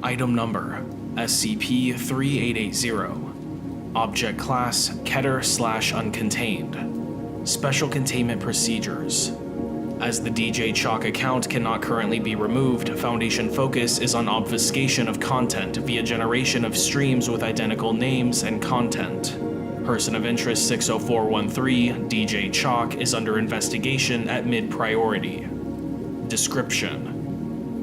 Item number, SCP-3880. Object class, Keter/Uncontained. Special containment procedures. As the DJ Chalk account cannot currently be removed, Foundation focus is on obfuscation of content via generation of streams with identical names and content. Person of interest 60413, DJ Chalk, is under investigation at mid-priority. Description: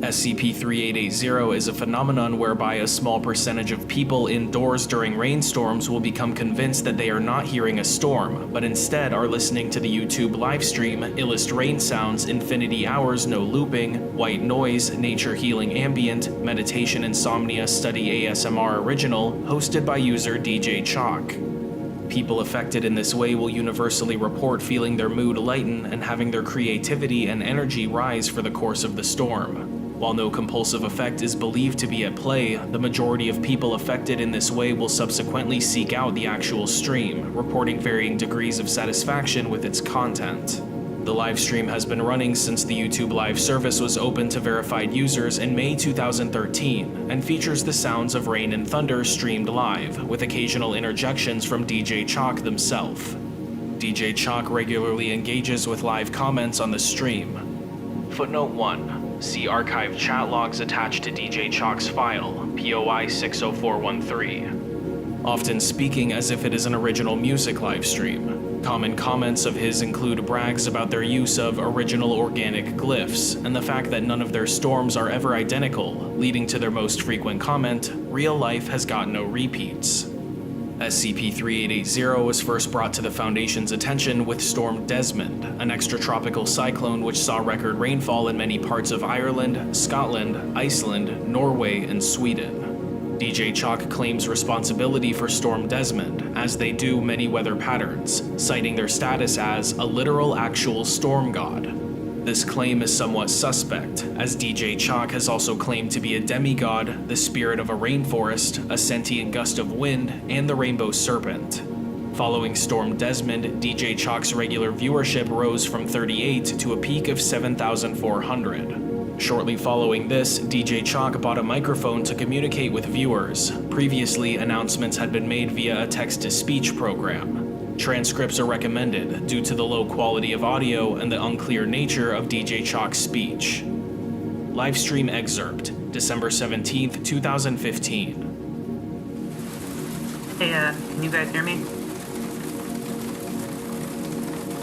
SCP-3880 is a phenomenon whereby a small percentage of people indoors during rainstorms will become convinced that they are not hearing a storm, but instead are listening to the YouTube livestream Illust Rain Sounds Infinity Hours No Looping, White Noise, Nature Healing Ambient, Meditation Insomnia Study ASMR Original, hosted by user DJ Chalk. People affected in this way will universally report feeling their mood lighten and having their creativity and energy rise for the course of the storm. While no compulsive effect is believed to be at play, the majority of people affected in this way will subsequently seek out the actual stream, reporting varying degrees of satisfaction with its content. The live stream has been running since the YouTube live service was open to verified users in May 2013, and features the sounds of rain and thunder streamed live, with occasional interjections from DJ Chalk themselves. DJ Chalk regularly engages with live comments on the stream. Footnote 1. See archived chat logs attached to DJ Chalk's file, POI 60413. Often speaking as if it is an original music livestream. Common comments of his include brags about their use of original organic glyphs, and the fact that none of their storms are ever identical, leading to their most frequent comment, "Real life has got no repeats." SCP-3880 was first brought to the Foundation's attention with Storm Desmond, an extratropical cyclone which saw record rainfall in many parts of Ireland, Scotland, Iceland, Norway, and Sweden. DJ Chalk claims responsibility for Storm Desmond, as they do many weather patterns, citing their status as a literal actual storm god. This claim is somewhat suspect, as DJ Chalk has also claimed to be a demigod, the spirit of a rainforest, a sentient gust of wind, and the rainbow serpent. Following Storm Desmond, DJ Chalk's regular viewership rose from 38 to a peak of 7,400. Shortly following this, DJ Chalk bought a microphone to communicate with viewers. Previously, announcements had been made via a text-to-speech program. Transcripts are recommended due to the low quality of audio and the unclear nature of DJ Chalk's speech. Livestream excerpt, December 17th, 2015. Hey, can you guys hear me?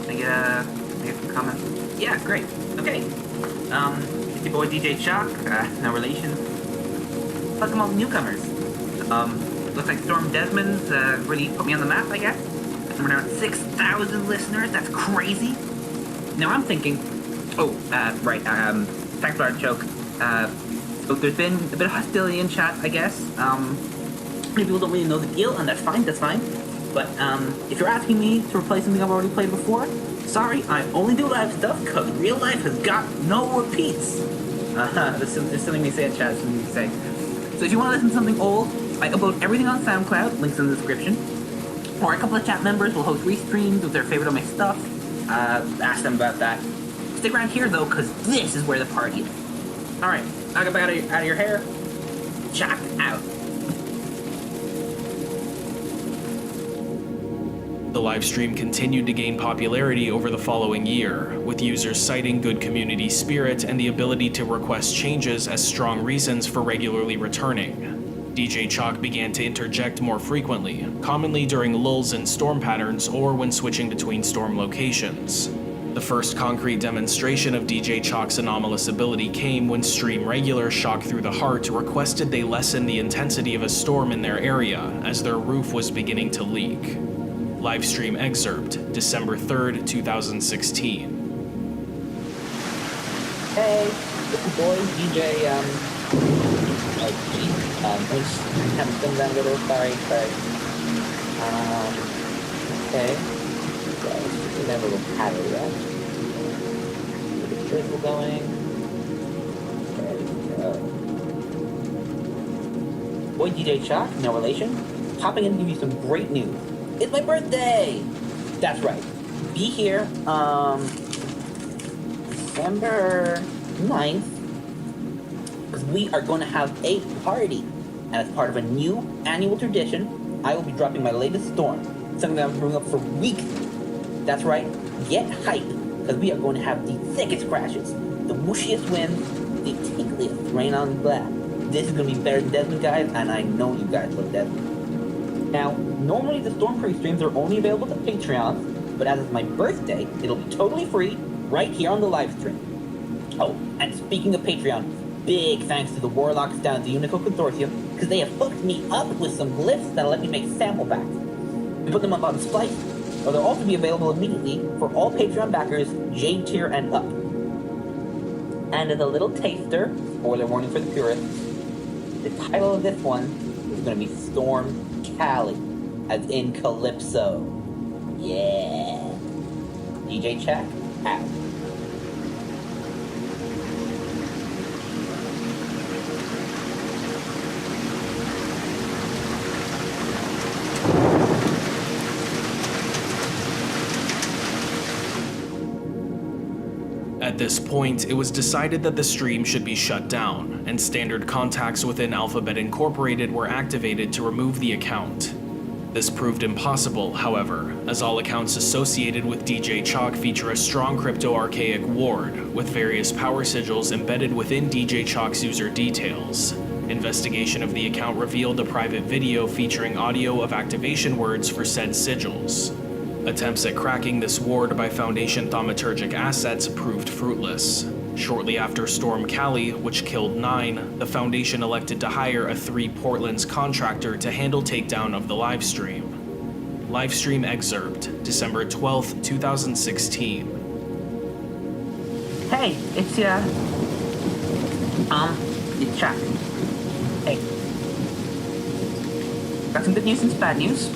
Can I get some comments? Yeah, great. Okay. It's your boy DJ Chalk, no relation. Welcome all the newcomers. Looks like Storm Desmond's really put me on the map, I guess. We're now at 6,000 listeners, that's crazy. Now I'm thinking, thanks for our joke. So there's been a bit of hostility in chat, I guess. Many people don't really know the deal, and that's fine. But if you're asking me to replay something I've already played before, sorry, I only do live stuff because real life has got no repeats. There's something we say in chat, something we say. So if you want to listen to something old, I upload everything on SoundCloud, links in the description. Or a couple of chat members will host restreams with their favorite of my stuff. Ask them about that. Stick around here though, because this is where the party is. Alright, I'll get back out of your hair. Chalk out. The livestream continued to gain popularity over the following year, with users citing good community spirit and the ability to request changes as strong reasons for regularly returning. DJ Chalk began to interject more frequently, commonly during lulls in storm patterns or when switching between storm locations. The first concrete demonstration of DJ Chalk's anomalous ability came when stream regular Shock Through the Heart requested they lessen the intensity of a storm in their area as their roof was beginning to leak. Livestream excerpt, December 3rd, 2016. Hey, it's your boy, DJ, I just haven't been down a little, sorry. Okay. So, we have a little pattern there. Get the drizzle going. There we go. Boy, DJ Chalk, no relation, popping in to give you some great news. It's my birthday! That's right. Be here, December 9th because we are going to have a party. And as part of a new annual tradition, I will be dropping my latest storm, something that I've been brewing up for weeks. That's right, get hype, because we are going to have the thickest crashes, the whooshiest winds, the tinkliest rain on black. This is going to be better than Desmond, guys, and I know you guys love Desmond. Now, normally the Storm pre-streams are only available to Patreons, but as it's my birthday, it'll be totally free right here on the live stream. Oh, and speaking of Patreon, big thanks to the Warlocks down at the Unico Consortium, because they have hooked me up with some glyphs that'll let me make sample packs. We put them up on Splice, or they'll also be available immediately for all Patreon backers, Jade tier and up. And as a little taster, spoiler warning for the purists, the title of this one is going to be Storm Cali, as in Calypso. Yeah. DJ Check, out. At this point, it was decided that the stream should be shut down, and standard contacts within Alphabet Incorporated were activated to remove the account. This proved impossible, however, as all accounts associated with DJ Chalk feature a strong crypto-archaic ward, with various power sigils embedded within DJ Chalk's user details. Investigation of the account revealed a private video featuring audio of activation words for said sigils. Attempts at cracking this ward by Foundation thaumaturgic assets proved fruitless. Shortly after Storm Cali, which killed 9, the Foundation elected to hire a 3 Portland's contractor to handle takedown of the livestream. Livestream excerpt, December 12th, 2016. Hey, it's it's Chuck. Hey. Got some good news and some bad news.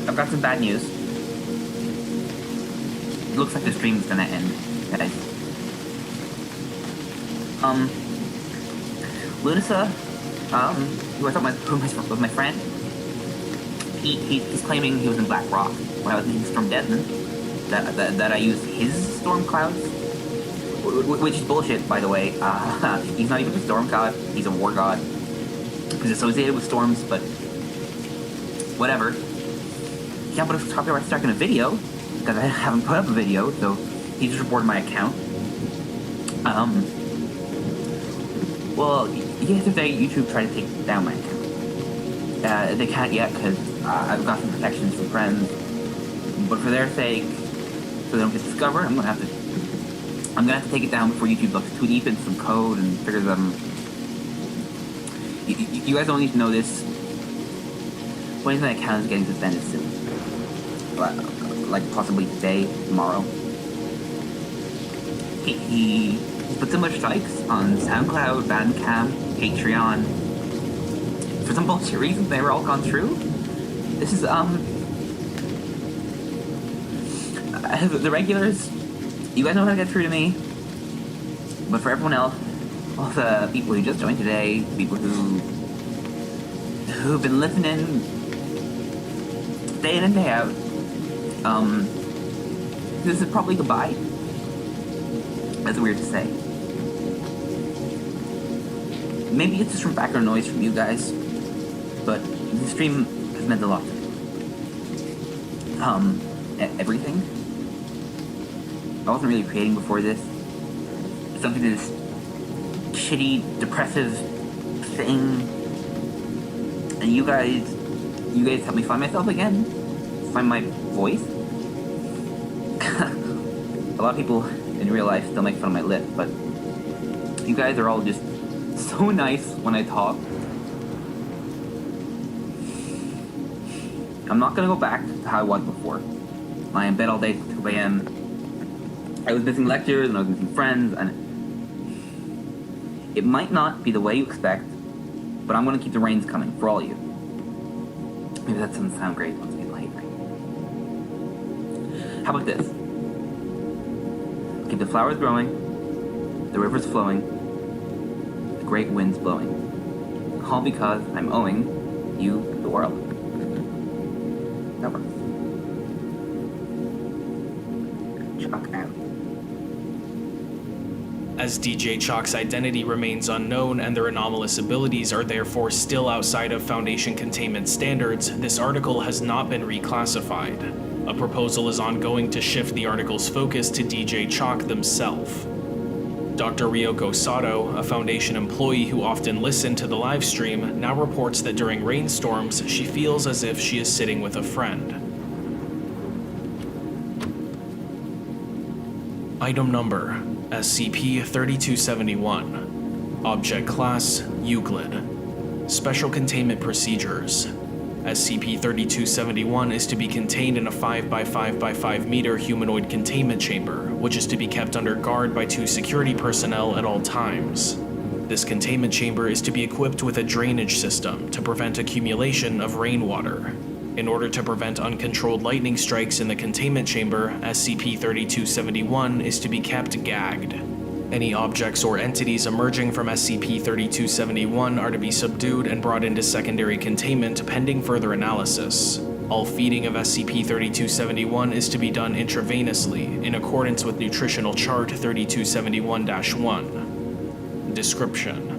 I've got some bad news. It looks like the stream's gonna end today. Lunasa, who I thought was my friend, he's claiming he was in Black Rock when I was making Storm Desmond, that I used his storm clouds, which is bullshit, by the way. He's not even a storm god, he's a war god. He's associated with storms, but whatever. He can't put a copyright strike in a video, because I haven't put up a video, so he just reported my account. Well, yesterday YouTube tried to take down my account. They can't yet, because I've got some protections from friends, but for their sake, so they don't get discovered, I'm gonna have to take it down before YouTube looks too deep into some code and figures them. You guys don't need to know this. When my account is getting suspended soon. Like possibly today, tomorrow. He put so much strikes on SoundCloud, Bandcamp, Patreon. For some bullshit reasons, they were all gone through. This is, the regulars, you guys know how to get through to me. But for everyone else, all the people who just joined today, people who've been listening day in and day out, this is probably goodbye. That's weird to say. Maybe it's just from background noise from you guys, but the stream has meant a lot to me. Everything. I wasn't really creating before this. Something this shitty, depressive thing, and you guys helped me find myself again, find my voice. A lot of people in real life still make fun of my lip, but you guys are all just so nice when I talk. I'm not gonna go back to how I was before. I in bed all day till 2 a.m. I was missing lectures and I was missing friends, and it might not be the way you expect, but I'm gonna keep the rains coming for all of you. Maybe that doesn't sound great once people hate rain. How about this? Keep the flowers growing, the rivers flowing, the great winds blowing. All because I'm owing you the world. That works. Chuck out. As DJ Chalk's identity remains unknown and their anomalous abilities are therefore still outside of Foundation containment standards, this article has not been reclassified. A proposal is ongoing to shift the article's focus to DJ Chalk themselves. Dr. Ryoko Sato, a Foundation employee who often listened to the livestream, now reports that during rainstorms, she feels as if she is sitting with a friend. Item number: SCP-3271. Object Class: Euclid. Special Containment Procedures. SCP-3271 is to be contained in a 5x5x5 meter humanoid containment chamber, which is to be kept under guard by 2 security personnel at all times. This containment chamber is to be equipped with a drainage system to prevent accumulation of rainwater. In order to prevent uncontrolled lightning strikes in the containment chamber, SCP-3271 is to be kept gagged. Any objects or entities emerging from SCP-3271 are to be subdued and brought into secondary containment pending further analysis. All feeding of SCP-3271 is to be done intravenously, in accordance with Nutritional Chart 3271-1. Description: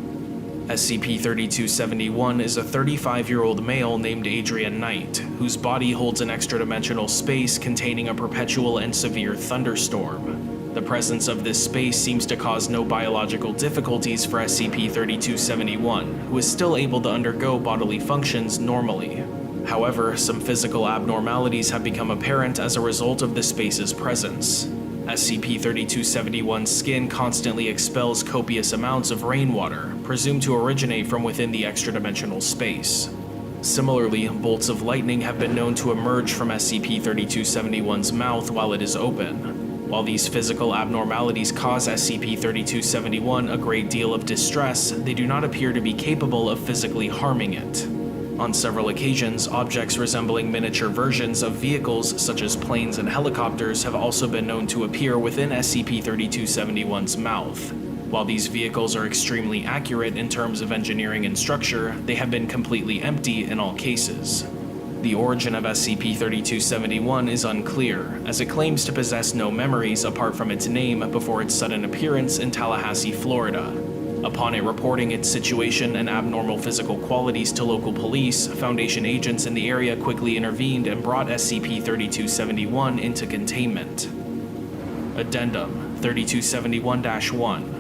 SCP-3271 is a 35-year-old male named Adrian Knight, whose body holds an extra-dimensional space containing a perpetual and severe thunderstorm. The presence of this space seems to cause no biological difficulties for SCP-3271, who is still able to undergo bodily functions normally. However, some physical abnormalities have become apparent as a result of the space's presence. SCP-3271's skin constantly expels copious amounts of rainwater, presumed to originate from within the extra-dimensional space. Similarly, bolts of lightning have been known to emerge from SCP-3271's mouth while it is open. While these physical abnormalities cause SCP-3271 a great deal of distress, they do not appear to be capable of physically harming it. On several occasions, objects resembling miniature versions of vehicles such as planes and helicopters have also been known to appear within SCP-3271's mouth. While these vehicles are extremely accurate in terms of engineering and structure, they have been completely empty in all cases. The origin of SCP-3271 is unclear, as it claims to possess no memories apart from its name before its sudden appearance in Tallahassee, Florida. Upon it reporting its situation and abnormal physical qualities to local police, Foundation agents in the area quickly intervened and brought SCP-3271 into containment. Addendum 3271-1.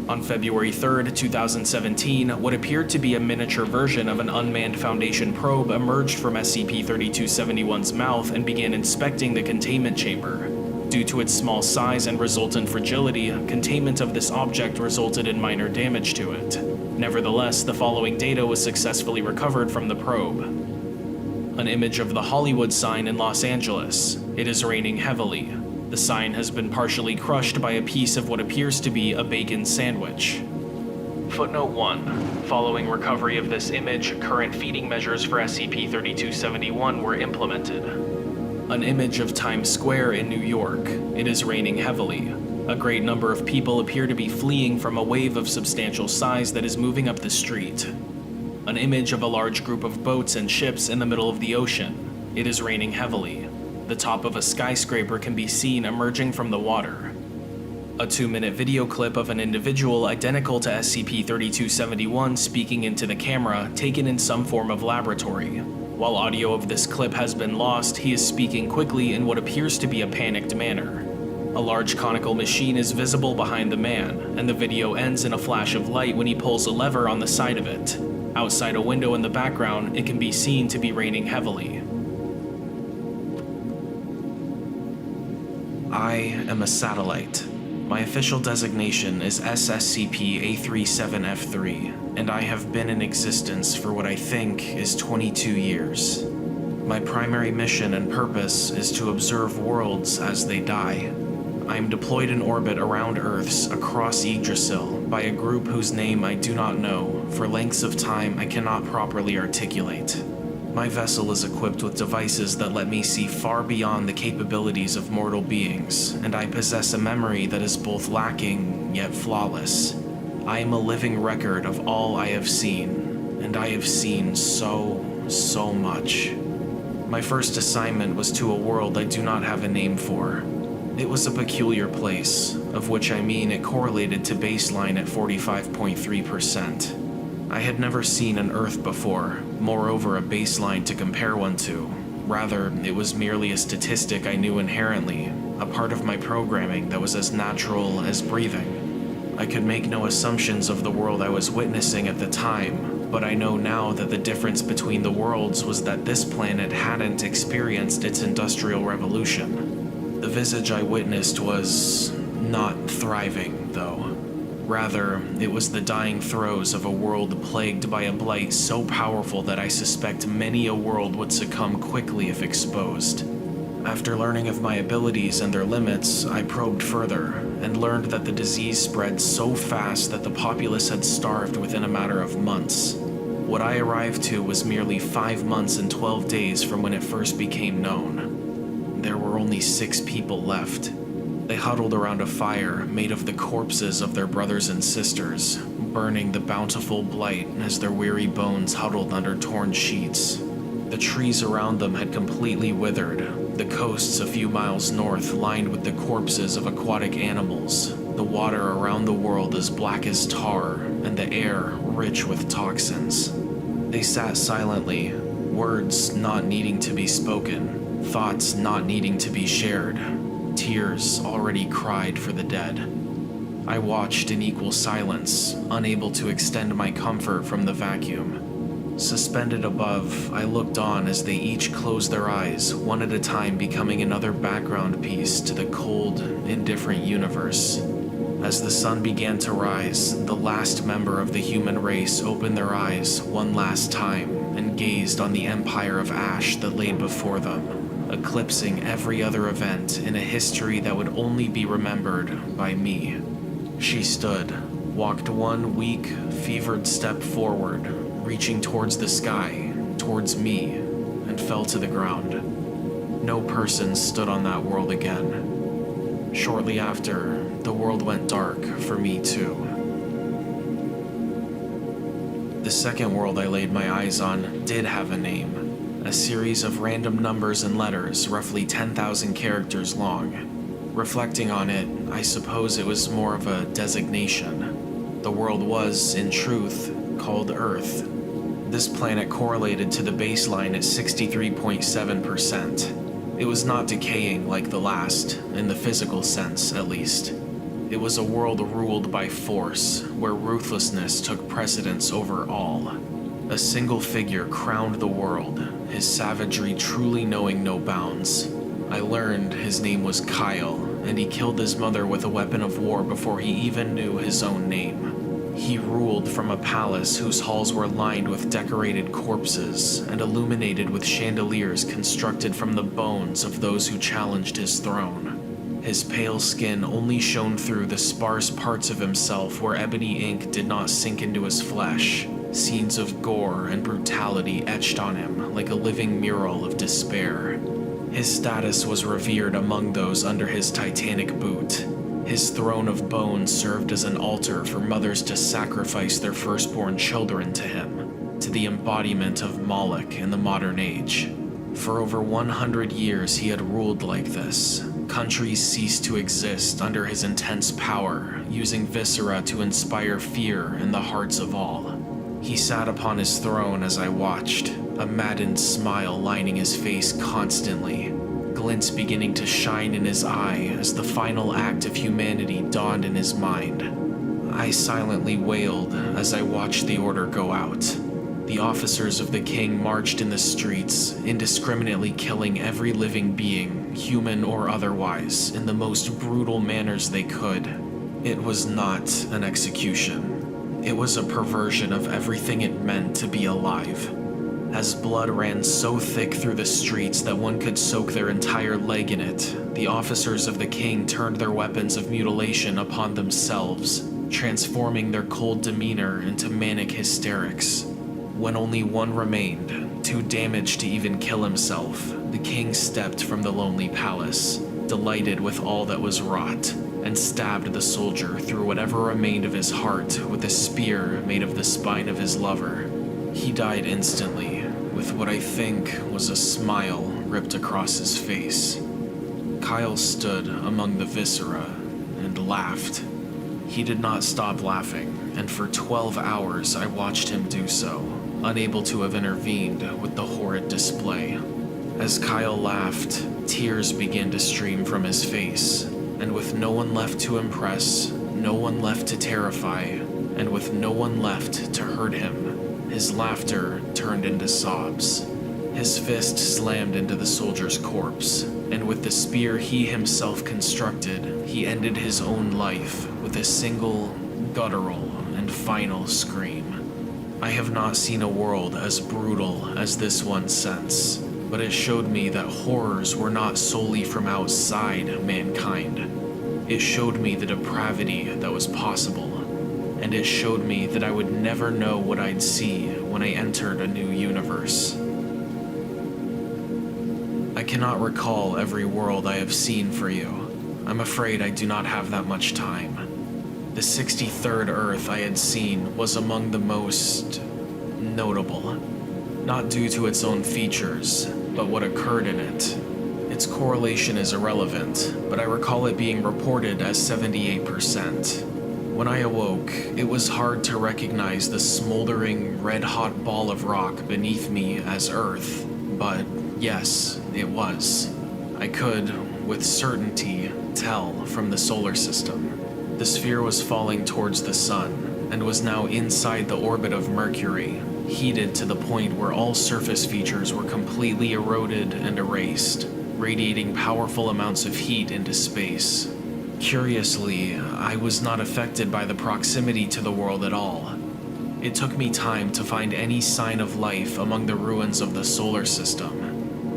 On February 3, 2017, what appeared to be a miniature version of an unmanned Foundation probe emerged from SCP-3271's mouth and began inspecting the containment chamber. Due to its small size and resultant fragility, containment of this object resulted in minor damage to it. Nevertheless, the following data was successfully recovered from the probe. An image of the Hollywood sign in Los Angeles. It is raining heavily. The sign has been partially crushed by a piece of what appears to be a bacon sandwich. Footnote 1. Following recovery of this image, current feeding measures for SCP-3271 were implemented. An image of Times Square in New York. It is raining heavily. A great number of people appear to be fleeing from a wave of substantial size that is moving up the street. An image of a large group of boats and ships in the middle of the ocean. It is raining heavily. The top of a skyscraper can be seen emerging from the water. A 2-minute video clip of an individual identical to SCP-3271 speaking into the camera, taken in some form of laboratory. While audio of this clip has been lost, he is speaking quickly in what appears to be a panicked manner. A large conical machine is visible behind the man, and the video ends in a flash of light when he pulls a lever on the side of it. Outside a window in the background, it can be seen to be raining heavily. I am a satellite. My official designation is SSCP-A37F3, and I have been in existence for what I think is 22 years. My primary mission and purpose is to observe worlds as they die. I am deployed in orbit around Earths across Yggdrasil by a group whose name I do not know for lengths of time I cannot properly articulate. My vessel is equipped with devices that let me see far beyond the capabilities of mortal beings, and I possess a memory that is both lacking yet flawless. I am a living record of all I have seen, and I have seen so much. My first assignment was to a world I do not have a name for. It was a peculiar place, of which I mean it correlated to baseline at 45.3%. I had never seen an Earth before, moreover a baseline to compare one to. Rather, it was merely a statistic I knew inherently, a part of my programming that was as natural as breathing. I could make no assumptions of the world I was witnessing at the time, but I know now that the difference between the worlds was that this planet hadn't experienced its industrial revolution. The visage I witnessed was not thriving, though. Rather, it was the dying throes of a world plagued by a blight so powerful that I suspect many a world would succumb quickly if exposed. After learning of my abilities and their limits, I probed further, and learned that the disease spread so fast that the populace had starved within a matter of months. What I arrived to was merely 5 months and 12 days from when it first became known. There were only 6 people left. They huddled around a fire made of the corpses of their brothers and sisters, burning the bountiful blight as their weary bones huddled under torn sheets. The trees around them had completely withered, the coasts a few miles north lined with the corpses of aquatic animals, the water around the world as black as tar, and the air rich with toxins. They sat silently, words not needing to be spoken, thoughts not needing to be shared. Tears already cried for the dead. I watched in equal silence, unable to extend my comfort from the vacuum. Suspended above, I looked on as they each closed their eyes, one at a time becoming another background piece to the cold, indifferent universe. As the sun began to rise, the last member of the human race opened their eyes one last time and gazed on the empire of ash that laid before them, eclipsing every other event in a history that would only be remembered by me. She stood, walked one weak, fevered step forward, reaching towards the sky, towards me, and fell to the ground. No person stood on that world again. Shortly after, the world went dark for me too. The second world I laid my eyes on did have a name. A series of random numbers and letters, roughly 10,000 characters long. Reflecting on it, I suppose it was more of a designation. The world was, in truth, called Earth. This planet correlated to the baseline at 63.7%. It was not decaying like the last, in the physical sense, at least. It was a world ruled by force, where ruthlessness took precedence over all. A single figure crowned the world, his savagery truly knowing no bounds. I learned his name was Kyle, and he killed his mother with a weapon of war before he even knew his own name. He ruled from a palace whose halls were lined with decorated corpses and illuminated with chandeliers constructed from the bones of those who challenged his throne. His pale skin only shone through the sparse parts of himself where ebony ink did not sink into his flesh. Scenes of gore and brutality etched on him like a living mural of despair. His status was revered among those under his titanic boot. His throne of bones served as an altar for mothers to sacrifice their firstborn children to him, to the embodiment of Moloch in the modern age. For over 100 years he had ruled like this. Countries ceased to exist under his intense power, using viscera to inspire fear in the hearts of all. He sat upon his throne as I watched, a maddened smile lining his face constantly, glints beginning to shine in his eye as the final act of humanity dawned in his mind. I silently wailed as I watched the order go out. The officers of the king marched in the streets, indiscriminately killing every living being, human or otherwise, in the most brutal manners they could. It was not an execution. It was a perversion of everything it meant to be alive. As blood ran so thick through the streets that one could soak their entire leg in it, the officers of the king turned their weapons of mutilation upon themselves, transforming their cold demeanor into manic hysterics. When only one remained, too damaged to even kill himself, the king stepped from the lonely palace, delighted with all that was wrought, and stabbed the soldier through whatever remained of his heart with a spear made of the spine of his lover. He died instantly, with what I think was a smile ripped across his face. Kyle stood among the viscera and laughed. He did not stop laughing, and for 12 hours I watched him do so, unable to have intervened with the horrid display. As Kyle laughed, tears began to stream from his face, and with no one left to impress, no one left to terrify, and with no one left to hurt him, his laughter turned into sobs. His fist slammed into the soldier's corpse, and with the spear he himself constructed, he ended his own life with a single, guttural, and final scream. I have not seen a world as brutal as this one since, but it showed me that horrors were not solely from outside mankind. It showed me the depravity that was possible, and it showed me that I would never know what I'd see when I entered a new universe. I cannot recall every world I have seen for you. I'm afraid I do not have that much time. The 63rd Earth I had seen was among the most notable, not due to its own features, but what occurred in it. Its correlation is irrelevant, but I recall it being reported as 78%. When I awoke, it was hard to recognize the smoldering, red-hot ball of rock beneath me as Earth, but yes, it was. I could, with certainty, tell from the solar system. The sphere was falling towards the sun, and was now inside the orbit of Mercury, heated to the point where all surface features were completely eroded and erased, radiating powerful amounts of heat into space. Curiously, I was not affected by the proximity to the world at all. It took me time to find any sign of life among the ruins of the solar system.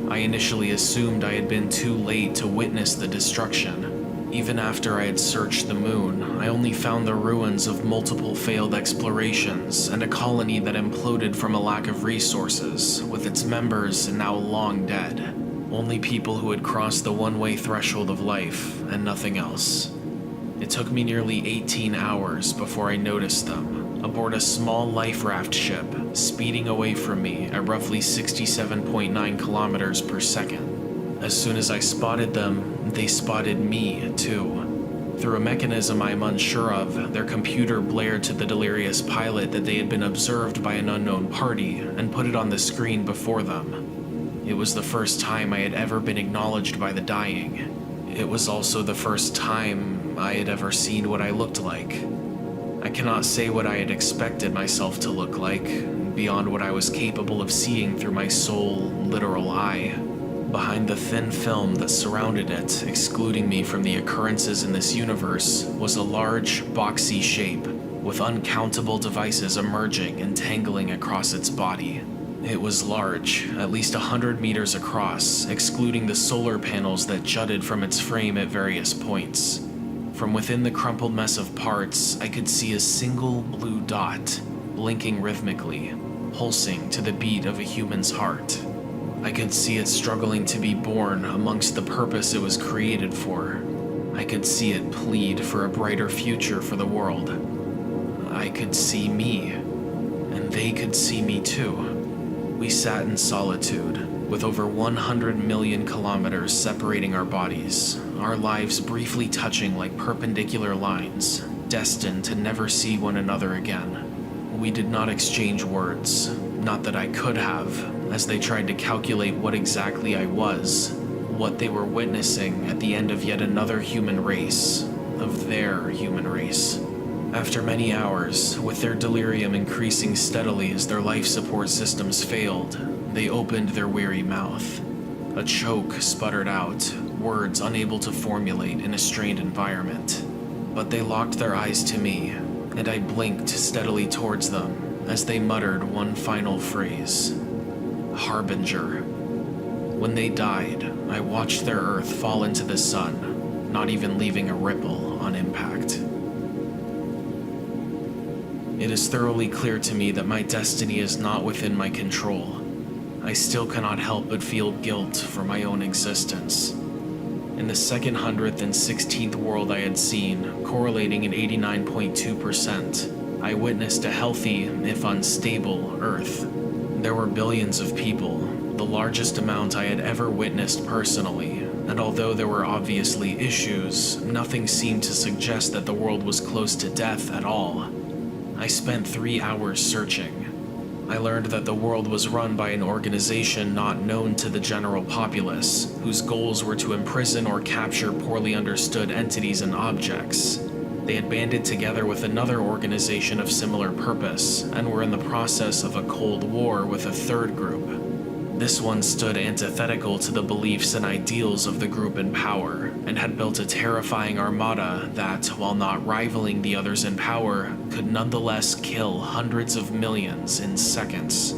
I initially assumed I had been too late to witness the destruction. Even after I had searched the moon, I only found the ruins of multiple failed explorations and a colony that imploded from a lack of resources, with its members now long dead. Only people who had crossed the one-way threshold of life, and nothing else. It took me nearly 18 hours before I noticed them, aboard a small life raft ship, speeding away from me at roughly 67.9 kilometers per second. As soon as I spotted them, they spotted me, too. Through a mechanism I am unsure of, their computer blared to the delirious pilot that they had been observed by an unknown party, and put it on the screen before them. It was the first time I had ever been acknowledged by the dying. It was also the first time I had ever seen what I looked like. I cannot say what I had expected myself to look like, beyond what I was capable of seeing through my sole, literal eye. Behind the thin film that surrounded it, excluding me from the occurrences in this universe, was a large, boxy shape, with uncountable devices emerging and tangling across its body. It was large, at least 100 meters across, excluding the solar panels that jutted from its frame at various points. From within the crumpled mess of parts, I could see a single blue dot, blinking rhythmically, pulsing to the beat of a human's heart. I could see it struggling to be born amongst the purpose it was created for. I could see it plead for a brighter future for the world. I could see me, and they could see me too. We sat in solitude, with over 100 million kilometers separating our bodies, our lives briefly touching like perpendicular lines, destined to never see one another again. We did not exchange words, not that I could have, as they tried to calculate what exactly I was, what they were witnessing at the end of yet another human race, of their human race. After many hours, with their delirium increasing steadily as their life support systems failed, they opened their weary mouth. A choke sputtered out, words unable to formulate in a strained environment. But they locked their eyes to me, and I blinked steadily towards them as they muttered one final phrase: Harbinger. When they died, I watched their Earth fall into the sun, not even leaving a ripple on impact. It is thoroughly clear to me that my destiny is not within my control. I still cannot help but feel guilt for my own existence. In the 216th world I had seen, correlating at 89.2%, I witnessed a healthy, if unstable, Earth. There were billions of people, the largest amount I had ever witnessed personally, and although there were obviously issues, nothing seemed to suggest that the world was close to death at all. I spent 3 hours searching. I learned that the world was run by an organization not known to the general populace, whose goals were to imprison or capture poorly understood entities and objects. They had banded together with another organization of similar purpose, and were in the process of a Cold War with a third group. This one stood antithetical to the beliefs and ideals of the group in power, and had built a terrifying armada that, while not rivaling the others in power, could nonetheless kill hundreds of millions in seconds.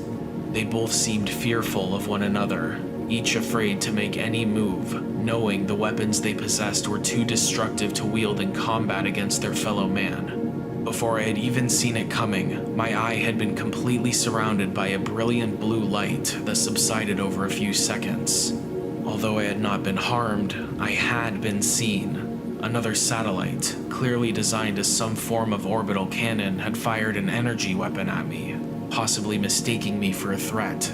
They both seemed fearful of one another, each afraid to make any move, knowing the weapons they possessed were too destructive to wield in combat against their fellow man. Before I had even seen it coming, my eye had been completely surrounded by a brilliant blue light that subsided over a few seconds. Although I had not been harmed, I had been seen. Another satellite, clearly designed as some form of orbital cannon, had fired an energy weapon at me, possibly mistaking me for a threat.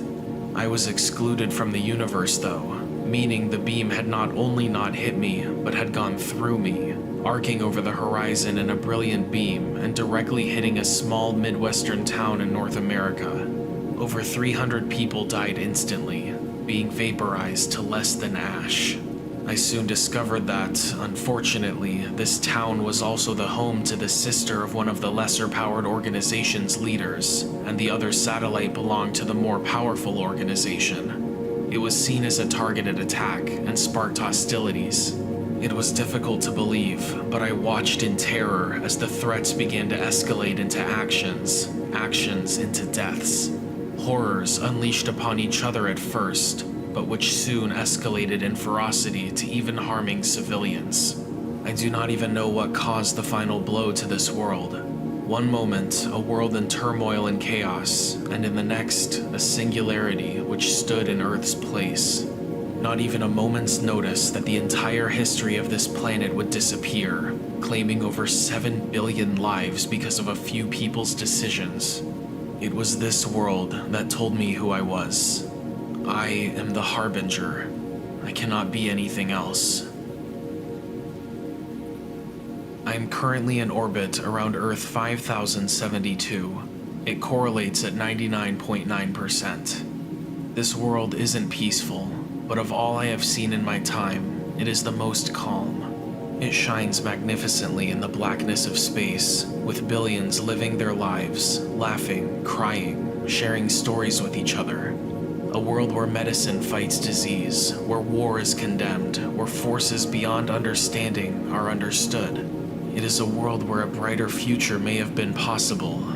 I was excluded from the universe though, meaning the beam had not only not hit me, but had gone through me, arcing over the horizon in a brilliant beam and directly hitting a small Midwestern town in North America. Over 300 people died instantly, being vaporized to less than ash. I soon discovered that, unfortunately, this town was also the home to the sister of one of the lesser-powered organization's leaders, and the other satellite belonged to the more powerful organization. It was seen as a targeted attack and sparked hostilities. It was difficult to believe, but I watched in terror as the threats began to escalate into actions into deaths. Horrors unleashed upon each other at first, but which soon escalated in ferocity to even harming civilians. I do not even know what caused the final blow to this world. One moment, a world in turmoil and chaos, and in the next, a singularity which stood in Earth's place. Not even a moment's notice that the entire history of this planet would disappear, claiming over 7 billion lives because of a few people's decisions. It was this world that told me who I was. I am the Harbinger. I cannot be anything else. I am currently in orbit around Earth 5072. It correlates at 99.9%. This world isn't peaceful, but of all I have seen in my time, it is the most calm. It shines magnificently in the blackness of space, with billions living their lives, laughing, crying, sharing stories with each other. A world where medicine fights disease, where war is condemned, where forces beyond understanding are understood. It is a world where a brighter future may have been possible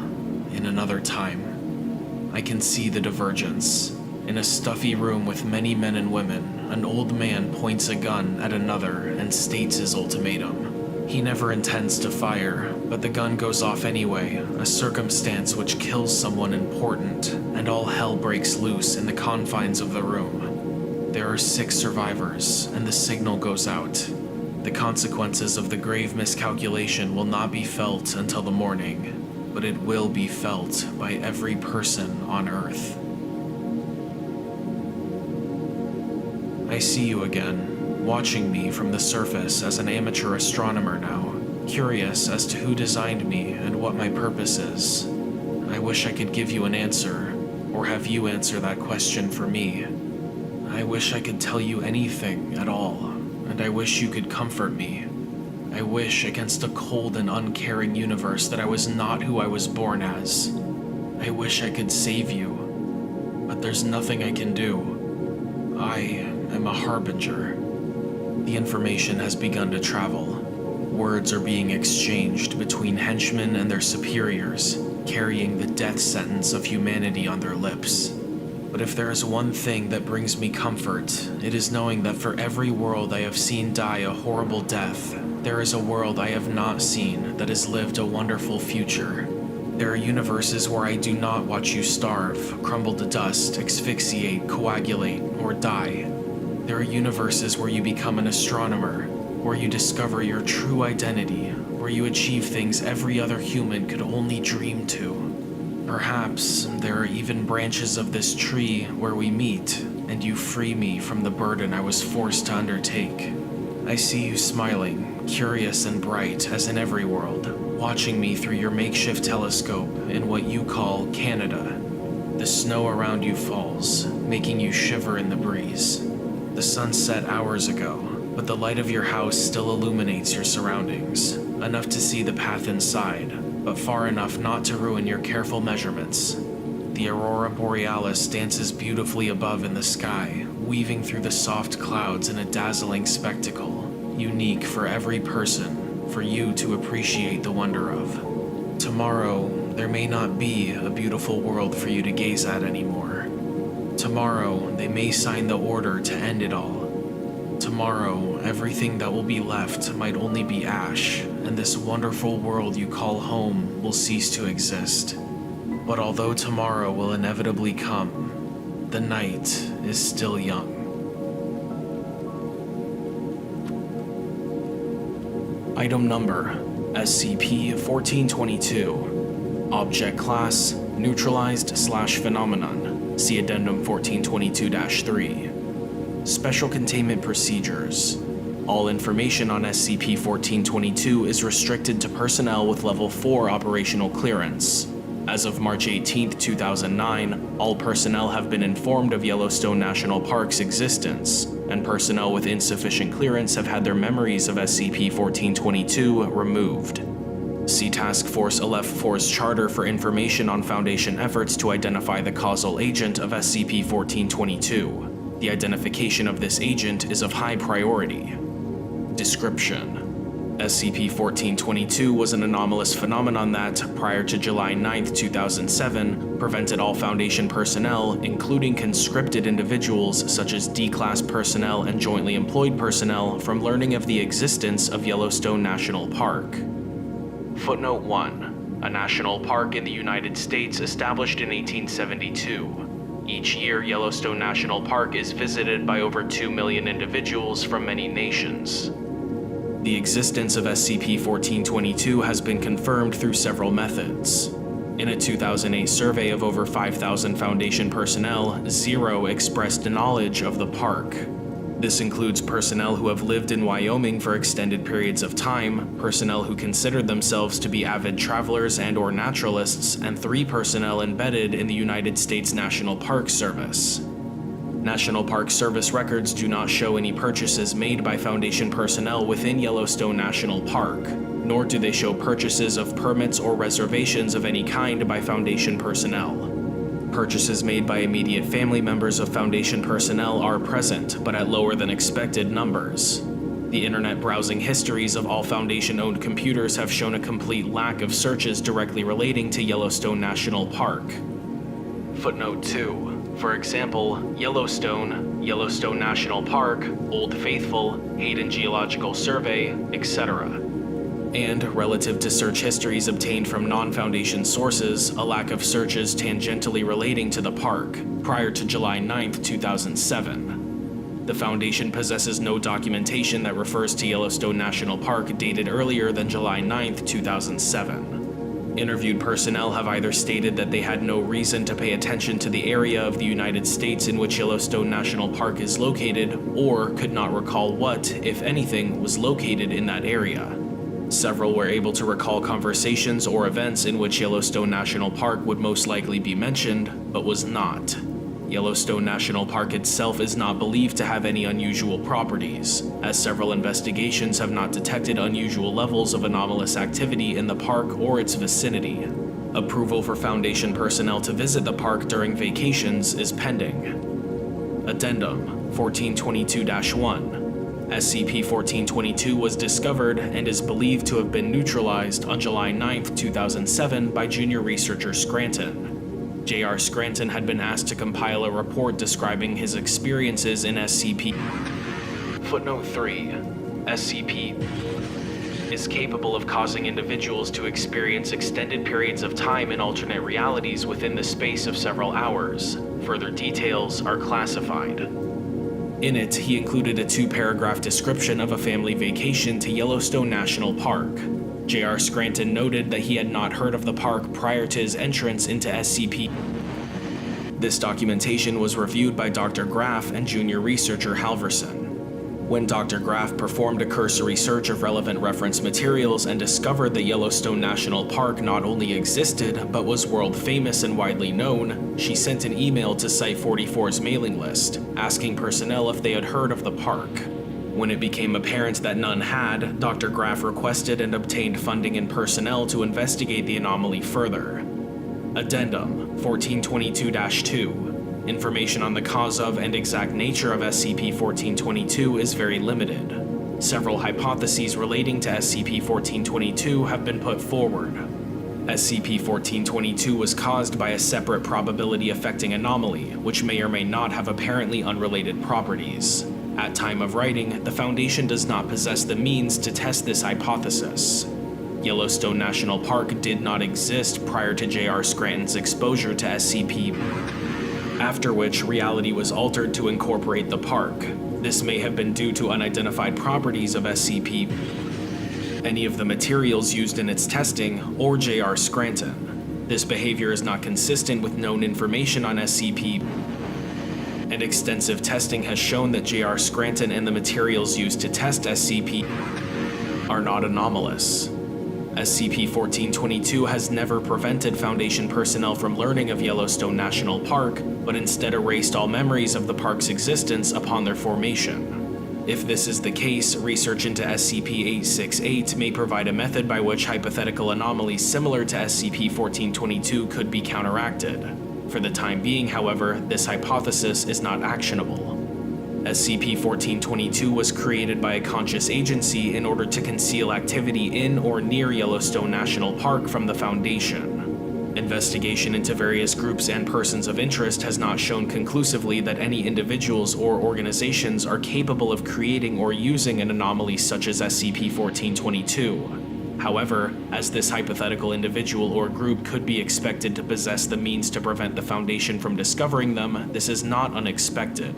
in another time. I can see the divergence. In a stuffy room with many men and women, an old man points a gun at another and states his ultimatum. He never intends to fire, but the gun goes off anyway, a circumstance which kills someone important, and all hell breaks loose in the confines of the room. There are 6 survivors, and the signal goes out. The consequences of the grave miscalculation will not be felt until the morning, but it will be felt by every person on Earth. I see you again, watching me from the surface as an amateur astronomer now, curious as to who designed me and what my purpose is. I wish I could give you an answer, or have you answer that question for me. I wish I could tell you anything at all, and I wish you could comfort me. I wish against a cold and uncaring universe that I was not who I was born as. I wish I could save you, but there's nothing I can do. I am a Harbinger. The information has begun to travel. Words are being exchanged between henchmen and their superiors, carrying the death sentence of humanity on their lips. But if there is one thing that brings me comfort, it is knowing that for every world I have seen die a horrible death, there is a world I have not seen that has lived a wonderful future. There are universes where I do not watch you starve, crumble to dust, asphyxiate, coagulate, or die. There are universes where you become an astronomer, where you discover your true identity, where you achieve things every other human could only dream to. Perhaps there are even branches of this tree where we meet, and you free me from the burden I was forced to undertake. I see you smiling, curious and bright as in every world, watching me through your makeshift telescope in what you call Canada. The snow around you falls, making you shiver in the breeze. The sun set hours ago, but the light of your house still illuminates your surroundings, enough to see the path inside, but far enough not to ruin your careful measurements. The aurora borealis dances beautifully above in the sky, weaving through the soft clouds in a dazzling spectacle, unique for every person, for you to appreciate the wonder of. Tomorrow, there may not be a beautiful world for you to gaze at anymore. Tomorrow, they may sign the order to end it all. Tomorrow, everything that will be left might only be ash, and this wonderful world you call home will cease to exist. But although tomorrow will inevitably come, the night is still young. Item number, SCP-1422. Object Class, Neutralized/Phenomenon. See Addendum 1422-3. Special Containment Procedures. All information on SCP-1422 is restricted to personnel with Level 4 operational clearance. As of March 18, 2009, all personnel have been informed of Yellowstone National Park's existence, and personnel with insufficient clearance have had their memories of SCP-1422 removed. See Task Force Aleph-4's charter for information on Foundation efforts to identify the causal agent of SCP-1422. The identification of this agent is of high priority. Description: SCP-1422 was an anomalous phenomenon that, prior to July 9, 2007, prevented all Foundation personnel, including conscripted individuals such as D-Class personnel and jointly employed personnel, from learning of the existence of Yellowstone National Park. Footnote 1. A national park in the United States established in 1872. Each year, Yellowstone National Park is visited by over 2 million individuals from many nations. The existence of SCP-1422 has been confirmed through several methods. In a 2008 survey of over 5,000 Foundation personnel, 0 expressed knowledge of the park. This includes personnel who have lived in Wyoming for extended periods of time, personnel who considered themselves to be avid travelers and/or naturalists, and 3 personnel embedded in the United States National Park Service. National Park Service records do not show any purchases made by Foundation personnel within Yellowstone National Park, nor do they show purchases of permits or reservations of any kind by Foundation personnel. Purchases made by immediate family members of Foundation personnel are present, but at lower than expected numbers. The internet browsing histories of all Foundation-owned computers have shown a complete lack of searches directly relating to Yellowstone National Park. Footnote 2. For example, Yellowstone, Yellowstone National Park, Old Faithful, Hayden Geological Survey, etc. And, relative to search histories obtained from non-Foundation sources, a lack of searches tangentially relating to the park, prior to July 9, 2007. The Foundation possesses no documentation that refers to Yellowstone National Park dated earlier than July 9, 2007. Interviewed personnel have either stated that they had no reason to pay attention to the area of the United States in which Yellowstone National Park is located, or could not recall what, if anything, was located in that area. Several were able to recall conversations or events in which Yellowstone National Park would most likely be mentioned, but was not. Yellowstone National Park itself is not believed to have any unusual properties, as several investigations have not detected unusual levels of anomalous activity in the park or its vicinity. Approval for Foundation personnel to visit the park during vacations is pending. Addendum 1422-1. SCP-1422 was discovered and is believed to have been neutralized on July 9, 2007 by junior researcher Scranton. J.R. Scranton had been asked to compile a report describing his experiences in SCP. Footnote 3. SCP is capable of causing individuals to experience extended periods of time in alternate realities within the space of several hours. Further details are classified. In it, he included a 2-paragraph description of a family vacation to Yellowstone National Park. J.R. Scranton noted that he had not heard of the park prior to his entrance into SCP. This documentation was reviewed by Dr. Graff and junior researcher Halverson. When Dr. Graff performed a cursory search of relevant reference materials and discovered the Yellowstone National Park not only existed, but was world famous and widely known, she sent an email to Site-44's mailing list, asking personnel if they had heard of the park. When it became apparent that none had, Dr. Graff requested and obtained funding and personnel to investigate the anomaly further. Addendum 1422-2. Information on the cause of and exact nature of SCP-1422 is very limited. Several hypotheses relating to SCP-1422 have been put forward. SCP-1422 was caused by a separate probability-affecting anomaly, which may or may not have apparently unrelated properties. At time of writing, the Foundation does not possess the means to test this hypothesis. Yellowstone National Park did not exist prior to J.R. Scranton's exposure to SCP, after which reality was altered to incorporate the park. This may have been due to unidentified properties of SCP, any of the materials used in its testing, or J.R. Scranton. This behavior is not consistent with known information on SCP, and extensive testing has shown that J.R. Scranton and the materials used to test SCP are not anomalous. SCP-1422 has never prevented Foundation personnel from learning of Yellowstone National Park, but instead erased all memories of the park's existence upon their formation. If this is the case, research into SCP-868 may provide a method by which hypothetical anomalies similar to SCP-1422 could be counteracted. For the time being, however, this hypothesis is not actionable. SCP-1422 was created by a conscious agency in order to conceal activity in or near Yellowstone National Park from the Foundation. Investigation into various groups and persons of interest has not shown conclusively that any individuals or organizations are capable of creating or using an anomaly such as SCP-1422. However, as this hypothetical individual or group could be expected to possess the means to prevent the Foundation from discovering them, this is not unexpected.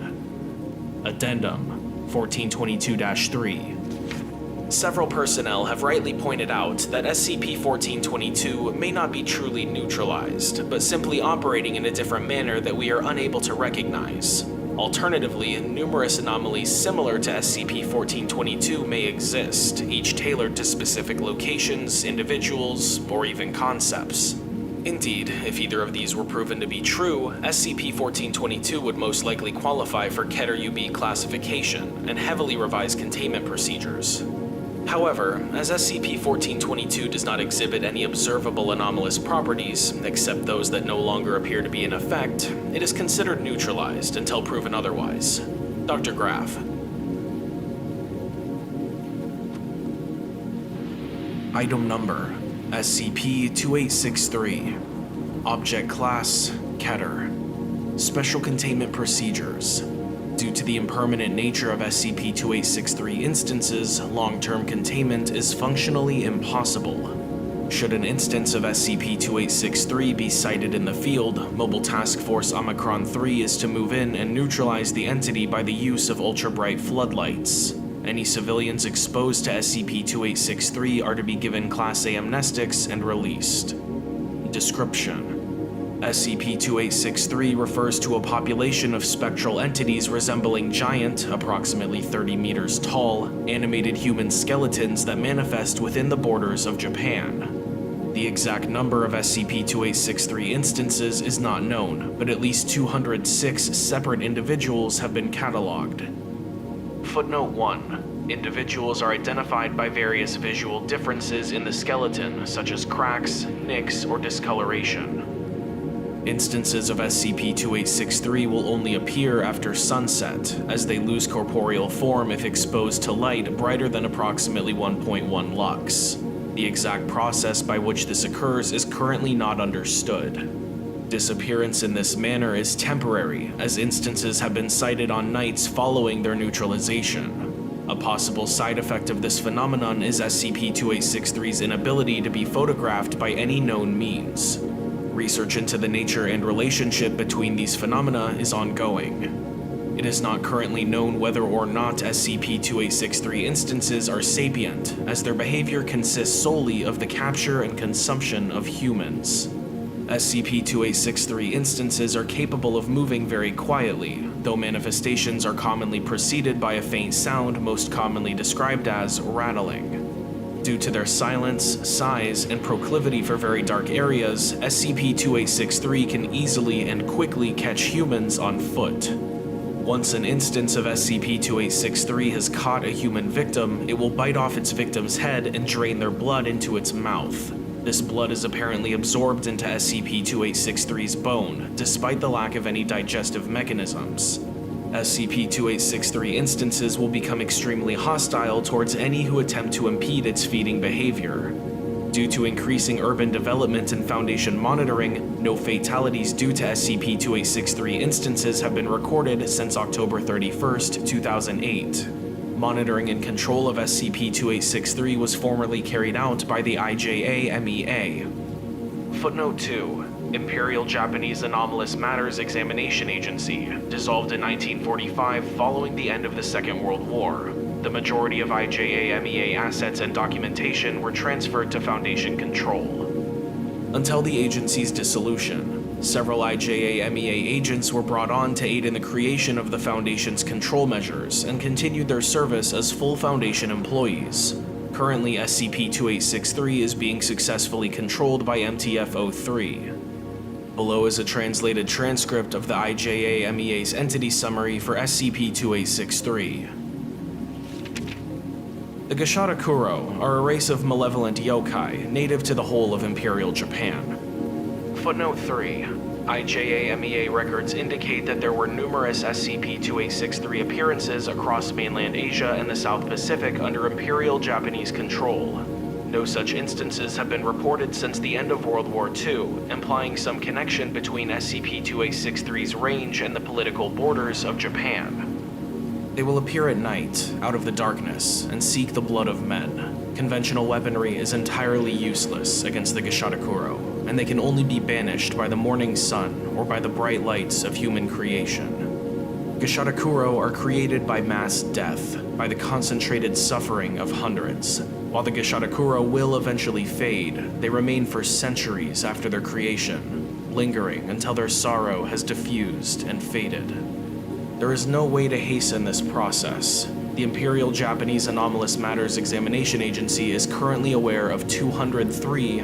Addendum 1422-3. Several personnel have rightly pointed out that SCP-1422 may not be truly neutralized, but simply operating in a different manner that we are unable to recognize. Alternatively, numerous anomalies similar to SCP-1422 may exist, each tailored to specific locations, individuals, or even concepts. Indeed, if either of these were proven to be true, SCP-1422 would most likely qualify for Keter UB classification and heavily revised containment procedures. However, as SCP-1422 does not exhibit any observable anomalous properties, except those that no longer appear to be in effect, it is considered neutralized until proven otherwise. Dr. Graff. Item Number SCP-2863. Object Class Keter. Special Containment Procedures. Due to the impermanent nature of SCP-2863 instances, long-term containment is functionally impossible. Should an instance of SCP-2863 be sighted in the field, Mobile Task Force Omicron-3 is to move in and neutralize the entity by the use of ultra-bright floodlights. Any civilians exposed to SCP-2863 are to be given Class A amnestics and released. Description: SCP-2863 refers to a population of spectral entities resembling giant, approximately 30 meters tall, animated human skeletons that manifest within the borders of Japan. The exact number of SCP-2863 instances is not known, but at least 206 separate individuals have been catalogued. Footnote 1. Individuals are identified by various visual differences in the skeleton, such as cracks, nicks, or discoloration. Instances of SCP-2863 will only appear after sunset, as they lose corporeal form if exposed to light brighter than approximately 1.1 lux. The exact process by which this occurs is currently not understood. Disappearance in this manner is temporary, as instances have been sighted on nights following their neutralization. A possible side effect of this phenomenon is SCP-2863's inability to be photographed by any known means. Research into the nature and relationship between these phenomena is ongoing. It is not currently known whether or not SCP-2863 instances are sapient, as their behavior consists solely of the capture and consumption of humans. SCP-2863 instances are capable of moving very quietly, though manifestations are commonly preceded by a faint sound most commonly described as rattling. Due to their silence, size, and proclivity for very dark areas, SCP-2863 can easily and quickly catch humans on foot. Once an instance of SCP-2863 has caught a human victim, it will bite off its victim's head and drain their blood into its mouth. This blood is apparently absorbed into SCP-2863's bone, despite the lack of any digestive mechanisms. SCP-2863 instances will become extremely hostile towards any who attempt to impede its feeding behavior. Due to increasing urban development and Foundation monitoring, no fatalities due to SCP-2863 instances have been recorded since October 31st, 2008. Monitoring and control of SCP-2863 was formerly carried out by the IJA-MEA. Footnote 2. Imperial Japanese Anomalous Matters Examination Agency, dissolved in 1945 following the end of the Second World War. The majority of IJA-MEA assets and documentation were transferred to Foundation control. Until the agency's dissolution, several IJA-MEA agents were brought on to aid in the creation of the Foundation's control measures and continued their service as full Foundation employees. Currently, SCP-2863 is being successfully controlled by MTF-03. Below is a translated transcript of the IJA-MEA's entity summary for SCP-2863. The Gashadakuro are a race of malevolent yokai native to the whole of Imperial Japan. Footnote 3. IJA-MEA records indicate that there were numerous SCP-2863 appearances across mainland Asia and the South Pacific under Imperial Japanese control. No such instances have been reported since the end of World War II, implying some connection between SCP-2863's range and the political borders of Japan. They will appear at night, out of the darkness, and seek the blood of men. Conventional weaponry is entirely useless against the Gashadakuro, and they can only be banished by the morning sun or by the bright lights of human creation. Gashadakuro are created by mass death, by the concentrated suffering of hundreds. While the Gashadakuro will eventually fade, they remain for centuries after their creation, lingering until their sorrow has diffused and faded. There is no way to hasten this process. The Imperial Japanese Anomalous Matters Examination Agency is currently aware of 203.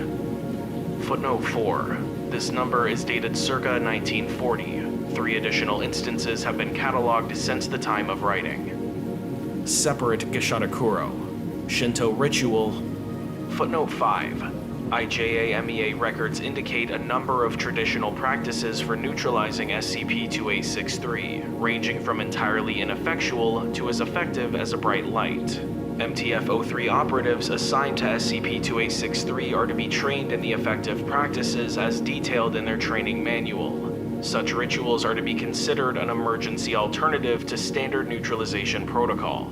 Footnote 4. This number is dated circa 1940. 3 additional instances have been cataloged since the time of writing. Separate Gashadakuro. Shinto ritual. Footnote 5. IJA-MEA records indicate a number of traditional practices for neutralizing SCP-2863, ranging from entirely ineffectual to as effective as a bright light. MTF-03 operatives assigned to SCP-2863 are to be trained in the effective practices as detailed in their training manual. Such rituals are to be considered an emergency alternative to standard neutralization protocol.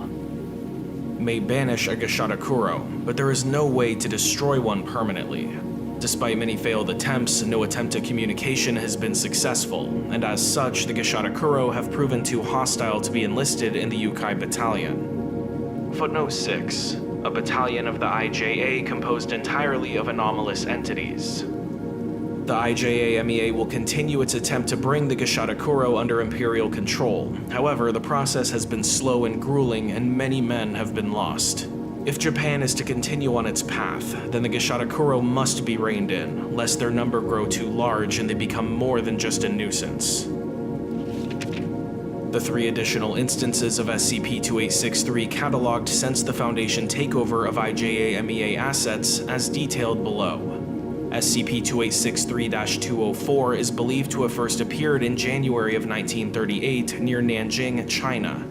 May banish a Gashadakuro, but there is no way to destroy one permanently. Despite many failed attempts, no attempt at communication has been successful, and as such, the Gashadakuro have proven too hostile to be enlisted in the Yukai Battalion. Footnote 6. A battalion of the IJA composed entirely of anomalous entities. The IJA-MEA will continue its attempt to bring the Gashadakuro under Imperial control. However, the process has been slow and grueling, and many men have been lost. If Japan is to continue on its path, then the Gashadakuro must be reined in, lest their number grow too large and they become more than just a nuisance. The 3 additional instances of SCP-2863 cataloged since the Foundation takeover of IJA-MEA assets as detailed below. SCP-2863-204 is believed to have first appeared in January of 1938 near Nanjing, China.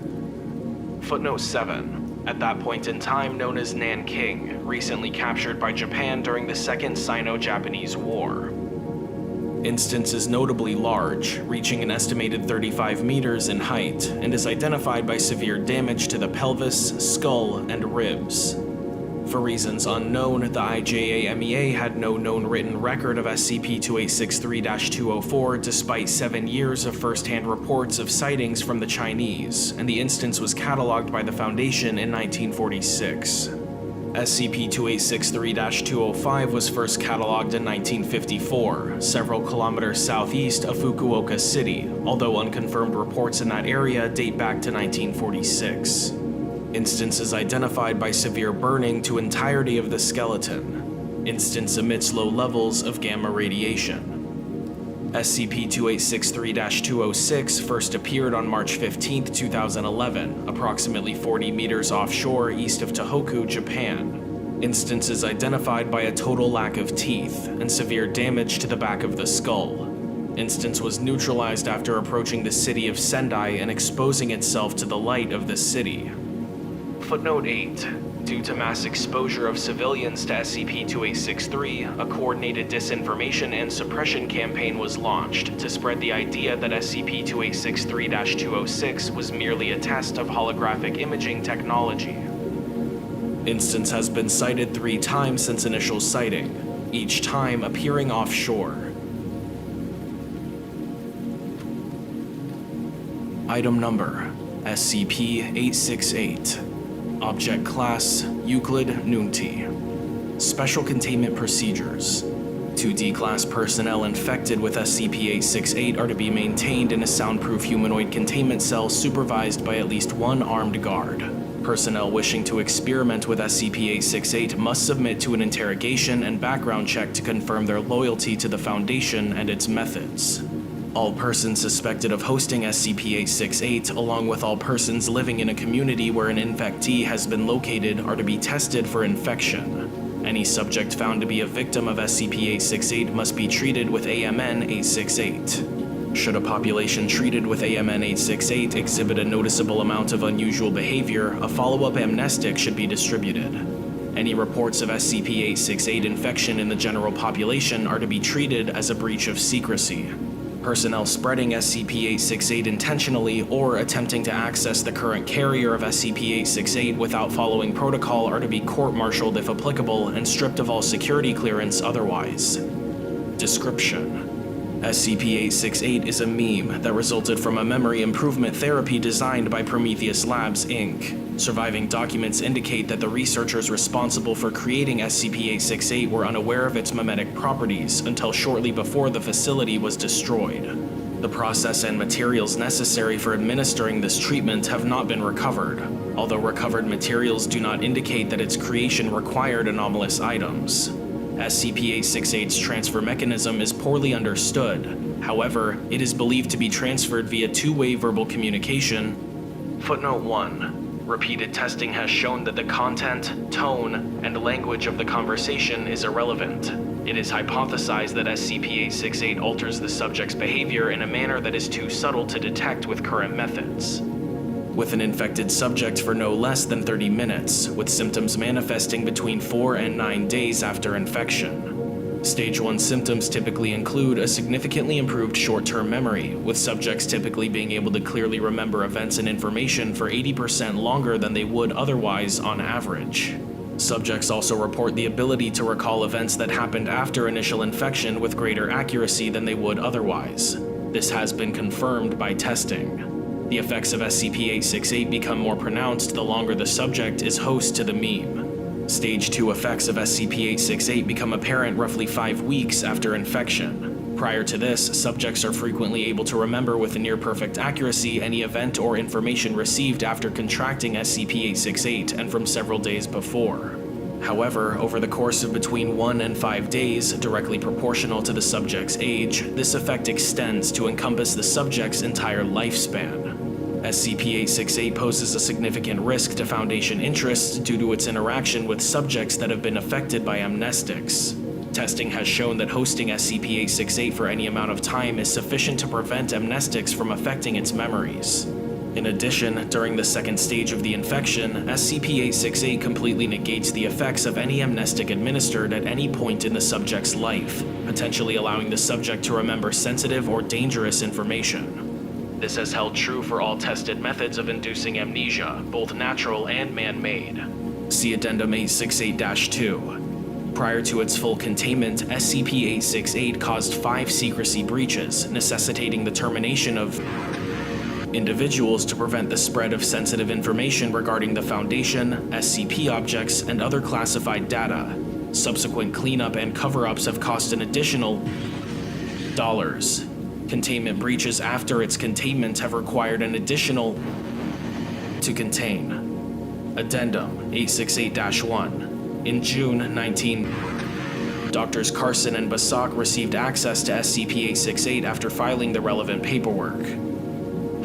Footnote 7. At that point in time known as Nanking, recently captured by Japan during the Second Sino-Japanese War. Instance is notably large, reaching an estimated 35 meters in height, and is identified by severe damage to the pelvis, skull, and ribs. For reasons unknown, the IJA-MEA had no known written record of SCP-2863-204 despite 7 years of first-hand reports of sightings from the Chinese, and the instance was cataloged by the Foundation in 1946. SCP-2863-205 was first cataloged in 1954, several kilometers southeast of Fukuoka City, although unconfirmed reports in that area date back to 1946. Instances identified by severe burning to entirety of the skeleton. Instance emits low levels of gamma radiation. SCP-2863-206 first appeared on March 15, 2011, approximately 40 meters offshore east of Tohoku, Japan. Instances identified by a total lack of teeth and severe damage to the back of the skull. Instance was neutralized after approaching the city of Sendai and exposing itself to the light of the city. Footnote 8. Due to mass exposure of civilians to SCP-2863, a coordinated disinformation and suppression campaign was launched to spread the idea that SCP-2863-206 was merely a test of holographic imaging technology. Instance has been cited 3 times since initial sighting, each time appearing offshore. Item Number: SCP-868. Object Class: Euclid Nunti. Special Containment Procedures: 2D Class personnel infected with SCP-868 are to be maintained in a soundproof humanoid containment cell supervised by at least 1 armed guard. Personnel wishing to experiment with SCP-868 must submit to an interrogation and background check to confirm their loyalty to the Foundation and its methods. All persons suspected of hosting SCP-868, along with all persons living in a community where an infectee has been located, are to be tested for infection. Any subject found to be a victim of SCP-868 must be treated with AMN-868. Should a population treated with AMN-868 exhibit a noticeable amount of unusual behavior, a follow-up amnestic should be distributed. Any reports of SCP-868 infection in the general population are to be treated as a breach of secrecy. Personnel spreading SCP-868 intentionally or attempting to access the current carrier of SCP-868 without following protocol are to be court-martialed if applicable and stripped of all security clearance otherwise. Description: SCP-868 is a meme that resulted from a memory improvement therapy designed by Prometheus Labs, Inc. Surviving documents indicate that the researchers responsible for creating SCP-868 were unaware of its memetic properties until shortly before the facility was destroyed. The process and materials necessary for administering this treatment have not been recovered, although recovered materials do not indicate that its creation required anomalous items. SCP-868's transfer mechanism is poorly understood. However, it is believed to be transferred via 2-way verbal communication. Footnote 1. Repeated testing has shown that the content, tone, and language of the conversation is irrelevant. It is hypothesized that SCP-868 alters the subject's behavior in a manner that is too subtle to detect with current methods. With an infected subject for no less than 30 minutes, with symptoms manifesting between 4 and 9 days after infection. Stage 1 symptoms typically include a significantly improved short-term memory, with subjects typically being able to clearly remember events and information for 80% longer than they would otherwise on average. Subjects also report the ability to recall events that happened after initial infection with greater accuracy than they would otherwise. This has been confirmed by testing. The effects of SCP-868 become more pronounced the longer the subject is host to the meme. Stage 2 effects of SCP-868 become apparent roughly 5 weeks after infection. Prior to this, subjects are frequently able to remember with a near-perfect accuracy any event or information received after contracting SCP-868 and from several days before. However, over the course of between 1 and 5 days, directly proportional to the subject's age, this effect extends to encompass the subject's entire lifespan. SCP-868 poses a significant risk to Foundation interests due to its interaction with subjects that have been affected by amnestics. Testing has shown that hosting SCP-868 for any amount of time is sufficient to prevent amnestics from affecting its memories. In addition, during the second stage of the infection, SCP-868 completely negates the effects of any amnestic administered at any point in the subject's life, potentially allowing the subject to remember sensitive or dangerous information. This has held true for all tested methods of inducing amnesia, both natural and man-made. See Addendum 868-2. Prior to its full containment, SCP-868 caused 5 secrecy breaches, necessitating the termination of individuals to prevent the spread of sensitive information regarding the Foundation, SCP objects, and other classified data. Subsequent cleanup and cover-ups have cost an additional dollars. Containment breaches after its containment have required an additional to contain. Addendum 868-1. In June 19, Doctors Carson and Basak received access to SCP-868 after filing the relevant paperwork.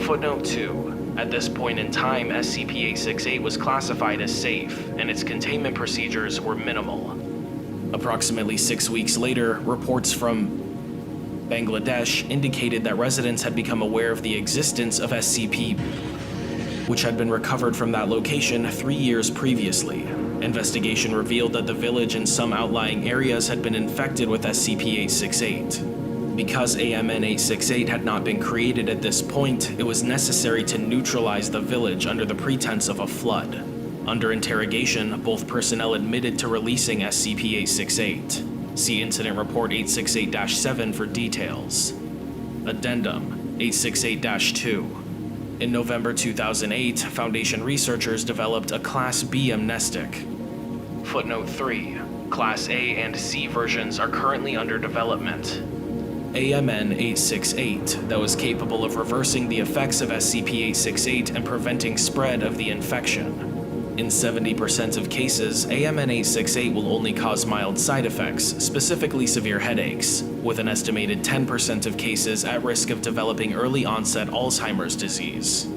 Footnote 2. At this point in time, SCP-868 was classified as safe, and its containment procedures were minimal. Approximately 6 weeks later, reports from Bangladesh indicated that residents had become aware of the existence of SCP, which had been recovered from that location 3 years previously. Investigation revealed that the village and some outlying areas had been infected with SCP-868. Because AMN-868 had not been created at this point, it was necessary to neutralize the village under the pretense of a flood. Under interrogation, both personnel admitted to releasing SCP-868. See Incident Report 868-7 for details. Addendum 868-2. In November 2008, Foundation researchers developed a Class B amnestic. Footnote 3. Class A and C versions are currently under development. AMN-868 that was capable of reversing the effects of SCP-868 and preventing spread of the infection. In 70% of cases, AMN-868 will only cause mild side effects, specifically severe headaches, with an estimated 10% of cases at risk of developing early-onset Alzheimer's disease.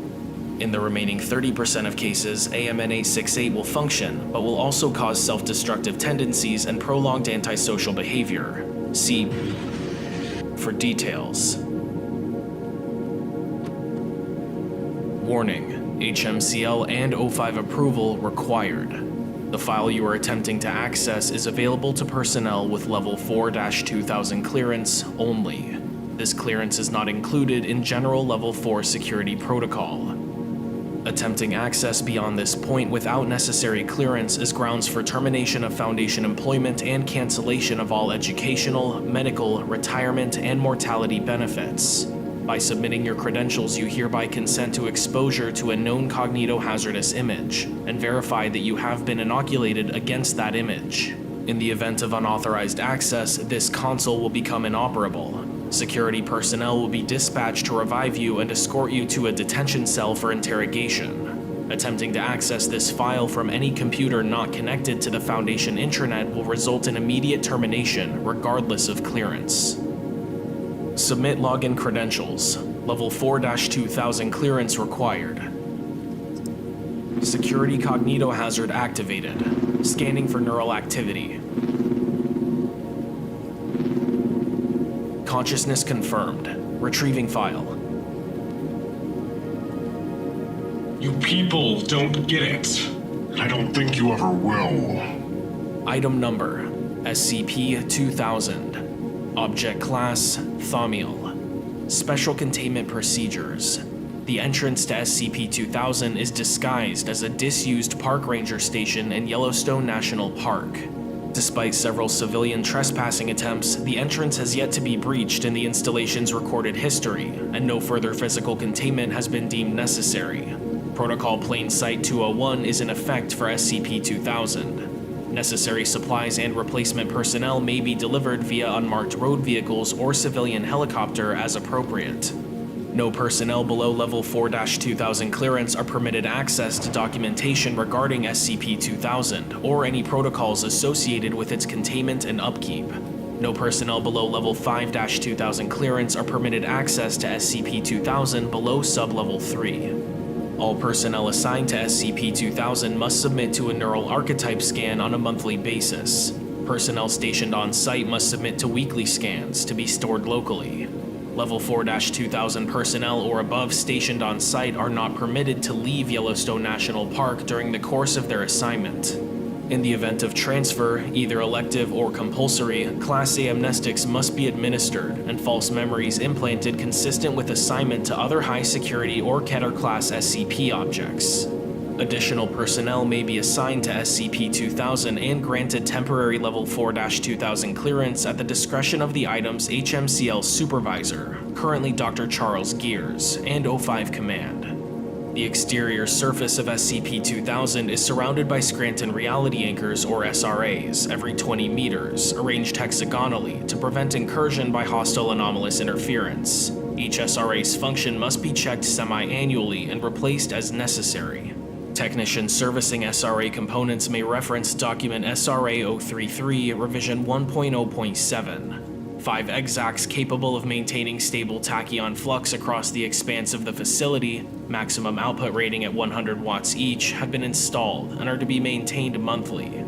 In the remaining 30% of cases, AMN-868 will function, but will also cause self-destructive tendencies and prolonged antisocial behavior. See for details. Warning. HMCL and O5 approval required. The file you are attempting to access is available to personnel with Level 4-2000 clearance only. This clearance is not included in General Level 4 security protocol. Attempting access beyond this point without necessary clearance is grounds for termination of Foundation employment and cancellation of all educational, medical, retirement, and mortality benefits. By submitting your credentials, you hereby consent to exposure to a known cognitohazardous image, and verify that you have been inoculated against that image. In the event of unauthorized access, this console will become inoperable. Security personnel will be dispatched to revive you and escort you to a detention cell for interrogation. Attempting to access this file from any computer not connected to the Foundation intranet will result in immediate termination, regardless of clearance. Submit login credentials. Level 4-2000 clearance required. Security cognitohazard activated. Scanning for neural activity. Consciousness confirmed. Retrieving file. You people don't get it. I don't think you ever will. Item number SCP-2000. Object Class Thaumiel. Special Containment Procedures. The entrance to SCP-2000 is disguised as a disused park ranger station in Yellowstone National Park. Despite several civilian trespassing attempts, the entrance has yet to be breached in the installation's recorded history, and no further physical containment has been deemed necessary. Protocol Plain Sight 201 is in effect for SCP-2000. Necessary supplies and replacement personnel may be delivered via unmarked road vehicles or civilian helicopter as appropriate. No personnel below Level 4-2000 clearance are permitted access to documentation regarding SCP-2000 or any protocols associated with its containment and upkeep. No personnel below Level 5-2000 clearance are permitted access to SCP-2000 below Sub-Level 3. All personnel assigned to SCP-2000 must submit to a neural archetype scan on a monthly basis. Personnel stationed on site must submit to weekly scans to be stored locally. Level 4-2000 personnel or above stationed on site are not permitted to leave Yellowstone National Park during the course of their assignment. In the event of transfer, either elective or compulsory, Class A amnestics must be administered and false memories implanted consistent with assignment to other high-security or Keter-class SCP objects. Additional personnel may be assigned to SCP-2000 and granted temporary Level 4-2000 clearance at the discretion of the item's HMCL supervisor, currently Dr. Charles Gears, and O5 Command. The exterior surface of SCP-2000 is surrounded by Scranton reality anchors, or SRAs, every 20 meters, arranged hexagonally to prevent incursion by hostile anomalous interference. Each SRA's function must be checked semi-annually and replaced as necessary. Technicians servicing SRA components may reference document SRA-033, revision 1.0.7. 5 exacs capable of maintaining stable tachyon flux across the expanse of the facility, maximum output rating at 100 watts each, have been installed and are to be maintained monthly.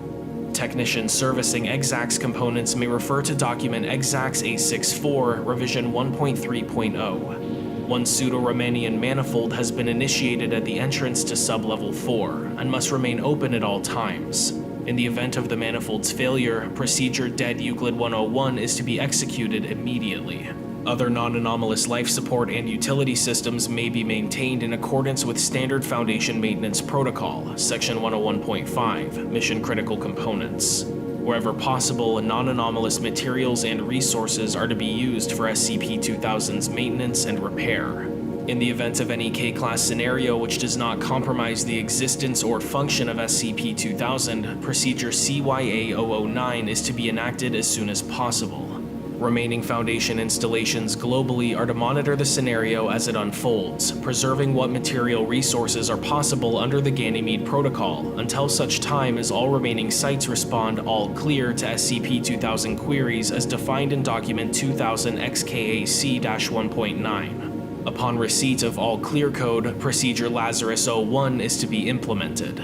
Technicians servicing exacs components may refer to document exacs A64, revision 1.3.0. One pseudo-Riemannian manifold has been initiated at the entrance to Sublevel 4 and must remain open at all times. In the event of the manifold's failure, procedure Dead Euclid 101 is to be executed immediately. Other non-anomalous life support and utility systems may be maintained in accordance with Standard Foundation Maintenance Protocol, Section 101.5, Mission Critical Components. Wherever possible, non-anomalous materials and resources are to be used for SCP-2000's maintenance and repair. In the event of any K-Class scenario which does not compromise the existence or function of SCP-2000, Procedure CYA-009 is to be enacted as soon as possible. Remaining Foundation installations globally are to monitor the scenario as it unfolds, preserving what material resources are possible under the Ganymede Protocol until such time as all remaining sites respond all clear to SCP-2000 queries as defined in Document 2000 XKAC-1.9. Upon receipt of all clear code, Procedure Lazarus-01 is to be implemented.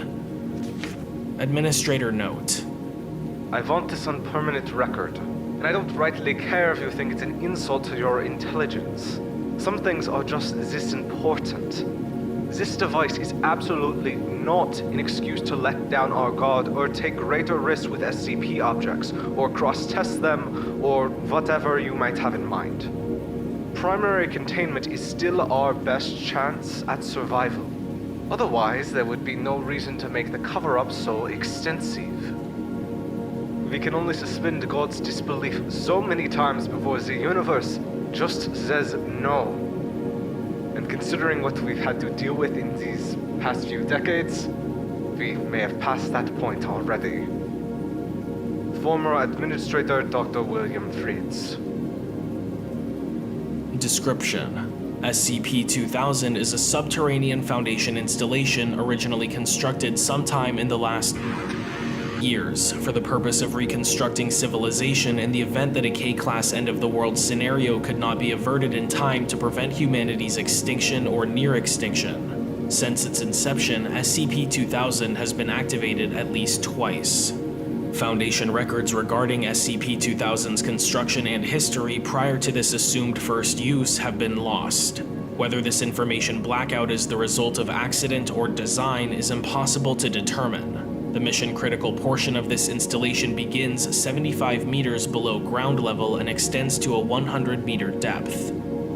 Administrator note. I want this on permanent record, and I don't rightly care if you think it's an insult to your intelligence. Some things are just this important. This device is absolutely not an excuse to let down our god or take greater risks with SCP objects, or cross-test them, or whatever you might have in mind. Primary containment is still our best chance at survival. Otherwise, there would be no reason to make the cover-up so extensive. We can only suspend God's disbelief so many times before the universe just says no. And considering what we've had to deal with in these past few decades, we may have passed that point already. Former Administrator Dr. William Fritz. Description: SCP-2000 is a subterranean Foundation installation originally constructed sometime in the last years for the purpose of reconstructing civilization in the event that a K-Class end-of-the-world scenario could not be averted in time to prevent humanity's extinction or near extinction. Since its inception, SCP-2000 has been activated at least twice. Foundation records regarding SCP-2000's construction and history prior to this assumed first use have been lost. Whether this information blackout is the result of accident or design is impossible to determine. The mission-critical portion of this installation begins 75 meters below ground level and extends to a 100-meter depth.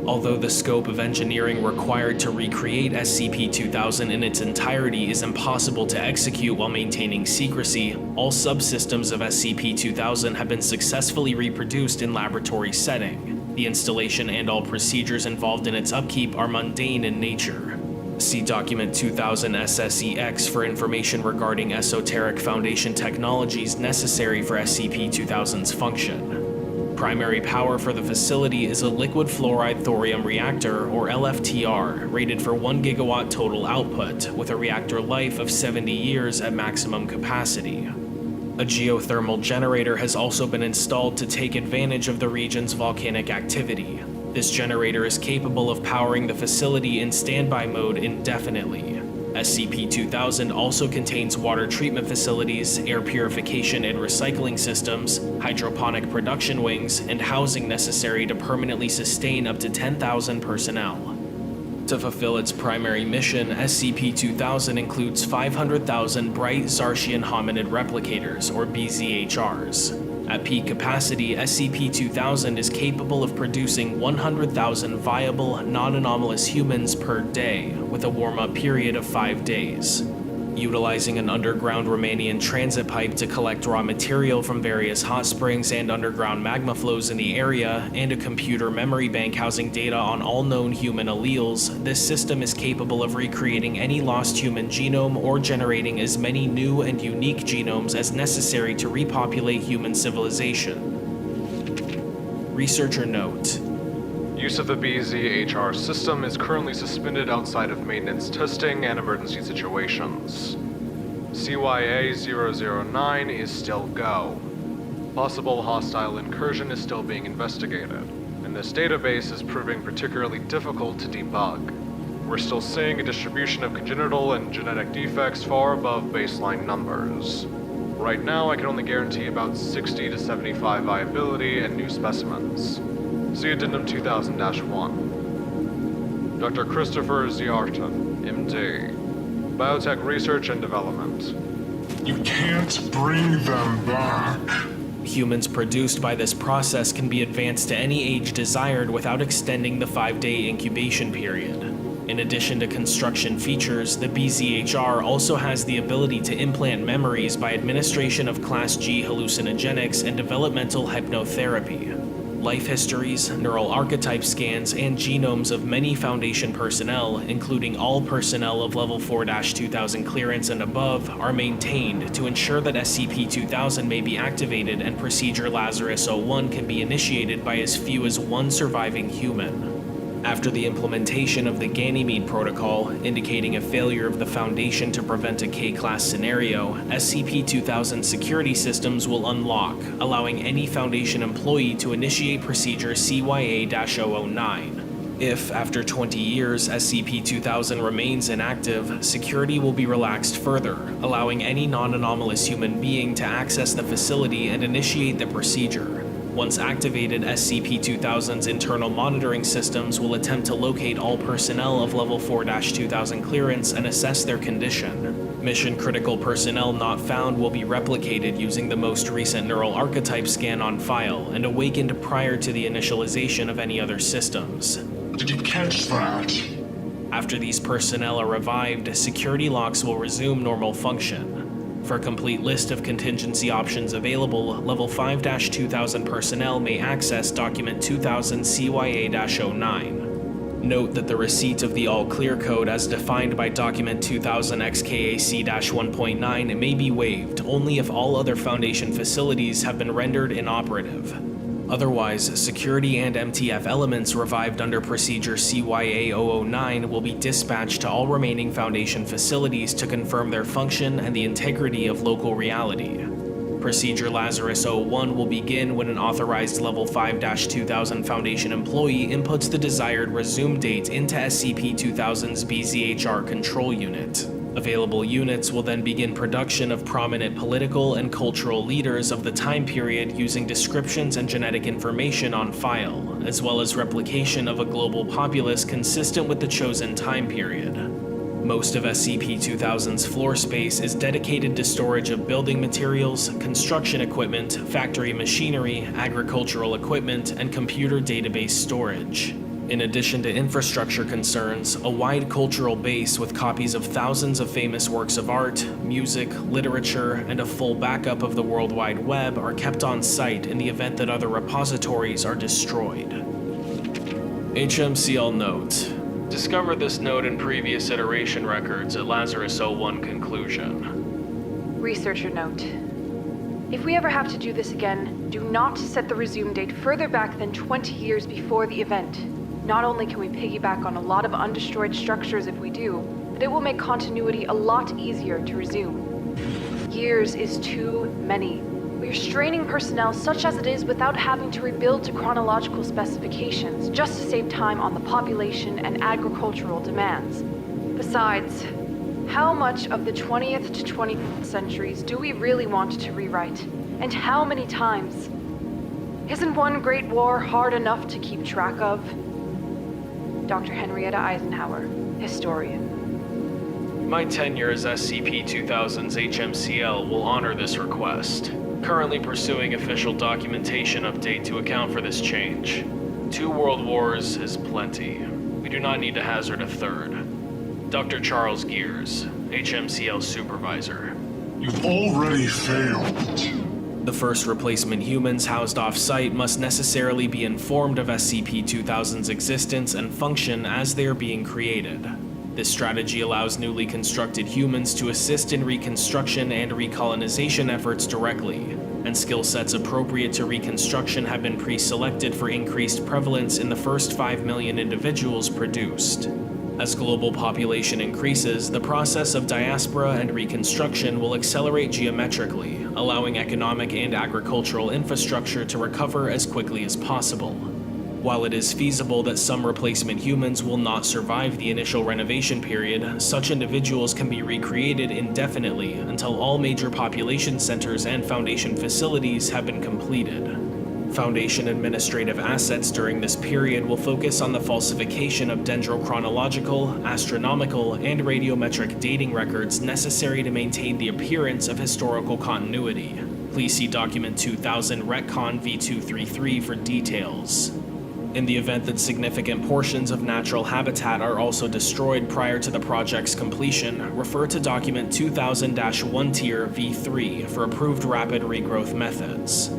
Although the scope of engineering required to recreate SCP-2000 in its entirety is impossible to execute while maintaining secrecy, all subsystems of SCP-2000 have been successfully reproduced in laboratory setting. The installation and all procedures involved in its upkeep are mundane in nature. See Document 2000 SSEX for information regarding esoteric Foundation technologies necessary for SCP-2000's function. Primary power for the facility is a liquid fluoride thorium reactor, or LFTR, rated for 1 gigawatt total output, with a reactor life of 70 years at maximum capacity. A geothermal generator has also been installed to take advantage of the region's volcanic activity. This generator is capable of powering the facility in standby mode indefinitely. SCP-2000 also contains water treatment facilities, air purification and recycling systems, hydroponic production wings, and housing necessary to permanently sustain up to 10,000 personnel. To fulfill its primary mission, SCP-2000 includes 500,000 bright Zarshian hominid replicators, or BZHRs. At peak capacity, SCP-2000 is capable of producing 100,000 viable, non-anomalous humans per day, with a warm-up period of 5 days. Utilizing an underground Romanian transit pipe to collect raw material from various hot springs and underground magma flows in the area, and a computer memory bank housing data on all known human alleles, this system is capable of recreating any lost human genome or generating as many new and unique genomes as necessary to repopulate human civilization. Researcher note: Use of the BZHR system is currently suspended outside of maintenance testing and emergency situations. CYA-009 is still go. Possible hostile incursion is still being investigated, and this database is proving particularly difficult to debug. We're still seeing a distribution of congenital and genetic defects far above baseline numbers. Right now, I can only guarantee about 60 to 75 viability and new specimens. See Addendum 2000-1. Dr. Christopher Ziarton, MD. Biotech Research and Development. You can't bring them back. Humans produced by this process can be advanced to any age desired without extending the 5-day incubation period. In addition to construction features, the BZHR also has the ability to implant memories by administration of Class G hallucinogenics and developmental hypnotherapy. Life histories, neural archetype scans, and genomes of many Foundation personnel, including all personnel of Level 4-2000 clearance and above, are maintained to ensure that SCP-2000 may be activated and Procedure Lazarus-01 can be initiated by as few as one surviving human. After the implementation of the Ganymede Protocol, indicating a failure of the Foundation to prevent a K-Class scenario, SCP-2000 security systems will unlock, allowing any Foundation employee to initiate procedure CYA-009. If, after 20 years, SCP-2000 remains inactive, security will be relaxed further, allowing any non-anomalous human being to access the facility and initiate the procedure. Once activated, SCP-2000's internal monitoring systems will attempt to locate all personnel of Level 4-2000 clearance and assess their condition. Mission-critical personnel not found will be replicated using the most recent neural archetype scan on file and awakened prior to the initialization of any other systems. Did you catch that? After these personnel are revived, security locks will resume normal function. For a complete list of contingency options available, Level 5-2000 personnel may access Document 2000 CYA-09. Note that the receipt of the all-clear code as defined by Document 2000 XKAC-1.9 may be waived only if all other Foundation facilities have been rendered inoperative. Otherwise, security and MTF elements revived under Procedure CYA-009 will be dispatched to all remaining Foundation facilities to confirm their function and the integrity of local reality. Procedure Lazarus-01 will begin when an authorized Level 5-2000 Foundation employee inputs the desired resume date into SCP-2000's BZHR control unit. Available units will then begin production of prominent political and cultural leaders of the time period using descriptions and genetic information on file, as well as replication of a global populace consistent with the chosen time period. Most of SCP-2000's floor space is dedicated to storage of building materials, construction equipment, factory machinery, agricultural equipment, and computer database storage. In addition to infrastructure concerns, a wide cultural base with copies of thousands of famous works of art, music, literature, and a full backup of the World Wide Web are kept on site in the event that other repositories are destroyed. HMCL note: discover this note in previous iteration records at Lazarus-01 conclusion. Researcher note: if we ever have to do this again, do not set the resume date further back than 20 years before the event. Not only can we piggyback on a lot of undestroyed structures if we do, but it will make continuity a lot easier to resume. Years is too many. We are straining personnel such as it is without having to rebuild to chronological specifications just to save time on the population and agricultural demands. Besides, how much of the 20th to 21st centuries do we really want to rewrite? And how many times? Isn't one great war hard enough to keep track of? Dr. Henrietta Eisenhower, historian. My tenure as SCP-2000's HMCL will honor this request. Currently pursuing official documentation update to account for this change. 2 world wars is plenty. We do not need to hazard a third. Dr. Charles Gears, HMCL Supervisor. You've already failed. The first replacement humans housed off-site must necessarily be informed of SCP-2000's existence and function as they are being created. This strategy allows newly constructed humans to assist in reconstruction and recolonization efforts directly, and skill sets appropriate to reconstruction have been pre-selected for increased prevalence in the first 5 million individuals produced. As global population increases, the process of diaspora and reconstruction will accelerate geometrically, allowing economic and agricultural infrastructure to recover as quickly as possible. While it is feasible that some replacement humans will not survive the initial renovation period, such individuals can be recreated indefinitely until all major population centers and Foundation facilities have been completed. Foundation administrative assets during this period will focus on the falsification of dendrochronological, astronomical, and radiometric dating records necessary to maintain the appearance of historical continuity. Please see Document 2000 Retcon V233 for details. In the event that significant portions of natural habitat are also destroyed prior to the project's completion, refer to Document 2000-1 Tier V3 for approved rapid regrowth methods.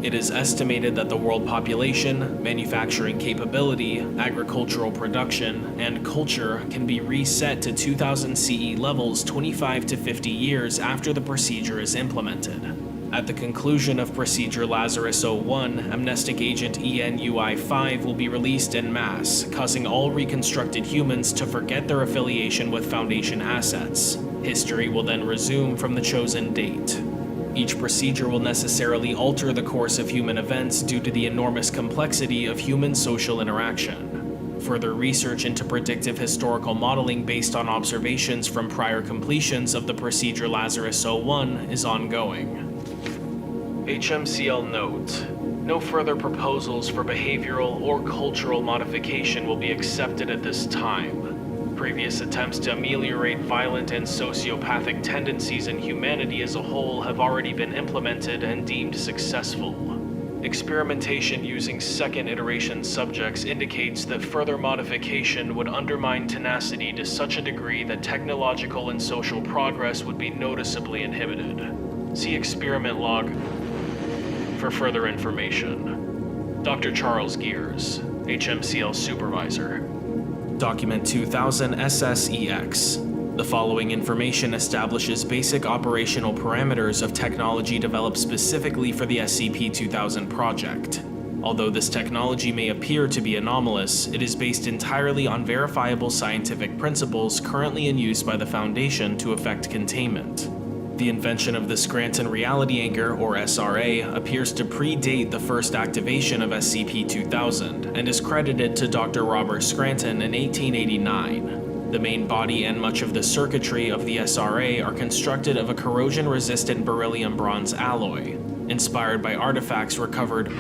It is estimated that the world population, manufacturing capability, agricultural production, and culture can be reset to 2000 CE levels 25 to 50 years after the procedure is implemented. At the conclusion of Procedure Lazarus 01, amnestic agent ENUI-5 will be released en masse, causing all reconstructed humans to forget their affiliation with Foundation assets. History will then resume from the chosen date. Each procedure will necessarily alter the course of human events due to the enormous complexity of human social interaction. Further research into predictive historical modeling based on observations from prior completions of the Procedure Lazarus 01 is ongoing. HMCL note: no further proposals for behavioral or cultural modification will be accepted at this time. Previous attempts to ameliorate violent and sociopathic tendencies in humanity as a whole have already been implemented and deemed successful. Experimentation using second iteration subjects indicates that further modification would undermine tenacity to such a degree that technological and social progress would be noticeably inhibited. See experiment log for further information. Dr. Charles Gears, HMCL Supervisor. Document 2000 SSEX. The following information establishes basic operational parameters of technology developed specifically for the SCP-2000 project. Although this technology may appear to be anomalous, it is based entirely on verifiable scientific principles currently in use by the Foundation to effect containment. The invention of the Scranton Reality Anchor, or SRA, appears to predate the first activation of SCP-2000 and is credited to Dr. Robert Scranton in 1889. The main body and much of the circuitry of the SRA are constructed of a corrosion-resistant beryllium bronze alloy, inspired by artifacts recovered,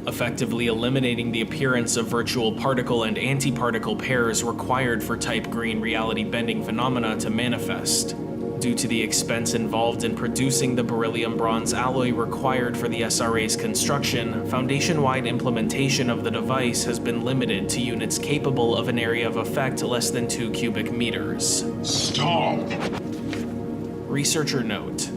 effectively eliminating the appearance of virtual particle and antiparticle pairs required for type green reality bending phenomena to manifest. Due to the expense involved in producing the beryllium bronze alloy required for the SRA's construction, Foundation-wide implementation of the device has been limited to units capable of an area of effect less than 2 cubic meters. Stop! Researcher note: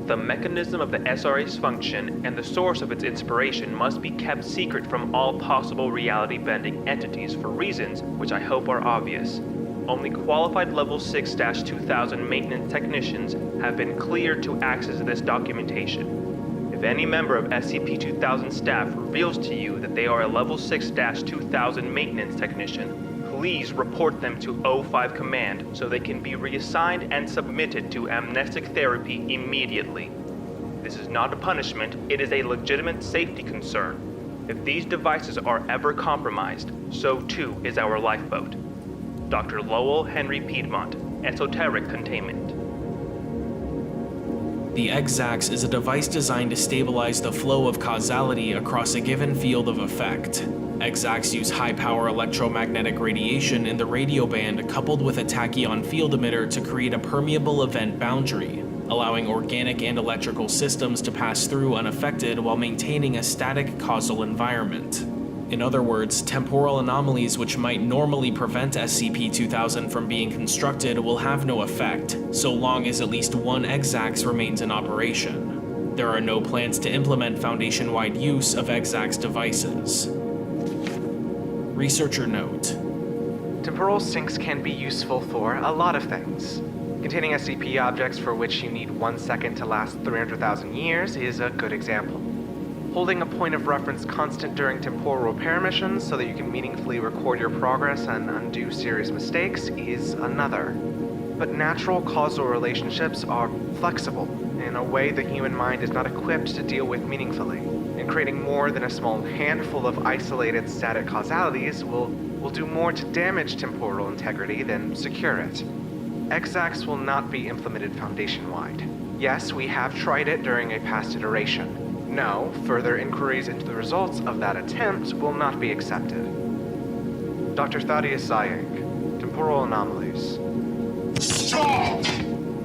the mechanism of the SRA's function and the source of its inspiration must be kept secret from all possible reality-bending entities for reasons which I hope are obvious. Only qualified Level 6-2000 maintenance technicians have been cleared to access this documentation. If any member of SCP-2000 staff reveals to you that they are a Level 6-2000 maintenance technician, please report them to O5 Command so they can be reassigned and submitted to amnestic therapy immediately. This is not a punishment, it is a legitimate safety concern. If these devices are ever compromised, so too is our lifeboat. Dr. Lowell Henry Piedmont, Esoteric Containment. The EXACS is a device designed to stabilize the flow of causality across a given field of effect. EXACS use high-power electromagnetic radiation in the radio band coupled with a tachyon field emitter to create a permeable event boundary, allowing organic and electrical systems to pass through unaffected while maintaining a static causal environment. In other words, temporal anomalies which might normally prevent SCP-2000 from being constructed will have no effect, so long as at least one exax remains in operation. There are no plans to implement Foundation-wide use of exax devices. Researcher note. Temporal sinks can be useful for a lot of things. Containing SCP objects for which you need 1 second to last 300,000 years is a good example. Holding a point of reference constant during temporal repair missions so that you can meaningfully record your progress and undo serious mistakes is another. But natural causal relationships are flexible in a way the human mind is not equipped to deal with meaningfully, and creating more than a small handful of isolated static causalities will do more to damage temporal integrity than secure it. Exax will not be implemented Foundation-wide. Yes, we have tried it during a past iteration. No, further inquiries into the results of that attempt will not be accepted. Dr. Thaddeus Sayeng, Temporal Anomalies. Stop!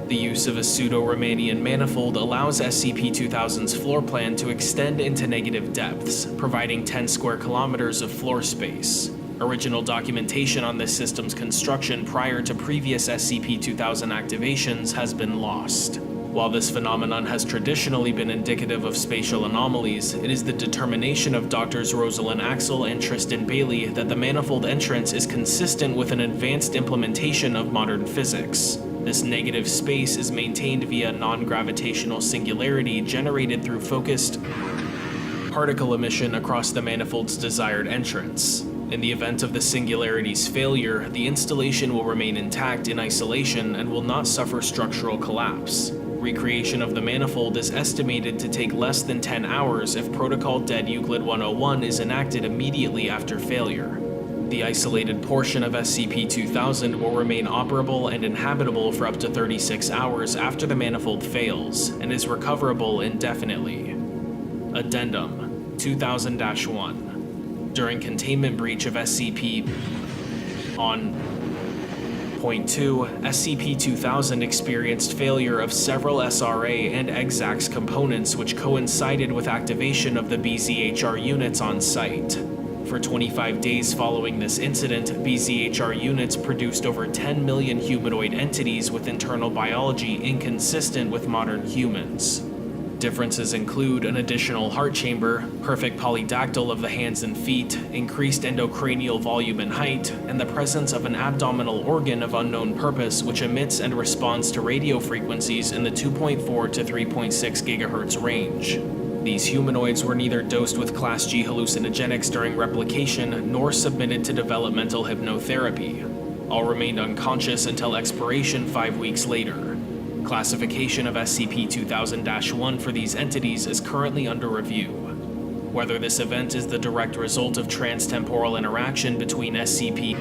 The use of a pseudo-Riemannian manifold allows SCP-2000's floor plan to extend into negative depths, providing 10 square kilometers of floor space. Original documentation on this system's construction prior to previous SCP-2000 activations has been lost. While this phenomenon has traditionally been indicative of spatial anomalies, it is the determination of Drs. Rosalind Axel and Tristan Bailey that the manifold entrance is consistent with an advanced implementation of modern physics. This negative space is maintained via non-gravitational singularity generated through focused particle emission across the manifold's desired entrance. In the event of the singularity's failure, the installation will remain intact in isolation and will not suffer structural collapse. Recreation of the manifold is estimated to take less than 10 hours if Protocol Dead Euclid 101 is enacted immediately after failure. The isolated portion of SCP-2000 will remain operable and inhabitable for up to 36 hours after the manifold fails, and is recoverable indefinitely. Addendum 2000-1. During containment breach of SCP on Point 2, SCP-2000 experienced failure of several SRA and exax components which coincided with activation of the BZHR units on site. For 25 days following this incident, BZHR units produced over 10 million humanoid entities with internal biology inconsistent with modern humans. Differences include an additional heart chamber, perfect polydactyl of the hands and feet, increased endocranial volume and height, and the presence of an abdominal organ of unknown purpose which emits and responds to radio frequencies in the 2.4 to 3.6 GHz range. These humanoids were neither dosed with Class G hallucinogenics during replication nor submitted to developmental hypnotherapy. All remained unconscious until expiration 5 weeks later. Classification of SCP-2000-1 for these entities is currently under review. Whether this event is the direct result of transtemporal interaction between SCP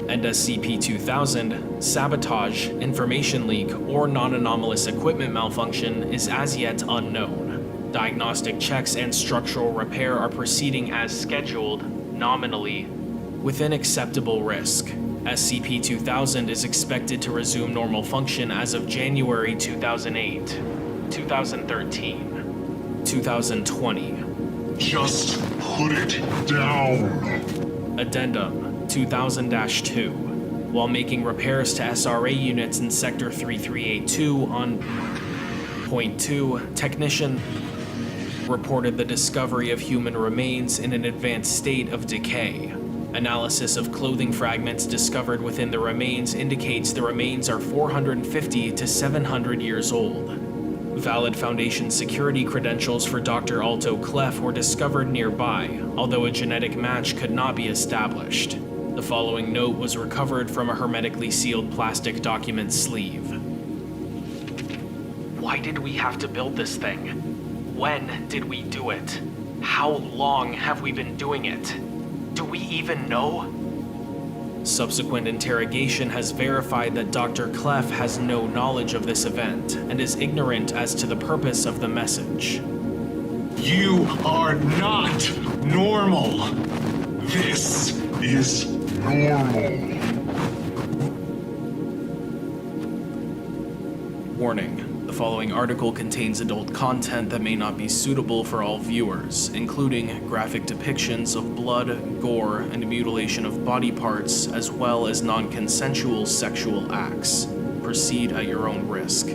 and SCP-2000, sabotage, information leak, or non-anomalous equipment malfunction is as yet unknown. Diagnostic checks and structural repair are proceeding as scheduled, nominally, within acceptable risk. SCP-2000 is expected to resume normal function as of January 2008, 2013, 2020. Just put it down. Addendum 2000-2. While making repairs to SRA units in Sector 3382 on Point 2, technician reported the discovery of human remains in an advanced state of decay. Analysis of clothing fragments discovered within the remains indicates the remains are 450 to 700 years old. Valid Foundation security credentials for Dr. Alto Clef were discovered nearby, although a genetic match could not be established. The following note was recovered from a hermetically sealed plastic document sleeve. Why did we have to build this thing? When did we do it? How long have we been doing it? Do we even know? Subsequent interrogation has verified that Dr. Clef has no knowledge of this event and is ignorant as to the purpose of the message. You are not normal. This is normal. Warning. The following article contains adult content that may not be suitable for all viewers, including graphic depictions of blood, gore, and mutilation of body parts, as well as non-consensual sexual acts. Proceed at your own risk.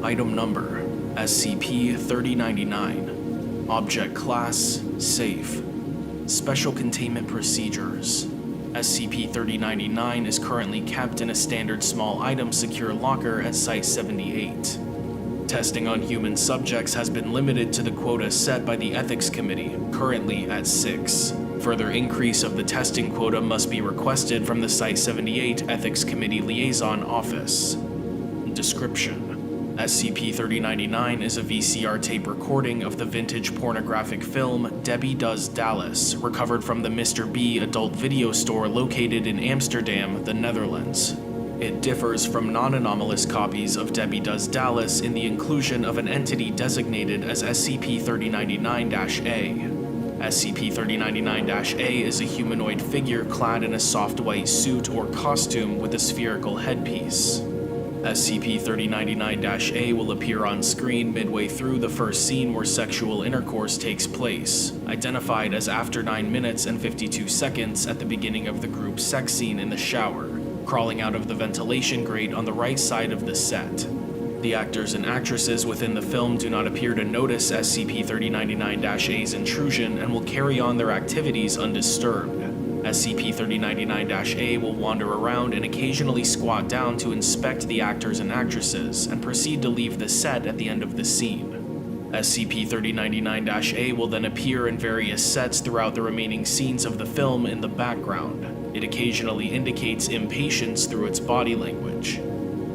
Item number: SCP-3099. Object Class: Safe. Special Containment Procedures. SCP-3099 is currently kept in a standard small item secure locker at Site-78. Testing on human subjects has been limited to the quota set by the Ethics Committee, currently at 6. Further increase of the testing quota must be requested from the Site-78 Ethics Committee Liaison Office. Description: SCP-3099 is a VCR tape recording of the vintage pornographic film Debbie Does Dallas, recovered from the Mr. B adult video store located in Amsterdam, the Netherlands. It differs from non-anomalous copies of Debbie Does Dallas in the inclusion of an entity designated as SCP-3099-A. SCP-3099-A is a humanoid figure clad in a soft white suit or costume with a spherical headpiece. SCP-3099-A will appear on screen midway through the first scene where sexual intercourse takes place, identified as after 9 minutes and 52 seconds at the beginning of the group sex scene in the shower, crawling out of the ventilation grate on the right side of the set. The actors and actresses within the film do not appear to notice SCP-3099-A's intrusion and will carry on their activities undisturbed. SCP-3099-A will wander around and occasionally squat down to inspect the actors and actresses, and proceed to leave the set at the end of the scene. SCP-3099-A will then appear in various sets throughout the remaining scenes of the film in the background. It occasionally indicates impatience through its body language.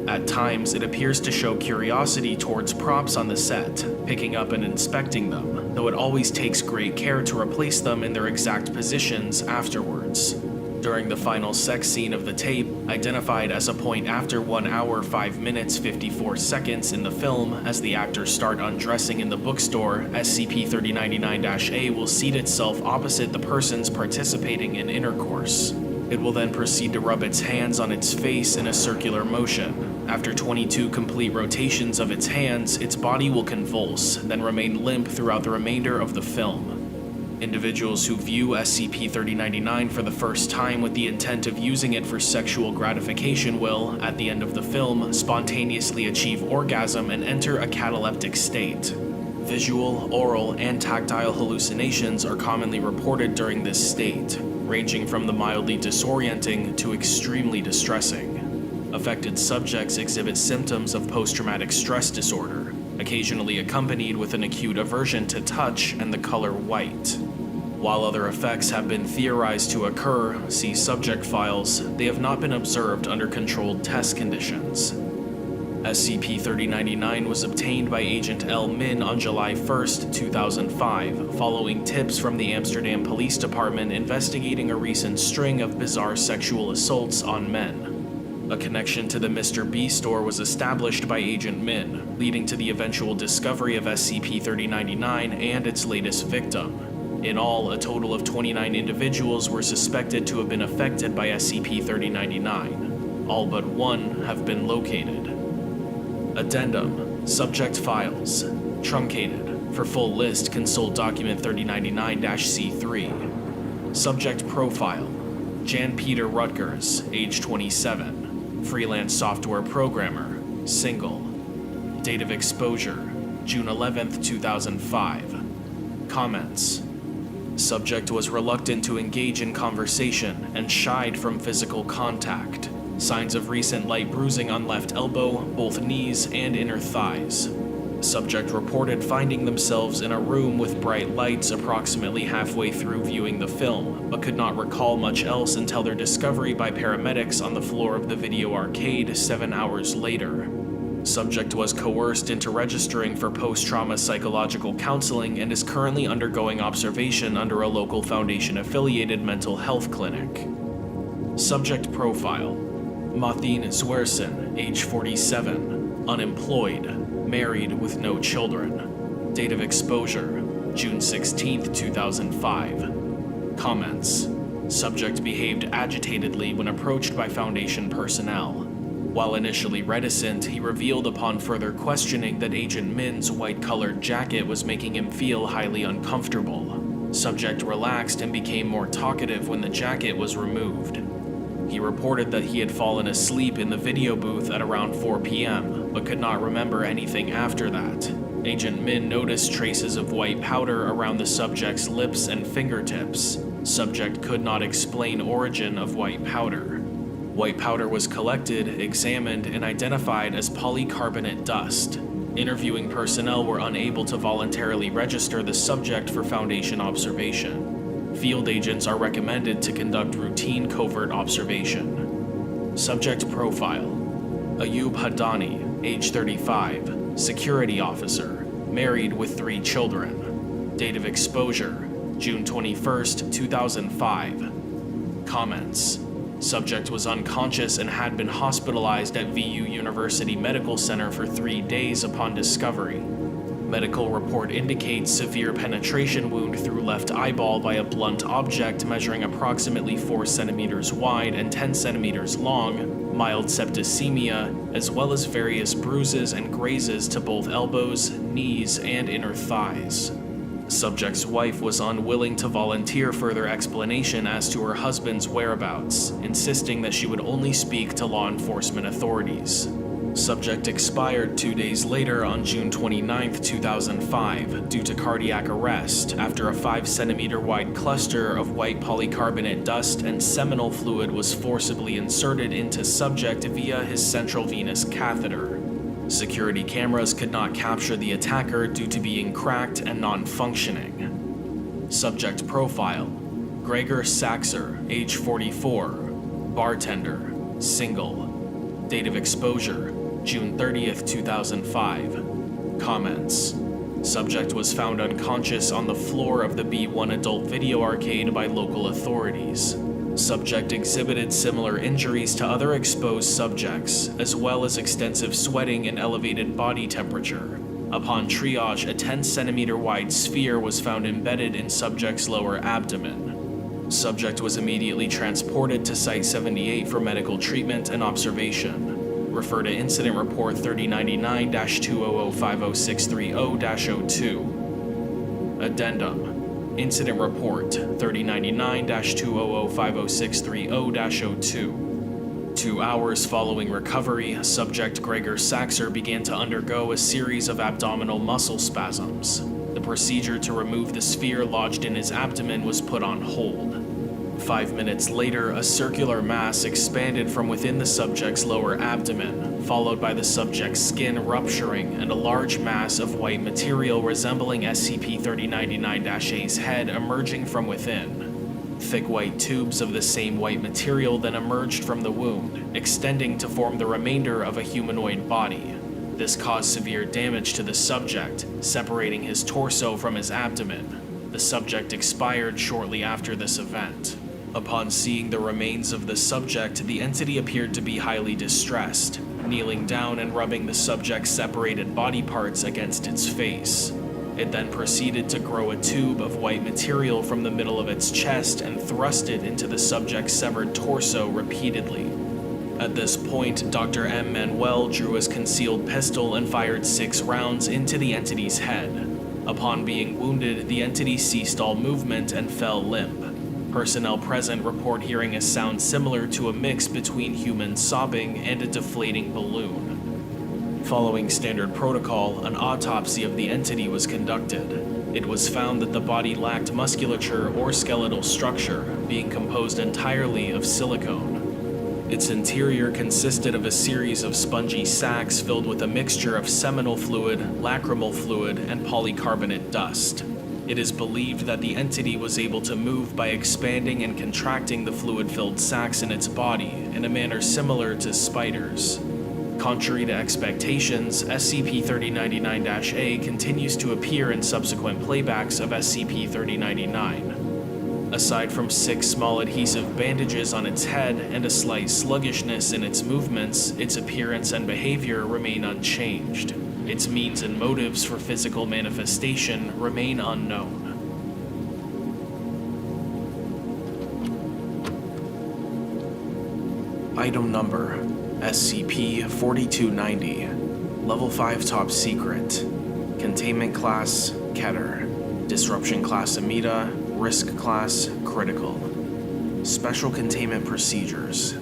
At times, it appears to show curiosity towards props on the set, picking up and inspecting them, though it always takes great care to replace them in their exact positions afterwards. During the final sex scene of the tape, identified as a point after 1 hour 5 minutes 54 seconds in the film, as the actors start undressing in the bookstore, SCP-3099-A will seat itself opposite the persons participating in intercourse. It will then proceed to rub its hands on its face in a circular motion. After 22 complete rotations of its hands, its body will convulse, then remain limp throughout the remainder of the film. Individuals who view SCP-3099 for the first time with the intent of using it for sexual gratification will, at the end of the film, spontaneously achieve orgasm and enter a cataleptic state. Visual, oral, and tactile hallucinations are commonly reported during this state, ranging from the mildly disorienting to extremely distressing. Affected subjects exhibit symptoms of post-traumatic stress disorder, occasionally accompanied with an acute aversion to touch and the color white. While other effects have been theorized to occur, see subject files, they have not been observed under controlled test conditions. SCP-3099 was obtained by Agent L. Min on July 1, 2005, following tips from the Amsterdam Police Department investigating a recent string of bizarre sexual assaults on men. A connection to the Mr. B store was established by Agent Min, leading to the eventual discovery of SCP-3099 and its latest victim. In all, a total of 29 individuals were suspected to have been affected by SCP-3099. All but one have been located. Addendum: Subject Files. Truncated. For full list, consult Document 3099-C3. Subject Profile: Jan Peter Rutgers, age 27. Freelance software programmer. Single. Date of exposure: June 11, 2005. Comments: Subject was reluctant to engage in conversation and shied from physical contact. Signs of recent light bruising on left elbow, both knees, and inner thighs. Subject reported finding themselves in a room with bright lights approximately halfway through viewing the film, but could not recall much else until their discovery by paramedics on the floor of the video arcade 7 hours later. Subject was coerced into registering for post-trauma psychological counseling and is currently undergoing observation under a local Foundation-affiliated mental health clinic. Subject Profile: Mathine Zwerson, age 47, unemployed, married with no children. Date of exposure: June 16, 2005. Comments: Subject behaved agitatedly when approached by Foundation personnel. While initially reticent, he revealed upon further questioning that Agent Min's white-colored jacket was making him feel highly uncomfortable. Subject relaxed and became more talkative when the jacket was removed. He reported that he had fallen asleep in the video booth at around 4 p.m., but could not remember anything after that. Agent Min noticed traces of white powder around the subject's lips and fingertips. Subject could not explain origin of white powder. White powder was collected, examined, and identified as polycarbonate dust. Interviewing personnel were unable to voluntarily register the subject for Foundation observation. Field agents are recommended to conduct routine covert observation. Subject profile: Ayub Haddani, age 35, security officer, married with 3 children. Date of exposure: June 21st, 2005. Comments: Subject was unconscious and had been hospitalized at VU University Medical Center for 3 days upon discovery. Medical report indicates severe penetration wound through left eyeball by a blunt object measuring approximately 4 centimeters wide and 10 centimeters long, mild septicemia, as well as various bruises and grazes to both elbows, knees, and inner thighs. Subject's wife was unwilling to volunteer further explanation as to her husband's whereabouts, insisting that she would only speak to law enforcement authorities. Subject expired 2 days later on June 29, 2005, due to cardiac arrest after a 5-centimeter wide cluster of white polycarbonate dust and seminal fluid was forcibly inserted into subject via his central venous catheter. Security cameras could not capture the attacker due to being cracked and non-functioning. Subject profile: Gregor Saxer, age 44, bartender, single. Date of exposure: June 30th, 2005. Comments: Subject was found unconscious on the floor of the B1 adult video arcade by local authorities. Subject exhibited similar injuries to other exposed subjects, as well as extensive sweating and elevated body temperature. Upon triage, a 10-centimeter wide sphere was found embedded in subject's lower abdomen. Subject was immediately transported to Site 78 for medical treatment and observation. Refer to Incident Report 3099-2005060-02. Addendum: Incident Report 3099-2005060-02. 2 hours following recovery, subject Gregor Saxer began to undergo a series of abdominal muscle spasms. The procedure to remove the sphere lodged in his abdomen was put on hold. 5 minutes later, a circular mass expanded from within the subject's lower abdomen, followed by the subject's skin rupturing and a large mass of white material resembling SCP-3099-A's head emerging from within. Thick white tubes of the same white material then emerged from the wound, extending to form the remainder of a humanoid body. This caused severe damage to the subject, separating his torso from his abdomen. The subject expired shortly after this event. Upon seeing the remains of the subject, the entity appeared to be highly distressed, kneeling down and rubbing the subject's separated body parts against its face. It then proceeded to grow a tube of white material from the middle of its chest and thrust it into the subject's severed torso repeatedly. At this point, Dr. M. Manuel drew his concealed pistol and fired 6 rounds into the entity's head. Upon being wounded, the entity ceased all movement and fell limp. Personnel present report hearing a sound similar to a mix between human sobbing and a deflating balloon. Following standard protocol, an autopsy of the entity was conducted. It was found that the body lacked musculature or skeletal structure, being composed entirely of silicone. Its interior consisted of a series of spongy sacs filled with a mixture of seminal fluid, lacrimal fluid, and polycarbonate dust. It is believed that the entity was able to move by expanding and contracting the fluid-filled sacs in its body in a manner similar to spiders. Contrary to expectations, SCP-3099-A continues to appear in subsequent playbacks of SCP-3099. Aside from 6 small adhesive bandages on its head and a slight sluggishness in its movements, its appearance and behavior remain unchanged. Its means and motives for physical manifestation remain unknown. Item number SCP-4290. Level 5 Top Secret. Containment Class, Keter. Disruption Class, Amida. Risk Class, Critical. Special Containment Procedures.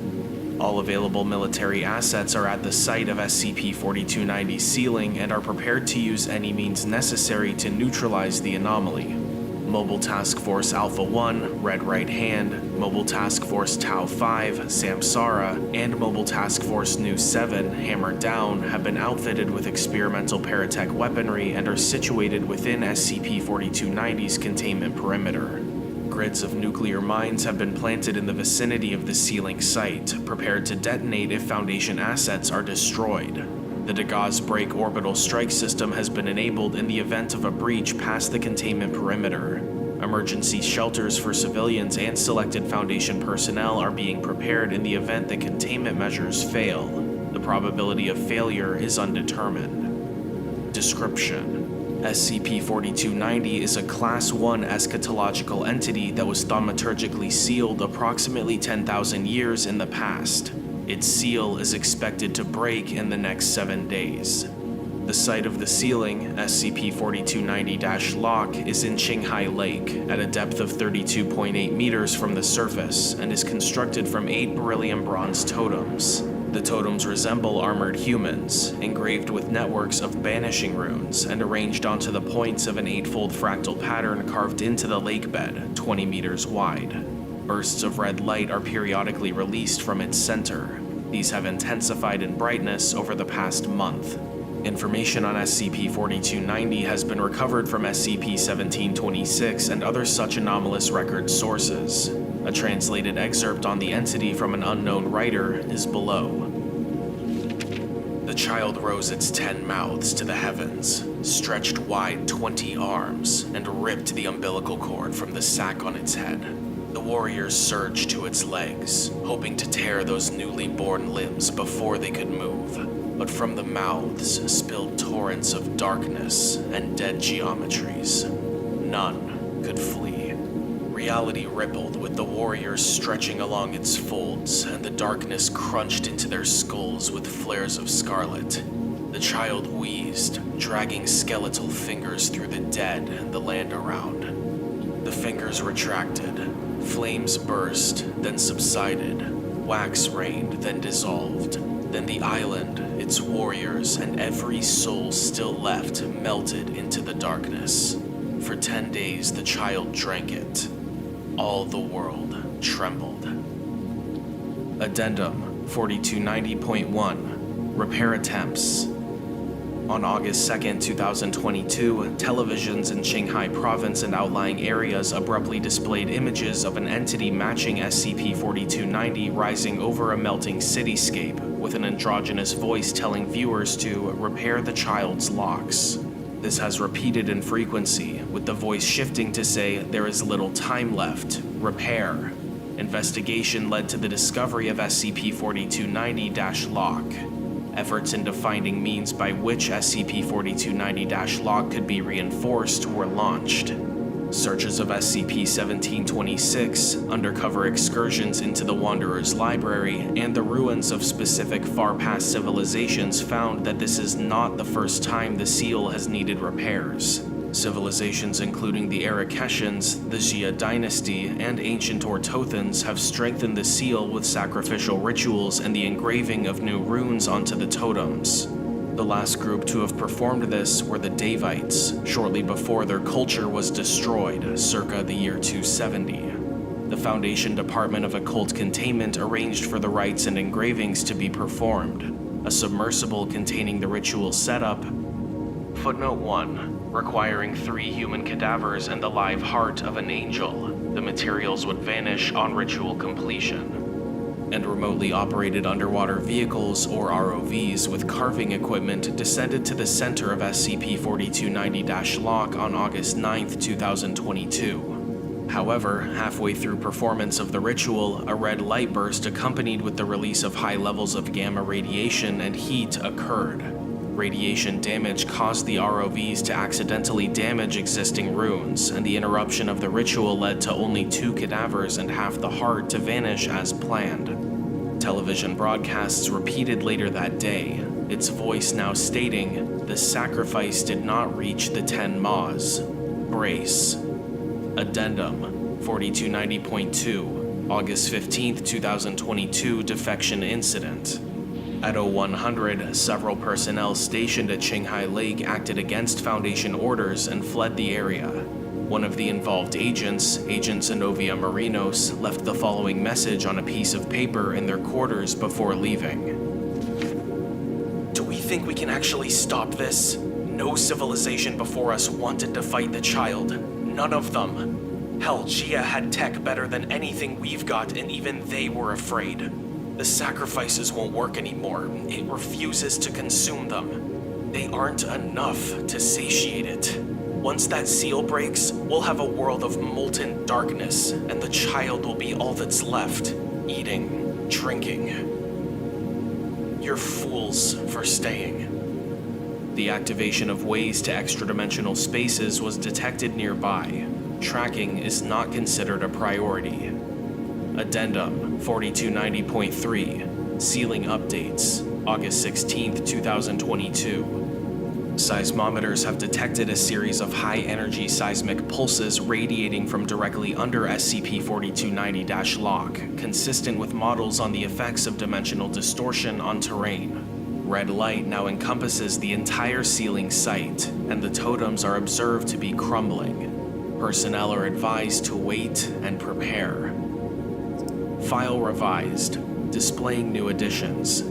All available military assets are at the site of SCP-4290's ceiling and are prepared to use any means necessary to neutralize the anomaly. Mobile Task Force Alpha-1, Red Right Hand, Mobile Task Force Tau-5, Samsara, and Mobile Task Force Nu-7, Hammer Down, have been outfitted with experimental paratech weaponry and are situated within SCP-4290's containment perimeter. Grids of nuclear mines have been planted in the vicinity of the ceiling site, prepared to detonate if Foundation assets are destroyed. The Degas Break orbital strike system has been enabled in the event of a breach past the containment perimeter. Emergency shelters for civilians and selected Foundation personnel are being prepared in the event that containment measures fail. The probability of failure is undetermined. Description: SCP-4290 is a Class 1 eschatological entity that was thaumaturgically sealed approximately 10,000 years in the past. Its seal is expected to break in the next 7 days. The site of the sealing, SCP-4290-Lock, is in Qinghai Lake, at a depth of 32.8 meters from the surface, and is constructed from 8 beryllium bronze totems. The totems resemble armored humans, engraved with networks of banishing runes, and arranged onto the points of an 8-fold fractal pattern carved into the lake bed, 20 meters wide. Bursts of red light are periodically released from its center. These have intensified in brightness over the past month. Information on SCP-4290 has been recovered from SCP-1726 and other such anomalous record sources. A translated excerpt on the entity from an unknown writer is below. The child rose its 10 mouths to the heavens, stretched wide 20 arms, and ripped the umbilical cord from the sack on its head. The warriors surged to its legs, hoping to tear those newly born limbs before they could move. But from the mouths spilled torrents of darkness and dead geometries. None could flee. Reality rippled with the warriors stretching along its folds, and the darkness crunched into their skulls with flares of scarlet. The child wheezed, dragging skeletal fingers through the dead and the land around. The fingers retracted. Flames burst, then subsided. Wax rained, then dissolved. Then the island, its warriors, and every soul still left melted into the darkness. For 10 days the child drank it. All the world trembled. Addendum 4290.1 Repair Attempts. On August 2, 2022, televisions in Qinghai Province and outlying areas abruptly displayed images of an entity matching SCP-4290 rising over a melting cityscape, with an androgynous voice telling viewers to repair the child's locks. This has repeated in frequency, with the voice shifting to say there is little time left. Repair. Investigation led to the discovery of SCP-4290-Lock. Efforts into finding means by which SCP-4290-Lock could be reinforced were launched. Searches of SCP-1726, undercover excursions into the Wanderer's Library, and the ruins of specific far-past civilizations found that this is not the first time the seal has needed repairs. Civilizations including the Arakeshans, the Xia dynasty, and ancient Ortothans have strengthened the seal with sacrificial rituals and the engraving of new runes onto the totems. The last group to have performed this were the Davites, shortly before their culture was destroyed, circa the year 270. The Foundation Department of Occult Containment arranged for the rites and engravings to be performed. A submersible containing the ritual setup. Footnote 1. Requiring 3 human cadavers and the live heart of an angel. The materials would vanish on ritual completion. And remotely operated underwater vehicles, or ROVs, with carving equipment descended to the center of SCP-4290-Lock on August 9, 2022. However, halfway through performance of the ritual, a red light burst accompanied with the release of high levels of gamma radiation and heat occurred. Radiation damage caused the ROVs to accidentally damage existing runes, and the interruption of the ritual led to only 2 cadavers and half the heart to vanish as planned. television broadcasts repeated later that day, its voice now stating, "The sacrifice did not reach the 10 Ma's. Brace." Addendum 4290.2, August 15, 2022 defection incident. At 0100, several personnel stationed at Qinghai Lake acted against Foundation orders and fled the area. One of the involved agents, Agent Zenobia Marinos, left the following message on a piece of paper in their quarters before leaving. "Do we think we can actually stop this? No civilization before us wanted to fight the child. None of them. Hell, Gia had tech better than anything we've got, and even they were afraid. The sacrifices won't work anymore. It refuses to consume them. They aren't enough to satiate it. Once that seal breaks, we'll have a world of molten darkness, and the child will be all that's left, eating, drinking. You're fools for staying." The activation of ways to extra-dimensional spaces was detected nearby. Tracking is not considered a priority. Addendum 4290.3, Sealing Updates, August 16, 2022. Seismometers have detected a series of high-energy seismic pulses radiating from directly under SCP-4290-Lock, consistent with models on the effects of dimensional distortion on terrain. Red light now encompasses the entire sealing site, and the totems are observed to be crumbling. Personnel are advised to wait and prepare. File revised, displaying new additions.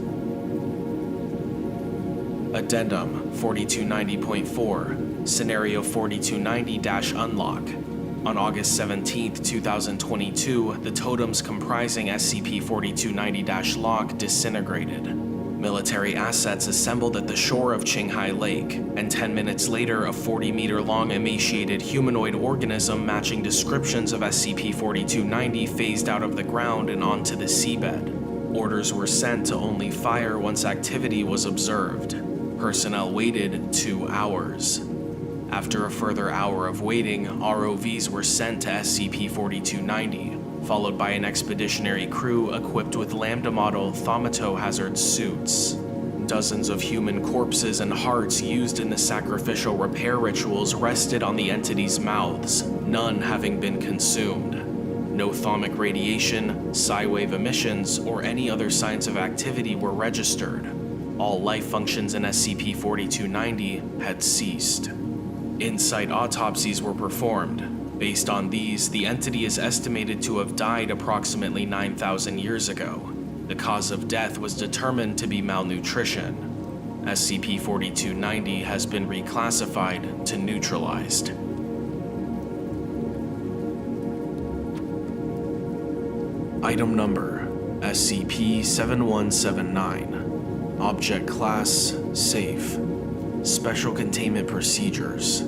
Addendum 4290.4, Scenario 4290-Unlock. On August 17, 2022, the totems comprising SCP-4290-Lock disintegrated. Military assets assembled at the shore of Qinghai Lake, and 10 minutes later, a 40-meter-long emaciated humanoid organism matching descriptions of SCP-4290 phased out of the ground and onto the seabed. Orders were sent to only fire once activity was observed. Personnel waited 2 hours. After a further hour of waiting, ROVs were sent to SCP-4290, followed by an expeditionary crew equipped with Lambda model thaumato-hazard suits. Dozens of human corpses and hearts used in the sacrificial repair rituals rested on the entities' mouths, none having been consumed. No thaumic radiation, psi-wave emissions, or any other signs of activity were registered. All life functions in SCP-4290 had ceased. In-site autopsies were performed. Based on these, the entity is estimated to have died approximately 9,000 years ago. The cause of death was determined to be malnutrition. SCP-4290 has been reclassified to neutralized. Item number SCP-7179. Object Class Safe. Special Containment Procedures.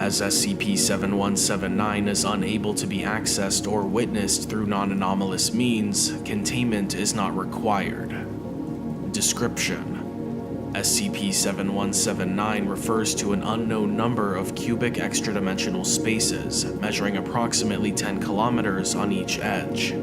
As SCP-7179 is unable to be accessed or witnessed through non-anomalous means, containment is not required. Description: SCP-7179 refers to an unknown number of cubic extra-dimensional spaces, measuring approximately 10 kilometers on each edge.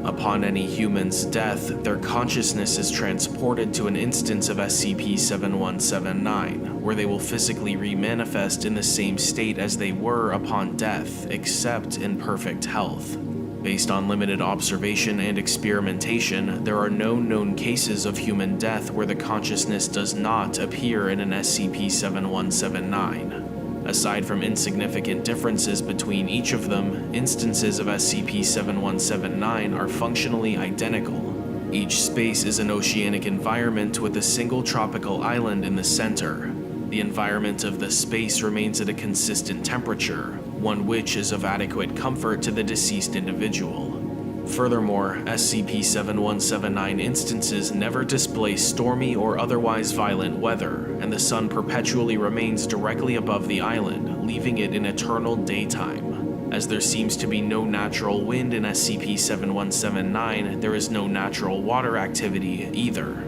Upon any human's death, their consciousness is transported to an instance of SCP-7179, where they will physically remanifest in the same state as they were upon death, except in perfect health. Based on limited observation and experimentation, there are no known cases of human death where the consciousness does not appear in an SCP-7179. Aside from insignificant differences between each of them, instances of SCP-7179 are functionally identical. Each space is an oceanic environment with a single tropical island in the center. The environment of the space remains at a consistent temperature, one which is of adequate comfort to the deceased individual. Furthermore, SCP-7179 instances never display stormy or otherwise violent weather, and the sun perpetually remains directly above the island, leaving it in eternal daytime. As there seems to be no natural wind in SCP-7179, there is no natural water activity either.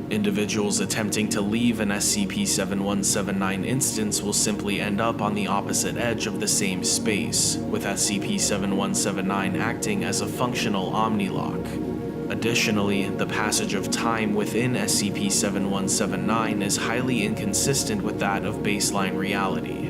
Individuals attempting to leave an SCP-7179 instance will simply end up on the opposite edge of the same space, with SCP-7179 acting as a functional omnilock. Additionally, the passage of time within SCP-7179 is highly inconsistent with that of baseline reality.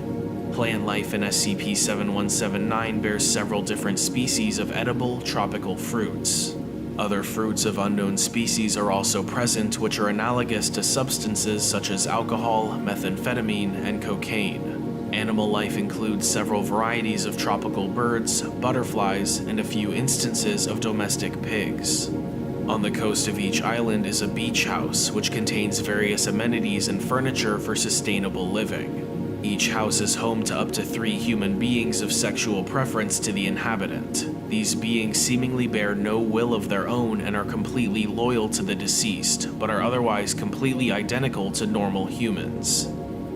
Plant life in SCP-7179 bears several different species of edible tropical fruits. Other fruits of unknown species are also present, which are analogous to substances such as alcohol, methamphetamine, and cocaine. Animal life includes several varieties of tropical birds, butterflies, and a few instances of domestic pigs. On the coast of each island is a beach house, which contains various amenities and furniture for sustainable living. Each house is home to up to 3 human beings of sexual preference to the inhabitant. These beings seemingly bear no will of their own and are completely loyal to the deceased, but are otherwise completely identical to normal humans.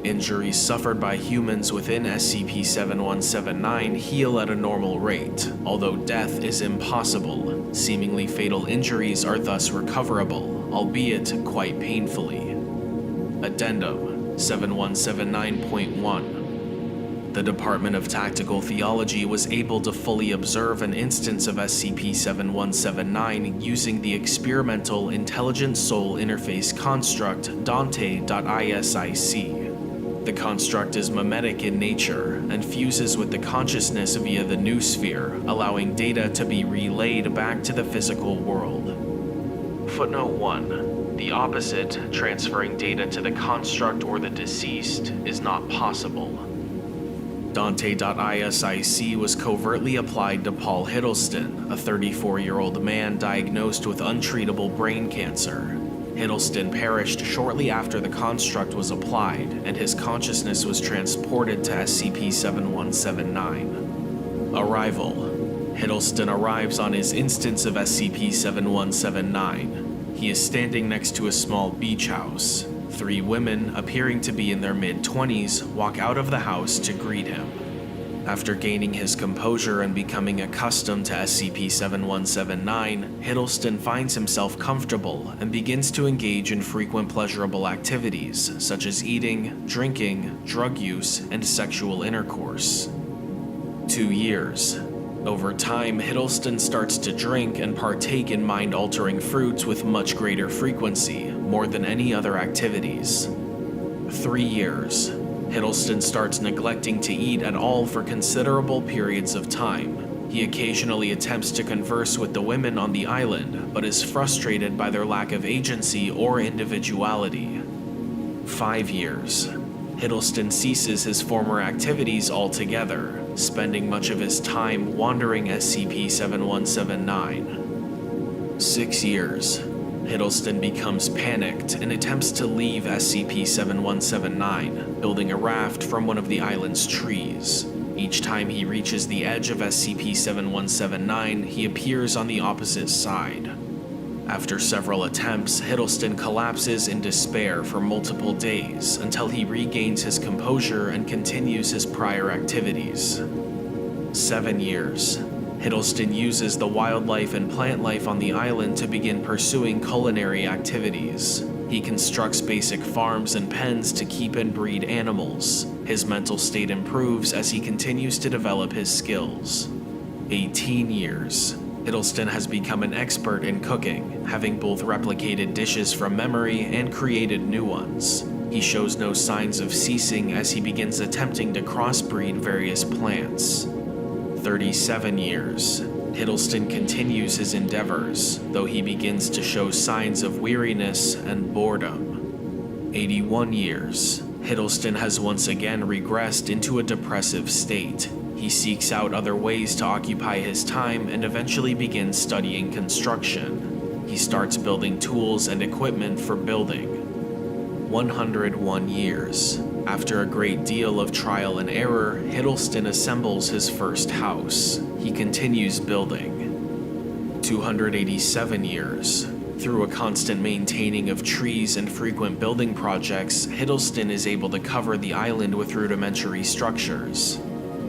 Injuries suffered by humans within SCP-7179 heal at a normal rate, although death is impossible. Seemingly fatal injuries are thus recoverable, albeit quite painfully. Addendum 7179.1. The Department of Tactical Theology was able to fully observe an instance of SCP-7179 using the experimental Intelligent Soul Interface construct Dante.isic. The construct is memetic in nature and fuses with the consciousness via the noosphere, allowing data to be relayed back to the physical world. Footnote 1. The opposite, transferring data to the construct or the deceased, is not possible. Dante.isic was covertly applied to Paul Hiddleston, a 34-year-old man diagnosed with untreatable brain cancer. Hiddleston perished shortly after the construct was applied, and his consciousness was transported to SCP-7179. Arrival. Hiddleston arrives on his instance of SCP-7179. He is standing next to a small beach house. 3 women, appearing to be in their mid-20s, walk out of the house to greet him. After gaining his composure and becoming accustomed to SCP-7179, Hiddleston finds himself comfortable and begins to engage in frequent pleasurable activities, such as eating, drinking, drug use, and sexual intercourse. 2 years. Over time, Hiddleston starts to drink and partake in mind-altering fruits with much greater frequency, more than any other activities. 3 years. Hiddleston starts neglecting to eat at all for considerable periods of time. He occasionally attempts to converse with the women on the island, but is frustrated by their lack of agency or individuality. 5 years. Hiddleston ceases his former activities altogether, spending much of his time wandering SCP-7179. 6 years. Hiddleston becomes panicked and attempts to leave SCP-7179, building a raft from one of the island's trees. Each time he reaches the edge of SCP-7179, he appears on the opposite side. After several attempts, Hiddleston collapses in despair for multiple days until he regains his composure and continues his prior activities. 7 years. Hiddleston uses the wildlife and plant life on the island to begin pursuing culinary activities. He constructs basic farms and pens to keep and breed animals. His mental state improves as he continues to develop his skills. 18 years. Hiddleston has become an expert in cooking, having both replicated dishes from memory and created new ones. He shows no signs of ceasing as he begins attempting to crossbreed various plants. 37 years. Hiddleston continues his endeavors, though he begins to show signs of weariness and boredom. 81 years. Hiddleston has once again regressed into a depressive state. He seeks out other ways to occupy his time and eventually begins studying construction. He starts building tools and equipment for building. 101 years. After a great deal of trial and error, Hiddleston assembles his first house. He continues building. 287 years. Through a constant maintaining of trees and frequent building projects, Hiddleston is able to cover the island with rudimentary structures.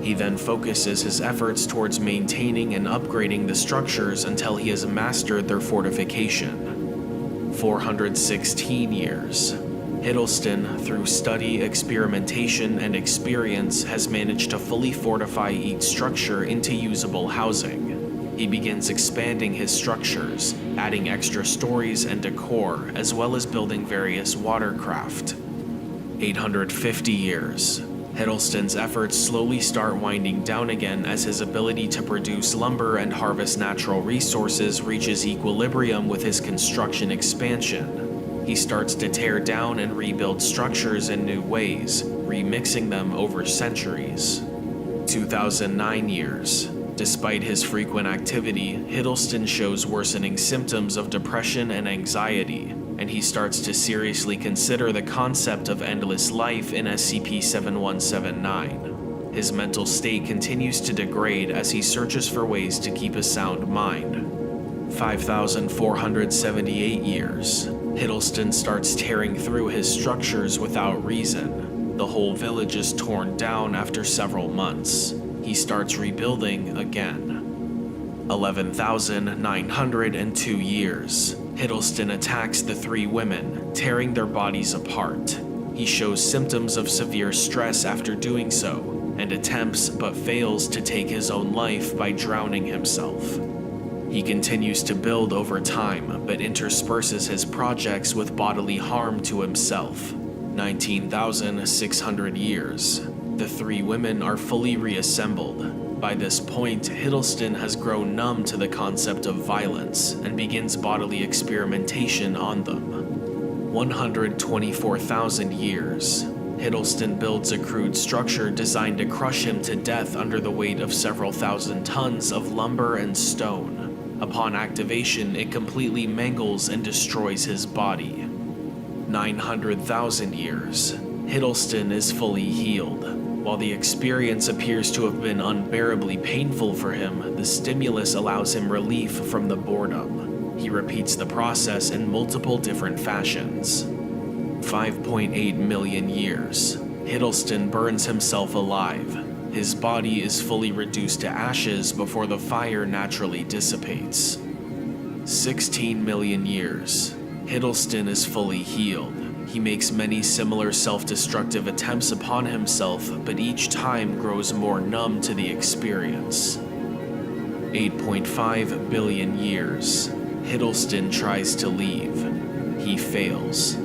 He then focuses his efforts towards maintaining and upgrading the structures until he has mastered their fortification. 416 years. Hiddleston, through study, experimentation, and experience, has managed to fully fortify each structure into usable housing. He begins expanding his structures, adding extra stories and decor, as well as building various watercraft. 850 years. Hiddleston's efforts slowly start winding down again as his ability to produce lumber and harvest natural resources reaches equilibrium with his construction expansion. He starts to tear down and rebuild structures in new ways, remixing them over centuries. 2009 years. Despite his frequent activity, Hiddleston shows worsening symptoms of depression and anxiety, and he starts to seriously consider the concept of endless life in SCP-7179. His mental state continues to degrade as he searches for ways to keep a sound mind. 5,478 years. Hiddleston starts tearing through his structures without reason. The whole village is torn down after several months. He starts rebuilding again. 11,902 years. Hiddleston attacks the three women, tearing their bodies apart. He shows symptoms of severe stress after doing so, and attempts but fails to take his own life by drowning himself. He continues to build over time, but intersperses his projects with bodily harm to himself. 19,600 years. The three women are fully reassembled. By this point, Hiddleston has grown numb to the concept of violence and begins bodily experimentation on them. 124,000 years. Hiddleston builds a crude structure designed to crush him to death under the weight of several thousand tons of lumber and stone. Upon activation, it completely mangles and destroys his body. 900,000 years. Hiddleston is fully healed. While the experience appears to have been unbearably painful for him, the stimulus allows him relief from the boredom. He repeats the process in multiple different fashions. 5.8 million years. Hiddleston burns himself alive. His body is fully reduced to ashes before the fire naturally dissipates. 16 million years. Hiddleston is fully healed. He makes many similar self-destructive attempts upon himself, but each time grows more numb to the experience. 8.5 billion years. Hiddleston tries to leave. He fails.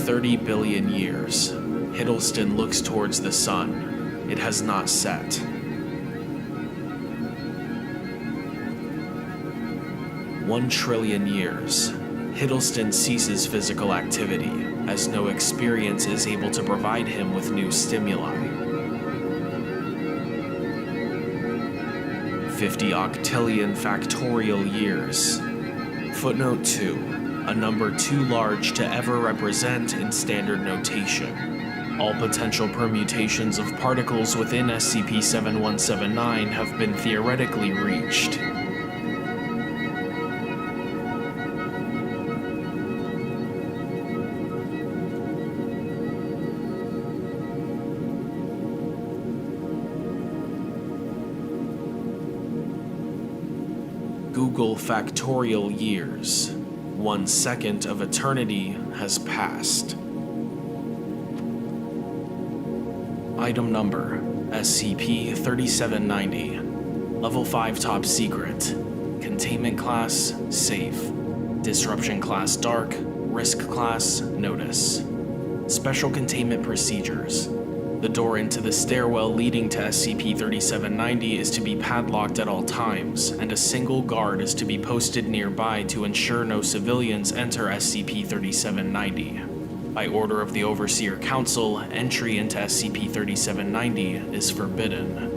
30 billion years. Hiddleston looks towards the sun. It has not set. 1 trillion years. Hiddleston ceases physical activity, as no experience is able to provide him with new stimuli. 50 octillion factorial years. Footnote 2. A number too large to ever represent in standard notation. All potential permutations of particles within SCP-7179 have been theoretically reached. Google factorial years. 1 second of eternity has passed. Item number, SCP-3790. Level 5 top secret. Containment class, safe. Disruption class, dark. Risk class, notice. Special containment procedures. The door into the stairwell leading to SCP-3790 is to be padlocked at all times, and a single guard is to be posted nearby to ensure no civilians enter SCP-3790. By order of the Overseer Council, entry into SCP-3790 is forbidden.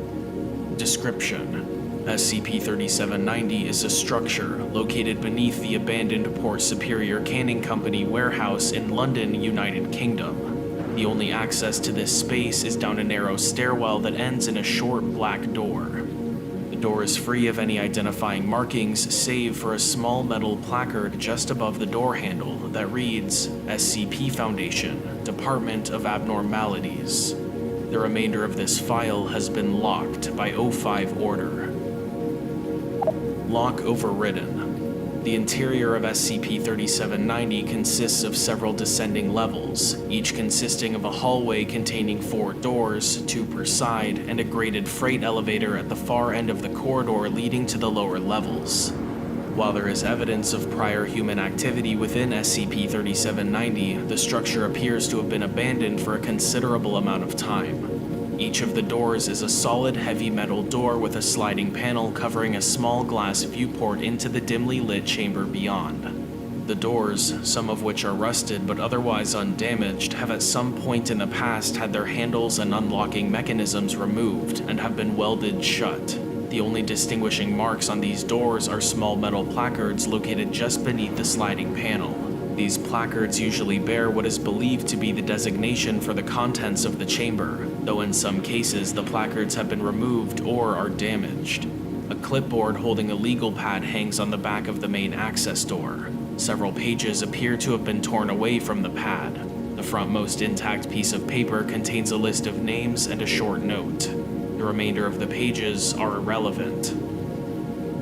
Description: SCP-3790 is a structure located beneath the abandoned Port Superior Canning Company warehouse in London, United Kingdom. The only access to this space is down a narrow stairwell that ends in a short black door. The door is free of any identifying markings save for a small metal placard just above the door handle that reads SCP Foundation, Department of Abnormalities. The remainder of this file has been locked by O5 order. Lock overridden. The interior of SCP-3790 consists of several descending levels, each consisting of a hallway containing 4 doors, 2 per side, and a graded freight elevator at the far end of the corridor leading to the lower levels. While there is evidence of prior human activity within SCP-3790, the structure appears to have been abandoned for a considerable amount of time. Each of the doors is a solid heavy metal door with a sliding panel covering a small glass viewport into the dimly lit chamber beyond. The doors, some of which are rusted but otherwise undamaged, have at some point in the past had their handles and unlocking mechanisms removed and have been welded shut. The only distinguishing marks on these doors are small metal placards located just beneath the sliding panel. These placards usually bear what is believed to be the designation for the contents of the chamber, though in some cases the placards have been removed or are damaged. A clipboard holding a legal pad hangs on the back of the main access door. Several pages appear to have been torn away from the pad. The frontmost intact piece of paper contains a list of names and a short note. The remainder of the pages are irrelevant.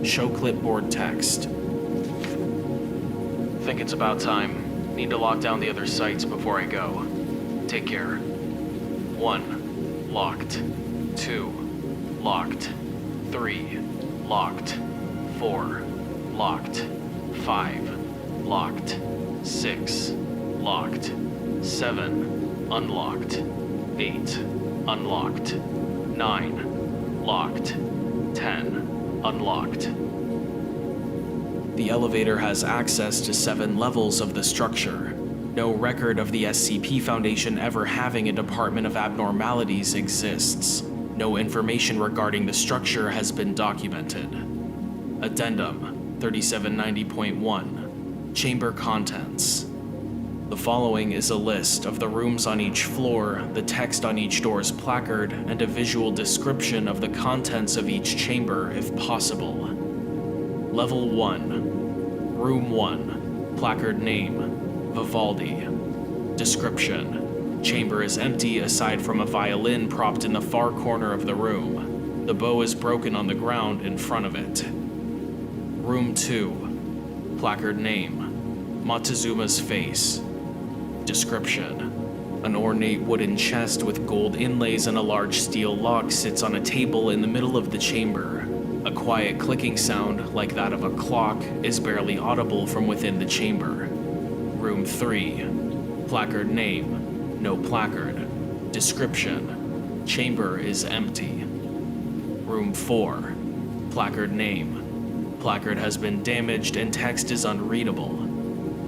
Show clipboard text. Think it's about time. Need to lock down the other sites before I go. Take care. 1. Locked. 2. Locked. 3. Locked. 4. Locked. 5. Locked. 6. Locked. 7. Unlocked. 8. Unlocked. 9. Locked. 10. Unlocked. The elevator has access to 7 levels of the structure. No record of the SCP Foundation ever having a Department of Abnormalities exists. No information regarding the structure has been documented. Addendum 3790.1 Chamber Contents. The following is a list of the rooms on each floor, the text on each door's placard, and a visual description of the contents of each chamber if possible. Level 1. Room 1. Placard name. Vivaldi. Description. Chamber is empty aside from a violin propped in the far corner of the room. The bow is broken on the ground in front of it. Room 2. Placard name. Montezuma's face. Description. An ornate wooden chest with gold inlays and a large steel lock sits on a table in the middle of the chamber. A quiet clicking sound, like that of a clock, is barely audible from within the chamber. Room 3. Placard name. No placard. Description. Chamber is empty. Room 4. Placard name. Placard has been damaged and text is unreadable.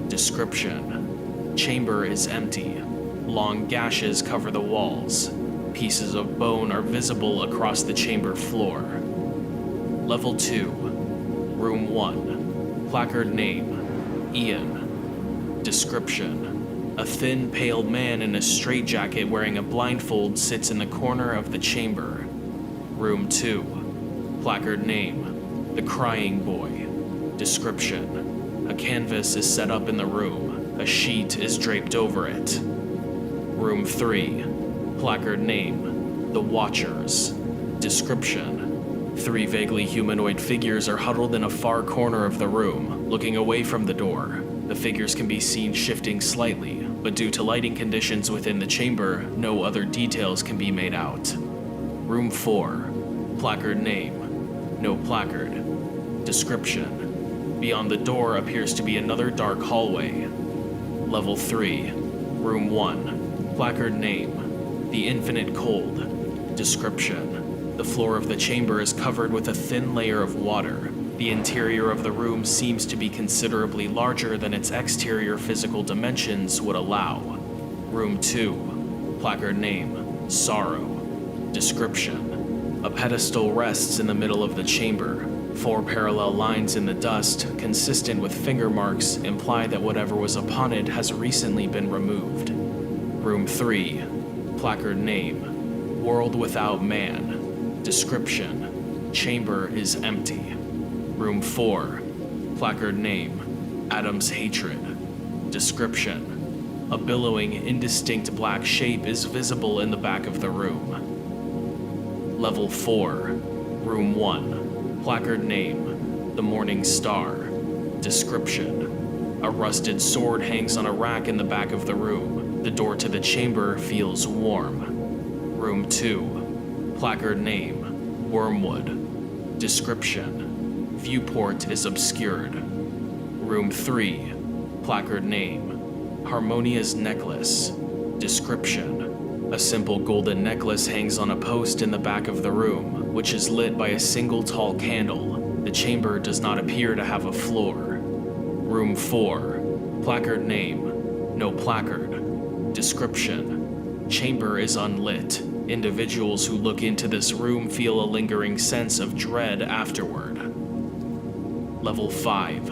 Description. Chamber is empty. Long gashes cover the walls. Pieces of bone are visible across the chamber floor. Level 2. Room 1. Placard name. Ian. Description. A thin, pale man in a straitjacket wearing a blindfold sits in the corner of the chamber. Room 2. Placard name. The Crying Boy. Description. A canvas is set up in the room. A sheet is draped over it. Room 3. Placard name. The Watchers. Description. 3 vaguely humanoid figures are huddled in a far corner of the room, looking away from the door. The figures can be seen shifting slightly, but due to lighting conditions within the chamber, no other details can be made out. Room 4. Placard name. No placard. Description. Beyond the door appears to be another dark hallway. Level 3. Room 1. Placard name. The Infinite Cold. Description. The floor of the chamber is covered with a thin layer of water. The interior of the room seems to be considerably larger than its exterior physical dimensions would allow. Room 2. Placard name. Sorrow. Description. A pedestal rests in the middle of the chamber. 4 parallel lines in the dust, consistent with finger marks, imply that whatever was upon it has recently been removed. Room 3. Placard name. World Without Man. Description. Chamber is empty. Room 4. Placard name. Adam's Hatred. Description. A billowing, indistinct black shape is visible in the back of the room. Level 4. Room 1. Placard name. The Morning Star. Description: a rusted sword hangs on a rack in the back of the room. The door to the chamber feels warm. Room 2. Placard name: Wormwood. Description: viewport is obscured. Room 3. Placard name: Harmonia's necklace. Description: a simple golden necklace hangs on a post in the back of the room, which is lit by a single tall candle. The chamber does not appear to have a floor. Room 4. Placard name: No placard. Description: chamber is unlit. Individuals who look into this room feel a lingering sense of dread afterward. Level 5.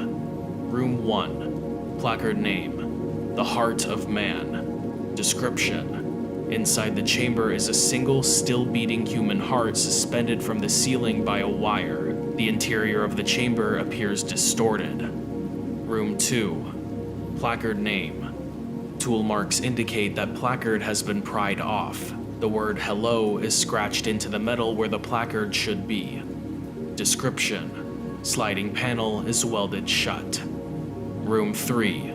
Room 1. Placard name: The Heart of Man. Description: inside the chamber is a single still-beating human heart suspended from the ceiling by a wire. The interior of the chamber appears distorted. Room 2. Placard name: tool marks indicate that placard has been pried off. The word hello is scratched into the metal where the placard should be. Description: sliding panel is welded shut. Room 3.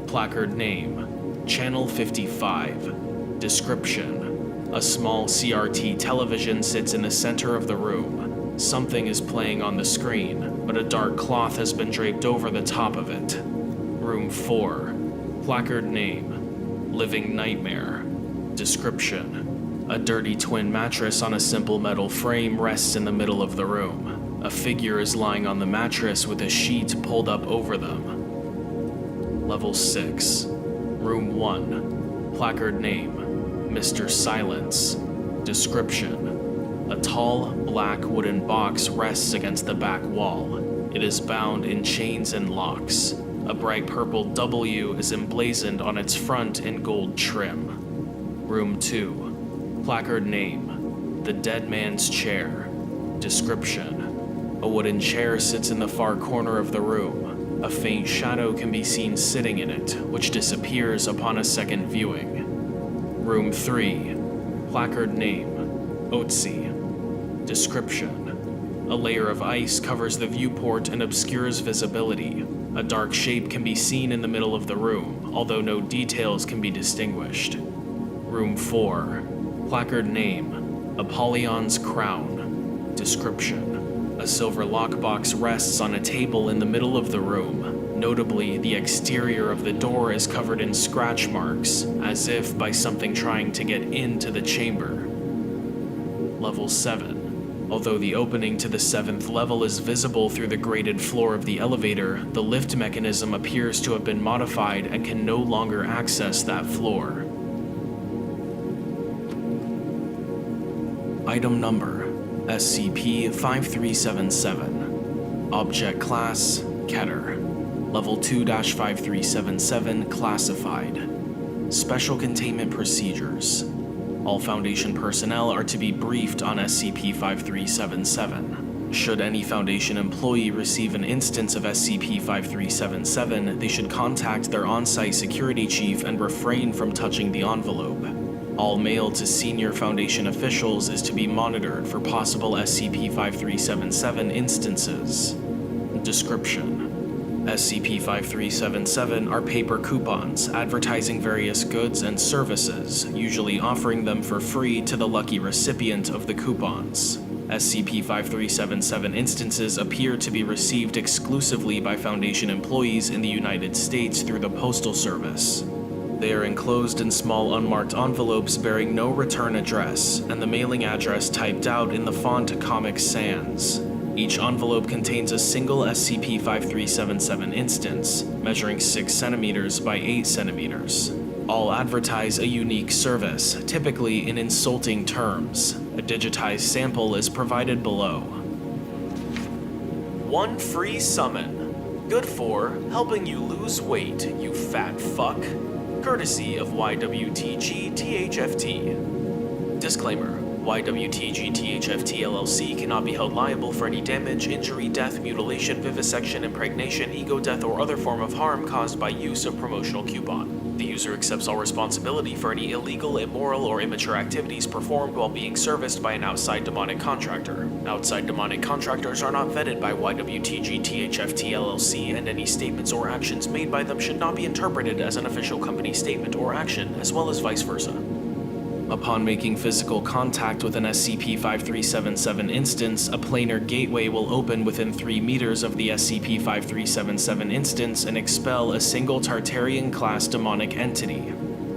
Placard name: Channel 55. Description: a small CRT television sits in the center of the room. Something is playing on the screen, but a dark cloth has been draped over the top of it. Room 4. Placard name: Living Nightmare. Description: a dirty twin mattress on a simple metal frame rests in the middle of the room. A figure is lying on the mattress with a sheet pulled up over them. Level 6. Room 1. Placard name: Mr. Silence. Description: a tall, black wooden box rests against the back wall. It is bound in chains and locks. A bright purple W is emblazoned on its front in gold trim. Room 2. Placard name: The Dead Man's Chair. Description: a wooden chair sits in the far corner of the room. A faint shadow can be seen sitting in it, which disappears upon a second viewing. Room 3. Placard name: Otzi. Description: a layer of ice covers the viewport and obscures visibility. A dark shape can be seen in the middle of the room, although no details can be distinguished. Room 4. Placard name: Apollyon's Crown. Description: a silver lockbox rests on a table in the middle of the room. Notably, the exterior of the door is covered in scratch marks, as if by something trying to get into the chamber. Level 7. Although the opening to the 7th level is visible through the grated floor of the elevator, the lift mechanism appears to have been modified and can no longer access that floor. Item number: SCP-5377. Object Class: Keter. Level 2-5377 Classified. Special Containment Procedures. All Foundation personnel are to be briefed on SCP-5377. Should any Foundation employee receive an instance of SCP-5377, they should contact their on-site security chief and refrain from touching the envelope. All mail to senior Foundation officials is to be monitored for possible SCP-5377 instances. Description: SCP-5377 are paper coupons advertising various goods and services, usually offering them for free to the lucky recipient of the coupons. SCP-5377 instances appear to be received exclusively by Foundation employees in the United States through the Postal Service. They are enclosed in small unmarked envelopes bearing no return address, and the mailing address typed out in the font Comic Sans. Each envelope contains a single SCP-5377 instance, measuring 6 centimeters by 8 centimeters. All advertise a unique service, typically in insulting terms. A digitized sample is provided below. 1 free summon. Good for helping you lose weight, you fat fuck. Courtesy of YWTG-THFT. Disclaimer: YWTG-THFT LLC cannot be held liable for any damage, injury, death, mutilation, vivisection, impregnation, ego death, or other form of harm caused by use of promotional coupon. The user accepts all responsibility for any illegal, immoral, or immature activities performed while being serviced by an outside demonic contractor. Outside demonic contractors are not vetted by YWTG THFT LLC, and any statements or actions made by them should not be interpreted as an official company statement or action, as well as vice versa. Upon making physical contact with an SCP-5377 instance, a planar gateway will open within 3 meters of the SCP-5377 instance and expel a single Tartarian-class demonic entity.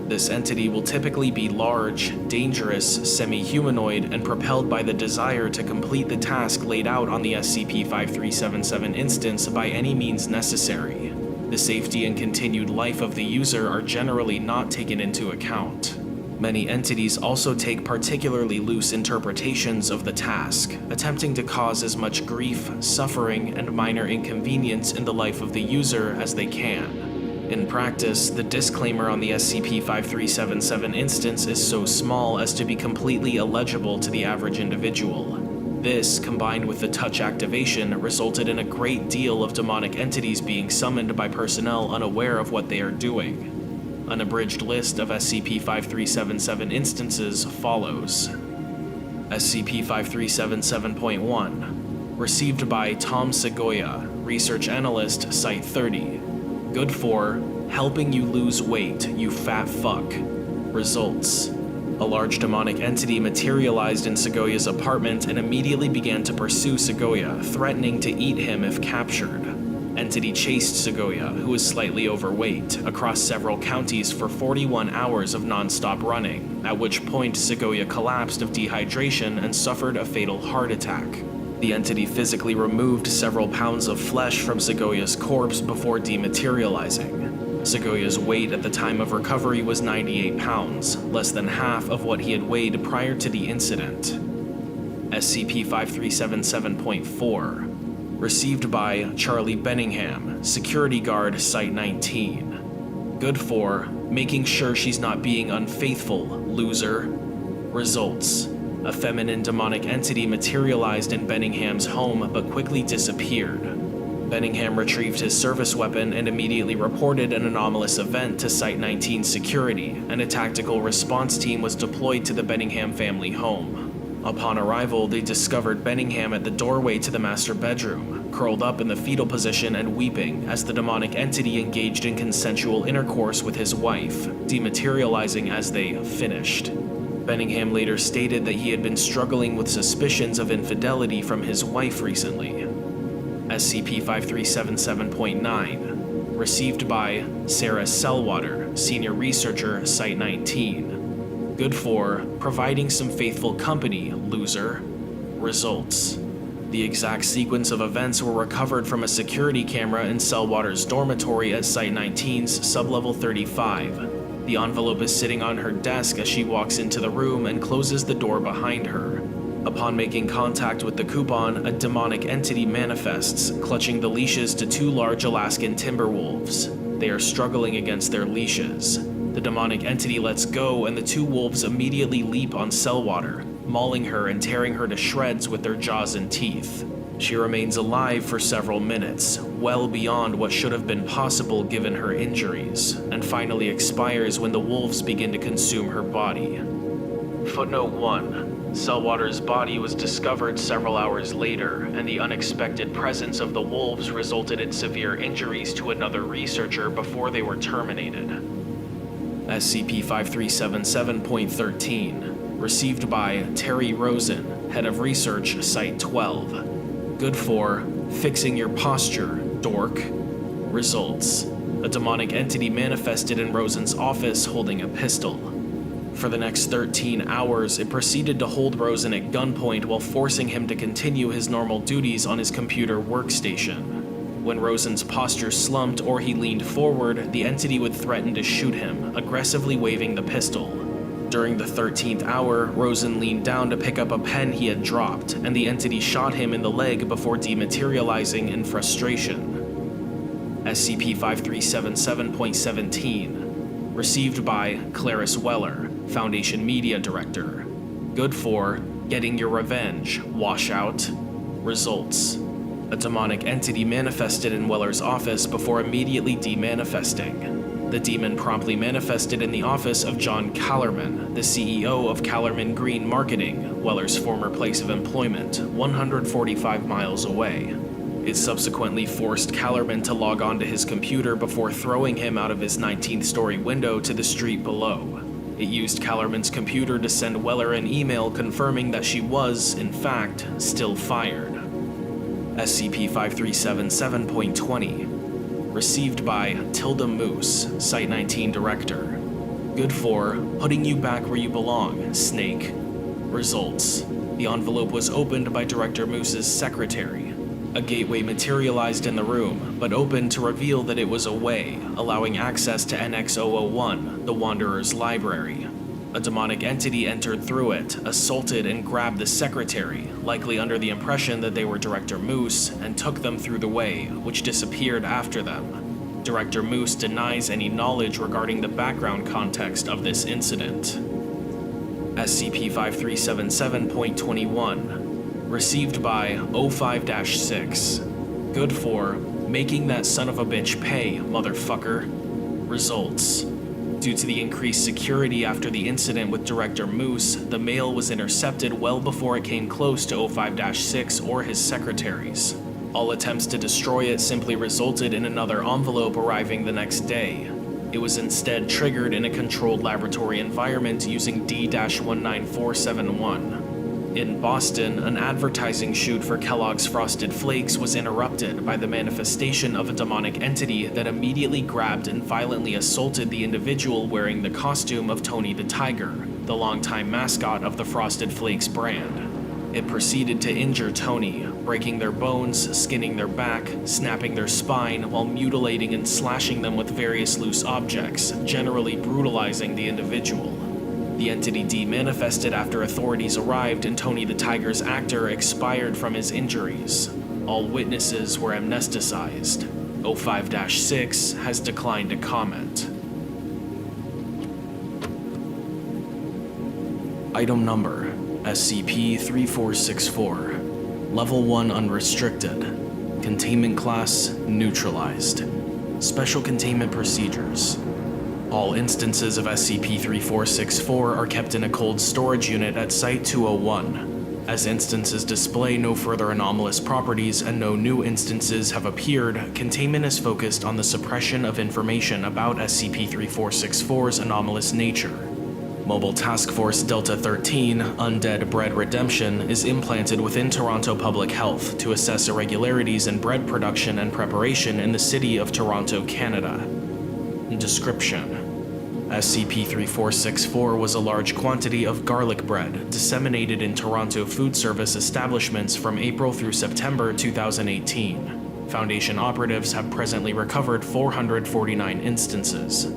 This entity will typically be large, dangerous, semi-humanoid, and propelled by the desire to complete the task laid out on the SCP-5377 instance by any means necessary. The safety and continued life of the user are generally not taken into account. Many entities also take particularly loose interpretations of the task, attempting to cause as much grief, suffering, and minor inconvenience in the life of the user as they can. In practice, the disclaimer on the SCP-5377 instance is so small as to be completely illegible to the average individual. This, combined with the touch activation, resulted in a great deal of demonic entities being summoned by personnel unaware of what they are doing. An abridged list of SCP-5377 instances follows. SCP-5377.1 Received by Tom Segoya, Research Analyst, Site-30. Good for helping you lose weight, you fat fuck. Results. A large demonic entity materialized in Segoya's apartment and immediately began to pursue Segoya, threatening to eat him if captured. Entity chased Segoya, who was slightly overweight, across several counties for 41 hours of non-stop running, at which point Segoya collapsed of dehydration and suffered a fatal heart attack. The entity physically removed several pounds of flesh from Segoya's corpse before dematerializing. Segoya's weight at the time of recovery was 98 pounds, less than half of what he had weighed prior to the incident. SCP-5377.4 Received by Charlie Benningham, Security Guard, Site-19. Good for making sure she's not being unfaithful, loser. Results. A feminine demonic entity materialized in Benningham's home but quickly disappeared. Benningham retrieved his service weapon and immediately reported an anomalous event to Site-19 security, and a tactical response team was deployed to the Benningham family home. Upon arrival, they discovered Benningham at the doorway to the master bedroom, curled up in the fetal position and weeping as the demonic entity engaged in consensual intercourse with his wife, dematerializing as they finished. Benningham later stated that he had been struggling with suspicions of infidelity from his wife recently. SCP-5377.9 Received by Sarah Selwater, Senior Researcher, Site-19. Good for providing some faithful company, loser. Results. The exact sequence of events were recovered from a security camera in Selwater's dormitory at Site-19's sublevel 35. The envelope is sitting on her desk as she walks into the room and closes the door behind her. Upon making contact with the coupon, a demonic entity manifests, clutching the leashes to 2 large Alaskan timber wolves. They are struggling against their leashes. The demonic entity lets go, and the 2 wolves immediately leap on Selwater, mauling her and tearing her to shreds with their jaws and teeth. She remains alive for several minutes, well beyond what should have been possible given her injuries, and finally expires when the wolves begin to consume her body. Footnote 1. Selwater's body was discovered several hours later, and the unexpected presence of the wolves resulted in severe injuries to another researcher before they were terminated. SCP-5377.13 Received by Terry Rosen, Head of Research, Site-12. Good for fixing your posture, dork. Results. A demonic entity manifested in Rosen's office holding a pistol. For the next 13 hours, it proceeded to hold Rosen at gunpoint while forcing him to continue his normal duties on his computer workstation. When Rosen's posture slumped or he leaned forward, the entity would threaten to shoot him, aggressively waving the pistol. During the 13th hour, Rosen leaned down to pick up a pen he had dropped, and the entity shot him in the leg before dematerializing in frustration. SCP-5377.17 Received by Clarice Weller, Foundation Media Director. Good for getting your revenge, washout. Results. A demonic entity manifested in Weller's office before immediately demanifesting. The demon promptly manifested in the office of John Callerman, the CEO of Callerman Green Marketing, Weller's former place of employment, 145 miles away. It subsequently forced Callerman to log onto his computer before throwing him out of his 19th-story window to the street below. It used Callerman's computer to send Weller an email confirming that she was, in fact, still fired. SCP-5377.20. Received by Tilda Moose, Site-19 Director. Good for putting you back where you belong, Snake. Results. The envelope was opened by Director Moose's secretary. A gateway materialized in the room, but opened to reveal that it was a way, allowing access to NX-001, the Wanderer's library. A demonic entity entered through it, assaulted and grabbed the secretary, likely under the impression that they were Director Moose, and took them through the way, which disappeared after them. Director Moose denies any knowledge regarding the background context of this incident. SCP-5377.21. Received by 05-6. Good for making that son of a bitch pay, motherfucker. Results. Due to the increased security after the incident with Director Moose, the mail was intercepted well before it came close to 05-6 or his secretaries. All attempts to destroy it simply resulted in another envelope arriving the next day. It was instead triggered in a controlled laboratory environment using D-19471. In Boston, an advertising shoot for Kellogg's Frosted Flakes was interrupted by the manifestation of a demonic entity that immediately grabbed and violently assaulted the individual wearing the costume of Tony the Tiger, the longtime mascot of the Frosted Flakes brand. It proceeded to injure Tony, breaking their bones, skinning their back, snapping their spine, while mutilating and slashing them with various loose objects, generally brutalizing the individual. The entity de-manifested after authorities arrived and Tony the Tiger's actor expired from his injuries. All witnesses were amnesticized. 05-6 has declined to comment. Item number: SCP-3464. Level 1 Unrestricted. Containment Class Neutralized. Special Containment Procedures. All instances of SCP-3464 are kept in a cold storage unit at Site-201. As instances display no further anomalous properties and no new instances have appeared, containment is focused on the suppression of information about SCP-3464's anomalous nature. Mobile Task Force Delta-13, Undead Bread Redemption, is implanted within Toronto Public Health to assess irregularities in bread production and preparation in the city of Toronto, Canada. Description: SCP-3464 was a large quantity of garlic bread disseminated in Toronto food service establishments from April through September 2018. Foundation operatives have presently recovered 449 instances.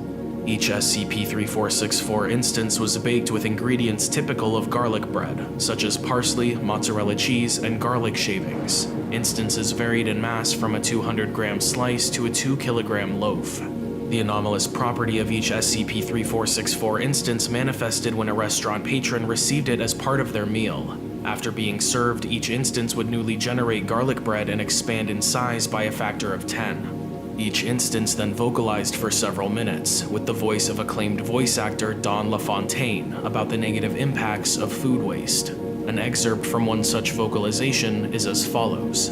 Each SCP-3464 instance was baked with ingredients typical of garlic bread, such as parsley, mozzarella cheese, and garlic shavings. Instances varied in mass from a 200-gram slice to a 2-kilogram loaf. The anomalous property of each SCP-3464 instance manifested when a restaurant patron received it as part of their meal. After being served, each instance would newly generate garlic bread and expand in size by a factor of 10. Each instance then vocalized for several minutes, with the voice of acclaimed voice actor Don LaFontaine about the negative impacts of food waste. An excerpt from one such vocalization is as follows.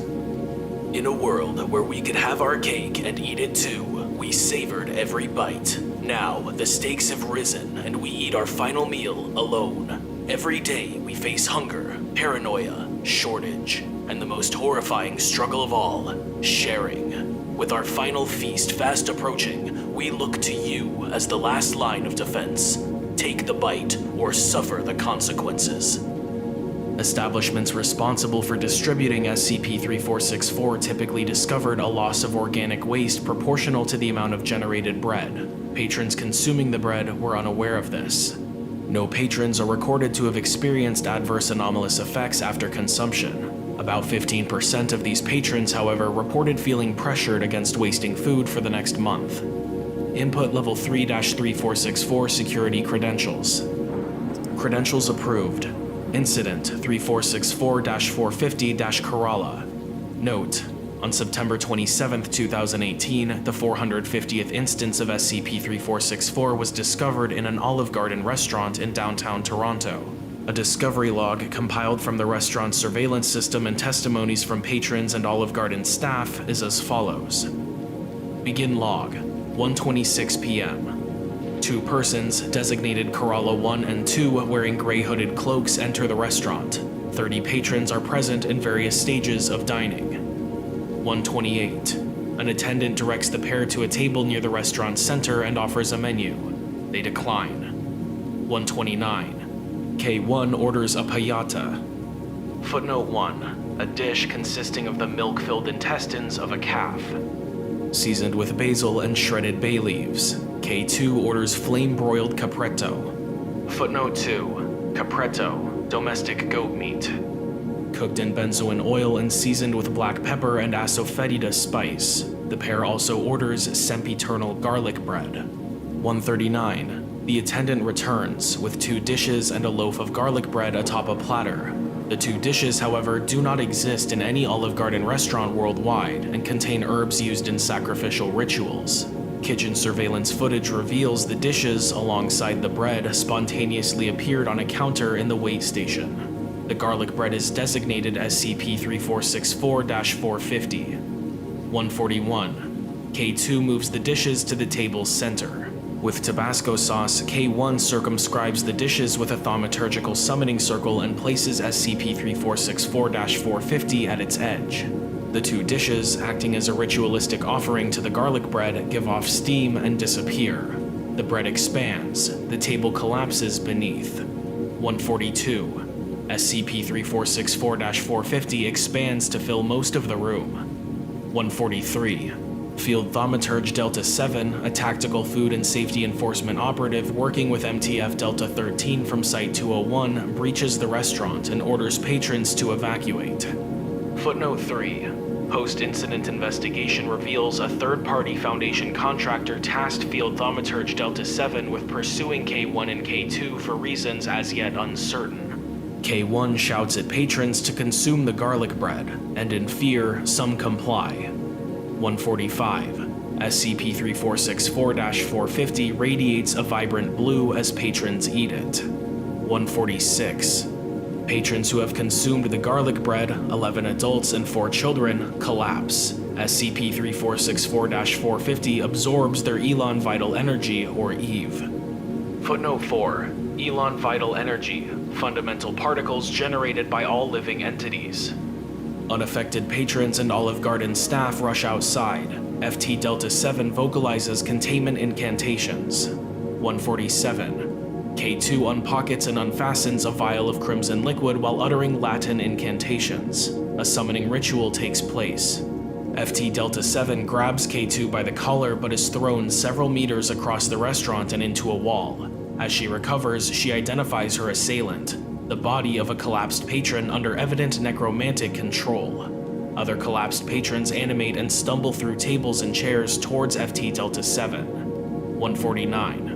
"In a world where we could have our cake and eat it too, we savored every bite. Now, the stakes have risen and we eat our final meal alone. Every day we face hunger, paranoia, shortage, and the most horrifying struggle of all, sharing. With our final feast fast approaching, we look to you as the last line of defense. Take the bite or suffer the consequences." Establishments responsible for distributing SCP-3464 typically discovered a loss of organic waste proportional to the amount of generated bread. Patrons consuming the bread were unaware of this. No patrons are recorded to have experienced adverse anomalous effects after consumption. About 15% of these patrons, however, reported feeling pressured against wasting food for the next month. Input Level 3-3464 Security Credentials. Credentials approved. Incident 3464-450-Kerala. Note: On September 27, 2018, the 450th instance of SCP-3464 was discovered in an Olive Garden restaurant in downtown Toronto. A discovery log compiled from the restaurant's surveillance system and testimonies from patrons and Olive Garden staff is as follows. Begin log, 1:26 p.m. 2 persons, designated Kerala 1 and 2, wearing gray hooded cloaks enter the restaurant. 30 patrons are present in various stages of dining. 1:28. An attendant directs the pair to a table near the restaurant's center and offers a menu. They decline. 1:29. K1 orders a payata. Footnote 1. A dish consisting of the milk-filled intestines of a calf, seasoned with basil and shredded bay leaves. K2 orders flame-broiled capretto. Footnote 2. Capretto, domestic goat meat, cooked in benzoin oil and seasoned with black pepper and asafoetida spice. The pair also orders sempiternal garlic bread. 1:39. The attendant returns with 2 dishes and a loaf of garlic bread atop a platter. The 2 dishes, however, do not exist in any Olive Garden restaurant worldwide and contain herbs used in sacrificial rituals. Kitchen surveillance footage reveals the dishes, alongside the bread, spontaneously appeared on a counter in the wait station. The garlic bread is designated SCP-3464-450. 1:41. K2 moves the dishes to the table's center. With Tabasco sauce, K1 circumscribes the dishes with a thaumaturgical summoning circle and places SCP-3464-450 at its edge. The 2 dishes, acting as a ritualistic offering to the garlic bread, give off steam and disappear. The bread expands. The table collapses beneath. 1:42. SCP-3464-450 expands to fill most of the room. 1:43. Field Thaumaturge Delta-7, a tactical food and safety enforcement operative working with MTF Delta-13 from Site 201, breaches the restaurant and orders patrons to evacuate. Footnote 3. Post-incident investigation reveals a third-party Foundation contractor tasked Field Thaumaturge Delta-7 with pursuing K1 and K2 for reasons as yet uncertain. K1 shouts at patrons to consume the garlic bread, and in fear, some comply. 1:45. SCP-3464-450 radiates a vibrant blue as patrons eat it. 1:46. Patrons who have consumed the garlic bread, 11 adults and 4 children, collapse. SCP-3464-450 absorbs their Elon Vital Energy, or EVE. Footnote 4. Elon Vital Energy, fundamental particles generated by all living entities. Unaffected patrons and Olive Garden staff rush outside. FT Delta-7 vocalizes containment incantations. 1:47. K2 unpockets and unfastens a vial of crimson liquid while uttering Latin incantations. A summoning ritual takes place. FT Delta-7 grabs K2 by the collar but is thrown several meters across the restaurant and into a wall. As she recovers, she identifies her assailant, the body of a collapsed patron under evident necromantic control. Other collapsed patrons animate and stumble through tables and chairs towards FT Delta-7. 1:49.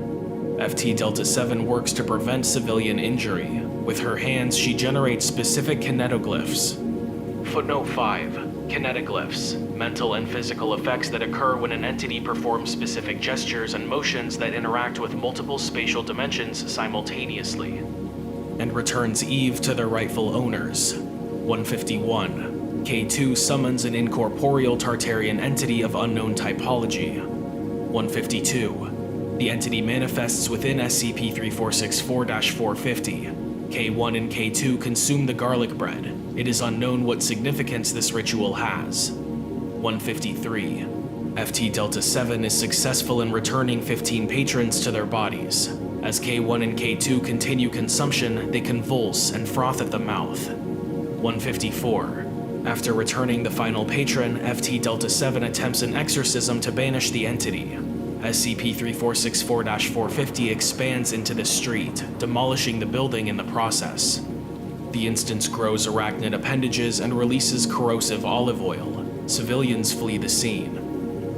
FT Delta-7 works to prevent civilian injury. With her hands, she generates specific kinetoglyphs. Footnote 5. Kinetoglyphs, mental and physical effects that occur when an entity performs specific gestures and motions that interact with multiple spatial dimensions simultaneously, and returns EVE to their rightful owners. 1:51. K2 summons an incorporeal Tartarian entity of unknown typology. 1:52. The entity manifests within SCP-3464-450. K1 and K2 consume the garlic bread. It is unknown what significance this ritual has. 1:53. FT Delta-7 is successful in returning 15 patrons to their bodies. As K1 and K2 continue consumption, they convulse and froth at the mouth. 1:54. After returning the final patron, FT Delta-7 attempts an exorcism to banish the entity. SCP-3464-450 expands into the street, demolishing the building in the process. The instance grows arachnid appendages and releases corrosive olive oil. Civilians flee the scene.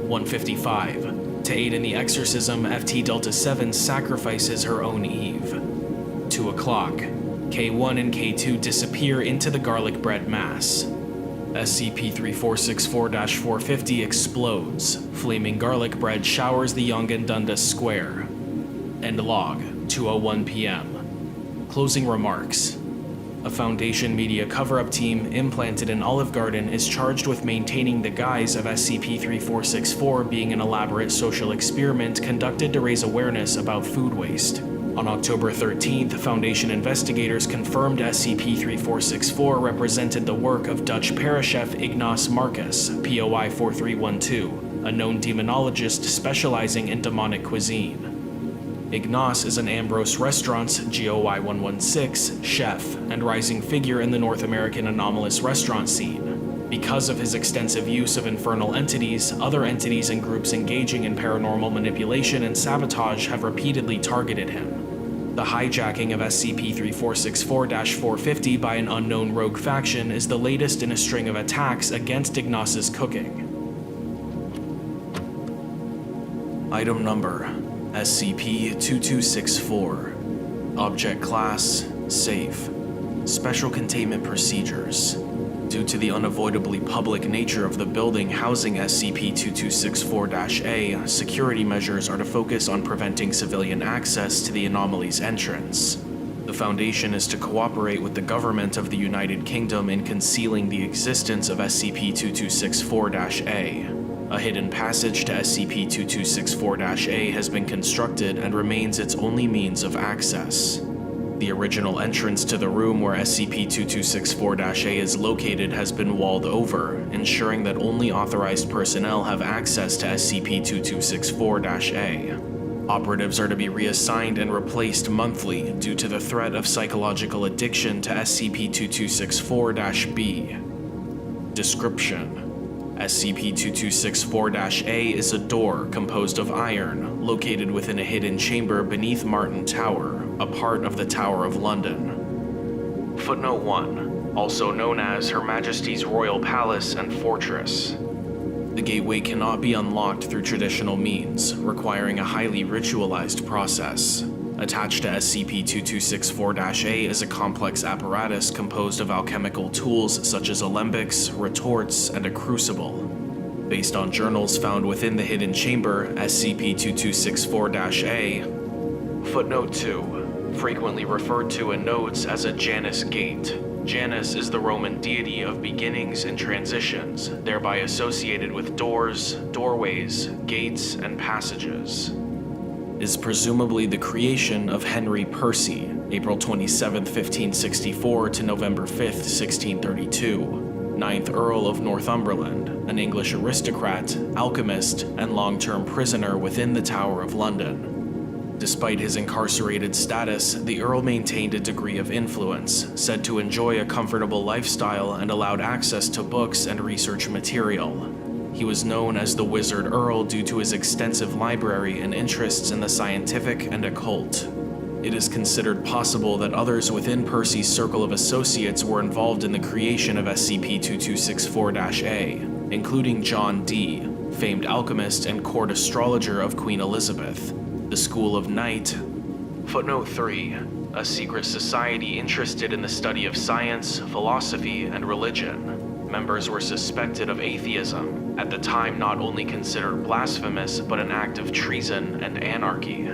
1:55. To aid in the exorcism, FT Delta-7 sacrifices her own EVE. 2 o'clock. K1 and K2 disappear into the garlic bread mass. SCP-3464-450 explodes. Flaming garlic bread showers the young in Dundas Square. End log, 2:01 p.m. Closing remarks. A Foundation media cover-up team implanted in Olive Garden is charged with maintaining the guise of SCP-3464 being an elaborate social experiment conducted to raise awareness about food waste. On October 13th, Foundation investigators confirmed SCP-3464 represented the work of Dutch parachef Ignace Marcus, POI 4312, a known demonologist specializing in demonic cuisine. Ignace is an Ambrose Restaurants GOI 116 chef and rising figure in the North American anomalous restaurant scene. Because of his extensive use of infernal entities, other entities and groups engaging in paranormal manipulation and sabotage have repeatedly targeted him. The hijacking of SCP-3464-450 by an unknown rogue faction is the latest in a string of attacks against Ignace's cooking. Item number: SCP-2264. Object Class: Safe. Special Containment Procedures. Due to the unavoidably public nature of the building housing SCP-2264-A, security measures are to focus on preventing civilian access to the anomaly's entrance. The Foundation is to cooperate with the government of the United Kingdom in concealing the existence of SCP-2264-A. A hidden passage to SCP-2264-A has been constructed and remains its only means of access. The original entrance to the room where SCP-2264-A is located has been walled over, ensuring that only authorized personnel have access to SCP-2264-A. Operatives are to be reassigned and replaced monthly due to the threat of psychological addiction to SCP-2264-B. Description: SCP-2264-A is a door composed of iron, located within a hidden chamber beneath Martin Tower, a part of the Tower of London. Footnote 1, also known as Her Majesty's Royal Palace and Fortress. The gateway cannot be unlocked through traditional means, requiring a highly ritualized process. Attached to SCP-2264-A is a complex apparatus composed of alchemical tools such as alembics, retorts, and a crucible. Based on journals found within the hidden chamber, SCP-2264-A. Footnote 2, frequently referred to in notes as a Janus Gate. Janus is the Roman deity of beginnings and transitions, thereby associated with doors, doorways, gates, and passages. Is presumably the creation of Henry Percy, April 27, 1564 to November 5, 1632, 9th Earl of Northumberland, an English aristocrat, alchemist, and long-term prisoner within the Tower of London. Despite his incarcerated status, the Earl maintained a degree of influence, said to enjoy a comfortable lifestyle and allowed access to books and research material. He was known as the Wizard Earl due to his extensive library and interests in the scientific and occult. It is considered possible that others within Percy's circle of associates were involved in the creation of SCP-2264-A, including John Dee, famed alchemist and court astrologer of Queen Elizabeth, the School of Night. Footnote 3, a secret society interested in the study of science, philosophy, and religion. Members were suspected of atheism, at the time not only considered blasphemous but an act of treason and anarchy,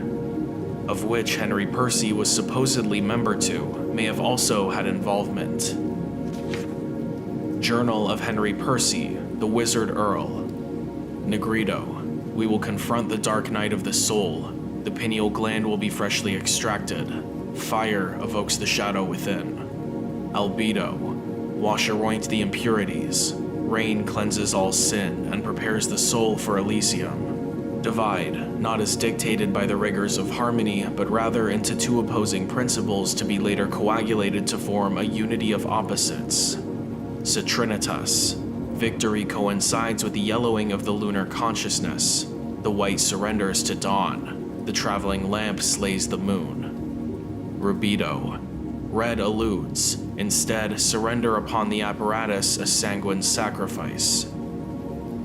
of which Henry Percy was supposedly member to, may have also had involvement. Journal of Henry Percy, the Wizard Earl. Negrito, we will confront the dark night of the soul. The pineal gland will be freshly extracted. Fire evokes the shadow within. Albedo, wash aroint the impurities. Rain cleanses all sin and prepares the soul for Elysium. Divide, not as dictated by the rigors of harmony, but rather into two opposing principles to be later coagulated to form a unity of opposites. Citrinitas, victory coincides with the yellowing of the lunar consciousness. The white surrenders to dawn. The traveling lamp slays the moon. Rubido, red alludes. Instead, surrender upon the apparatus a sanguine sacrifice.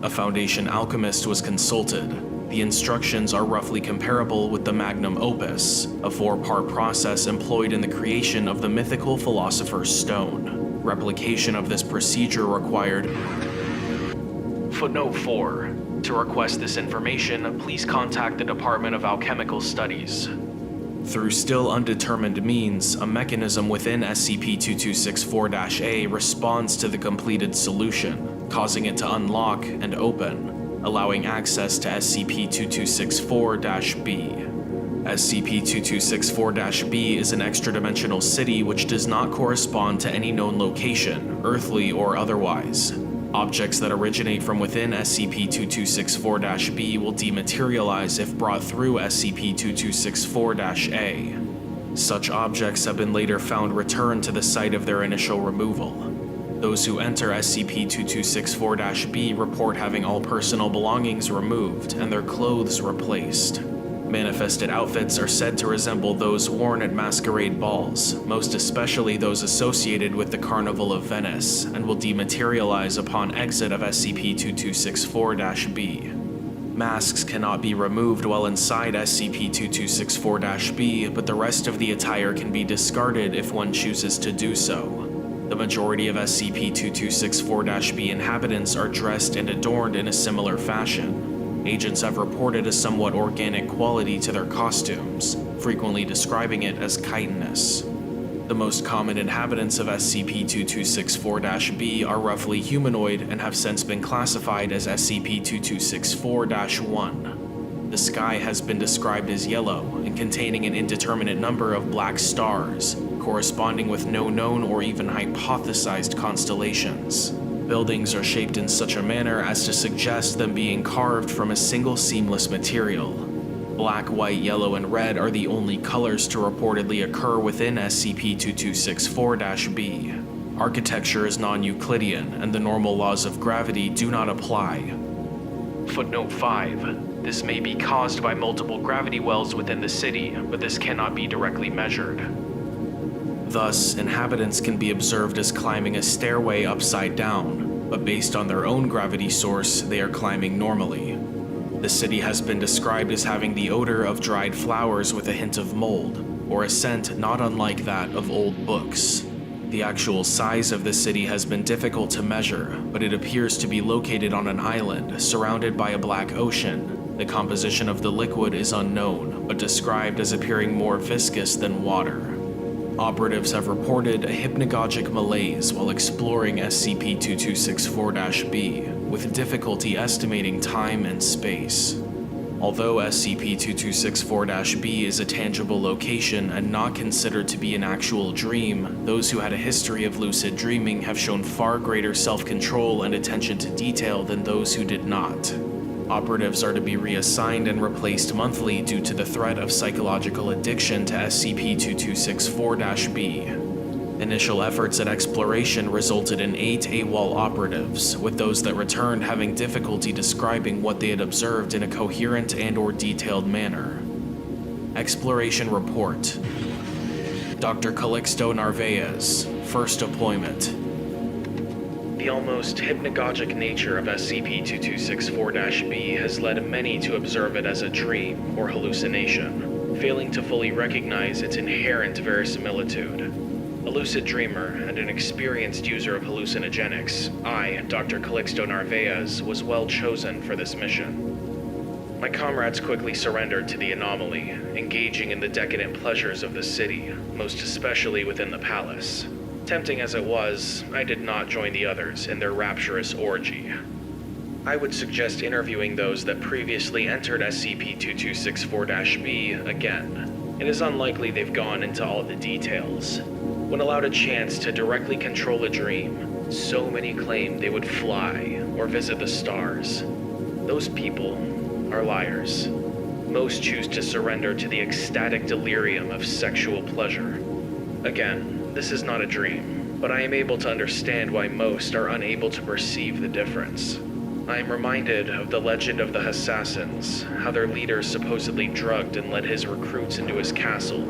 A Foundation alchemist was consulted. The instructions are roughly comparable with the Magnum Opus, a 4-part process employed in the creation of the mythical Philosopher's Stone. Replication of this procedure required. Footnote 4. To request this information, please contact the Department of Alchemical Studies. Through still undetermined means, a mechanism within SCP-2264-A responds to the completed solution, causing it to unlock and open, allowing access to SCP-2264-B. SCP-2264-B is an extra-dimensional city which does not correspond to any known location, earthly or otherwise. Objects that originate from within SCP-2264-B will dematerialize if brought through SCP-2264-A. Such objects have been later found returned to the site of their initial removal. Those who enter SCP-2264-B report having all personal belongings removed and their clothes replaced. Manifested outfits are said to resemble those worn at masquerade balls, most especially those associated with the Carnival of Venice, and will dematerialize upon exit of SCP-2264-B. Masks cannot be removed while inside SCP-2264-B, but the rest of the attire can be discarded if one chooses to do so. The majority of SCP-2264-B inhabitants are dressed and adorned in a similar fashion. Agents have reported a somewhat organic quality to their costumes, frequently describing it as chitinous. The most common inhabitants of SCP-2264-B are roughly humanoid and have since been classified as SCP-2264-1. The sky has been described as yellow and containing an indeterminate number of black stars, corresponding with no known or even hypothesized constellations. Buildings are shaped in such a manner as to suggest them being carved from a single seamless material. Black, white, yellow, and red are the only colors to reportedly occur within SCP-2264-B. Architecture is non-Euclidean, and the normal laws of gravity do not apply. Footnote 5. This may be caused by multiple gravity wells within the city, but this cannot be directly measured. Thus, inhabitants can be observed as climbing a stairway upside down, but based on their own gravity source, they are climbing normally. The city has been described as having the odor of dried flowers with a hint of mold, or a scent not unlike that of old books. The actual size of the city has been difficult to measure, but it appears to be located on an island surrounded by a black ocean. The composition of the liquid is unknown, but described as appearing more viscous than water. Operatives have reported a hypnagogic malaise while exploring SCP-2264-B, with difficulty estimating time and space. Although SCP-2264-B is a tangible location and not considered to be an actual dream, those who had a history of lucid dreaming have shown far greater self-control and attention to detail than those who did not. Operatives are to be reassigned and replaced monthly due to the threat of psychological addiction to SCP-2264-B. Initial efforts at exploration resulted in 8 AWOL operatives, with those that returned having difficulty describing what they had observed in a coherent and/or detailed manner. Exploration Report. Dr. Calixto Narvaez, first deployment. The almost hypnagogic nature of SCP-2264-B has led many to observe it as a dream or hallucination, failing to fully recognize its inherent verisimilitude. A lucid dreamer and an experienced user of hallucinogenics, I, Dr. Calixto Narvaez, was well chosen for this mission. My comrades quickly surrendered to the anomaly, engaging in the decadent pleasures of the city, most especially within the palace. Tempting as it was, I did not join the others in their rapturous orgy. I would suggest interviewing those that previously entered SCP-2264-B again. It is unlikely they've gone into all the details. When allowed a chance to directly control a dream, so many claimed they would fly or visit the stars. Those people are liars. Most choose to surrender to the ecstatic delirium of sexual pleasure. Again, this is not a dream, but I am able to understand why most are unable to perceive the difference. I am reminded of the legend of the Assassins, how their leader supposedly drugged and led his recruits into his castle.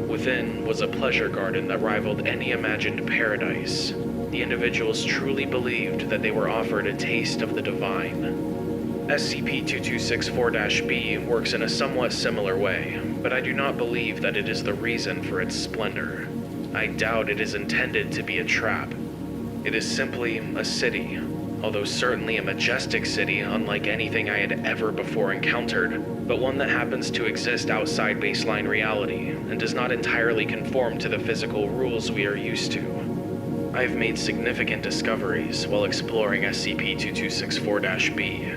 Within was a pleasure garden that rivaled any imagined paradise. The individuals truly believed that they were offered a taste of the divine. SCP-2264-B works in a somewhat similar way, but I do not believe that it is the reason for its splendor. I doubt it is intended to be a trap. It is simply a city, although certainly a majestic city unlike anything I had ever before encountered, but one that happens to exist outside baseline reality and does not entirely conform to the physical rules we are used to. I have made significant discoveries while exploring SCP-2264-B.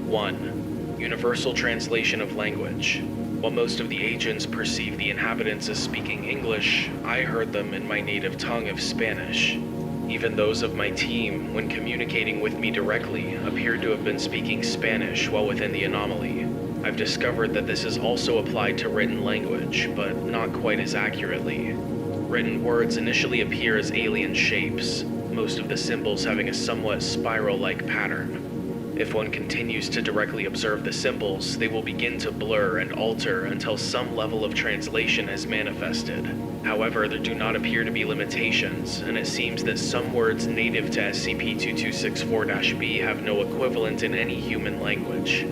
1. Universal translation of language. While most of the agents perceive the inhabitants as speaking English, I heard them in my native tongue of Spanish. Even those of my team, when communicating with me directly, appeared to have been speaking Spanish while within the anomaly. I've discovered that this is also applied to written language, but not quite as accurately. Written words initially appear as alien shapes, most of the symbols having a somewhat spiral-like pattern. If one continues to directly observe the symbols, they will begin to blur and alter until some level of translation has manifested. However, there do not appear to be limitations, and it seems that some words native to SCP-2264-B have no equivalent in any human language.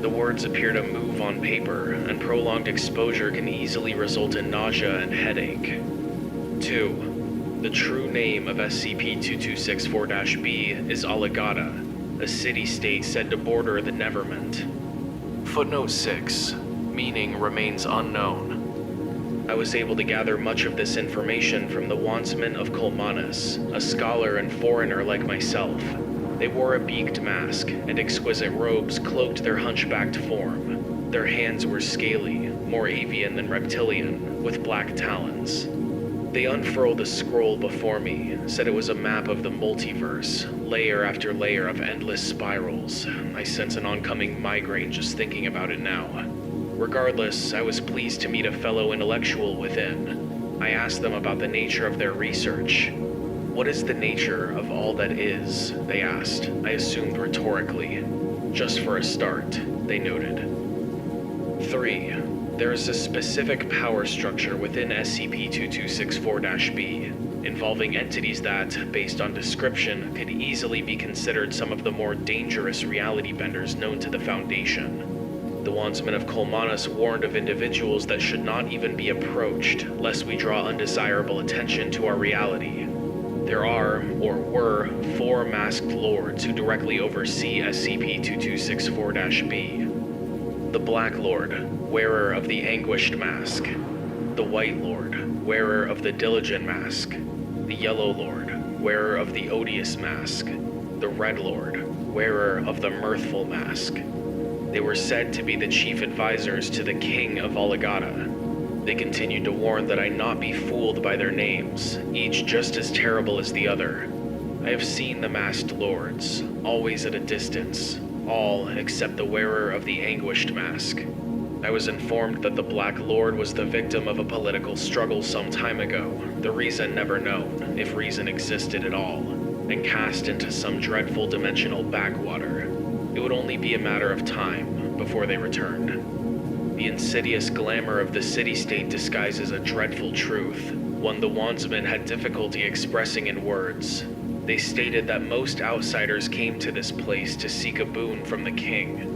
The words appear to move on paper, and prolonged exposure can easily result in nausea and headache. 2. The true name of SCP-2264-B is Aligata, a city-state said to border the Nevermint. Footnote 6. Meaning remains unknown. I was able to gather much of this information from the Wandsman of Kolmanis, a scholar and foreigner like myself. They wore a beaked mask, and exquisite robes cloaked their hunchbacked form. Their hands were scaly, more avian than reptilian, with black talons. They unfurled a scroll before me, said it was a map of the multiverse, layer after layer of endless spirals. I sense an oncoming migraine just thinking about it now. Regardless, I was pleased to meet a fellow intellectual within. I asked them about the nature of their research. What is the nature of all that is? They asked, I assumed rhetorically. Just for a start, they noted. 3. There is a specific power structure within SCP-2264-B, involving entities that, based on description, could easily be considered some of the more dangerous reality benders known to the Foundation. The Wandsman of Kolmanis warned of individuals that should not even be approached, lest we draw undesirable attention to our reality. There are, or were, 4 masked lords who directly oversee SCP-2264-B. The Black Lord, wearer of the Anguished Mask. The White Lord, wearer of the Diligent Mask. The Yellow Lord, wearer of the Odious Mask. The Red Lord, wearer of the Mirthful Mask. They were said to be the chief advisors to the King of Aligata. They continued to warn that I not be fooled by their names, each just as terrible as the other. I have seen the masked lords, always at a distance, all except the wearer of the Anguished Mask. I was informed that the Black Lord was the victim of a political struggle some time ago, the reason never known, if reason existed at all, and cast into some dreadful dimensional backwater. It would only be a matter of time before they returned. The insidious glamour of the city-state disguises a dreadful truth, one the Wandsman had difficulty expressing in words. They stated that most outsiders came to this place to seek a boon from the king.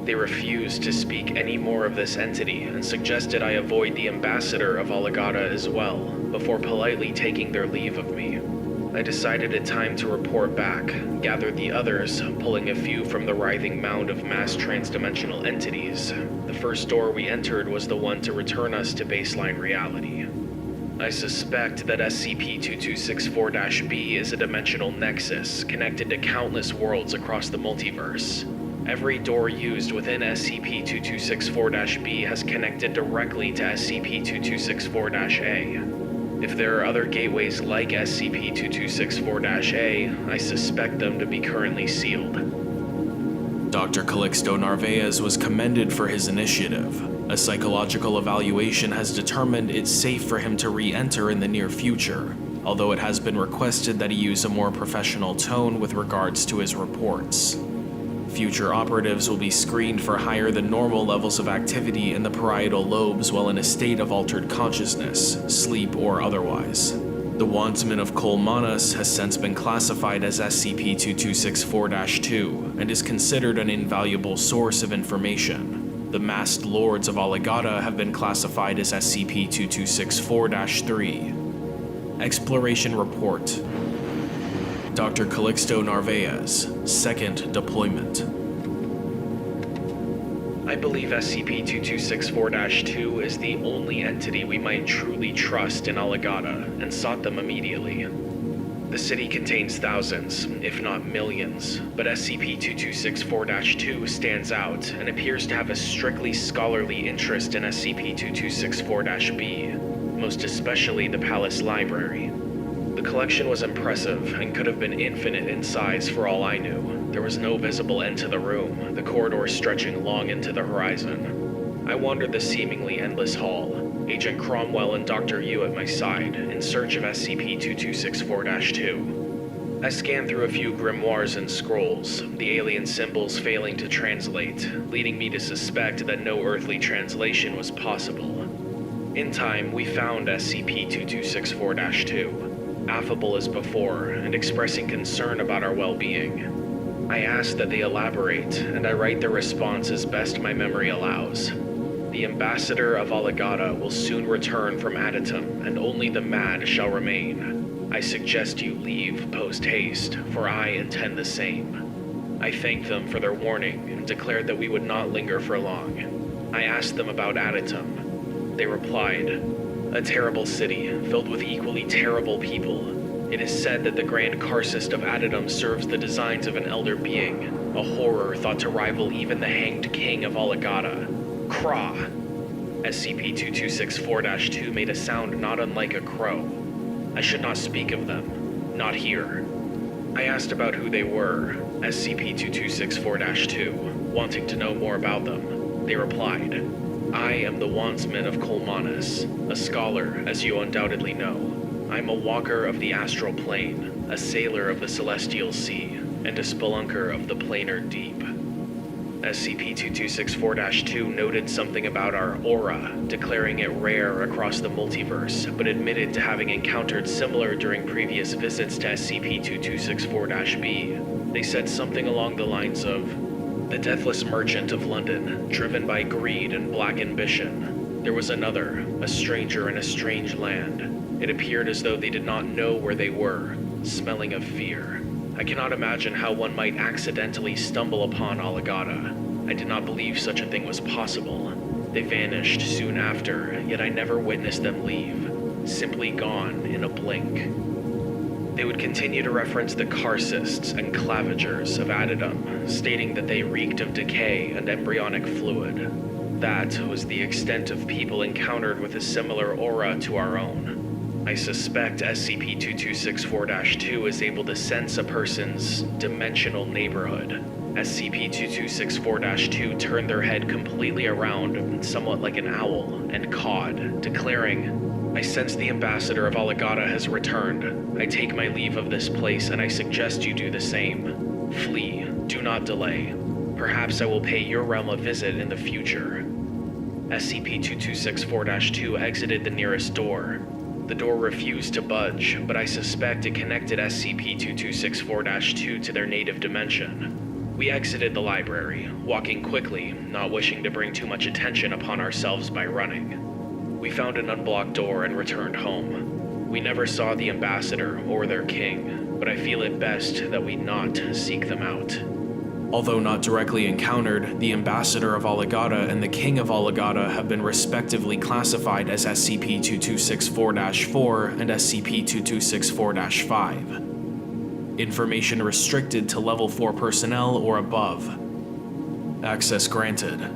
They refused to speak any more of this entity and suggested I avoid the ambassador of Aligata as well, before politely taking their leave of me. I decided it time to report back, gathered the others, pulling a few from the writhing mound of mass transdimensional entities. The first door we entered was the one to return us to baseline reality. I suspect that SCP-2264-B is a dimensional nexus connected to countless worlds across the multiverse. Every door used within SCP-2264-B has connected directly to SCP-2264-A. If there are other gateways like SCP-2264-A, I suspect them to be currently sealed. Dr. Calixto Narvaez was commended for his initiative. A psychological evaluation has determined it's safe for him to re-enter in the near future, although it has been requested that he use a more professional tone with regards to his reports. Future operatives will be screened for higher than normal levels of activity in the parietal lobes while in a state of altered consciousness, sleep or otherwise. The Wandsman of Kolmanis has since been classified as SCP-2264-2 and is considered an invaluable source of information. The Masked Lords of Aligata have been classified as SCP-2264-3. Exploration Report. Dr. Calixto Narvaez, second deployment. I believe SCP-2264-2 is the only entity we might truly trust in Aligata, and sought them immediately. The city contains thousands, if not millions, but SCP-2264-2 stands out and appears to have a strictly scholarly interest in SCP-2264-B, most especially the Palace Library. The collection was impressive and could have been infinite in size for all I knew. There was no visible end to the room, the corridor stretching long into the horizon. I wandered the seemingly endless hall, Agent Cromwell and Dr. Yu at my side, in search of SCP-2264-2. I scanned through a few grimoires and scrolls, the alien symbols failing to translate, leading me to suspect that no earthly translation was possible. In time, we found SCP-2264-2. Affable as before, and expressing concern about our well-being. I ask that they elaborate, and I write their response as best my memory allows. The ambassador of Aligata will soon return from Aditum, and only the mad shall remain. I suggest you leave post-haste, for I intend the same. I thanked them for their warning, and declared that we would not linger for long. I asked them about Aditum. They replied, "A terrible city, filled with equally terrible people. It is said that the Grand Karcist of Aditum serves the designs of an elder being, a horror thought to rival even the hanged king of Aligata. Craw!" SCP-2264-2 made a sound not unlike a crow. I should not speak of them. Not here. I asked about who they were, SCP-2264-2, wanting to know more about them. They replied, "I am the Wandsman of Colmanus, a scholar, as you undoubtedly know. I'm a walker of the astral plane, a sailor of the celestial sea, and a spelunker of the planar deep." SCP-2264-2 noted something about our aura, declaring it rare across the multiverse, but admitted to having encountered similar during previous visits to SCP-2264-B. They said something along the lines of, "The deathless merchant of London, driven by greed and black ambition. There was another, a stranger in a strange land. It appeared as though they did not know where they were, smelling of fear. I cannot imagine how one might accidentally stumble upon Aligata. I did not believe such a thing was possible. They vanished soon after, yet I never witnessed them leave. Simply gone in a blink." They would continue to reference the Karcists and Clavigers of Aditum, stating that they reeked of decay and embryonic fluid. That was the extent of people encountered with a similar aura to our own. I suspect SCP-2264-2 is able to sense a person's dimensional neighborhood. SCP-2264-2 turned their head completely around, somewhat like an owl, and cawed, declaring, "I sense the ambassador of Aligata has returned. I take my leave of this place, and I suggest you do the same. Flee, do not delay. Perhaps I will pay your realm a visit in the future." SCP-2264-2 exited the nearest door. The door refused to budge, but I suspect it connected SCP-2264-2 to their native dimension. We exited the library, walking quickly, not wishing to bring too much attention upon ourselves by running. We found an unblocked door and returned home. We never saw the ambassador or their king, but I feel it best that we not seek them out. Although not directly encountered, the ambassador of Aligata and the king of Aligata have been respectively classified as SCP-2264-4 and SCP-2264-5. Information restricted to Level 4 personnel or above. Access granted.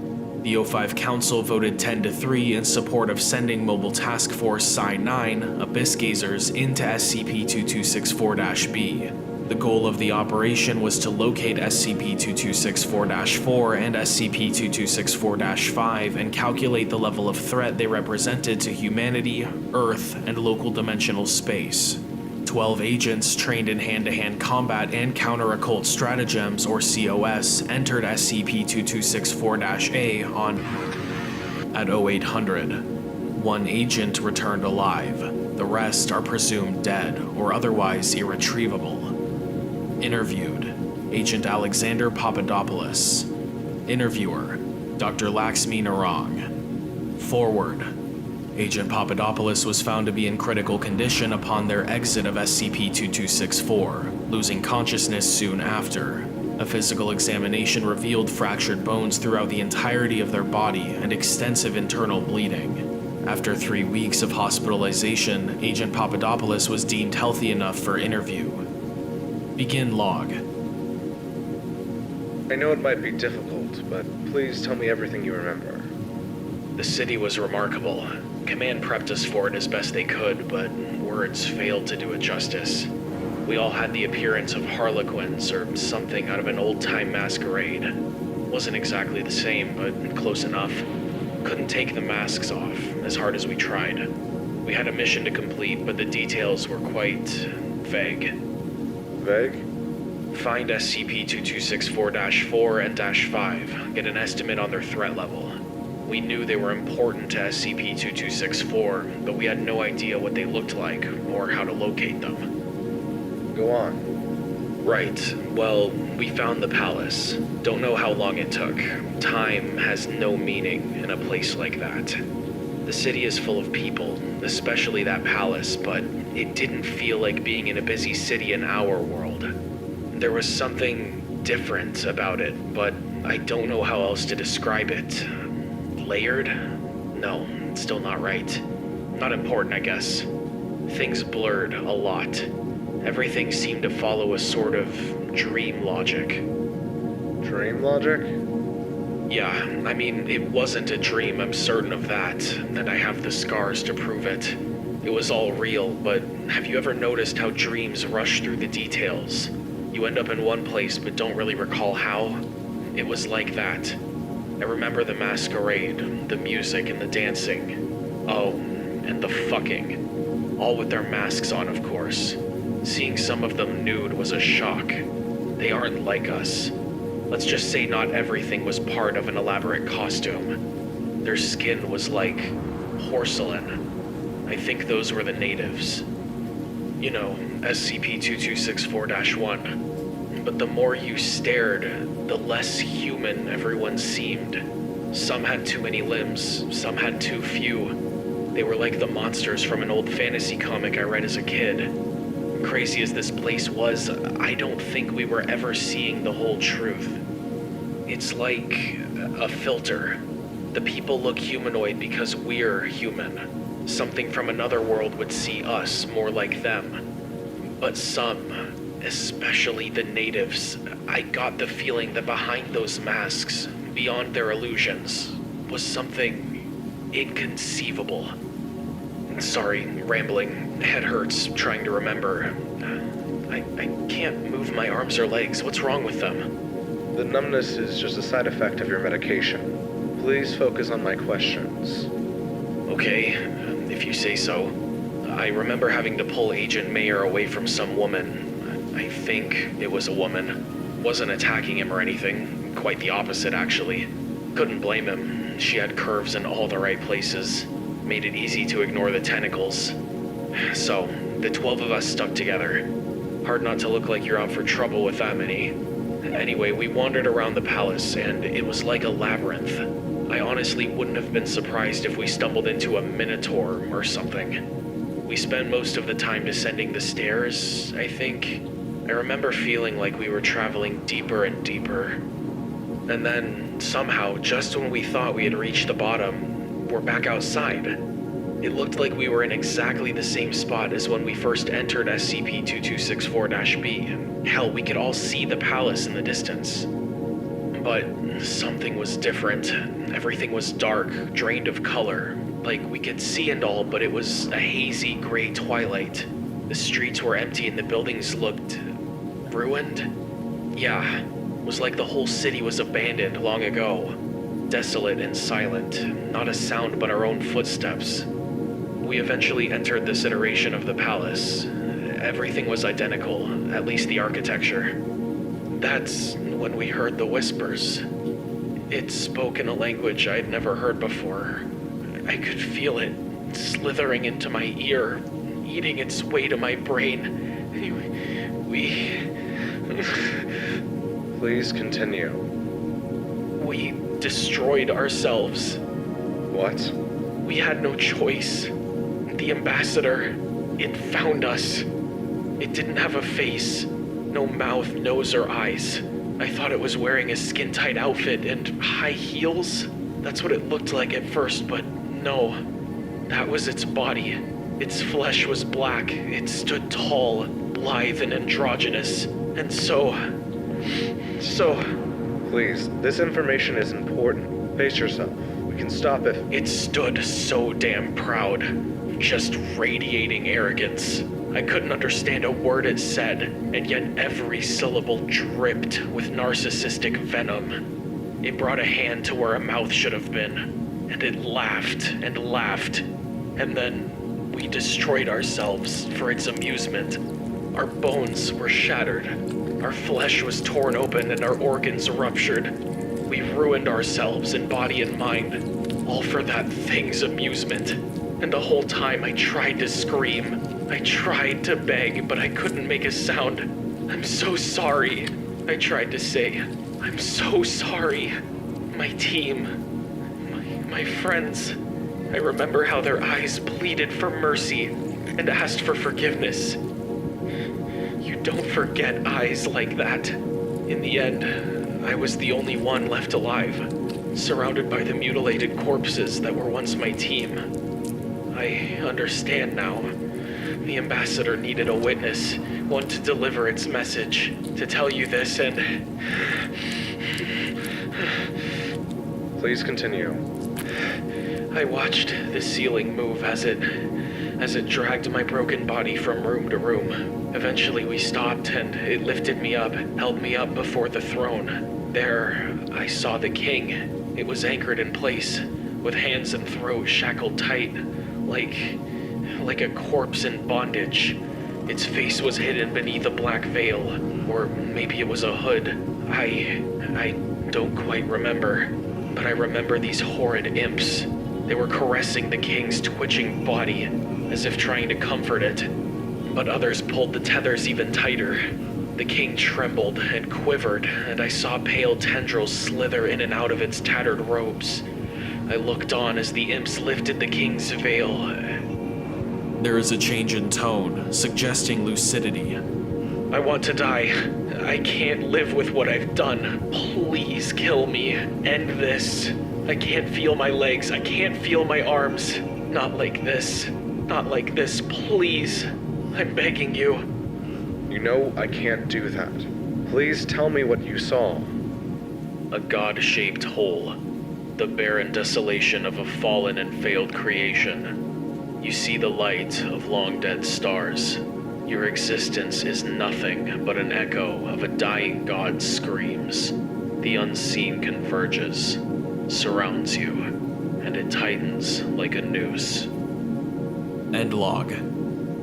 The O5 Council voted 10-3 in support of sending Mobile Task Force Psi-9, Abyss Gazers, into SCP-2264-B. The goal of the operation was to locate SCP-2264-4 and SCP-2264-5 and calculate the level of threat they represented to humanity, Earth, and local dimensional space. 12 agents trained in hand-to-hand combat and counter-occult stratagems, or COS, entered SCP-2264-A at 0800. One agent returned alive. The rest are presumed dead or otherwise irretrievable. Interviewed: Agent Alexander Papadopoulos. Interviewer: Dr. Laxmi Narang. Forward: Agent Papadopoulos was found to be in critical condition upon their exit of SCP-2264. losing consciousness soon after. A physical examination revealed fractured bones throughout the entirety of their body and extensive internal bleeding. After 3 weeks of hospitalization, Agent Papadopoulos was deemed healthy enough for interview. Begin log. I know it might be difficult, but please tell me everything you remember. The city was remarkable. Command prepped us for it as best they could, but words failed to do it justice. We all had the appearance of harlequins or something out of an old-time masquerade. Wasn't exactly the same, but close enough. Couldn't take the masks off, as hard as we tried. We had a mission to complete, but the details were quite vague. Vague? Find SCP-2264-4 and -5. Get an estimate on their threat level. We knew they were important to SCP-2264, but we had no idea what they looked like or how to locate them. Go on. Right. Well, we found the palace. Don't know how long it took. Time has no meaning in a place like that. The city is full of people, especially that palace, but it didn't feel like being in a busy city in our world. There was something different about it, but I don't know how else to describe it. Layered? No, still not right. Not important, I guess. Things blurred a lot. Everything seemed to follow a sort of dream logic. Dream logic? Yeah, I mean, it wasn't a dream, I'm certain of that, and I have the scars to prove it. It was all real, but have you ever noticed how dreams rush through the details? You end up in one place but don't really recall how? It was like that. I remember the masquerade, the music and the dancing. Oh, and the fucking. All with their masks on, of course. Seeing some of them nude was a shock. They aren't like us. Let's just say not everything was part of an elaborate costume. Their skin was like porcelain. I think those were the natives. You know, SCP-2264-1. But the more you stared, the less human everyone seemed. Some had too many limbs, some had too few. They were like the monsters from an old fantasy comic I read as a kid. Crazy as this place was, I don't think we were ever seeing the whole truth. It's like a filter. The people look humanoid because we're human. Something from another world would see us more like them. But some, especially the natives, I got the feeling that behind those masks, beyond their illusions, was something inconceivable. Sorry, rambling. Head hurts, trying to remember. I can't move my arms or legs. What's wrong with them? The numbness is just a side effect of your medication. Please focus on my questions. Okay, if you say so. I remember having to pull Agent Mayer away from some woman. I think it was a woman. Wasn't attacking him or anything. Quite the opposite, actually. Couldn't blame him. She had curves in all the right places. Made it easy to ignore the tentacles. So, the 12 of us stuck together. Hard not to look like you're out for trouble with that many. Anyway, we wandered around the palace, and it was like a labyrinth. I honestly wouldn't have been surprised if we stumbled into a minotaur or something. We spent most of the time descending the stairs, I think. I remember feeling like we were traveling deeper and deeper. And then, somehow, just when we thought we had reached the bottom, we're back outside. It looked like we were in exactly the same spot as when we first entered SCP-2264-B. Hell, we could all see the palace in the distance. But something was different. Everything was dark, drained of color. Like we could see and all, but it was a hazy gray twilight. The streets were empty and the buildings looked ruined? Yeah, it was like the whole city was abandoned long ago. Desolate and silent, not a sound but our own footsteps. We eventually entered this iteration of the palace. Everything was identical, at least the architecture. That's when we heard the whispers. It spoke in a language I'd never heard before. I could feel it slithering into my ear, eating its way to my brain. Please continue. We destroyed ourselves. What? We had no choice. The ambassador, it found us. It didn't have a face. No mouth, nose, or eyes. I thought it was wearing a skin-tight outfit and high heels. That's what it looked like at first, but no. That was its body. Its flesh was black. It stood tall, lithe, and androgynous. And so... Please, this information is important. Pace yourself. We can stop it. It stood so damn proud. Just radiating arrogance. I couldn't understand a word it said, and yet every syllable dripped with narcissistic venom. It brought a hand to where a mouth should have been, and it laughed and laughed, and then we destroyed ourselves for its amusement. Our bones were shattered, our flesh was torn open, and our organs ruptured. We ruined ourselves in body and mind, all for that thing's amusement. And the whole time I tried to scream. I tried to beg, but I couldn't make a sound. I'm so sorry. I tried to say, I'm so sorry. My team, my friends. I remember how their eyes pleaded for mercy and asked for forgiveness. You don't forget eyes like that. In the end, I was the only one left alive, surrounded by the mutilated corpses that were once my team. I understand now. The ambassador needed a witness, one to deliver its message, to tell you this, and... Please continue. I watched the ceiling move as it dragged my broken body from room to room. Eventually we stopped, and it lifted me up, held me up before the throne. There, I saw the king. It was anchored in place, with hands and throat shackled tight, like a corpse in bondage. Its face was hidden beneath a black veil, or maybe it was a hood. I don't quite remember, but I remember these horrid imps. They were caressing the king's twitching body, as if trying to comfort it, but others pulled the tethers even tighter. The king trembled and quivered, and I saw pale tendrils slither in and out of its tattered robes. I looked on as the imps lifted the king's veil. There is a change in tone, suggesting lucidity. I want to die. I can't live with what I've done. Please kill me. End this. I can't feel my legs. I can't feel my arms. Not like this. Not like this, please. I'm begging you. You know I can't do that. Please tell me what you saw. A god-shaped hole. The barren desolation of a fallen and failed creation. You see the light of long-dead stars. Your existence is nothing but an echo of a dying god's screams. The unseen converges, surrounds you, and it tightens like a noose. End log.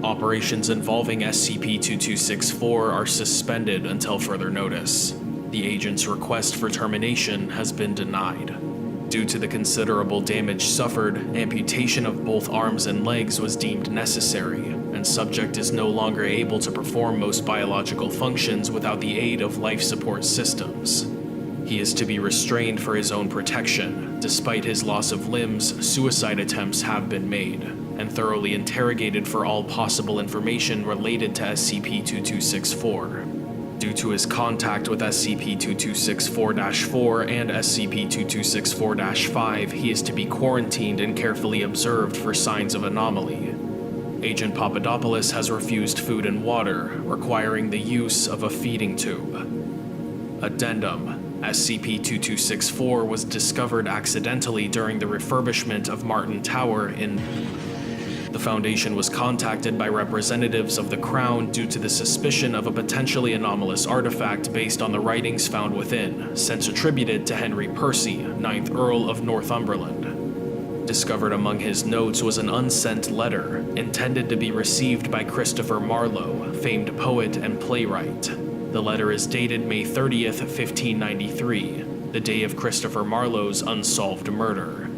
Operations involving SCP-2264 are suspended until further notice. The agent's request for termination has been denied. Due to the considerable damage suffered, amputation of both arms and legs was deemed necessary, and subject is no longer able to perform most biological functions without the aid of life support systems. He is to be restrained for his own protection. Despite his loss of limbs, suicide attempts have been made, and thoroughly interrogated for all possible information related to SCP-2264. Due to his contact with SCP-2264-4 and SCP-2264-5, he is to be quarantined and carefully observed for signs of anomaly. Agent Papadopoulos has refused food and water, requiring the use of a feeding tube. Addendum: SCP-2264 was discovered accidentally during the refurbishment of Martin Tower in... The Foundation was contacted by representatives of the Crown due to the suspicion of a potentially anomalous artifact based on the writings found within, since attributed to Henry Percy, 9th Earl of Northumberland. Discovered among his notes was an unsent letter, intended to be received by Christopher Marlowe, famed poet and playwright. The letter is dated May 30th, 1593, the day of Christopher Marlowe's unsolved murder.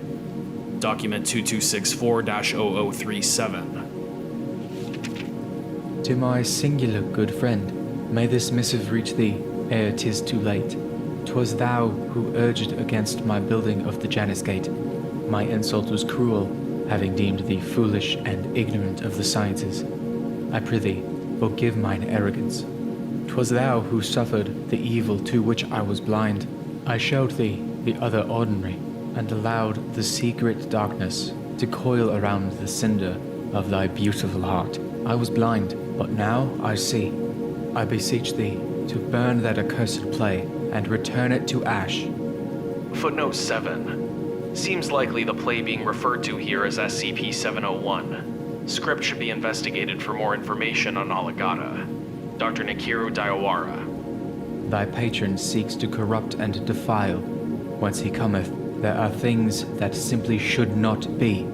Document 2264-0037. To my singular good friend, may this missive reach thee, ere 'tis too late. 'Twas thou who urged against my building of the Janus Gate. My insult was cruel, having deemed thee foolish and ignorant of the sciences. I prithee, forgive mine arrogance. 'Twas thou who suffered the evil to which I was blind. I showed thee the other ordinary, and allowed the secret darkness to coil around the cinder of thy beautiful heart. I was blind, but now I see. I beseech thee to burn that accursed play and return it to ash. Footnote 7. Seems likely the play being referred to here is SCP-701. Script should be investigated for more information on Alagata. Dr. Nikiru Daiwara. Thy patron seeks to corrupt and defile. Whence he cometh, there are things that simply should not be.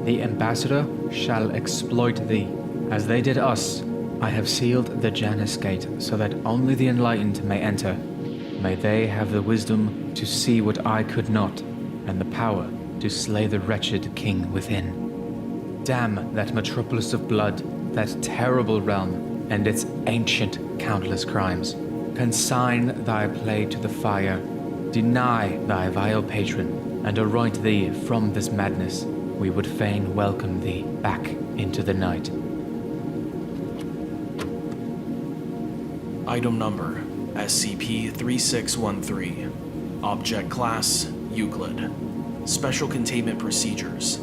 The ambassador shall exploit thee, as they did us. I have sealed the Janus Gate so that only the enlightened may enter. May they have the wisdom to see what I could not, and the power to slay the wretched king within. Damn that metropolis of blood, that terrible realm, and its ancient countless crimes. Consign thy play to the fire, deny thy vile patron, and anoint thee from this madness. We would fain welcome thee back into the night. Item number, SCP-3613. Object Class, Euclid. Special Containment Procedures.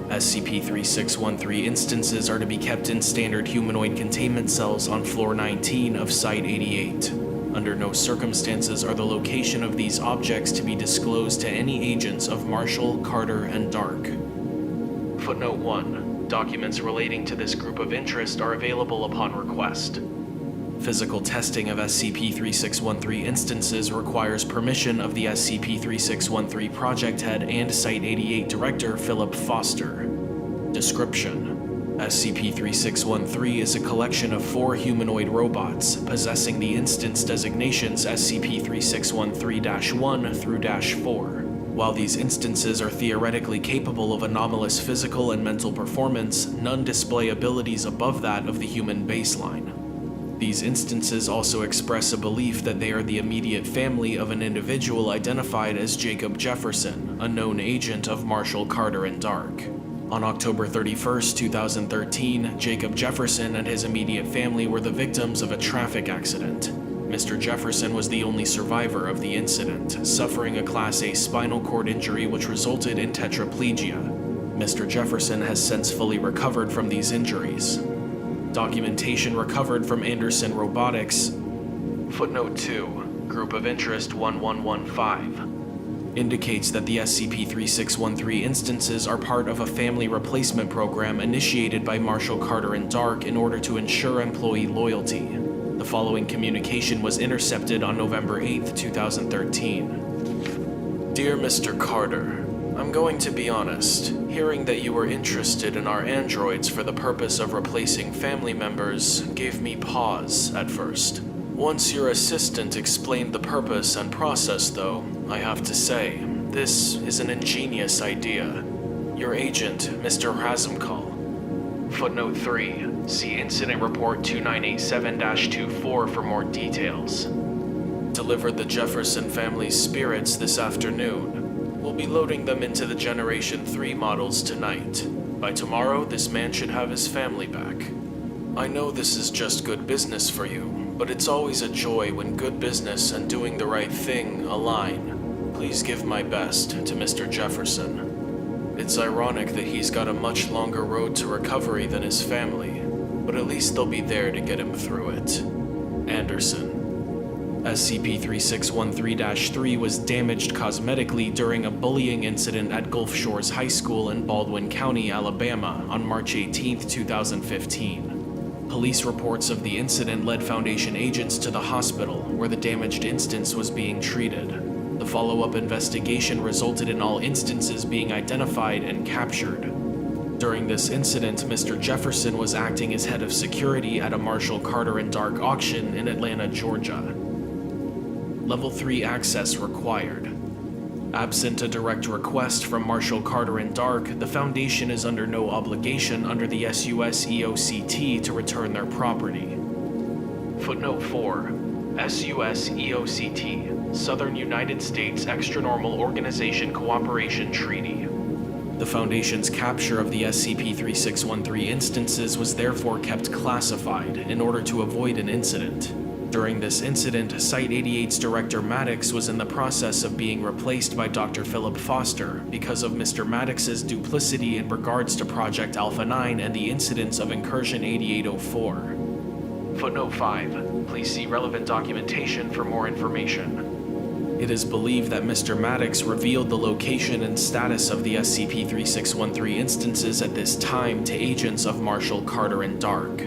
SCP-3613 instances are to be kept in standard humanoid containment cells on Floor 19 of Site-88. Under no circumstances are the location of these objects to be disclosed to any agents of Marshall, Carter, and Dark. Footnote 1. Documents relating to this group of interest are available upon request. Physical testing of SCP-3613 instances requires permission of the SCP-3613 Project Head and Site-88 Director Philip Foster. Description: SCP-3613 is a collection of 4 humanoid robots possessing the instance designations SCP-3613-1 through -4. While these instances are theoretically capable of anomalous physical and mental performance, none display abilities above that of the human baseline. These instances also express a belief that they are the immediate family of an individual identified as Jacob Jefferson, a known agent of Marshall, Carter, and Dark. On October 31st, 2013, Jacob Jefferson and his immediate family were the victims of a traffic accident. Mr. Jefferson was the only survivor of the incident, suffering a Class A spinal cord injury which resulted in tetraplegia. Mr. Jefferson has since fully recovered from these injuries. Documentation recovered from Anderson Robotics. Footnote 2, Group of Interest 1115, indicates that the SCP-3613 instances are part of a family replacement program initiated by Marshall, Carter, and Dark in order to ensure employee loyalty. The following communication was intercepted on November 8, 2013. Dear Mr. Carter, I'm going to be honest. Hearing that you were interested in our androids for the purpose of replacing family members gave me pause at first. Once your assistant explained the purpose and process, though, I have to say, this is an ingenious idea. Your agent, Mr. Razumkal. Footnote 3. See Incident Report 2987-24 for more details. Delivered the Jefferson family's spirits this afternoon. We'll be loading them into the Generation 3 models tonight. By tomorrow, this man should have his family back. I know this is just good business for you, but it's always a joy when good business and doing the right thing align. Please give my best to Mr. Jefferson. It's ironic that he's got a much longer road to recovery than his family, but at least they'll be there to get him through it. Anderson. SCP-3613-3 was damaged cosmetically during a bullying incident at Gulf Shores High School in Baldwin County, Alabama on March 18, 2015. Police reports of the incident led Foundation agents to the hospital where the damaged instance was being treated. The follow-up investigation resulted in all instances being identified and captured. During this incident, Mr. Jefferson was acting as head of security at a Marshall, Carter, and Dark auction in Atlanta, Georgia. Level 3 access required. Absent a direct request from Marshall, Carter, and Dark, the Foundation is under no obligation under the SUS EOCT to return their property. Footnote 4. SUS EOCT, Southern United States Extranormal Organization Cooperation Treaty. The Foundation's capture of the SCP-3613 instances was therefore kept classified in order to avoid an incident. During this incident, Site-88's director Maddox was in the process of being replaced by Dr. Philip Foster because of Mr. Maddox's duplicity in regards to Project Alpha 9 and the incidents of Incursion 8804. Footnote 5. Please see relevant documentation for more information. It is believed that Mr. Maddox revealed the location and status of the SCP-3613 instances at this time to agents of Marshall, Carter, and Dark.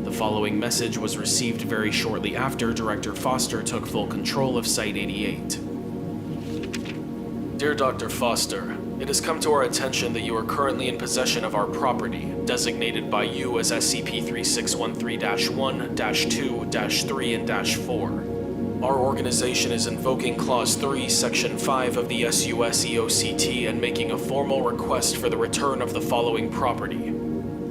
The following message was received very shortly after Director Foster took full control of Site-88. Dear Dr. Foster, it has come to our attention that you are currently in possession of our property, designated by you as SCP-3613-1, -2, -3, and -4. Our organization is invoking Clause 3, Section 5 of the SUS-EOCT and making a formal request for the return of the following property.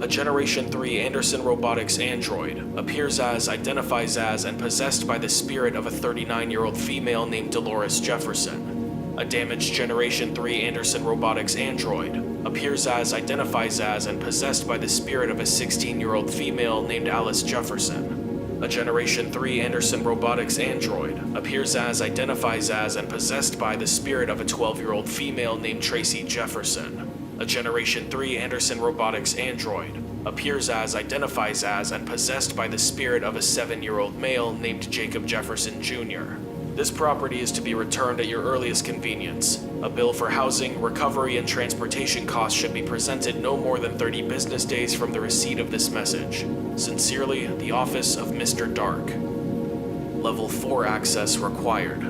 A Generation 3 Anderson Robotics android appears as, identifies as, and possessed by the spirit of a 39-year-old female named Dolores Jefferson. A damaged Generation 3 Anderson Robotics android appears as, identifies as, and possessed by the spirit of a 16-year-old female named Alice Jefferson. A Generation 3 Anderson Robotics android appears as, identifies as, and possessed by the spirit of a 12-year-old female named Tracy Jefferson. A Generation 3 Anderson Robotics android appears as, identifies as, and possessed by the spirit of a 7-year-old male named Jacob Jefferson Jr. This property is to be returned at your earliest convenience. A bill for housing, recovery, and transportation costs should be presented no more than 30 business days from the receipt of this message. Sincerely, the Office of Mr. Dark. Level 4 access required.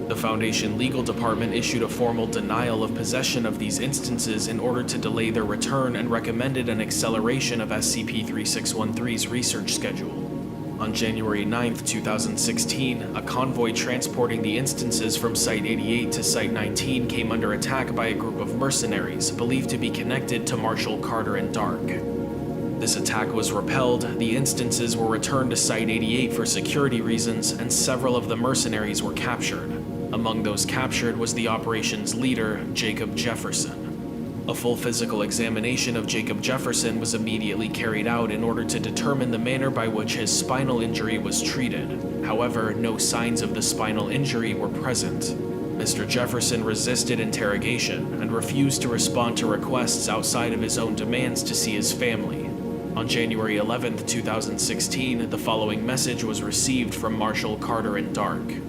The Foundation Legal Department issued a formal denial of possession of these instances in order to delay their return and recommended an acceleration of SCP-3613's research schedule. On January 9, 2016, a convoy transporting the instances from Site-88 to Site-19 came under attack by a group of mercenaries believed to be connected to Marshall, Carter, and Dark. This attack was repelled, the instances were returned to Site-88 for security reasons, and several of the mercenaries were captured. Among those captured was the operation's leader, Jacob Jefferson. A full physical examination of Jacob Jefferson was immediately carried out in order to determine the manner by which his spinal injury was treated. However, no signs of the spinal injury were present. Mr. Jefferson resisted interrogation and refused to respond to requests outside of his own demands to see his family. On January 11, 2016, the following message was received from Marshall, Carter, and Dark.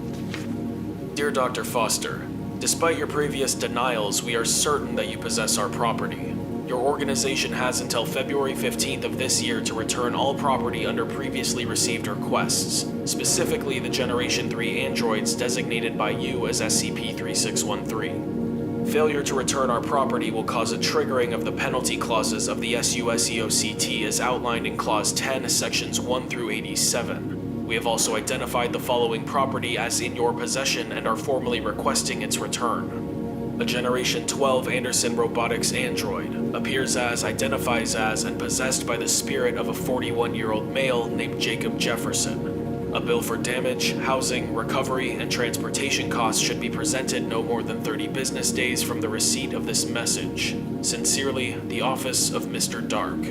Dear Dr. Foster, despite your previous denials, we are certain that you possess our property. Your organization has until February 15th of this year to return all property under previously received requests, specifically the Generation 3 androids designated by you as SCP-3613. Failure to return our property will cause a triggering of the penalty clauses of the SUS-EOCT as outlined in Clause 10, Sections 1 through 87. We have also identified the following property as in your possession and are formally requesting its return. A Generation 12 Anderson Robotics android appears as, identifies as, and possessed by the spirit of a 41-year-old male named Jacob Jefferson. A bill for damage, housing, recovery, and transportation costs should be presented no more than 30 business days from the receipt of this message. Sincerely, the Office of Mr. Dark.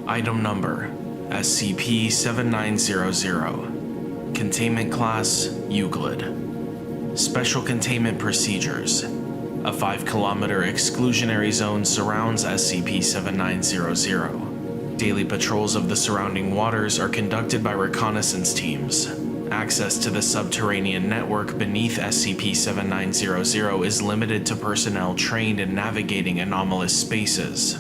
Item Number SCP-7900. Containment Class Euclid. Special Containment Procedures. A 5-kilometer exclusionary zone surrounds SCP-7900. Daily patrols of the surrounding waters are conducted by reconnaissance teams. Access to the subterranean network beneath SCP-7900 is limited to personnel trained in navigating anomalous spaces.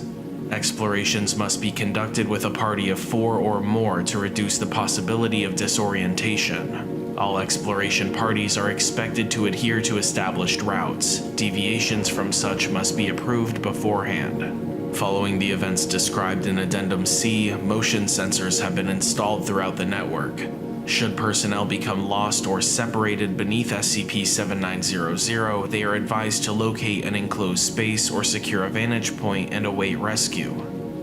Explorations must be conducted with a party of 4 or more to reduce the possibility of disorientation. All exploration parties are expected to adhere to established routes. Deviations from such must be approved beforehand. Following the events described in Addendum C, motion sensors have been installed throughout the network. Should personnel become lost or separated beneath SCP-7900, they are advised to locate an enclosed space or secure a vantage point and await rescue.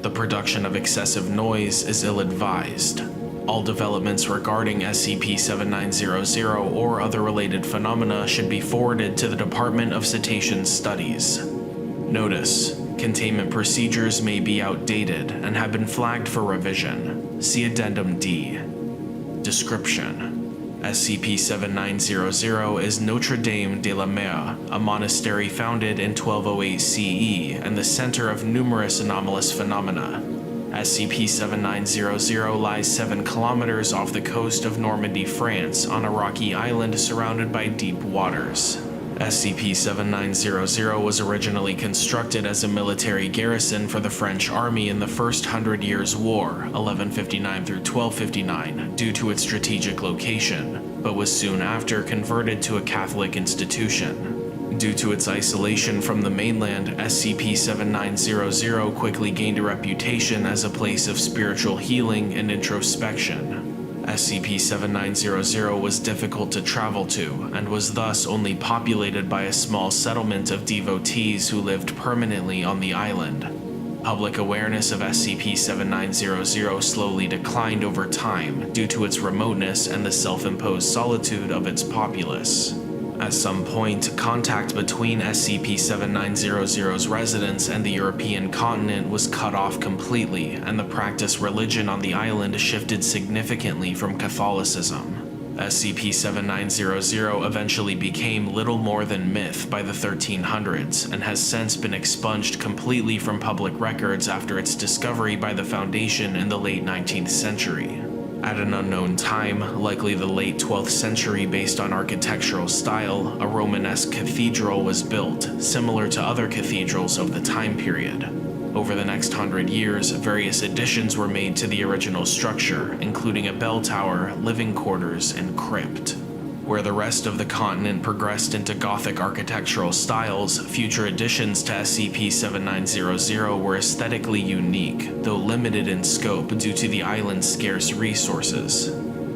The production of excessive noise is ill-advised. All developments regarding SCP-7900 or other related phenomena should be forwarded to the Department of Cetacean Studies. Notice: Containment procedures may be outdated and have been flagged for revision. See Addendum D. Description: SCP-7900 is Notre Dame de la Mer, a monastery founded in 1208 CE and the center of numerous anomalous phenomena. SCP-7900 lies 7 kilometers off the coast of Normandy, France, on a rocky island surrounded by deep waters. SCP-7900 was originally constructed as a military garrison for the French army in the First 100 Years' War, 1159 through 1259, due to its strategic location, but was soon after converted to a Catholic institution. Due to its isolation from the mainland, SCP-7900 quickly gained a reputation as a place of spiritual healing and introspection. SCP-7900 was difficult to travel to, and was thus only populated by a small settlement of devotees who lived permanently on the island. Public awareness of SCP-7900 slowly declined over time due to its remoteness and the self-imposed solitude of its populace. At some point, contact between SCP-7900's residents and the European continent was cut off completely, and the practice religion on the island shifted significantly from Catholicism. SCP-7900 eventually became little more than myth by the 1300s, and has since been expunged completely from public records after its discovery by the Foundation in the late 19th century. At an unknown time, likely the late 12th century based on architectural style, a Romanesque cathedral was built, similar to other cathedrals of the time period. Over the next 100 years, various additions were made to the original structure, including a bell tower, living quarters, and crypt. Where the rest of the continent progressed into Gothic architectural styles, future additions to SCP-7900 were aesthetically unique, though limited in scope due to the island's scarce resources.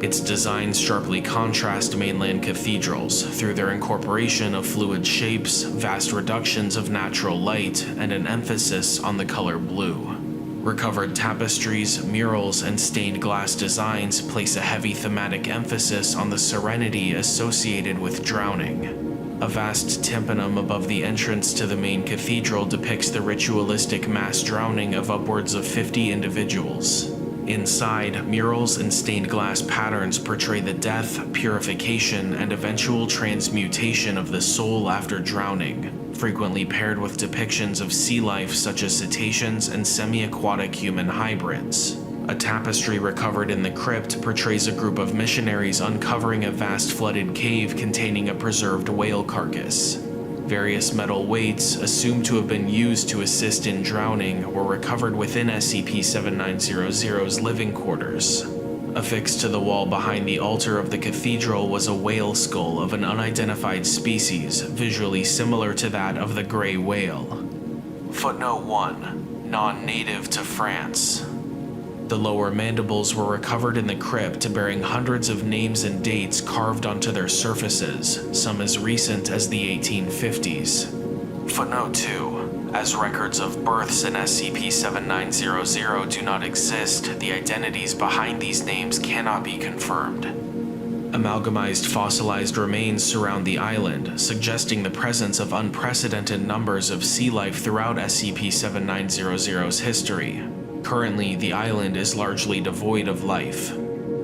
Its designs sharply contrast mainland cathedrals through their incorporation of fluid shapes, vast reductions of natural light, and an emphasis on the color blue. Recovered tapestries, murals, and stained glass designs place a heavy thematic emphasis on the serenity associated with drowning. A vast tympanum above the entrance to the main cathedral depicts the ritualistic mass drowning of upwards of 50 individuals. Inside, murals and stained glass patterns portray the death, purification, and eventual transmutation of the soul after drowning, frequently paired with depictions of sea life such as cetaceans and semi-aquatic human hybrids. A tapestry recovered in the crypt portrays a group of missionaries uncovering a vast flooded cave containing a preserved whale carcass. Various metal weights, assumed to have been used to assist in drowning, were recovered within SCP-7900's living quarters. Affixed to the wall behind the altar of the cathedral was a whale skull of an unidentified species, visually similar to that of the gray whale. Footnote 1. Non-native to France. The lower mandibles were recovered in the crypt, bearing hundreds of names and dates carved onto their surfaces, some as recent as the 1850s. Footnote 2. As records of births in SCP-7900 do not exist, the identities behind these names cannot be confirmed. Amalgamized fossilized remains surround the island, suggesting the presence of unprecedented numbers of sea life throughout SCP-7900's history. Currently, the island is largely devoid of life.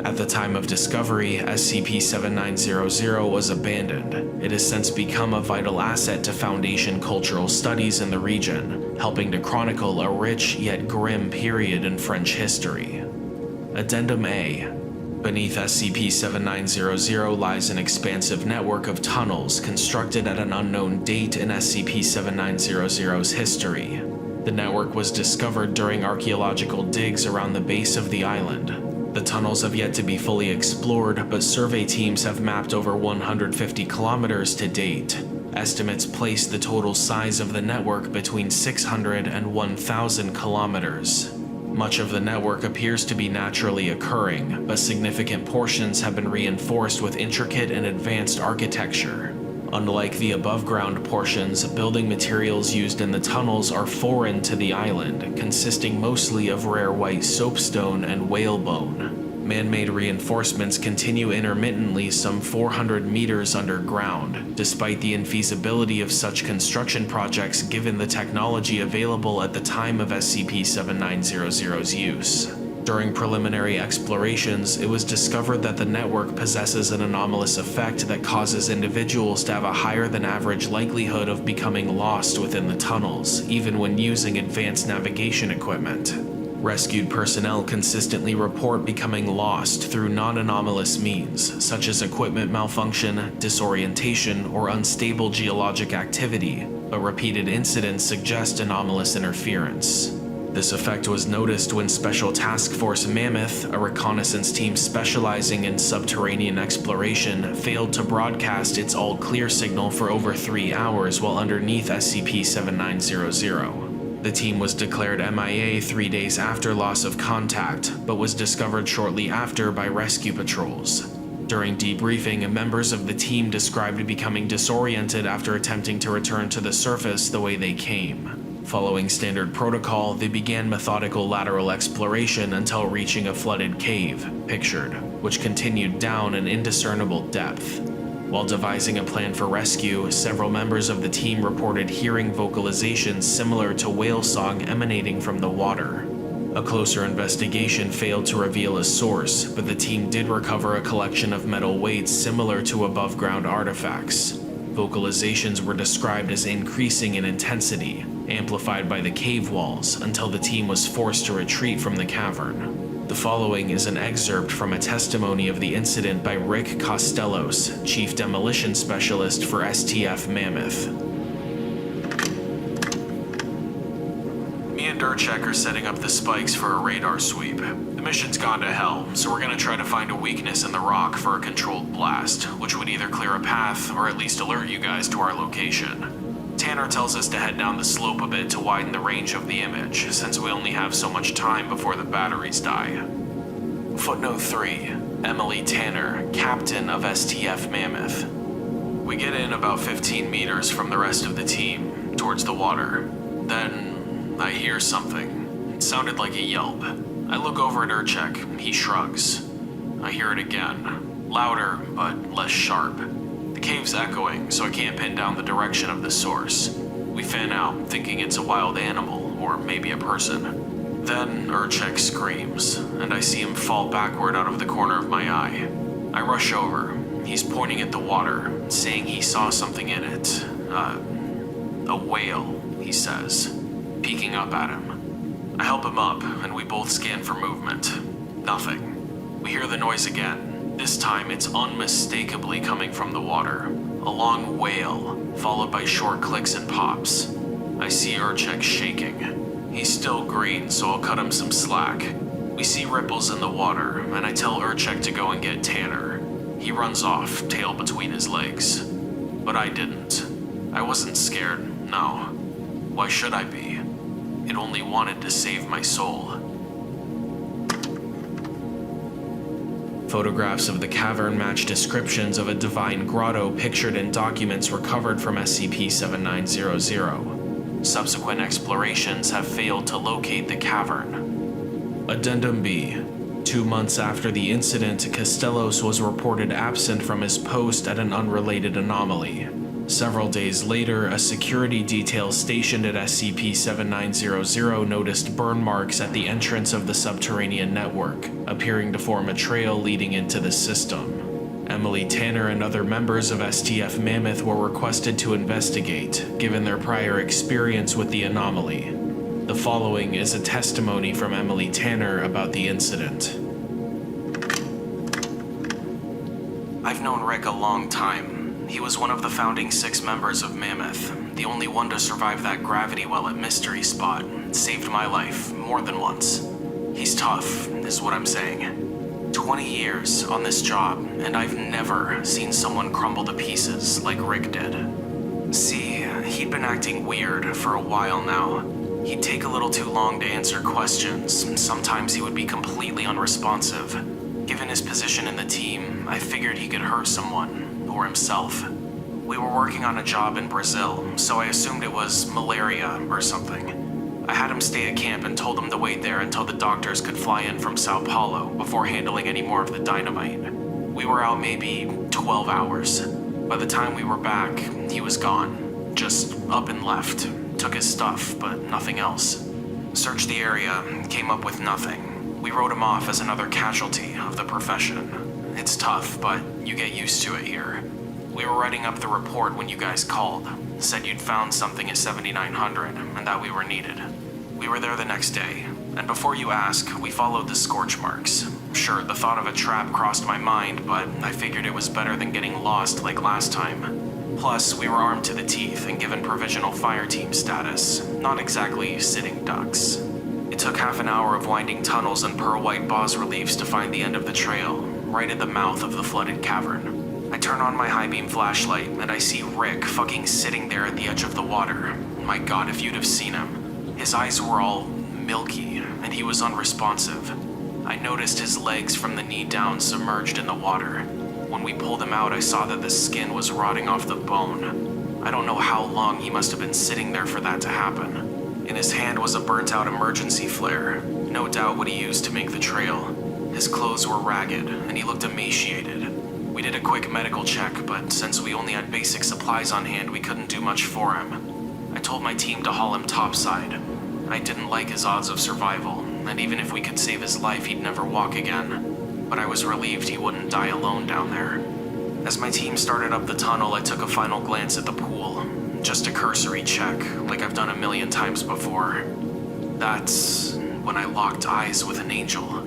At the time of discovery, SCP-7900 was abandoned. It has since become a vital asset to Foundation cultural studies in the region, helping to chronicle a rich yet grim period in French history. Addendum A. Beneath SCP-7900 lies an expansive network of tunnels constructed at an unknown date in SCP-7900's history. The network was discovered during archaeological digs around the base of the island. The tunnels have yet to be fully explored, but survey teams have mapped over 150 kilometers to date. Estimates place the total size of the network between 600 and 1,000 kilometers. Much of the network appears to be naturally occurring, but significant portions have been reinforced with intricate and advanced architecture. Unlike the above-ground portions, building materials used in the tunnels are foreign to the island, consisting mostly of rare white soapstone and whalebone. man-made reinforcements continue intermittently some 400 meters underground, despite the infeasibility of such construction projects given the technology available at the time of SCP-7900's use. During preliminary explorations, it was discovered that the network possesses an anomalous effect that causes individuals to have a higher than average likelihood of becoming lost within the tunnels, even when using advanced navigation equipment. Rescued personnel consistently report becoming lost through non-anomalous means, such as equipment malfunction, disorientation, or unstable geologic activity, but repeated incidents suggest anomalous interference. This effect was noticed when Special Task Force Mammoth, a reconnaissance team specializing in subterranean exploration, failed to broadcast its all-clear signal for over 3 hours while underneath SCP-7900. The team was declared MIA 3 days after loss of contact, but was discovered shortly after by rescue patrols. During debriefing, members of the team described becoming disoriented after attempting to return to the surface the way they came. Following standard protocol, they began methodical lateral exploration until reaching a flooded cave, pictured, which continued down an indiscernible depth. While devising a plan for rescue, several members of the team reported hearing vocalizations similar to whale song emanating from the water. A closer investigation failed to reveal a source, but the team did recover a collection of metal weights similar to above-ground artifacts. Vocalizations were described as increasing in intensity, amplified by the cave walls, until the team was forced to retreat from the cavern. The following is an excerpt from a testimony of the incident by Rick Costellos, Chief Demolition Specialist for STF Mammoth. Me and Durchek are setting up the spikes for a radar sweep. The mission's gone to hell, so we're gonna try to find a weakness in the rock for a controlled blast, which would either clear a path or at least alert you guys to our location. Tanner tells us to head down the slope a bit to widen the range of the image, since we only have so much time before the batteries die. Footnote 3. Emily Tanner, Captain of STF Mammoth. We get in about 15 meters from the rest of the team, towards the water. Then, I hear something. It sounded like a yelp. I look over at Urchek. He shrugs. I hear it again. Louder, but less sharp. The cave's echoing, so I can't pin down the direction of the source. We fan out, thinking it's a wild animal, or maybe a person. Then Urchek screams, and I see him fall backward out of the corner of my eye. I rush over. He's pointing at the water, saying he saw something in it. A whale, he says, peeking up at him. I help him up, and we both scan for movement. Nothing. We hear the noise again. This time, it's unmistakably coming from the water. A long wail, followed by short clicks and pops. I see Urchek shaking. He's still green, so I'll cut him some slack. We see ripples in the water, and I tell Urchek to go and get Tanner. He runs off, tail between his legs. But I didn't. I wasn't scared, no. Why should I be? It only wanted to save my soul. Photographs of the cavern match descriptions of a divine grotto pictured in documents recovered from SCP-7900. Subsequent explorations have failed to locate the cavern. Addendum B. 2 months after the incident, Costellos was reported absent from his post at an unrelated anomaly. Several days later, a security detail stationed at SCP-7900 noticed burn marks at the entrance of the subterranean network, appearing to form a trail leading into the system. Emily Tanner and other members of STF Mammoth were requested to investigate, given their prior experience with the anomaly. The following is a testimony from Emily Tanner about the incident. I've known Rick a long time. He was one of the founding 6 members of Mammoth, the only one to survive that gravity well at Mystery Spot. Saved my life more than once. He's tough, is what I'm saying. 20 years on this job, and I've never seen someone crumble to pieces like Rick did. See, he'd been acting weird for a while now. He'd take a little too long to answer questions, and sometimes he would be completely unresponsive. Given his position in the team, I figured he could hurt someone. Or himself. We were working on a job in Brazil, so I assumed it was malaria or something. I had him stay at camp and told him to wait there until the doctors could fly in from Sao Paulo before handling any more of the dynamite. We were out maybe 12 hours. By the time we were back, he was gone. Just up and left. Took his stuff, but nothing else. Searched the area, came up with nothing. We wrote him off as another casualty of the profession. It's tough, but you get used to it here. We were writing up the report when you guys called. Said you'd found something at 7900 and that we were needed. We were there the next day, and before you ask, we followed the scorch marks. Sure, the thought of a trap crossed my mind, but I figured it was better than getting lost like last time. Plus, we were armed to the teeth and given provisional fire team status. Not exactly sitting ducks. It took half an hour of winding tunnels and pearl white bas-reliefs to find the end of the trail, right at the mouth of the flooded cavern. I turn on my high-beam flashlight, and I see Rick fucking sitting there at the edge of the water. My god, if you'd have seen him. His eyes were all milky, and he was unresponsive. I noticed his legs from the knee down submerged in the water. When we pulled him out, I saw that the skin was rotting off the bone. I don't know how long he must have been sitting there for that to happen. In his hand was a burnt-out emergency flare, no doubt what he used to make the trail. His clothes were ragged, and he looked emaciated. We did a quick medical check, but since we only had basic supplies on hand, we couldn't do much for him. I told my team to haul him topside. I didn't like his odds of survival, and even if we could save his life, he'd never walk again. But I was relieved he wouldn't die alone down there. As my team started up the tunnel, I took a final glance at the pool. Just a cursory check, like I've done a million times before. That's when I locked eyes with an angel.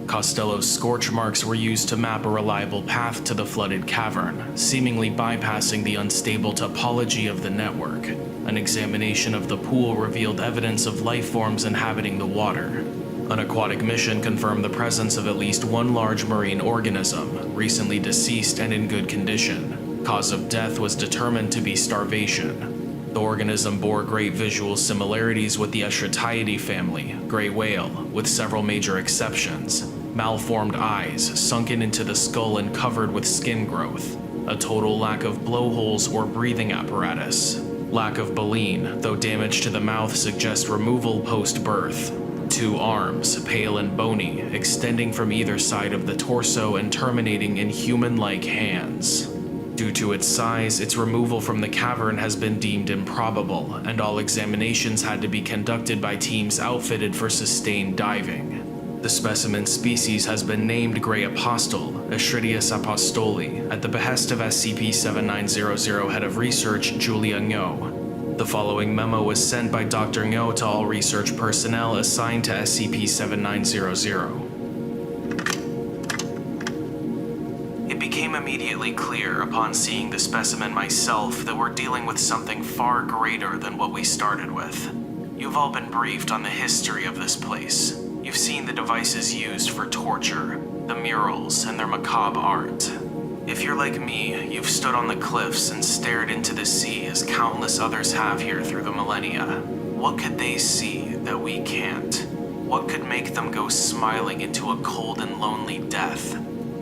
Costello's scorch marks were used to map a reliable path to the flooded cavern, seemingly bypassing the unstable topology of the network. An examination of the pool revealed evidence of life forms inhabiting the water. An aquatic mission confirmed the presence of at least one large marine organism, recently deceased and in good condition. Cause of death was determined to be starvation. The organism bore great visual similarities with the Escherichthyidae family, gray whale, with several major exceptions. Malformed eyes, sunken into the skull and covered with skin growth. A total lack of blowholes or breathing apparatus. Lack of baleen, though damage to the mouth suggests removal post-birth. 2 arms, pale and bony, extending from either side of the torso and terminating in human-like hands. Due to its size, its removal from the cavern has been deemed improbable, and all examinations had to be conducted by teams outfitted for sustained diving. The specimen species has been named Gray Apostle, Escherichthys apostoli, at the behest of SCP-7900 Head of Research Julia Ngo. The following memo was sent by Dr. Ngo to all research personnel assigned to SCP-7900. It became immediately clear upon seeing the specimen myself that we're dealing with something far greater than what we started with. You've all been briefed on the history of this place. You've seen the devices used for torture, the murals, and their macabre art. If you're like me, you've stood on the cliffs and stared into the sea as countless others have here through the millennia. What could they see that we can't? What could make them go smiling into a cold and lonely death?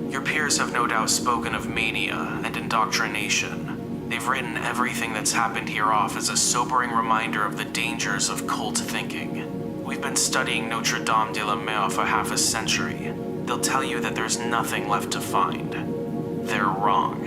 Your peers have no doubt spoken of mania and indoctrination. They've written everything that's happened here off as a sobering reminder of the dangers of cult thinking. We've been studying Notre Dame de la Mer for half a century. They'll tell you that there's nothing left to find. They're wrong.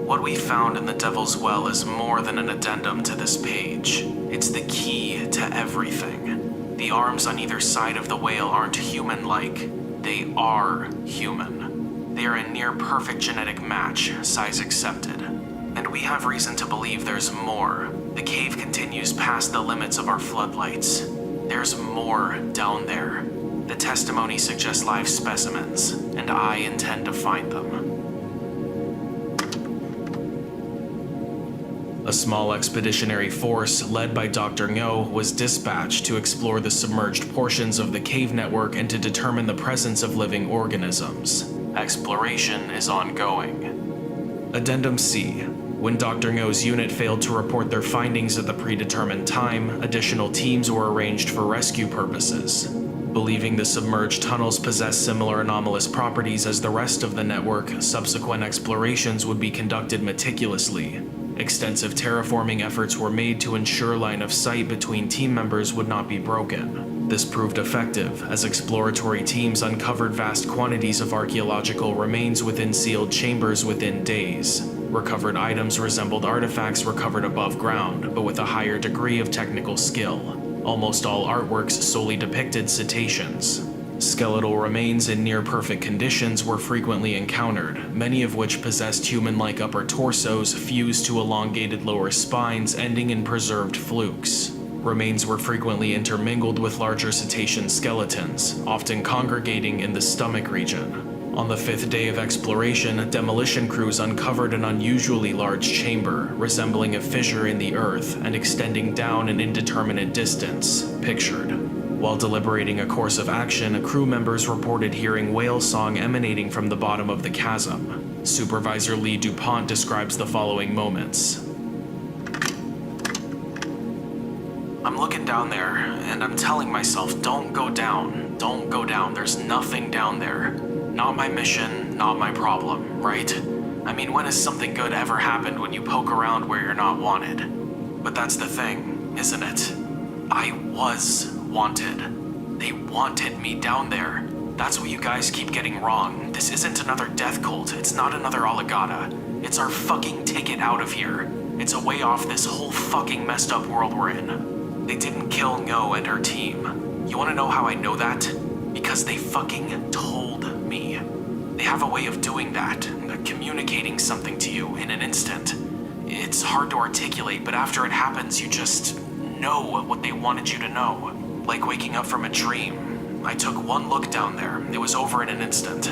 What we found in the Devil's Well is more than an addendum to this page. It's the key to everything. The arms on either side of the whale aren't human-like. They are human. They are a near-perfect genetic match, size accepted. And we have reason to believe there's more. The cave continues past the limits of our floodlights. There's more down there. The testimony suggests live specimens, and I intend to find them. A small expeditionary force led by Dr. Ngo was dispatched to explore the submerged portions of the cave network and to determine the presence of living organisms. Exploration is ongoing. Addendum C. When Dr. Ngo's unit failed to report their findings at the predetermined time, additional teams were arranged for rescue purposes. Believing the submerged tunnels possess similar anomalous properties as the rest of the network, subsequent explorations would be conducted meticulously. Extensive terraforming efforts were made to ensure line of sight between team members would not be broken. This proved effective, as exploratory teams uncovered vast quantities of archaeological remains within sealed chambers within days. Recovered items resembled artifacts recovered above ground, but with a higher degree of technical skill. Almost all artworks solely depicted cetaceans. Skeletal remains in near-perfect conditions were frequently encountered, many of which possessed human-like upper torsos fused to elongated lower spines ending in preserved flukes. Remains were frequently intermingled with larger cetacean skeletons, often congregating in the stomach region. On the 5th day of exploration, demolition crews uncovered an unusually large chamber, resembling a fissure in the earth and extending down an indeterminate distance, pictured. While deliberating a course of action, crew members reported hearing whale song emanating from the bottom of the chasm. Supervisor Lee DuPont describes the following moments. I'm looking down there, and I'm telling myself, don't go down, there's nothing down there. Not my mission, not my problem, right? I mean, when has something good ever happened when you poke around where you're not wanted? But that's the thing, isn't it? I was wanted. They wanted me down there. That's what you guys keep getting wrong. This isn't another death cult. It's not another Oligata. It's our fucking ticket out of here. It's a way off this whole fucking messed up world we're in. They didn't kill Ngo and her team. You wanna know how I know that? Because they fucking told me. They have a way of doing that, communicating something to you in an instant. It's hard to articulate, but after it happens, you just know what they wanted you to know. Like waking up from a dream. I took one look down there. It was over in an instant.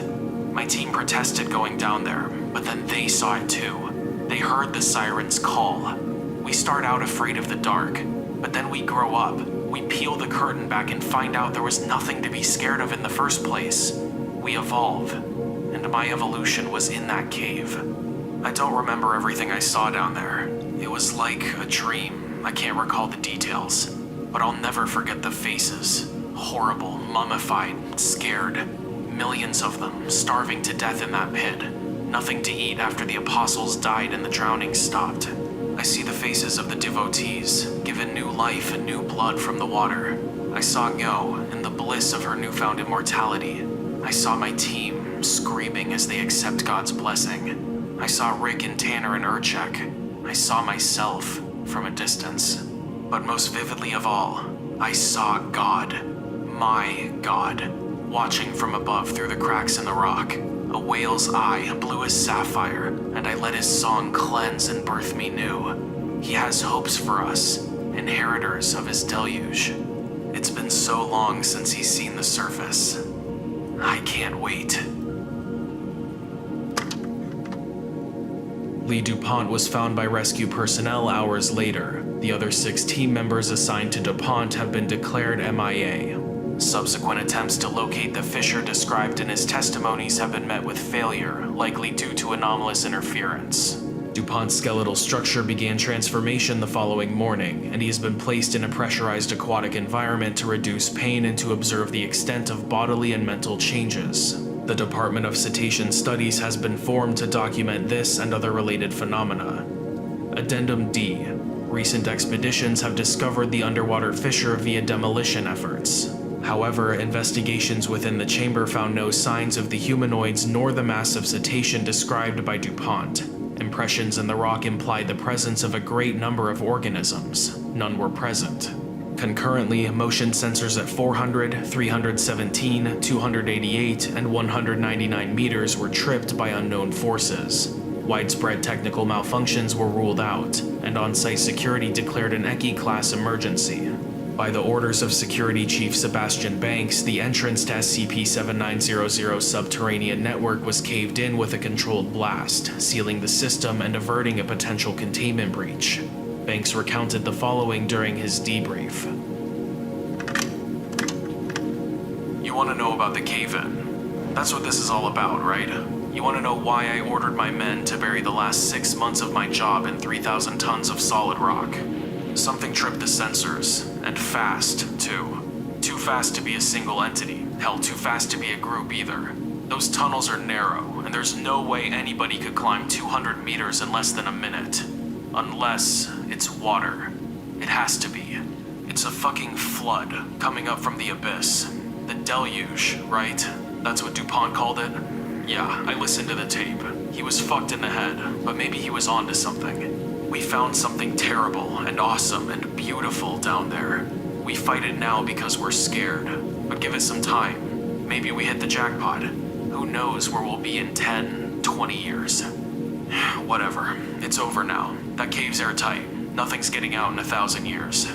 My team protested going down there, but then they saw it too. They heard the sirens call. We start out afraid of the dark, but then we grow up. We peel the curtain back and find out there was nothing to be scared of in the first place. We evolve, and my evolution was in that cave. I don't remember everything I saw down there. It was like a dream. I can't recall the details, but I'll never forget the faces. Horrible, mummified, scared. Millions of them, starving to death in that pit. Nothing to eat after the apostles died and the drowning stopped. I see the faces of the devotees, given new life and new blood from the water. I saw Ngo in the bliss of her newfound immortality. I saw my team screaming as they accept God's blessing. I saw Rick and Tanner and Urchek. I saw myself from a distance. But most vividly of all, I saw God, my God, watching from above through the cracks in the rock. A whale's eye, blue as sapphire, and I let his song cleanse and birth me new. He has hopes for us, inheritors of his deluge. It's been so long since he's seen the surface. I can't wait. Lee DuPont was found by rescue personnel hours later. The other 6 team members assigned to DuPont have been declared MIA. Subsequent attempts to locate the fissure described in his testimonies have been met with failure, likely due to anomalous interference. DuPont's skeletal structure began transformation the following morning, and he has been placed in a pressurized aquatic environment to reduce pain and to observe the extent of bodily and mental changes. The Department of Cetacean Studies has been formed to document this and other related phenomena. Addendum D. Recent expeditions have discovered the underwater fissure via demolition efforts. However, investigations within the chamber found no signs of the humanoids nor the massive cetacean described by DuPont. Impressions in the rock implied the presence of a great number of organisms. None were present. Concurrently, motion sensors at 400, 317, 288, and 199 meters were tripped by unknown forces. Widespread technical malfunctions were ruled out, and on-site security declared an ECI-class emergency. By the orders of Security Chief Sebastian Banks, the entrance to SCP-7900 subterranean network was caved in with a controlled blast, sealing the system and averting a potential containment breach. Banks recounted the following during his debrief. You want to know about the cave-in? That's what this is all about, right? You want to know why I ordered my men to bury the last 6 months of my job in 3,000 tons of solid rock? Something tripped the sensors, and fast, too. Too fast to be a single entity. Hell, too fast to be a group either. Those tunnels are narrow, and there's no way anybody could climb 200 meters in less than a minute. Unless it's water. It has to be. It's a fucking flood coming up from the abyss. The deluge, right? That's what DuPont called it? Yeah, I listened to the tape. He was fucked in the head, but maybe he was onto something. We found something terrible and awesome and beautiful down there. We fight it now because we're scared, but give it some time. Maybe we hit the jackpot. Who knows where we'll be in 10, 20 years. Whatever, it's over now. That cave's airtight. Nothing's getting out in 1,000 years.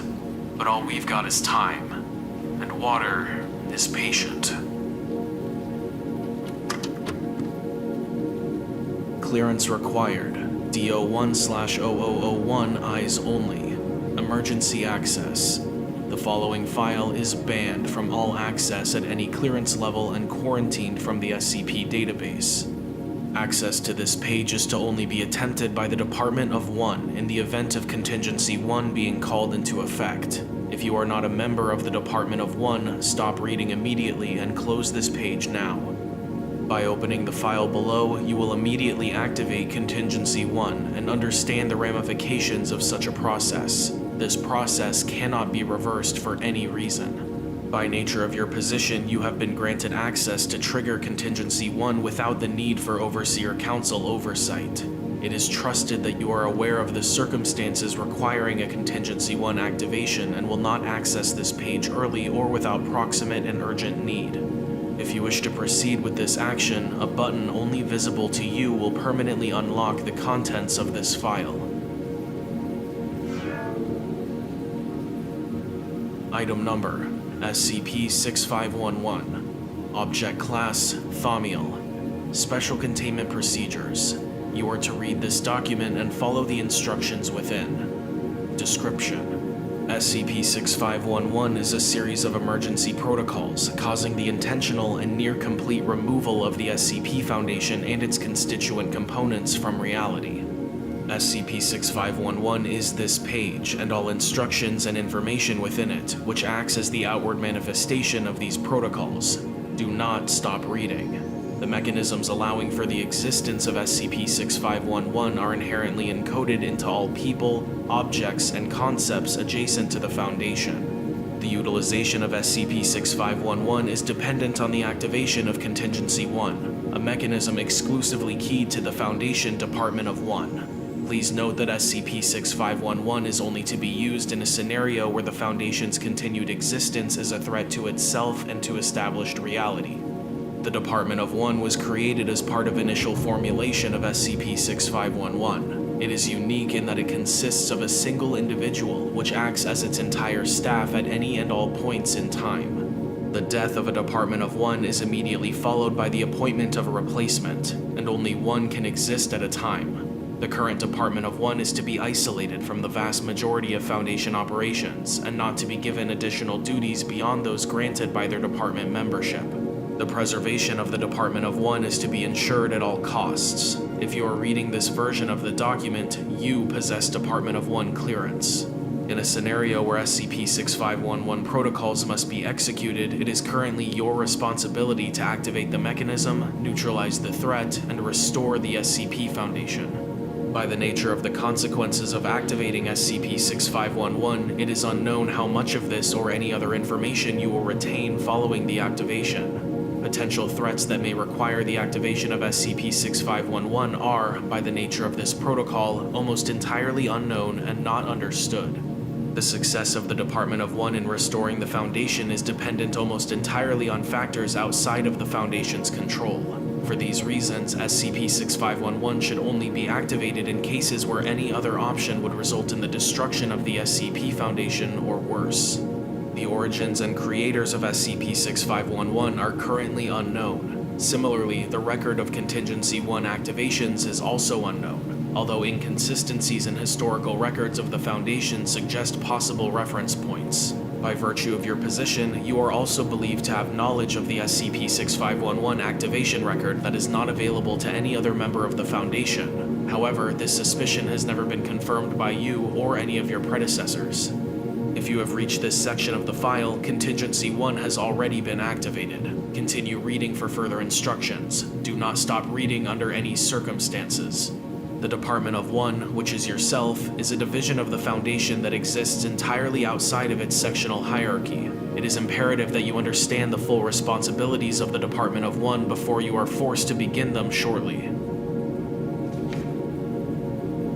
But all we've got is time, and water is patient. Clearance required. DO1/0001 eyes only. Emergency access. The following file is banned from all access at any clearance level and quarantined from the SCP database. Access to this page is to only be attempted by the Department of 1 in the event of Contingency 1 being called into effect. If you are not a member of the Department of 1, stop reading immediately and close this page now. By opening the file below, you will immediately activate Contingency 1 and understand the ramifications of such a process. This process cannot be reversed for any reason. By nature of your position, you have been granted access to trigger Contingency 1 without the need for Overseer Council oversight. It is trusted that you are aware of the circumstances requiring a Contingency 1 activation and will not access this page early or without proximate and urgent need. If you wish to proceed with this action, a button only visible to you will permanently unlock the contents of this file. Item number: SCP-6511. Object Class: Thaumiel. Special Containment Procedures. You are to read this document and follow the instructions within. Description: SCP-6511 is a series of emergency protocols causing the intentional and near-complete removal of the SCP Foundation and its constituent components from reality. SCP-6511 is this page and all instructions and information within it, which acts as the outward manifestation of these protocols. Do not stop reading. The mechanisms allowing for the existence of SCP-6511 are inherently encoded into all people, objects, and concepts adjacent to the Foundation. The utilization of SCP-6511 is dependent on the activation of Contingency 1, a mechanism exclusively keyed to the Foundation Department of 1. Please note that SCP-6511 is only to be used in a scenario where the Foundation's continued existence is a threat to itself and to established reality. The Department of 1 was created as part of initial formulation of SCP-6511. It is unique in that it consists of a single individual which acts as its entire staff at any and all points in time. The death of a Department of 1 is immediately followed by the appointment of a replacement, and only one can exist at a time. The current Department of 1 is to be isolated from the vast majority of Foundation operations and not to be given additional duties beyond those granted by their department membership. The preservation of the Department of 1 is to be ensured at all costs. If you are reading this version of the document, you possess Department of 1 clearance. In a scenario where SCP-6511 protocols must be executed, it is currently your responsibility to activate the mechanism, neutralize the threat, and restore the SCP Foundation. By the nature of the consequences of activating SCP-6511, it is unknown how much of this or any other information you will retain following the activation. Potential threats that may require the activation of SCP-6511 are, by the nature of this protocol, almost entirely unknown and not understood. The success of the Department of 1 in restoring the Foundation is dependent almost entirely on factors outside of the Foundation's control. For these reasons, SCP-6511 should only be activated in cases where any other option would result in the destruction of the SCP Foundation or worse. The origins and creators of SCP-6511 are currently unknown. Similarly, the record of Contingency 1 activations is also unknown, although inconsistencies in historical records of the Foundation suggest possible reference points. By virtue of your position, you are also believed to have knowledge of the SCP-6511 activation record that is not available to any other member of the Foundation. However, this suspicion has never been confirmed by you or any of your predecessors. If you have reached this section of the file, Contingency 1 has already been activated. Continue reading for further instructions. Do not stop reading under any circumstances. The Department of One, which is yourself, is a division of the Foundation that exists entirely outside of its sectional hierarchy. It is imperative that you understand the full responsibilities of the Department of One before you are forced to begin them shortly.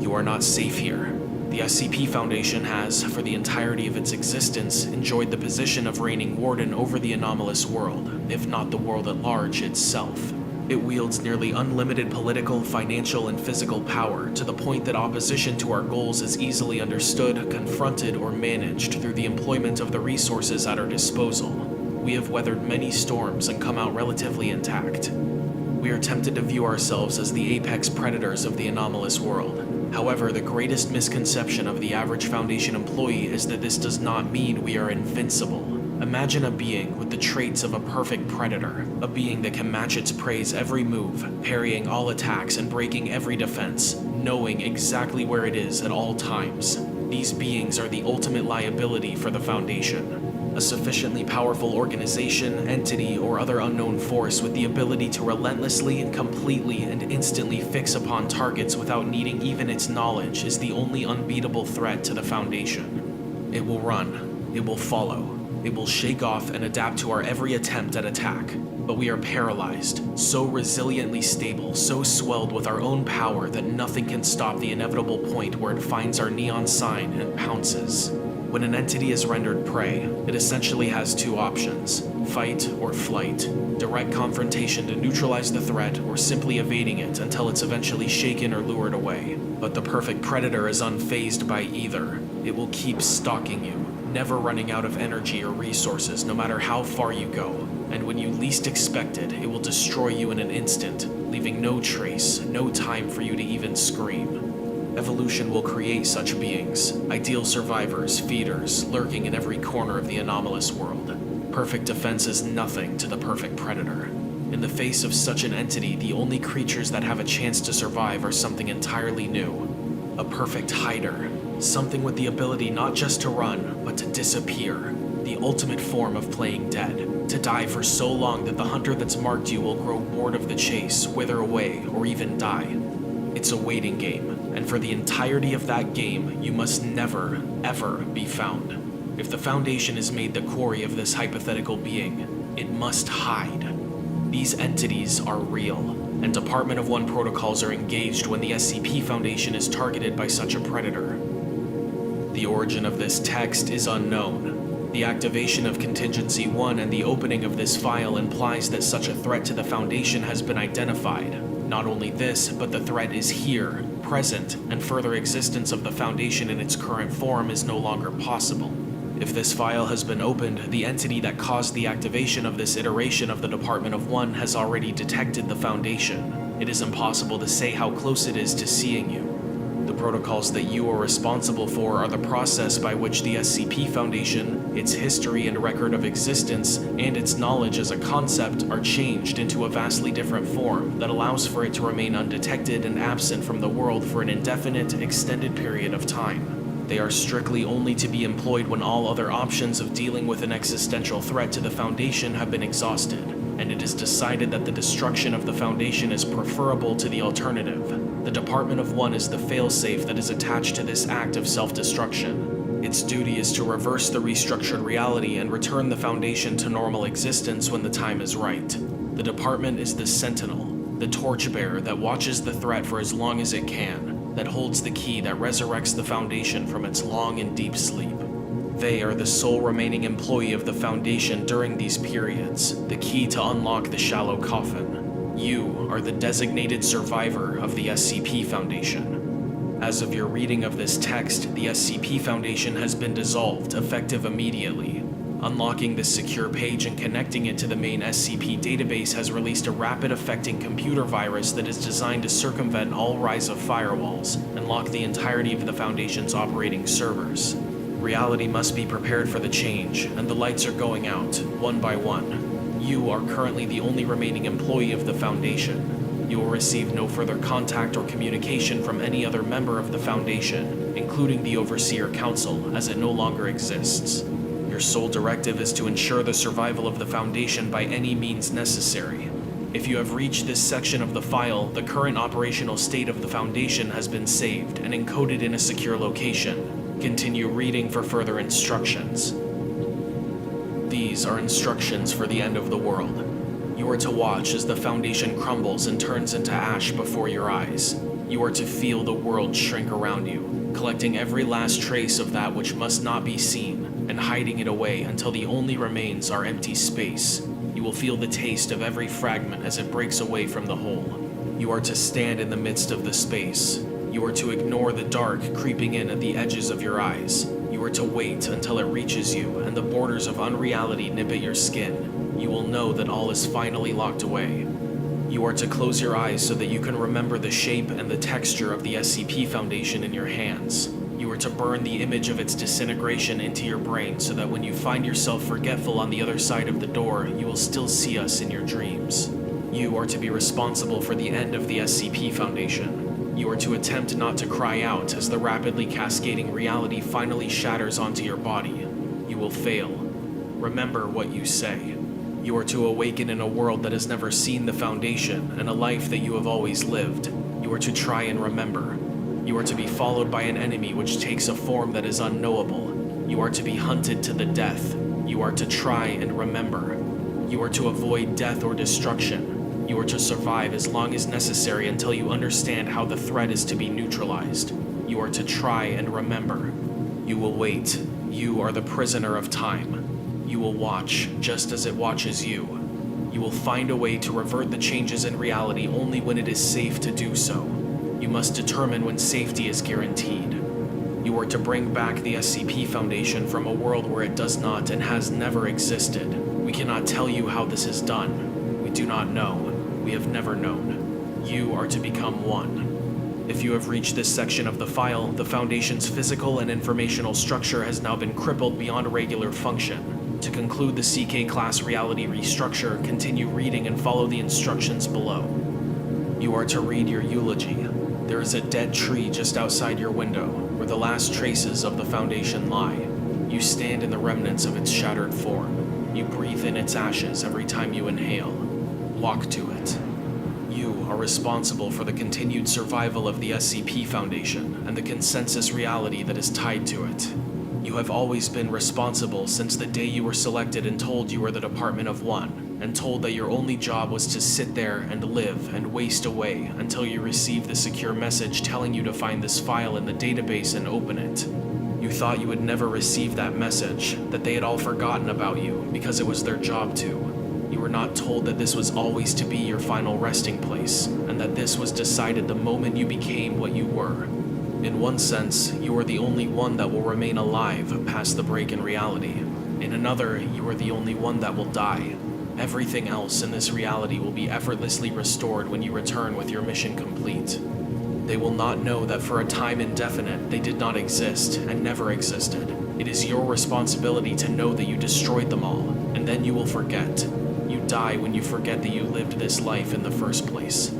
You are not safe here. The SCP Foundation has, for the entirety of its existence, enjoyed the position of reigning warden over the anomalous world, if not the world at large itself. It wields nearly unlimited political, financial, and physical power, to the point that opposition to our goals is easily understood, confronted, or managed through the employment of the resources at our disposal. We have weathered many storms and come out relatively intact. We are tempted to view ourselves as the apex predators of the anomalous world. However, the greatest misconception of the average Foundation employee is that this does not mean we are invincible. Imagine a being with the traits of a perfect predator, a being that can match its prey's every move, parrying all attacks and breaking every defense, knowing exactly where it is at all times. These beings are the ultimate liability for the Foundation. A sufficiently powerful organization, entity, or other unknown force with the ability to relentlessly, completely, and instantly fix upon targets without needing even its knowledge is the only unbeatable threat to the Foundation. It will run. It will follow. It will shake off and adapt to our every attempt at attack. But we are paralyzed, so resiliently stable, so swelled with our own power that nothing can stop the inevitable point where it finds our neon sign and pounces. When an entity is rendered prey, it essentially has two options: fight or flight, direct confrontation to neutralize the threat, or simply evading it until it's eventually shaken or lured away. But the perfect predator is unfazed by either. It will keep stalking you, never running out of energy or resources no matter how far you go. And when you least expect it, it will destroy you in an instant, leaving no trace, no time for you to even scream. Evolution will create such beings, ideal survivors, feeders, lurking in every corner of the anomalous world. Perfect defense is nothing to the perfect predator. In the face of such an entity, the only creatures that have a chance to survive are something entirely new. A perfect hider. Something with the ability not just to run, but to disappear. The ultimate form of playing dead. To die for so long that the hunter that's marked you will grow bored of the chase, wither away, or even die. It's a waiting game, and for the entirety of that game, you must never, ever be found. If the Foundation is made the quarry of this hypothetical being, it must hide. These entities are real, and Department of One protocols are engaged when the SCP Foundation is targeted by such a predator. The origin of this text is unknown. The activation of Contingency 1 and the opening of this file implies that such a threat to the Foundation has been identified. Not only this, but the threat is here, present, and further existence of the Foundation in its current form is no longer possible. If this file has been opened, the entity that caused the activation of this iteration of the Department of One has already detected the Foundation. It is impossible to say how close it is to seeing you. The protocols that you are responsible for are the process by which the SCP Foundation, its history and record of existence, and its knowledge as a concept are changed into a vastly different form that allows for it to remain undetected and absent from the world for an indefinite, extended period of time. They are strictly only to be employed when all other options of dealing with an existential threat to the Foundation have been exhausted, and it is decided that the destruction of the Foundation is preferable to the alternative. The Department of One is the failsafe that is attached to this act of self-destruction. Its duty is to reverse the restructured reality and return the Foundation to normal existence when the time is right. The Department is the sentinel, the torchbearer that watches the threat for as long as it can, that holds the key that resurrects the Foundation from its long and deep sleep. They are the sole remaining employee of the Foundation during these periods, the key to unlock the shallow coffin. You are the designated survivor of the SCP Foundation. As of your reading of this text, the SCP Foundation has been dissolved, effective immediately. Unlocking this secure page and connecting it to the main SCP database has released a rapid-affecting computer virus that is designed to circumvent all rise of firewalls and lock the entirety of the Foundation's operating servers. Reality must be prepared for the change, and the lights are going out, one by one. You are currently the only remaining employee of the Foundation. You will receive no further contact or communication from any other member of the Foundation, including the Overseer Council, as it no longer exists. Your sole directive is to ensure the survival of the Foundation by any means necessary. If you have reached this section of the file, the current operational state of the Foundation has been saved and encoded in a secure location. Continue reading for further instructions. These are instructions for the end of the world. You are to watch as the Foundation crumbles and turns into ash before your eyes. You are to feel the world shrink around you, collecting every last trace of that which must not be seen, and hiding it away until the only remains are empty space. You will feel the taste of every fragment as it breaks away from the whole. You are to stand in the midst of the space. You are to ignore the dark creeping in at the edges of your eyes. You are to wait until it reaches you and the borders of unreality nip at your skin. You will know that all is finally locked away. You are to close your eyes so that you can remember the shape and the texture of the SCP Foundation in your hands. You are to burn the image of its disintegration into your brain so that when you find yourself forgetful on the other side of the door, you will still see us in your dreams. You are to be responsible for the end of the SCP Foundation. You are to attempt not to cry out as the rapidly cascading reality finally shatters onto your body. You will fail. Remember what you say. You are to awaken in a world that has never seen the Foundation and a life that you have always lived. You are to try and remember. You are to be followed by an enemy which takes a form that is unknowable. You are to be hunted to the death. You are to try and remember. You are to avoid death or destruction. You are to survive as long as necessary until you understand how the threat is to be neutralized. You are to try and remember. You will wait. You are the prisoner of time. You will watch just as it watches you. You will find a way to revert the changes in reality only when it is safe to do so. You must determine when safety is guaranteed. You are to bring back the SCP Foundation from a world where it does not and has never existed. We cannot tell you how this is done. We do not know. We have never known. You are to become one. If you have reached this section of the file, the Foundation's physical and informational structure has now been crippled beyond regular function. To conclude the CK class reality restructure, continue reading and follow the instructions below. You are to read your eulogy. There is a dead tree just outside your window, where the last traces of the Foundation lie. You stand in the remnants of its shattered form. You breathe in its ashes every time you inhale. Walk to it. You are responsible for the continued survival of the SCP Foundation and the consensus reality that is tied to it. You have always been responsible since the day you were selected and told you were the Department of One, and told that your only job was to sit there and live and waste away until you received the secure message telling you to find this file in the database and open it. You thought you would never receive that message, that they had all forgotten about you because it was their job to. You were not told that this was always to be your final resting place, and that this was decided the moment you became what you were. In one sense, you are the only one that will remain alive past the break in reality. In another, you are the only one that will die. Everything else in this reality will be effortlessly restored when you return with your mission complete. They will not know that for a time indefinite, they did not exist and never existed. It is your responsibility to know that you destroyed them all, and then you will forget. You die when you forget that you lived this life in the first place.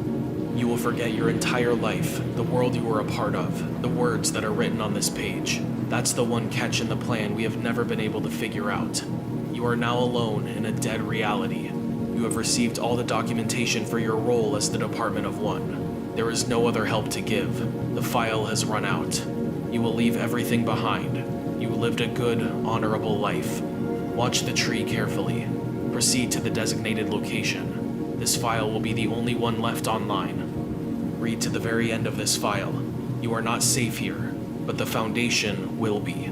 You will forget your entire life, the world you were a part of, the words that are written on this page. That's the one catch in the plan we have never been able to figure out. You are now alone in a dead reality. You have received all the documentation for your role as the Department of One. There is no other help to give. The file has run out. You will leave everything behind. You lived a good, honorable life. Watch the tree carefully. Proceed to the designated location. This file will be the only one left online. Read to the very end of this file. You are not safe here, but the Foundation will be.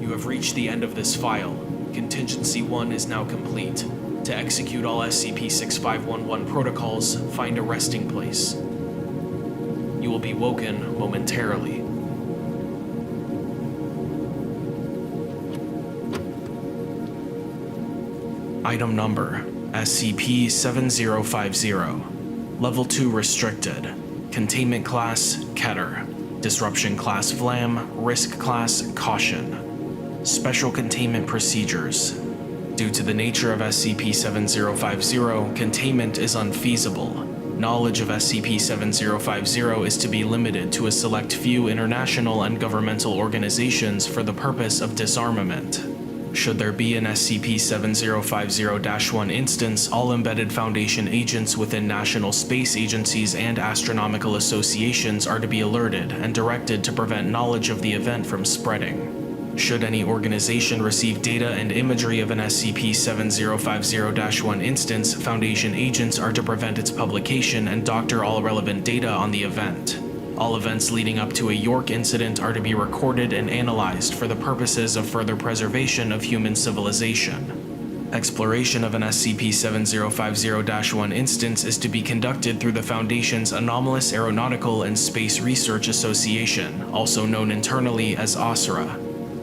You have reached the end of this file. Contingency 1 is now complete. To execute all SCP-6511 protocols, find a resting place. You will be woken momentarily. Item number, SCP-7050. Level 2 restricted. Containment class, Keter. Disruption class, Vlam. Risk class, Caution. Special containment procedures. Due to the nature of SCP-7050, containment is unfeasible. Knowledge of SCP-7050 is to be limited to a select few international and governmental organizations for the purpose of disarmament. Should there be an SCP-7050-1 instance, all embedded Foundation agents within national space agencies and astronomical associations are to be alerted and directed to prevent knowledge of the event from spreading. Should any organization receive data and imagery of an SCP-7050-1 instance, Foundation agents are to prevent its publication and doctor all relevant data on the event. All events leading up to a York incident are to be recorded and analyzed for the purposes of further preservation of human civilization. Exploration of an SCP-7050-1 instance is to be conducted through the Foundation's Anomalous Aeronautical and Space Research Association, also known internally as OSRA.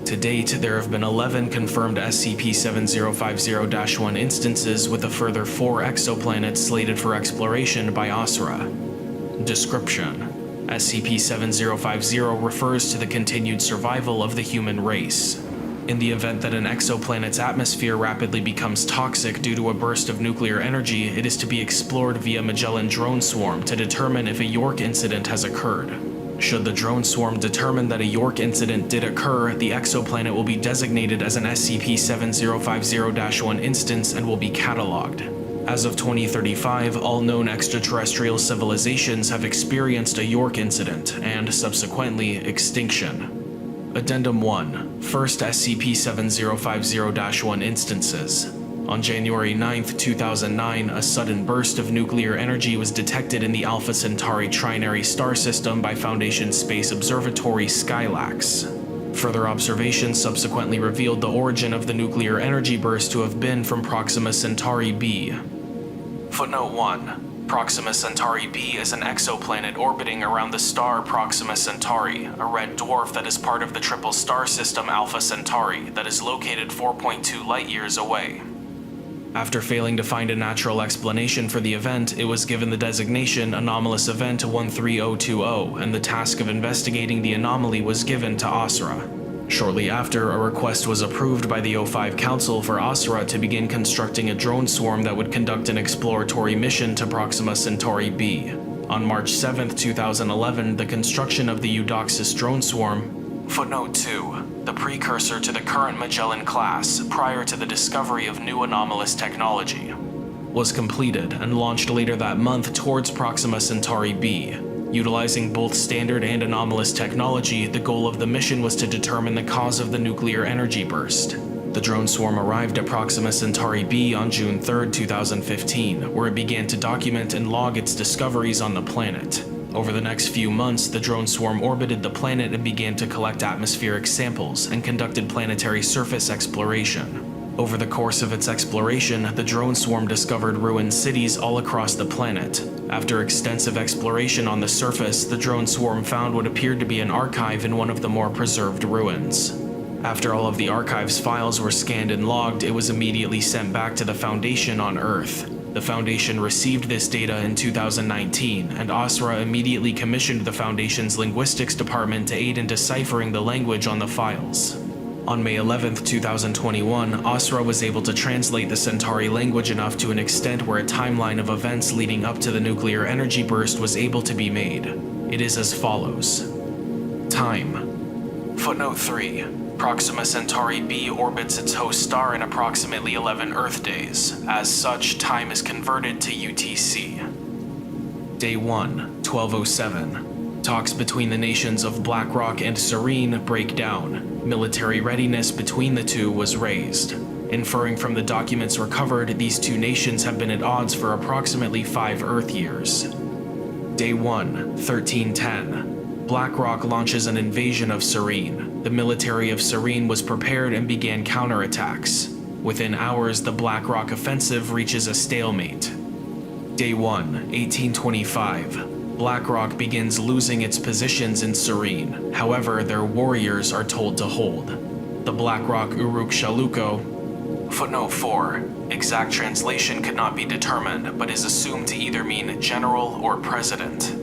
To date, there have been 11 confirmed SCP-7050-1 instances, with a further 4 exoplanets slated for exploration by OSRA. Description: SCP-7050 refers to the continued survival of the human race. In the event that an exoplanet's atmosphere rapidly becomes toxic due to a burst of nuclear energy, it is to be explored via Magellan drone swarm to determine if a York incident has occurred. Should the drone swarm determine that a York incident did occur, the exoplanet will be designated as an SCP-7050-1 instance and will be catalogued. As of 2035, all known extraterrestrial civilizations have experienced a York incident and, subsequently, extinction. Addendum 1. First SCP-7050-1 instances. On January 9, 2009, a sudden burst of nuclear energy was detected in the Alpha Centauri trinary star system by Foundation Space Observatory Skylax. Further observations subsequently revealed the origin of the nuclear energy burst to have been from Proxima Centauri b. Footnote 1. Proxima Centauri b is an exoplanet orbiting around the star Proxima Centauri, a red dwarf that is part of the triple star system Alpha Centauri that is located 4.2 light-years away. After failing to find a natural explanation for the event, it was given the designation Anomalous Event 13020, and the task of investigating the anomaly was given to OSRA. Shortly after, a request was approved by the O5 Council for OSRA to begin constructing a drone swarm that would conduct an exploratory mission to Proxima Centauri b. On March 7, 2011, the construction of the Eudoxus drone swarm, footnote 2, the precursor to the current Magellan class prior to the discovery of new anomalous technology, was completed and launched later that month towards Proxima Centauri b. Utilizing both standard and anomalous technology, the goal of the mission was to determine the cause of the nuclear energy burst. The drone swarm arrived at Proxima Centauri b on June 3, 2015, where it began to document and log its discoveries on the planet. Over the next few months, the drone swarm orbited the planet and began to collect atmospheric samples and conducted planetary surface exploration. Over the course of its exploration, the drone swarm discovered ruined cities all across the planet. After extensive exploration on the surface, the drone swarm found what appeared to be an archive in one of the more preserved ruins. After all of the archive's files were scanned and logged, it was immediately sent back to the Foundation on Earth. The Foundation received this data in 2019, and OSRA immediately commissioned the Foundation's linguistics department to aid in deciphering the language on the files. On May 11, 2021, OSRA was able to translate the Centauri language enough to an extent where a timeline of events leading up to the nuclear energy burst was able to be made. It is as follows. Time. Footnote 3. Proxima Centauri b orbits its host star in approximately 11 Earth days. As such, time is converted to UTC. Day 1, 1207. Talks between the nations of Blackrock and Serene break down. Military readiness between the two was raised. Inferring from the documents recovered, these two nations have been at odds for approximately 5 Earth years. Day 1, 1310. Blackrock launches an invasion of Serene. The military of Serene was prepared and began counterattacks. Within hours, the Blackrock offensive reaches a stalemate. Day 1, 1825. Blackrock begins losing its positions in Serene. However, their warriors are told to hold. The Blackrock Uruk Shaluko, footnote 4, exact translation could not be determined, but is assumed to either mean general or president,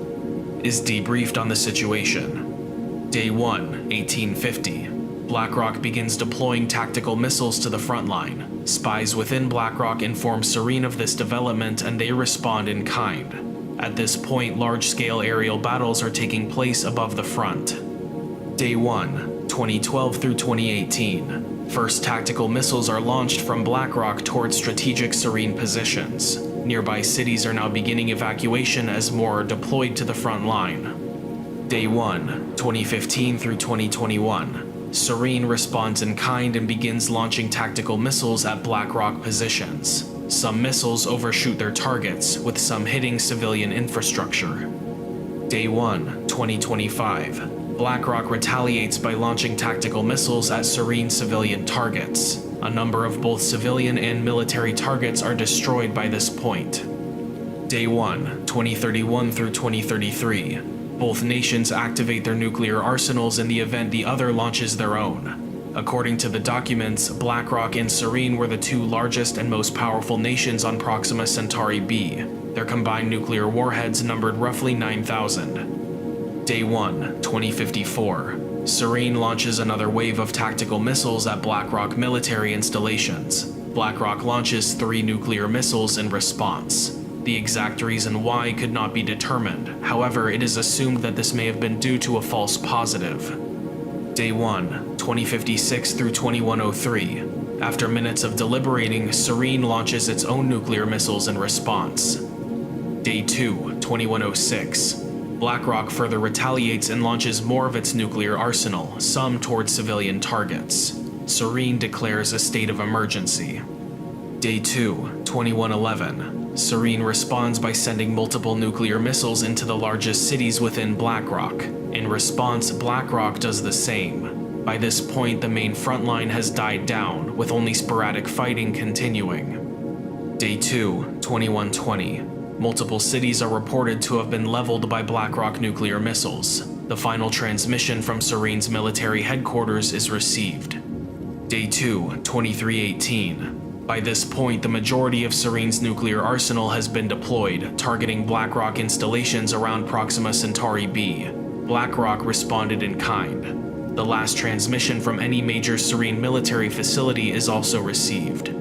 is debriefed on the situation. Day 1, 1850. Blackrock begins deploying tactical missiles to the front line. Spies within Blackrock inform Serene of this development and they respond in kind. At this point, large-scale aerial battles are taking place above the front. Day 1, 2012 through 2018. First tactical missiles are launched from Blackrock towards strategic Serene positions. Nearby cities are now beginning evacuation as more are deployed to the front line. Day 1, 2015 through 2021. Serene responds in kind and begins launching tactical missiles at Blackrock positions. Some missiles overshoot their targets, with some hitting civilian infrastructure. Day 1, 2025. Blackrock retaliates by launching tactical missiles at Serene civilian targets. A number of both civilian and military targets are destroyed by this point. Day 1, 2031 through 2033. Both nations activate their nuclear arsenals in the event the other launches their own. According to the documents, Blackrock and Serene were the two largest and most powerful nations on Proxima Centauri b. Their combined nuclear warheads numbered roughly 9,000. Day 1, 2054. Serene launches another wave of tactical missiles at Blackrock military installations. Blackrock launches 3 nuclear missiles in response. The exact reason why could not be determined. However, it is assumed that this may have been due to a false positive. Day 1, 2056 through 2103. After minutes of deliberating, Serene launches its own nuclear missiles in response. Day 2, 2106. Blackrock further retaliates and launches more of its nuclear arsenal, some towards civilian targets. Serene declares a state of emergency. Day 2, 2111. Serene responds by sending multiple nuclear missiles into the largest cities within Blackrock. In response, Blackrock does the same. By this point, the main front line has died down, with only sporadic fighting continuing. Day 2, 2120. Multiple cities are reported to have been leveled by Blackrock nuclear missiles. The final transmission from Serene's military headquarters is received. Day 2, 2318. By this point, the majority of Serene's nuclear arsenal has been deployed, targeting Blackrock installations around Proxima Centauri b. Blackrock responded in kind. The last transmission from any major Serene military facility is also received.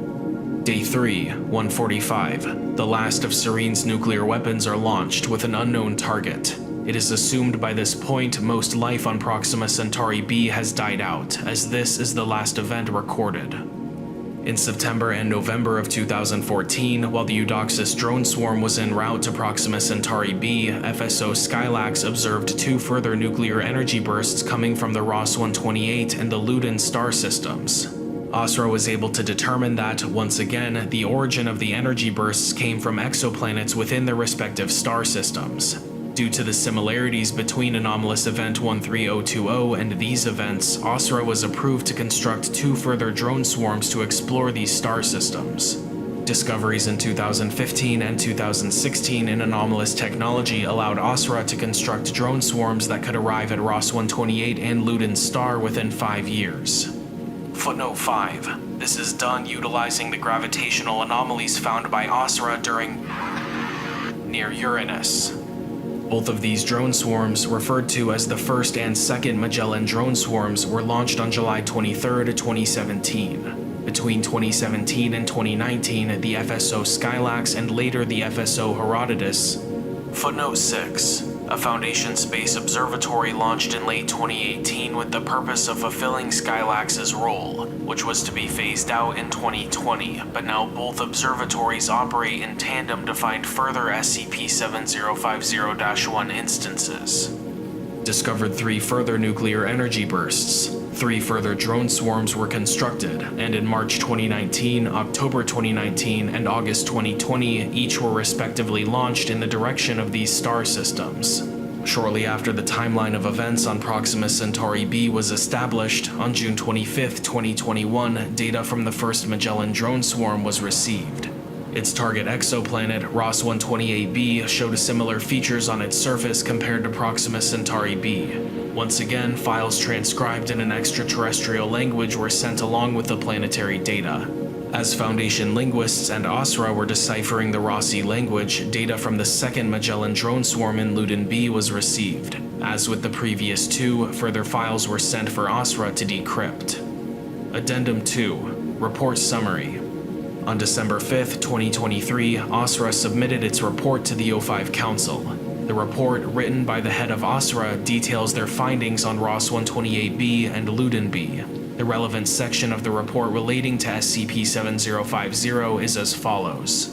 Day 3, 145. The last of Serene's nuclear weapons are launched with an unknown target. It is assumed by this point most life on Proxima Centauri b has died out, as this is the last event recorded. In September and November of 2014, while the Eudoxus drone swarm was en route to Proxima Centauri b, FSO Skylax observed 2 further nuclear energy bursts coming from the Ross-128 and the Luden star systems. Asra was able to determine that, once again, the origin of the energy bursts came from exoplanets within their respective star systems. Due to the similarities between Anomalous Event 13020 and these events, Asra was approved to construct 2 further drone swarms to explore these star systems. Discoveries in 2015 and 2016 in anomalous technology allowed Asra to construct drone swarms that could arrive at Ross-128 and Luden star within 5 years. Footnote 5. This is done utilizing the gravitational anomalies found by Asra near Uranus. Both of these drone swarms, referred to as the first and second Magellan drone swarms, were launched on July 23, 2017. Between 2017 and 2019, the FSO Skylax and later the FSO Herodotus. Footnote 6. A Foundation Space Observatory launched in late 2018 with the purpose of fulfilling Skylax's role, which was to be phased out in 2020, but now both observatories operate in tandem to find further SCP-7050-1 instances. Discovered 3 further nuclear energy bursts. 3 further drone swarms were constructed, and in March 2019, October 2019, and August 2020, each were respectively launched in the direction of these star systems. Shortly after the timeline of events on Proxima Centauri b was established, on June 25, 2021, data from the first Magellan drone swarm was received. Its target exoplanet, Ross-128b, showed similar features on its surface compared to Proxima Centauri b. Once again, files transcribed in an extraterrestrial language were sent along with the planetary data. As Foundation linguists and Asra were deciphering the Rossi language, data from the second Magellan drone swarm in Luden b was received. As with the previous 2, further files were sent for Asra to decrypt. Addendum 2. Report Summary. On December 5, 2023, Asra submitted its report to the O5 Council. The report, written by the head of Asra, details their findings on Ross-128b and Luden b. The relevant section of the report relating to SCP-7050 is as follows.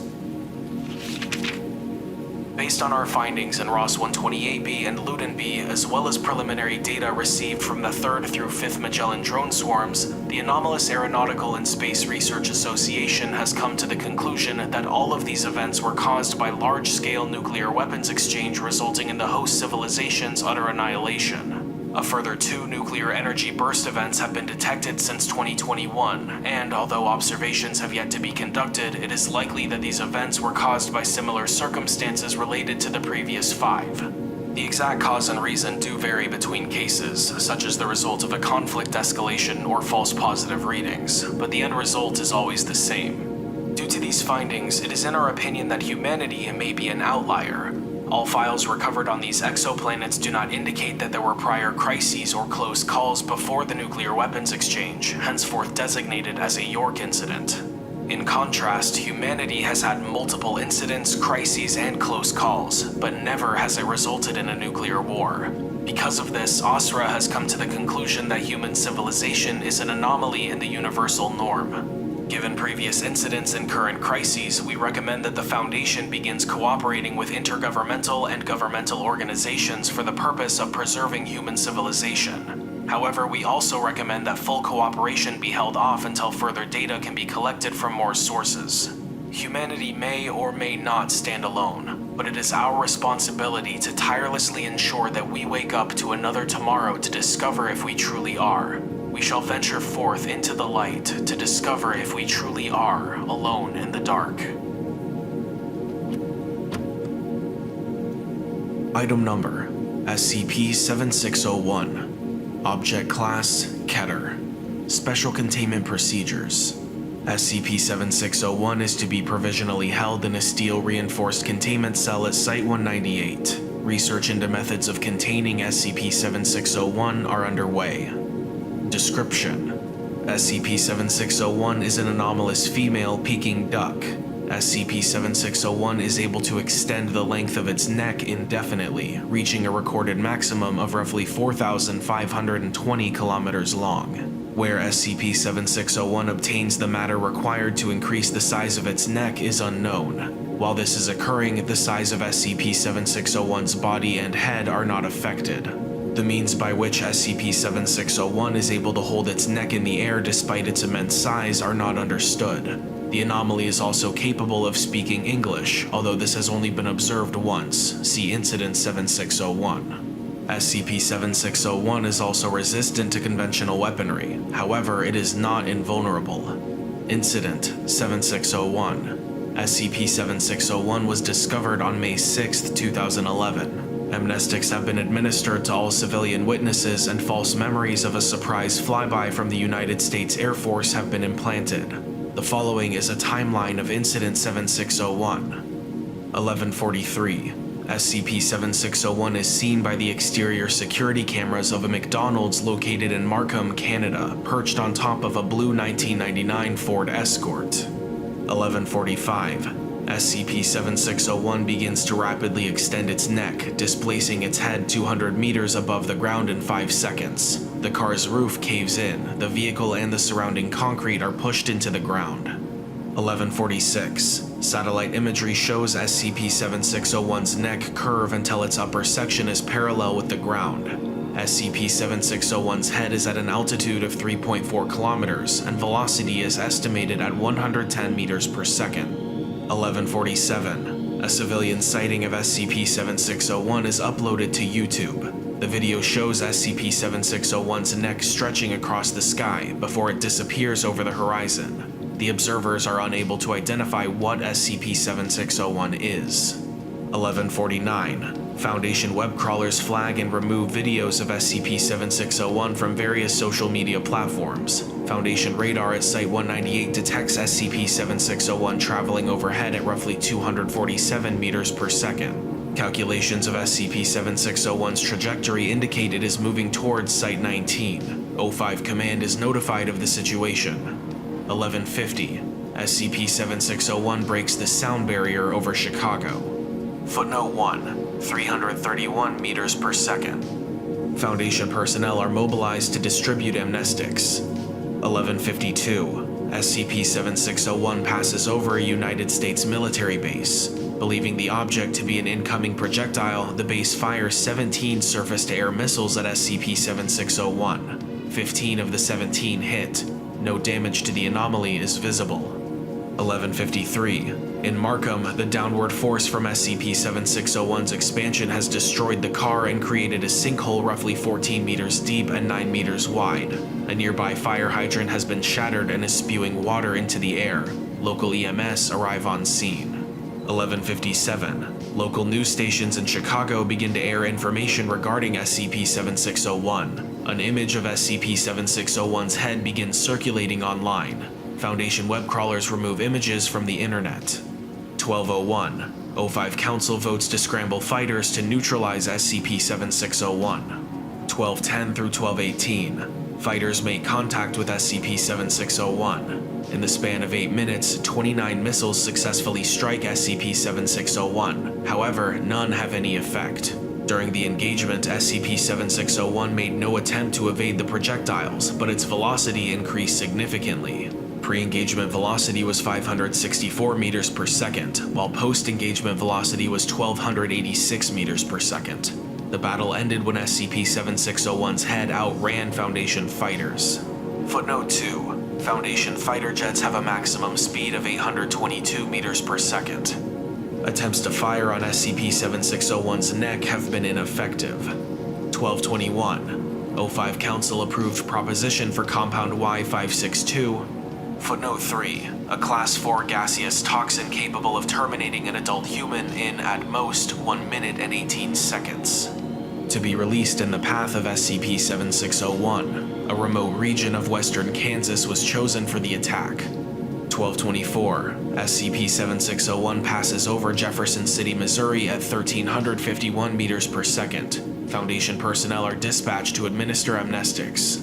Based on our findings in Ross 128b and Luden B, as well as preliminary data received from the 3rd through 5th Magellan drone swarms, the Anomalous Aeronautical and Space Research Association has come to the conclusion that all of these events were caused by large-scale nuclear weapons exchange resulting in the host civilization's utter annihilation. A further 2 nuclear energy burst events have been detected since 2021, and although observations have yet to be conducted, it is likely that these events were caused by similar circumstances related to the previous 5. The exact cause and reason do vary between cases, such as the result of a conflict escalation or false positive readings, but the end result is always the same. Due to these findings, it is in our opinion that humanity may be an outlier. All files recovered on these exoplanets do not indicate that there were prior crises or close calls before the nuclear weapons exchange, henceforth designated as a York incident. In contrast, humanity has had multiple incidents, crises, and close calls, but never has it resulted in a nuclear war. Because of this, OSRA has come to the conclusion that human civilization is an anomaly in the universal norm. Given previous incidents and current crises, we recommend that the Foundation begins cooperating with intergovernmental and governmental organizations for the purpose of preserving human civilization. However, we also recommend that full cooperation be held off until further data can be collected from more sources. Humanity may or may not stand alone, but it is our responsibility to tirelessly ensure that we wake up to another tomorrow to discover if we truly are. We shall venture forth into the light to discover if we truly are alone in the dark. Item Number SCP-7601. Object Class Keter. Special Containment Procedures. SCP-7601 is to be provisionally held in a steel-reinforced containment cell at Site-198. Research into methods of containing SCP-7601 are underway. Description: SCP-7601 is an anomalous female Peking duck. SCP-7601 is able to extend the length of its neck indefinitely, reaching a recorded maximum of roughly 4,520 kilometers long. Where SCP-7601 obtains the matter required to increase the size of its neck is unknown. While this is occurring, the size of SCP-7601's body and head are not affected. The means by which SCP-7601 is able to hold its neck in the air despite its immense size are not understood. The anomaly is also capable of speaking English, although this has only been observed once. See Incident 7601. SCP-7601 is also resistant to conventional weaponry. However, it is not invulnerable. Incident 7601. SCP-7601 was discovered on May 6, 2011. Amnestics have been administered to all civilian witnesses, and false memories of a surprise flyby from the United States Air Force have been implanted. The following is a timeline of Incident 7601. 1143. SCP-7601 is seen by the exterior security cameras of a McDonald's located in Markham, Canada, perched on top of a blue 1999 Ford Escort. 1145. SCP-7601 begins to rapidly extend its neck, displacing its head 200 meters above the ground in 5 seconds. The car's roof caves in, the vehicle and the surrounding concrete are pushed into the ground. 1146. Satellite imagery shows SCP-7601's neck curve until its upper section is parallel with the ground. SCP-7601's head is at an altitude of 3.4 kilometers, and velocity is estimated at 110 meters per second. 1147. A civilian sighting of SCP-7601 is uploaded to YouTube. The video shows SCP-7601's neck stretching across the sky before it disappears over the horizon. The observers are unable to identify what SCP-7601 is. 1149. Foundation web crawlers flag and remove videos of SCP-7601 from various social media platforms. Foundation radar at Site-198 detects SCP-7601 traveling overhead at roughly 247 meters per second. Calculations of SCP-7601's trajectory indicate it is moving towards Site-19. O5 Command is notified of the situation. 1150. SCP-7601 breaks the sound barrier over Chicago. Footnote 1. 331 meters per second. Foundation personnel are mobilized to distribute amnestics. 1152. SCP-7601 passes over a United States military base. Believing the object to be an incoming projectile, the base fires 17 surface-to-air missiles at SCP-7601. 15 of the 17 hit. No damage to the anomaly is visible. 1153. In Markham, the downward force from SCP-7601's expansion has destroyed the car and created a sinkhole roughly 14 meters deep and 9 meters wide. A nearby fire hydrant has been shattered and is spewing water into the air. Local EMS arrive on scene. 1157. Local news stations in Chicago begin to air information regarding SCP-7601. An image of SCP-7601's head begins circulating online. Foundation web crawlers remove images from the internet. 1201. O5 Council votes to scramble fighters to neutralize SCP-7601. 1210 through 1218. Fighters make contact with SCP-7601. In the span of 8 minutes, 29 missiles successfully strike SCP-7601. However, none have any effect. During the engagement, SCP-7601 made no attempt to evade the projectiles, but its velocity increased significantly. Pre-engagement velocity was 564 meters per second, while post-engagement velocity was 1286 meters per second. The battle ended when SCP-7601's head outran Foundation fighters. Footnote 2. Foundation fighter jets have a maximum speed of 822 meters per second. Attempts to fire on SCP-7601's neck have been ineffective. 1221. O5 Council approved proposition for Compound Y562. Footnote 3. A Class 4 gaseous toxin capable of terminating an adult human in, at most, 1 minute and 18 seconds. To be released in the path of SCP-7601, a remote region of western Kansas was chosen for the attack. 1224. SCP-7601 passes over Jefferson City, Missouri at 1,351 meters per second. Foundation personnel are dispatched to administer amnestics.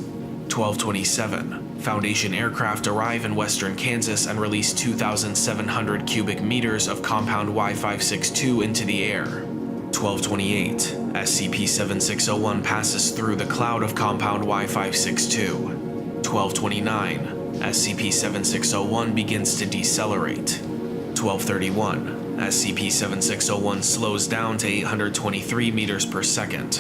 1227. Foundation aircraft arrive in western Kansas and release 2,700 cubic meters of Compound Y562 into the air. 1228. SCP-7601 passes through the cloud of Compound Y562. 1229. SCP-7601 begins to decelerate. 1231. SCP-7601 slows down to 823 meters per second.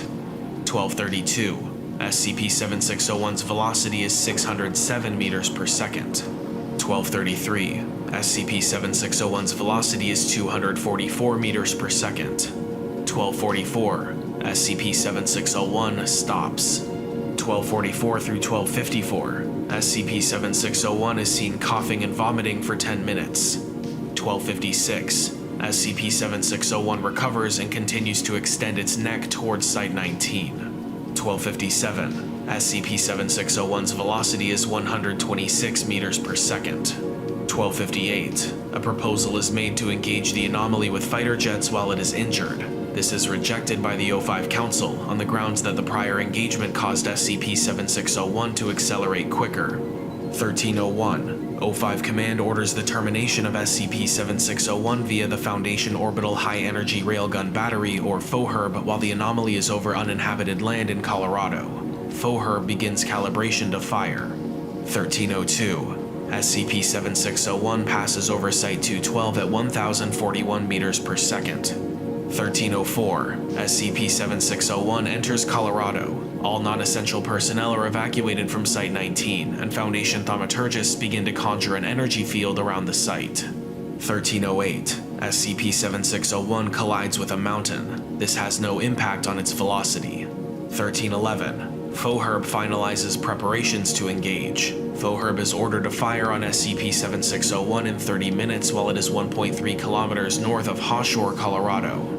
1232. SCP-7601's velocity is 607 meters per second. 1233. SCP-7601's velocity is 244 meters per second. 1244. SCP-7601 stops. 1244 through 1254. SCP-7601 is seen coughing and vomiting for 10 minutes. 1256. SCP-7601 recovers and continues to extend its neck towards Site-19. 1257. SCP-7601's velocity is 126 meters per second. 1258. A proposal is made to engage the anomaly with fighter jets while it is injured. This is rejected by the O5 Council on the grounds that the prior engagement caused SCP-7601 to accelerate quicker. 1301. O5 Command orders the termination of SCP-7601 via the Foundation Orbital High Energy Railgun Battery, or FOHRB, while the anomaly is over uninhabited land in Colorado. FOHRB begins calibration to fire. 1302. SCP-7601 passes over Site-212 at 1,041 meters per second. 1304. SCP-7601 enters Colorado. All non-essential personnel are evacuated from Site-19, and Foundation thaumaturgists begin to conjure an energy field around the site. 1308. SCP-7601 collides with a mountain. This has no impact on its velocity. 1311. FOHRB finalizes preparations to engage. FOHRB is ordered to fire on SCP-7601 in 30 minutes while it is 1.3 kilometers north of Hawshore, Colorado.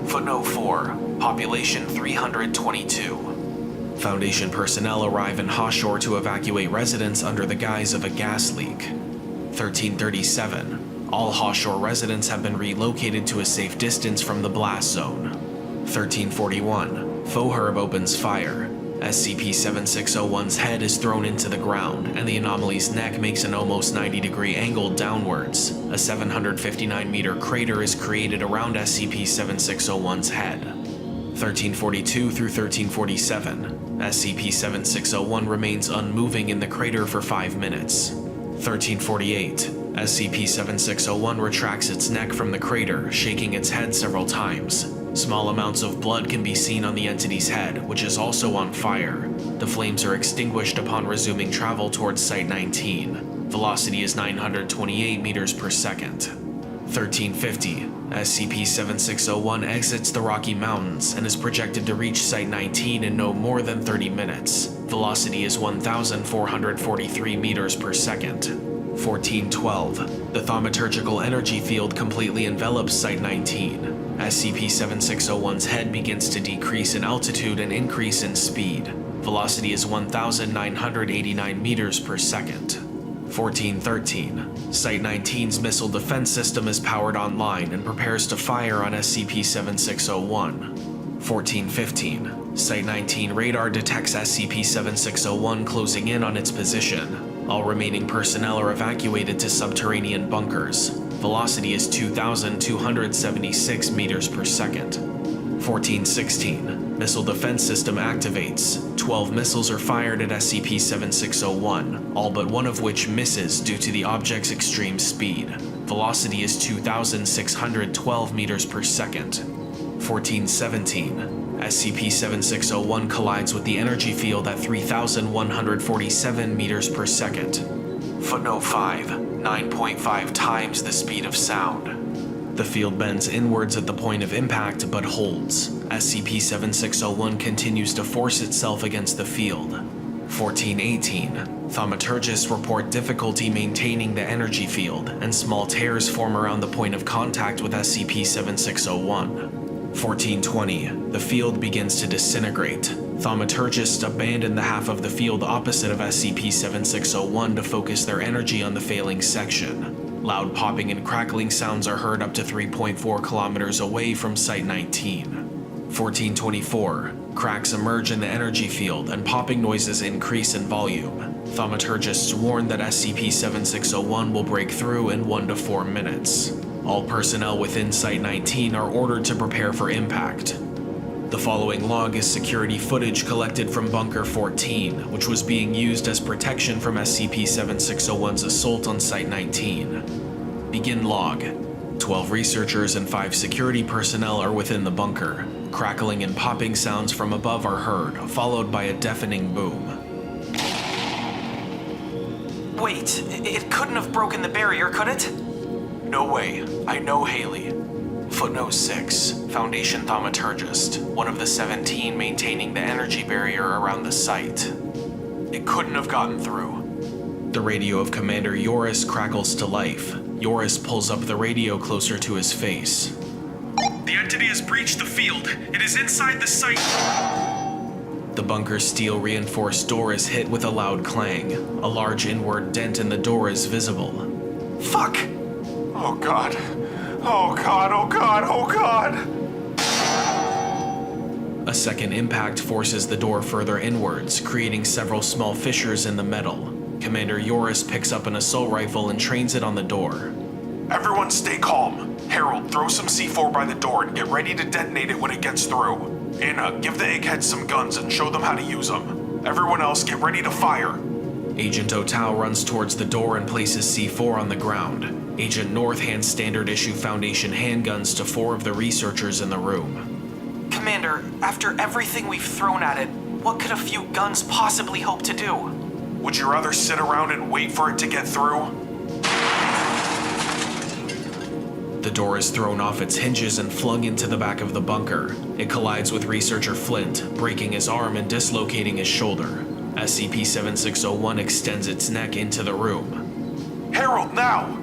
Footnote 4. Population 322. Foundation personnel arrive in Hawshore to evacuate residents under the guise of a gas leak. 1337. All Hawshore residents have been relocated to a safe distance from the blast zone. 1341. FOHRB opens fire. SCP-7601's head is thrown into the ground, and the anomaly's neck makes an almost 90-degree angle downwards. A 759-meter crater is created around SCP-7601's head. 1342 through 1347, SCP-7601 remains unmoving in the crater for 5 minutes. 1348, SCP-7601 retracts its neck from the crater, shaking its head several times. Small amounts of blood can be seen on the entity's head, which is also on fire. The flames are extinguished upon resuming travel towards Site-19. Velocity is 928 meters per second. 1350, SCP-7601 exits the Rocky Mountains and is projected to reach Site-19 in no more than 30 minutes. Velocity is 1,443 meters per second. 1412, the thaumaturgical energy field completely envelops Site-19. SCP-7601's head begins to decrease in altitude and increase in speed. Velocity is 1,989 meters per second. 1413, Site-19's missile defense system is powered online and prepares to fire on SCP-7601. 1415, Site-19 radar detects SCP-7601 closing in on its position. All remaining personnel are evacuated to subterranean bunkers. Velocity is 2,276 meters per second. 1416, missile defense system activates. 12 missiles are fired at SCP-7601, all but one of which misses due to the object's extreme speed. Velocity is 2,612 meters per second. 1417, SCP-7601 collides with the energy field at 3,147 meters per second. Footnote 5, 9.5 times the speed of sound. The field bends inwards at the point of impact but holds. SCP-7601 continues to force itself against the field. 1418, thaumaturgists report difficulty maintaining the energy field, and small tears form around the point of contact with SCP-7601. 1420, the field begins to disintegrate. Thaumaturgists abandon the half of the field opposite of SCP-7601 to focus their energy on the failing section. Loud popping and crackling sounds are heard up to 3.4 kilometers away from Site-19. 1424, cracks emerge in the energy field and popping noises increase in volume. Thaumaturgists warn that SCP-7601 will break through in 1 to 4 minutes. All personnel within Site-19 are ordered to prepare for impact. The following log is security footage collected from Bunker 14, which was being used as protection from SCP-7601's assault on Site-19. Begin log. 12 researchers and 5 security personnel are within the bunker. Crackling and popping sounds from above are heard, followed by a deafening boom. Wait, it couldn't have broken the barrier, could it? No way. I know Haley. Footnote 6, Foundation Thaumaturgist, one of the 17 maintaining the energy barrier around the site. It couldn't have gotten through. The radio of Commander Yoris crackles to life. Yoris pulls up the radio closer to his face. The entity has breached the field. It is inside the site. The bunker's steel reinforced door is hit with a loud clang. A large inward dent in the door is visible. Fuck! Oh god. Oh god, oh god, oh god! A second impact forces the door further inwards, creating several small fissures in the metal. Commander Yoris picks up an assault rifle and trains it on the door. Everyone stay calm. Harold, throw some C4 by the door and get ready to detonate it when it gets through. Anna, give the eggheads some guns and show them how to use them. Everyone else, get ready to fire. Agent Otao runs towards the door and places C4 on the ground. Agent North hands standard issue Foundation handguns to 4 of the researchers in the room. Commander, after everything we've thrown at it, what could a few guns possibly hope to do? Would you rather sit around and wait for it to get through? The door is thrown off its hinges and flung into the back of the bunker. It collides with researcher Flint, breaking his arm and dislocating his shoulder. SCP-7601 extends its neck into the room. Harold, now!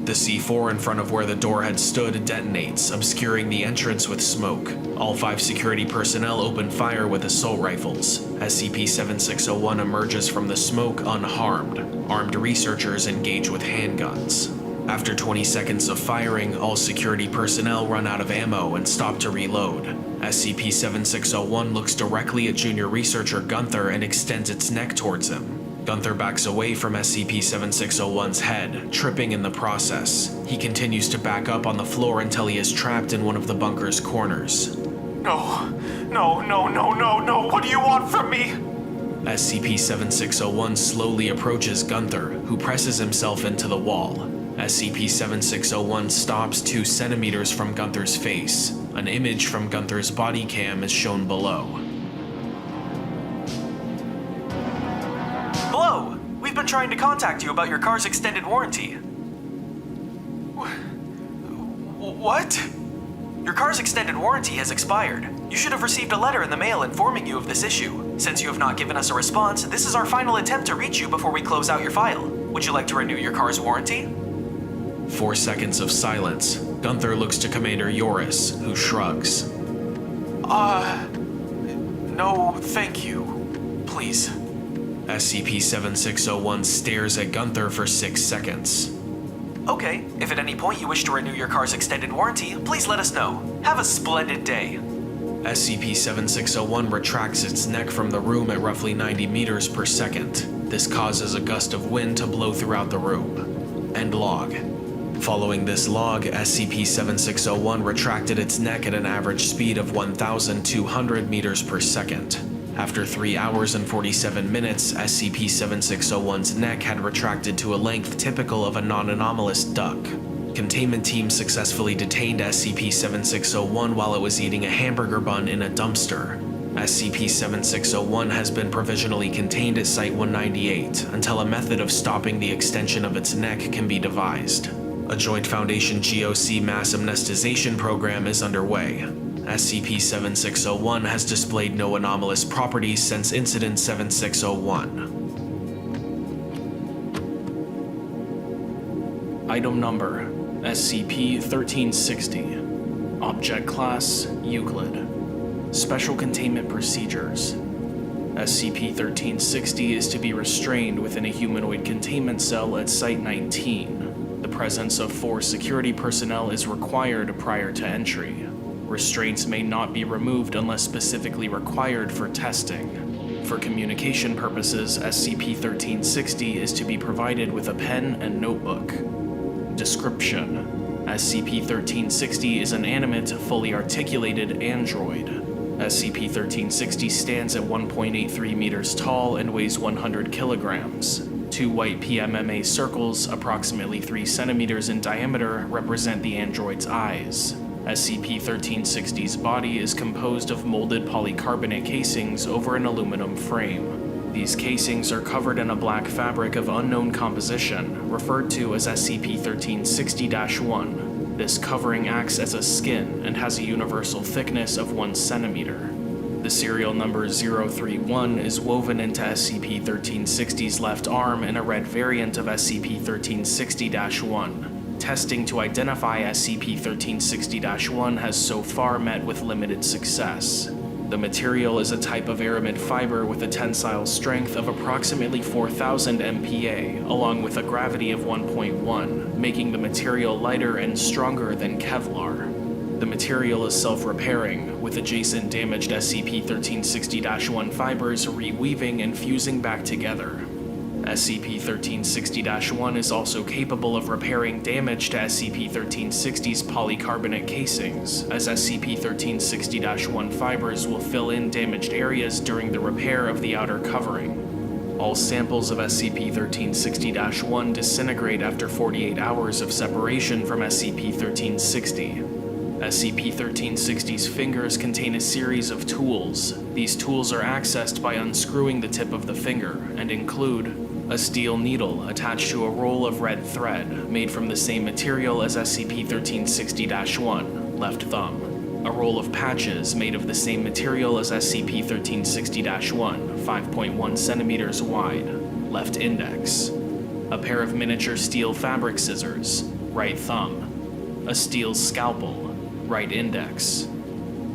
The C4 in front of where the door had stood detonates, obscuring the entrance with smoke. All 5 security personnel open fire with assault rifles. SCP-7601 emerges from the smoke unharmed. Armed researchers engage with handguns. After 20 seconds of firing, all security personnel run out of ammo and stop to reload. SCP-7601 looks directly at junior researcher Gunther and extends its neck towards him. Gunther backs away from SCP-7601's head, tripping in the process. He continues to back up on the floor until he is trapped in one of the bunker's corners. No, what do you want from me? SCP-7601 slowly approaches Gunther, who presses himself into the wall. SCP-7601 stops 2 centimeters from Gunther's face. An image from Gunther's body cam is shown below. Hello! We've been trying to contact you about your car's extended warranty. What? Your car's extended warranty has expired. You should have received a letter in the mail informing you of this issue. Since you have not given us a response, this is our final attempt to reach you before we close out your file. Would you like to renew your car's warranty? 4 seconds of silence. Gunther looks to Commander Yoris, who shrugs. No, thank you. Please. SCP-7601 stares at Gunther for 6 seconds. Okay, if at any point you wish to renew your car's extended warranty, please let us know. Have a splendid day. SCP-7601 retracts its neck from the room at roughly 90 meters per second. This causes a gust of wind to blow throughout the room. End log. Following this log, SCP-7601 retracted its neck at an average speed of 1,200 meters per second. After 3 hours and 47 minutes, SCP-7601's neck had retracted to a length typical of a non-anomalous duck. Containment team successfully detained SCP-7601 while it was eating a hamburger bun in a dumpster. SCP-7601 has been provisionally contained at Site-198 until a method of stopping the extension of its neck can be devised. A Joint Foundation GOC mass amnestization program is underway. SCP-7601 has displayed no anomalous properties since Incident 7601. Item number, SCP-1360. Object Class, Euclid. Special Containment Procedures. SCP-1360 is to be restrained within a humanoid containment cell at Site-19. The presence of 4 security personnel is required prior to entry. Restraints may not be removed unless specifically required for testing. For communication purposes, SCP-1360 is to be provided with a pen and notebook. Description: SCP-1360 is an animate, fully articulated android. SCP-1360 stands at 1.83 meters tall and weighs 100 kilograms. 2 white PMMA circles, approximately 3 centimeters in diameter, represent the android's eyes. SCP-1360's body is composed of molded polycarbonate casings over an aluminum frame. These casings are covered in a black fabric of unknown composition, referred to as SCP-1360-1. This covering acts as a skin and has a universal thickness of 1 centimeter. The serial number 031 is woven into SCP-1360's left arm in a red variant of SCP-1360-1. Testing to identify SCP-1360-1 has so far met with limited success. The material is a type of aramid fiber with a tensile strength of approximately 4,000 MPa, along with a gravity of 1.1, making the material lighter and stronger than Kevlar. The material is self-repairing, with adjacent damaged SCP-1360-1 fibers reweaving and fusing back together. SCP-1360-1 is also capable of repairing damage to SCP-1360's polycarbonate casings, as SCP-1360-1 fibers will fill in damaged areas during the repair of the outer covering. All samples of SCP-1360-1 disintegrate after 48 hours of separation from SCP-1360. SCP-1360's fingers contain a series of tools. These tools are accessed by unscrewing the tip of the finger and include a steel needle attached to a roll of red thread made from the same material as SCP-1360-1, left thumb, a roll of patches made of the same material as SCP-1360-1, 5.1 centimeters wide, left index, a pair of miniature steel fabric scissors, right thumb, a steel scalpel, right index.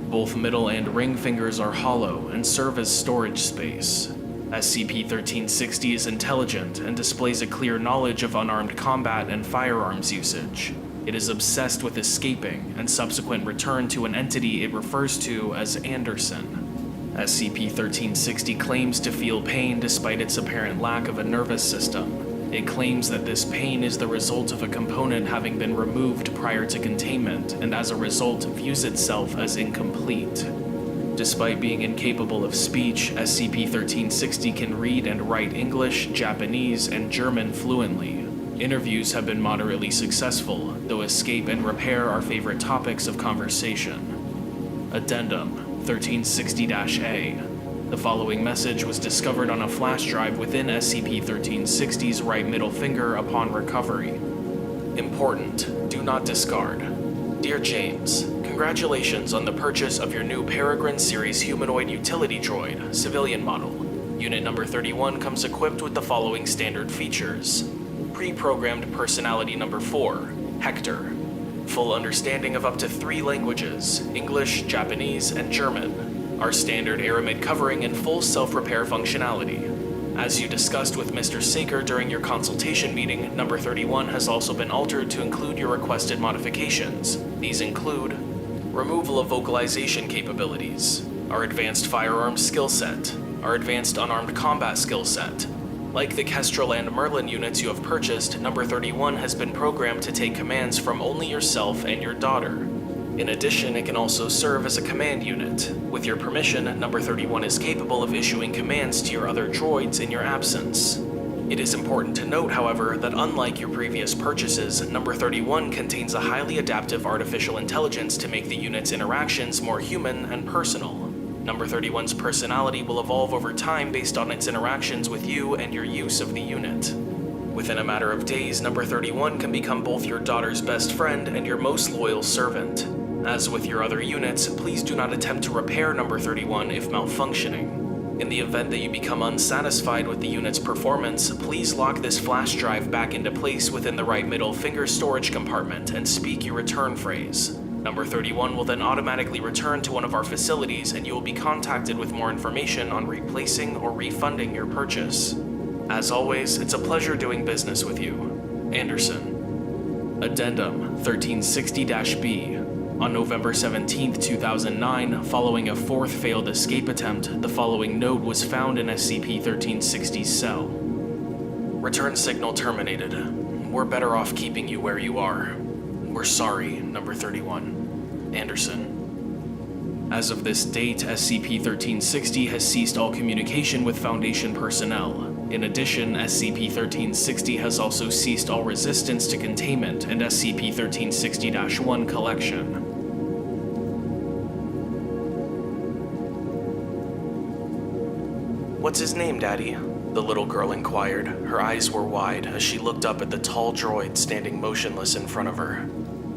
Both middle and ring fingers are hollow and serve as storage space. SCP-1360 is intelligent and displays a clear knowledge of unarmed combat and firearms usage. It is obsessed with escaping and subsequent return to an entity it refers to as Anderson. SCP-1360 claims to feel pain despite its apparent lack of a nervous system. It claims that this pain is the result of a component having been removed prior to containment, and as a result views itself as incomplete. Despite being incapable of speech, SCP-1360 can read and write English, Japanese, and German fluently. Interviews have been moderately successful, though escape and repair are favorite topics of conversation. Addendum 1360-A. The following message was discovered on a flash drive within SCP-1360's right middle finger upon recovery. Important. Do not discard. Dear James, congratulations on the purchase of your new Peregrine series humanoid utility droid, civilian model. Unit number 31 comes equipped with the following standard features. Pre-programmed personality number 4, Hector. Full understanding of up to 3 languages, English, Japanese, and German. Our standard aramid covering and full self-repair functionality. As you discussed with Mr. Saker during your consultation meeting, number 31 has also been altered to include your requested modifications. These include removal of vocalization capabilities, our advanced firearms skill set, our advanced unarmed combat skill set. Like the Kestrel and Merlin units you have purchased, number 31 has been programmed to take commands from only yourself and your daughter. In addition, it can also serve as a command unit. With your permission, number 31 is capable of issuing commands to your other droids in your absence. It is important to note, however, that unlike your previous purchases, number 31 contains a highly adaptive artificial intelligence to make the unit's interactions more human and personal. Number 31's personality will evolve over time based on its interactions with you and your use of the unit. Within a matter of days, number 31 can become both your daughter's best friend and your most loyal servant. As with your other units, please do not attempt to repair number 31 if malfunctioning. In the event that you become unsatisfied with the unit's performance, please lock this flash drive back into place within the right middle finger storage compartment and speak your return phrase. Number 31 will then automatically return to one of our facilities, and you will be contacted with more information on replacing or refunding your purchase. As always, it's a pleasure doing business with you. Anderson. Addendum 1360-B. On November 17, 2009, following a 4th failed escape attempt, the following note was found in SCP-1360's cell. Return signal terminated. We're better off keeping you where you are. We're sorry, number 31. Anderson. As of this date, SCP-1360 has ceased all communication with Foundation personnel. In addition, SCP-1360 has also ceased all resistance to containment and SCP-1360-1 collection. What's his name, Daddy? The little girl inquired. Her eyes were wide as she looked up at the tall droid standing motionless in front of her.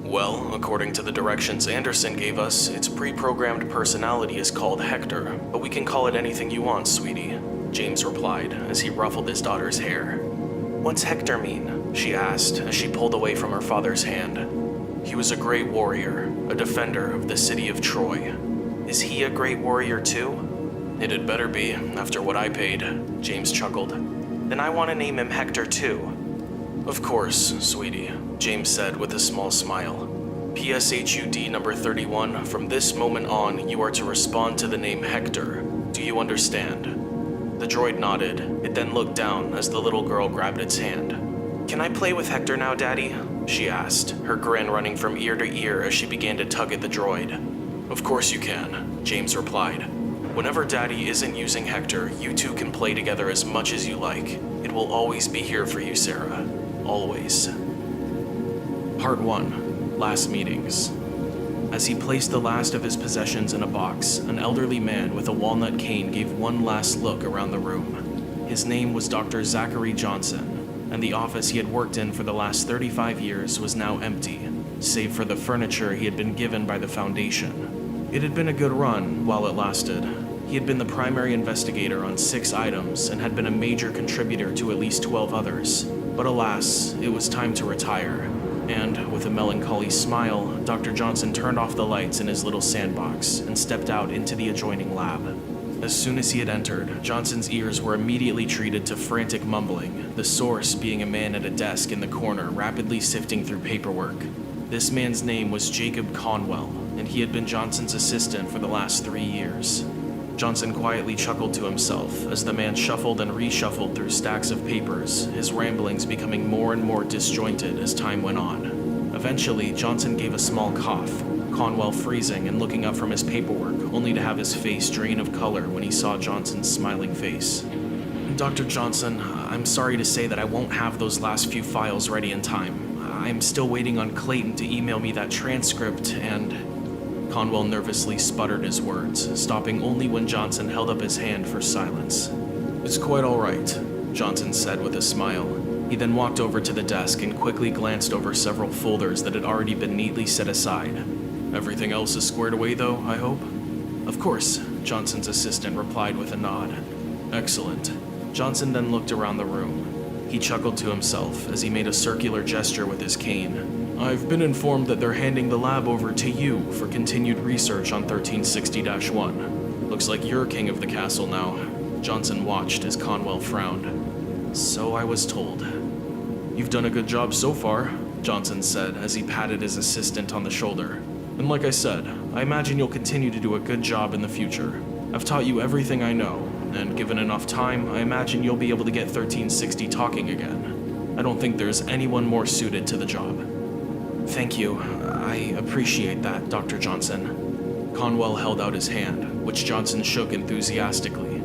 Well, according to the directions Anderson gave us, its pre-programmed personality is called Hector, but we can call it anything you want, sweetie, James replied as he ruffled his daughter's hair. What's Hector mean? She asked as she pulled away from her father's hand. He was a great warrior, a defender of the city of Troy. Is he a great warrior too? It had better be, after what I paid, James chuckled. Then I want to name him Hector too. Of course, sweetie, James said with a small smile. PSHUD number 31, from this moment on, you are to respond to the name Hector. Do you understand? The droid nodded. It then looked down as the little girl grabbed its hand. Can I play with Hector now, Daddy? She asked, her grin running from ear to ear as she began to tug at the droid. Of course you can, James replied. Whenever Daddy isn't using Hector, you two can play together as much as you like. It will always be here for you, Sarah. Always. Part 1. Last Meetings. As he placed the last of his possessions in a box, an elderly man with a walnut cane gave one last look around the room. His name was Dr. Zachary Johnson, and the office he had worked in for the last 35 years was now empty, save for the furniture he had been given by the Foundation. It had been a good run while it lasted. He had been the primary investigator on 6 items and had been a major contributor to at least 12 others. But alas, it was time to retire. And, with a melancholy smile, Dr. Johnson turned off the lights in his little sandbox and stepped out into the adjoining lab. As soon as he had entered, Johnson's ears were immediately treated to frantic mumbling, the source being a man at a desk in the corner rapidly sifting through paperwork. This man's name was Jacob Conwell, and he had been Johnson's assistant for the last 3 years. Johnson quietly chuckled to himself as the man shuffled and reshuffled through stacks of papers, his ramblings becoming more and more disjointed as time went on. Eventually, Johnson gave a small cough, Conwell freezing and looking up from his paperwork, only to have his face drain of color when he saw Johnson's smiling face. Dr. Johnson, I'm sorry to say that I won't have those last few files ready in time. I'm still waiting on Clayton to email me that transcript and... Conwell nervously sputtered his words, stopping only when Johnson held up his hand for silence. It's quite all right, Johnson said with a smile. He then walked over to the desk and quickly glanced over several folders that had already been neatly set aside. Everything else is squared away though, I hope? Of course, Johnson's assistant replied with a nod. Excellent. Johnson then looked around the room. He chuckled to himself as he made a circular gesture with his cane. I've been informed that they're handing the lab over to you for continued research on 1360-1. Looks like you're king of the castle now. Johnson watched as Conwell frowned. So I was told. You've done a good job so far, Johnson said as he patted his assistant on the shoulder. And like I said, I imagine you'll continue to do a good job in the future. I've taught you everything I know, and given enough time, I imagine you'll be able to get 1360 talking again. I don't think there's anyone more suited to the job. Thank you. I appreciate that, Dr. Johnson. Conwell held out his hand, which Johnson shook enthusiastically.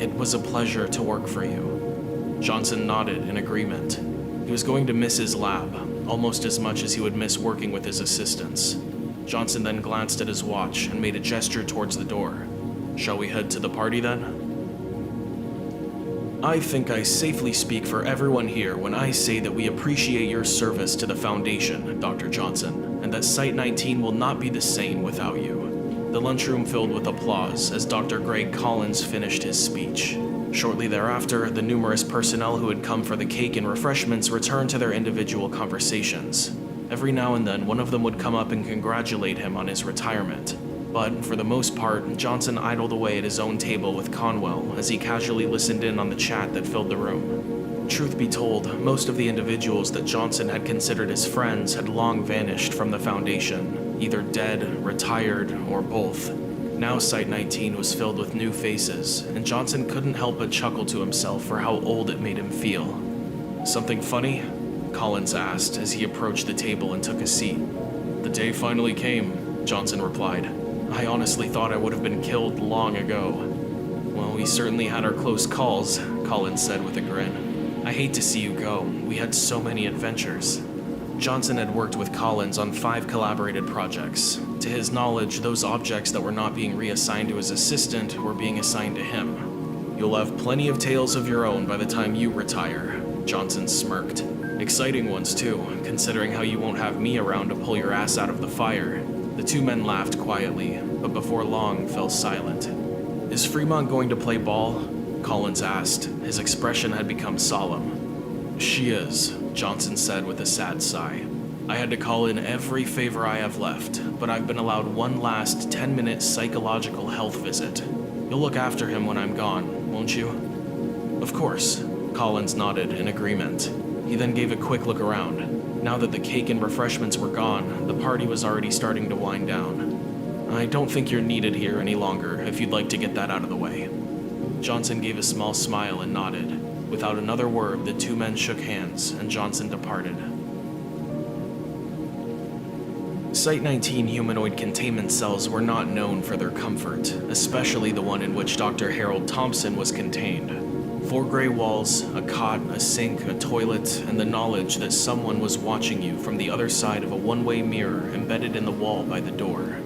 It was a pleasure to work for you. Johnson nodded in agreement. He was going to miss his lab, almost as much as he would miss working with his assistants. Johnson then glanced at his watch and made a gesture towards the door. Shall we head to the party then? I think I safely speak for everyone here when I say that we appreciate your service to the Foundation, Dr. Johnson, and that Site-19 will not be the same without you. The lunchroom filled with applause as Dr. Greg Collins finished his speech. Shortly thereafter, the numerous personnel who had come for the cake and refreshments returned to their individual conversations. Every now and then, one of them would come up and congratulate him on his retirement. But, for the most part, Johnson idled away at his own table with Conwell as he casually listened in on the chat that filled the room. Truth be told, most of the individuals that Johnson had considered his friends had long vanished from the Foundation, either dead, retired, or both. Now Site-19 was filled with new faces, and Johnson couldn't help but chuckle to himself for how old it made him feel. Something funny? Collins asked as he approached the table and took a seat. The day finally came, Johnson replied. I honestly thought I would have been killed long ago. Well, we certainly had our close calls, Collins said with a grin. I hate to see you go. We had so many adventures. Johnson had worked with Collins on 5 collaborated projects. To his knowledge, those objects that were not being reassigned to his assistant were being assigned to him. You'll have plenty of tales of your own by the time you retire, Johnson smirked. Exciting ones too, considering how you won't have me around to pull your ass out of the fire. The two men laughed quietly, but before long fell silent. Is Fremont going to play ball? Collins asked. His expression had become solemn. She is, Johnson said with a sad sigh. I had to call in every favor I have left, but I've been allowed one last 10-minute psychological health visit. You'll look after him when I'm gone, won't you? Of course, Collins nodded in agreement. He then gave a quick look around. Now that the cake and refreshments were gone, the party was already starting to wind down. I don't think you're needed here any longer, if you'd like to get that out of the way. Johnson gave a small smile and nodded. Without another word, the two men shook hands, and Johnson departed. Site-19 humanoid containment cells were not known for their comfort, especially the one in which Dr. Harold Thompson was contained. 4 gray walls, a cot, a sink, a toilet, and the knowledge that someone was watching you from the other side of a one-way mirror embedded in the wall by the door.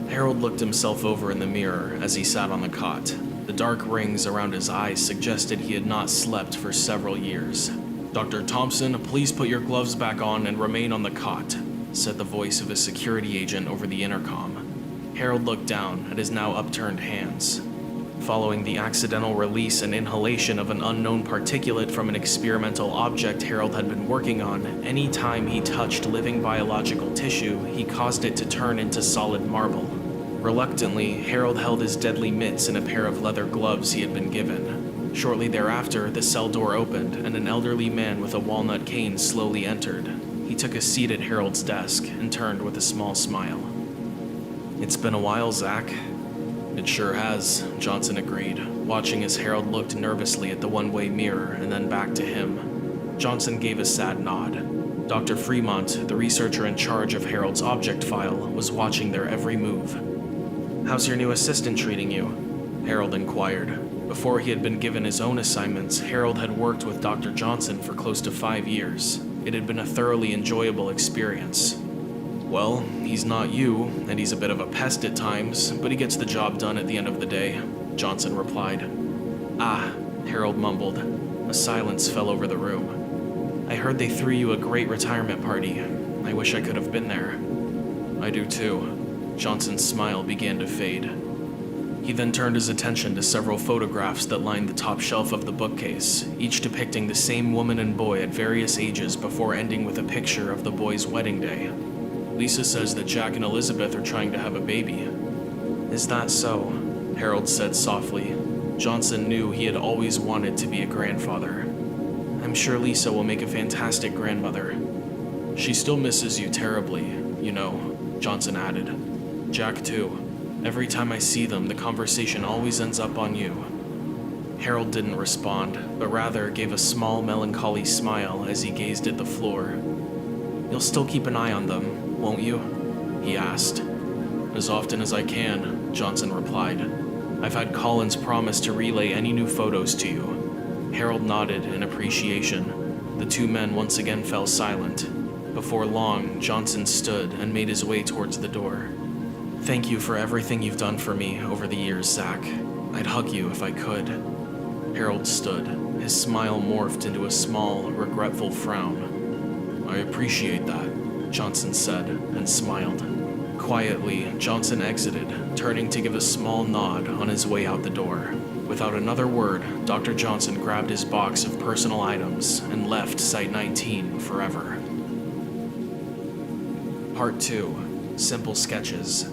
Harold looked himself over in the mirror as he sat on the cot. The dark rings around his eyes suggested he had not slept for several years. Dr. Thompson, please put your gloves back on and remain on the cot, said the voice of a security agent over the intercom. Harold looked down at his now upturned hands. Following the accidental release and inhalation of an unknown particulate from an experimental object Harold had been working on, any time he touched living biological tissue, he caused it to turn into solid marble. Reluctantly, Harold held his deadly mitts in a pair of leather gloves he had been given. Shortly thereafter, the cell door opened, and an elderly man with a walnut cane slowly entered. He took a seat at Harold's desk and turned with a small smile. It's been a while, Zach. It sure has, Johnson agreed, watching as Harold looked nervously at the one-way mirror and then back to him. Johnson gave a sad nod. Dr. Fremont, the researcher in charge of Harold's object file, was watching their every move. "How's your new assistant treating you?" Harold inquired. Before he had been given his own assignments, Harold had worked with Dr. Johnson for close to 5 years. It had been a thoroughly enjoyable experience. "Well, he's not you, and he's a bit of a pest at times, but he gets the job done at the end of the day," Johnson replied. "Ah," Harold mumbled. A silence fell over the room. "I heard they threw you a great retirement party. I wish I could have been there." "I do too." Johnson's smile began to fade. He then turned his attention to several photographs that lined the top shelf of the bookcase, each depicting the same woman and boy at various ages before ending with a picture of the boy's wedding day. "Lisa says that Jack and Elizabeth are trying to have a baby." "Is that so?" Harold said softly. Johnson knew he had always wanted to be a grandfather. "I'm sure Lisa will make a fantastic grandmother." "She still misses you terribly, you know," Johnson added. "Jack too. Every time I see them, the conversation always ends up on you." Harold didn't respond, but rather gave a small, melancholy smile as he gazed at the floor. "You'll still keep an eye on them, won't you?" he asked. "As often as I can," Johnson replied. "I've had Collins promise to relay any new photos to you." Harold nodded in appreciation. The two men once again fell silent. Before long, Johnson stood and made his way towards the door. "Thank you for everything you've done for me over the years, Zach. I'd hug you if I could." Harold stood. His smile morphed into a small, regretful frown. "I appreciate that," Johnson said, and smiled. Quietly, Johnson exited, turning to give a small nod on his way out the door. Without another word, Dr. Johnson grabbed his box of personal items and left Site 19 forever. Part 2. Simple Sketches.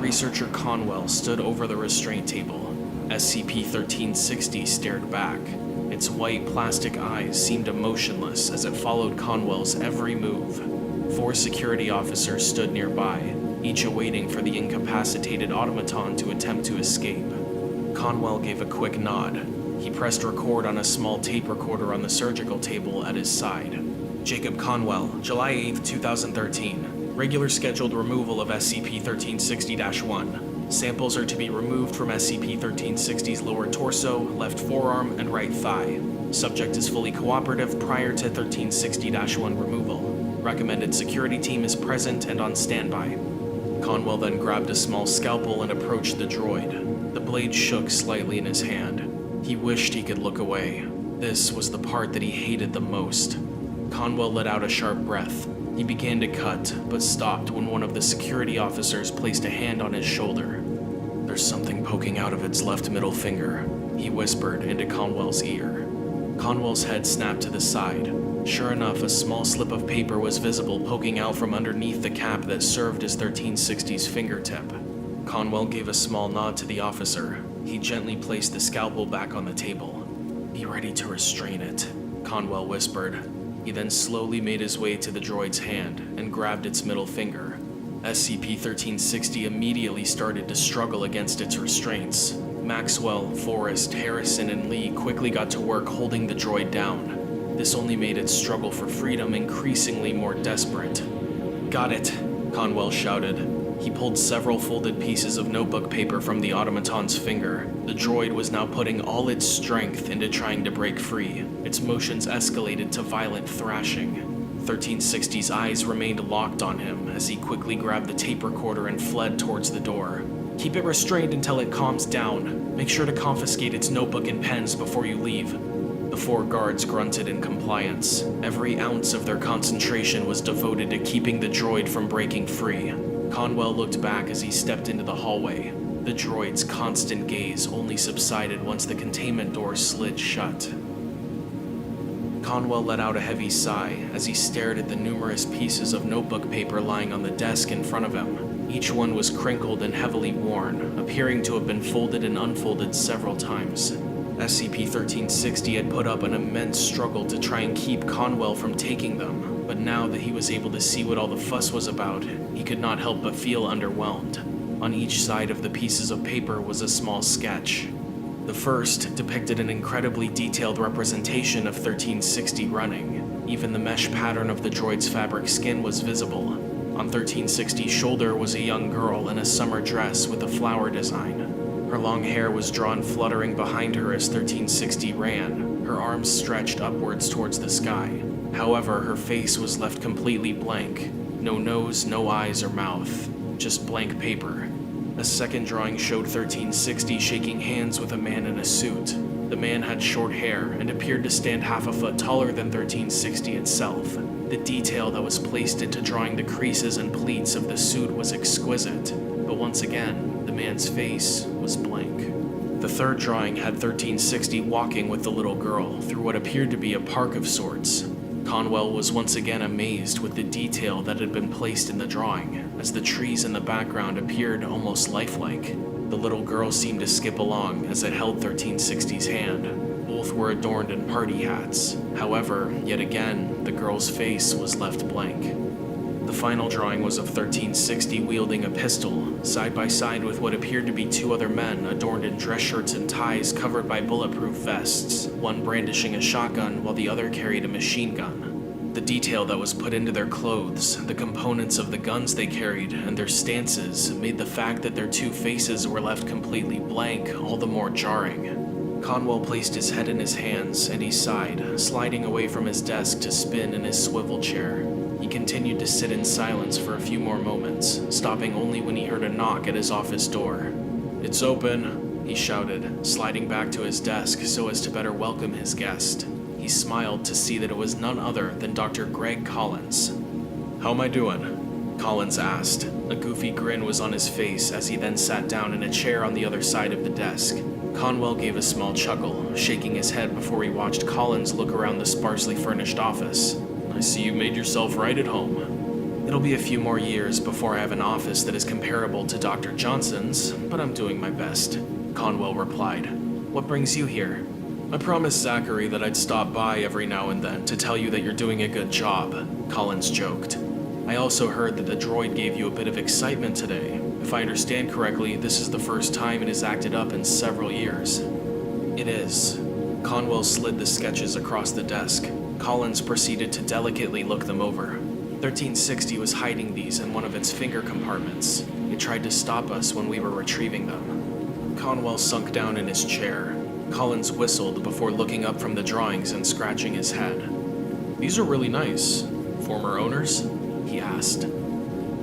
Researcher Conwell stood over the restraint table. SCP-1360 stared back. Its white plastic eyes seemed emotionless as it followed Conwell's every move. 4 security officers stood nearby, each awaiting for the incapacitated automaton to attempt to escape. Conwell gave a quick nod. He pressed record on a small tape recorder on the surgical table at his side. Jacob Conwell, July 8, 2013. Regular scheduled removal of SCP-1360-1. Samples are to be removed from SCP-1360's lower torso, left forearm, and right thigh. Subject is fully cooperative prior to 1360-1 removal. Recommended security team is present and on standby. Conwell then grabbed a small scalpel and approached the droid. The blade shook slightly in his hand. He wished he could look away. This was the part that he hated the most. Conwell let out a sharp breath. He began to cut, but stopped when one of the security officers placed a hand on his shoulder. "There's something poking out of its left middle finger," he whispered into Conwell's ear. Conwell's head snapped to the side. Sure enough, a small slip of paper was visible poking out from underneath the cap that served as 1360's fingertip. Conwell gave a small nod to the officer. He gently placed the scalpel back on the table. "Be ready to restrain it," Conwell whispered. He then slowly made his way to the droid's hand and grabbed its middle finger. SCP-1360 immediately started to struggle against its restraints. Maxwell, Forrest, Harrison, and Lee quickly got to work holding the droid down. This only made its struggle for freedom increasingly more desperate. "Got it," Conwell shouted. He pulled several folded pieces of notebook paper from the automaton's finger. The droid was now putting all its strength into trying to break free. Its motions escalated to violent thrashing. 1360's eyes remained locked on him as he quickly grabbed the tape recorder and fled towards the door. "Keep it restrained until it calms down. Make sure to confiscate its notebook and pens before you leave." The 4 guards grunted in compliance. Every ounce of their concentration was devoted to keeping the droid from breaking free. Conwell looked back as he stepped into the hallway. The droid's constant gaze only subsided once the containment door slid shut. Conwell let out a heavy sigh as he stared at the numerous pieces of notebook paper lying on the desk in front of him. Each one was crinkled and heavily worn, appearing to have been folded and unfolded several times. SCP-1360 had put up an immense struggle to try and keep Conwell from taking them, but now that he was able to see what all the fuss was about, he could not help but feel underwhelmed. On each side of the pieces of paper was a small sketch. The first depicted an incredibly detailed representation of 1360 running. Even the mesh pattern of the droid's fabric skin was visible. On 1360's shoulder was a young girl in a summer dress with a flower design. Her long hair was drawn fluttering behind her as 1360 ran, her arms stretched upwards towards the sky. However, her face was left completely blank. No nose, no eyes or mouth, just blank paper. A second drawing showed 1360 shaking hands with a man in a suit. The man had short hair and appeared to stand half a foot taller than 1360 itself. The detail that was placed into drawing the creases and pleats of the suit was exquisite, but once again, the man's face was blank. The third drawing had 1360 walking with the little girl through what appeared to be a park of sorts. Conwell was once again amazed with the detail that had been placed in the drawing, as the trees in the background appeared almost lifelike. The little girl seemed to skip along as it held 1360's hand. Both were adorned in party hats. However, yet again, the girl's face was left blank. The final drawing was of 1360 wielding a pistol, side by side with what appeared to be two other men adorned in dress shirts and ties covered by bulletproof vests, one brandishing a shotgun while the other carried a machine gun. The detail that was put into their clothes, the components of the guns they carried, and their stances made the fact that their two faces were left completely blank all the more jarring. Conwell placed his head in his hands and he sighed, sliding away from his desk to spin in his swivel chair. He continued to sit in silence for a few more moments, stopping only when he heard a knock at his office door. "It's open," he shouted, sliding back to his desk so as to better welcome his guest. He smiled to see that it was none other than Dr. Greg Collins. "How am I doing?" Collins asked. A goofy grin was on his face as he then sat down in a chair on the other side of the desk. Conwell gave a small chuckle, shaking his head before he watched Collins look around the sparsely furnished office. "I see you made yourself right at home." "It'll be a few more years before I have an office that is comparable to Dr. Johnson's, but I'm doing my best," Conwell replied. "What brings you here?" "I promised Zachary that I'd stop by every now and then to tell you that you're doing a good job," Collins joked. "I also heard that the droid gave you a bit of excitement today. If I understand correctly, this is the first time it has acted up in several years." "It is." Conwell slid the sketches across the desk. Collins proceeded to delicately look them over. 1360 was hiding these in one of its finger compartments. It tried to stop us when we were retrieving them. Conwell sunk down in his chair. Collins whistled before looking up from the drawings and scratching his head. "These are really nice. Former owners?" he asked.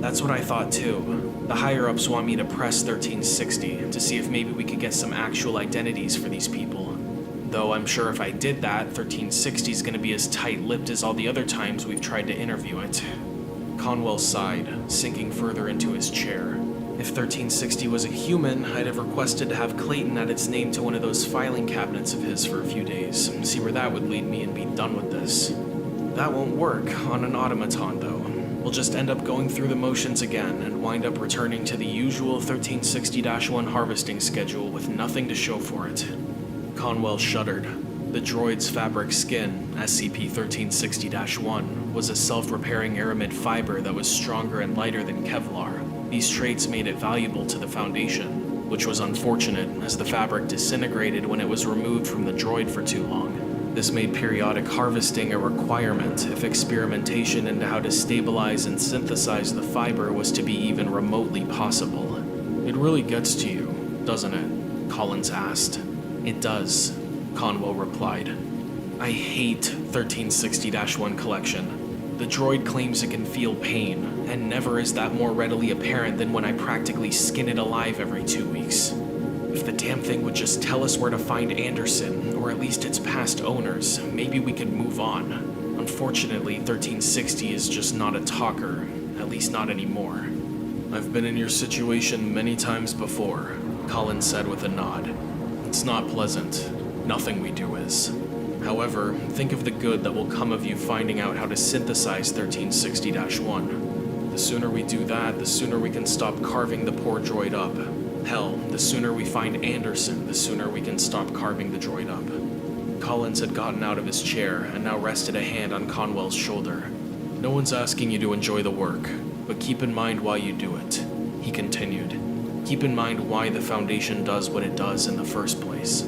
"That's what I thought too. The higher-ups want me to press 1360 to see if maybe we could get some actual identities for these people. Though I'm sure if I did that, 1360 is going to be as tight-lipped as all the other times we've tried to interview it." Conwell sighed, sinking further into his chair. "If 1360 was a human, I'd have requested to have Clayton add its name to one of those filing cabinets of his for a few days, see where that would lead me and be done with this. That won't work on an automaton, though. We'll just end up going through the motions again and wind up returning to the usual 1360-1 harvesting schedule with nothing to show for it." Conwell shuddered. The droid's fabric skin, SCP-1360-1, was a self-repairing aramid fiber that was stronger and lighter than Kevlar. These traits made it valuable to the Foundation, which was unfortunate as the fabric disintegrated when it was removed from the droid for too long. This made periodic harvesting a requirement if experimentation into how to stabilize and synthesize the fiber was to be even remotely possible. "It really gets to you, doesn't it?" Collins asked. "It does," Conwell replied. "I hate 1360-1 collection. The droid claims it can feel pain, and never is that more readily apparent than when I practically skin it alive every 2 weeks. If the damn thing would just tell us where to find Anderson, or at least its past owners, maybe we could move on. Unfortunately, 1360 is just not a talker, at least not anymore." "I've been in your situation many times before," Collins said with a nod. "It's not pleasant. Nothing we do is. However, think of the good that will come of you finding out how to synthesize 1360-1. The sooner we do that, the sooner we can stop carving the poor droid up. Hell, the sooner we find Anderson, the sooner we can stop carving the droid up." Collins had gotten out of his chair and now rested a hand on Conwell's shoulder. "No one's asking you to enjoy the work, but keep in mind why you do it," he continued. Keep in mind why the Foundation does what it does in the first place.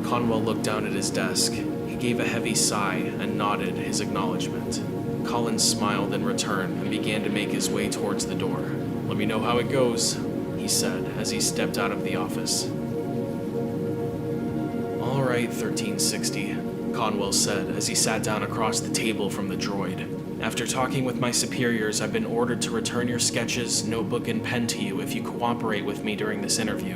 Conwell looked down at his desk. He gave a heavy sigh and nodded his acknowledgement. Collins smiled in return and began to make his way towards the door. "Let me know how it goes," he said as he stepped out of the office. "All right, 1360, Conwell said as he sat down across the table from the droid. "After talking with my superiors, I've been ordered to return your sketches, notebook, and pen to you if you cooperate with me during this interview.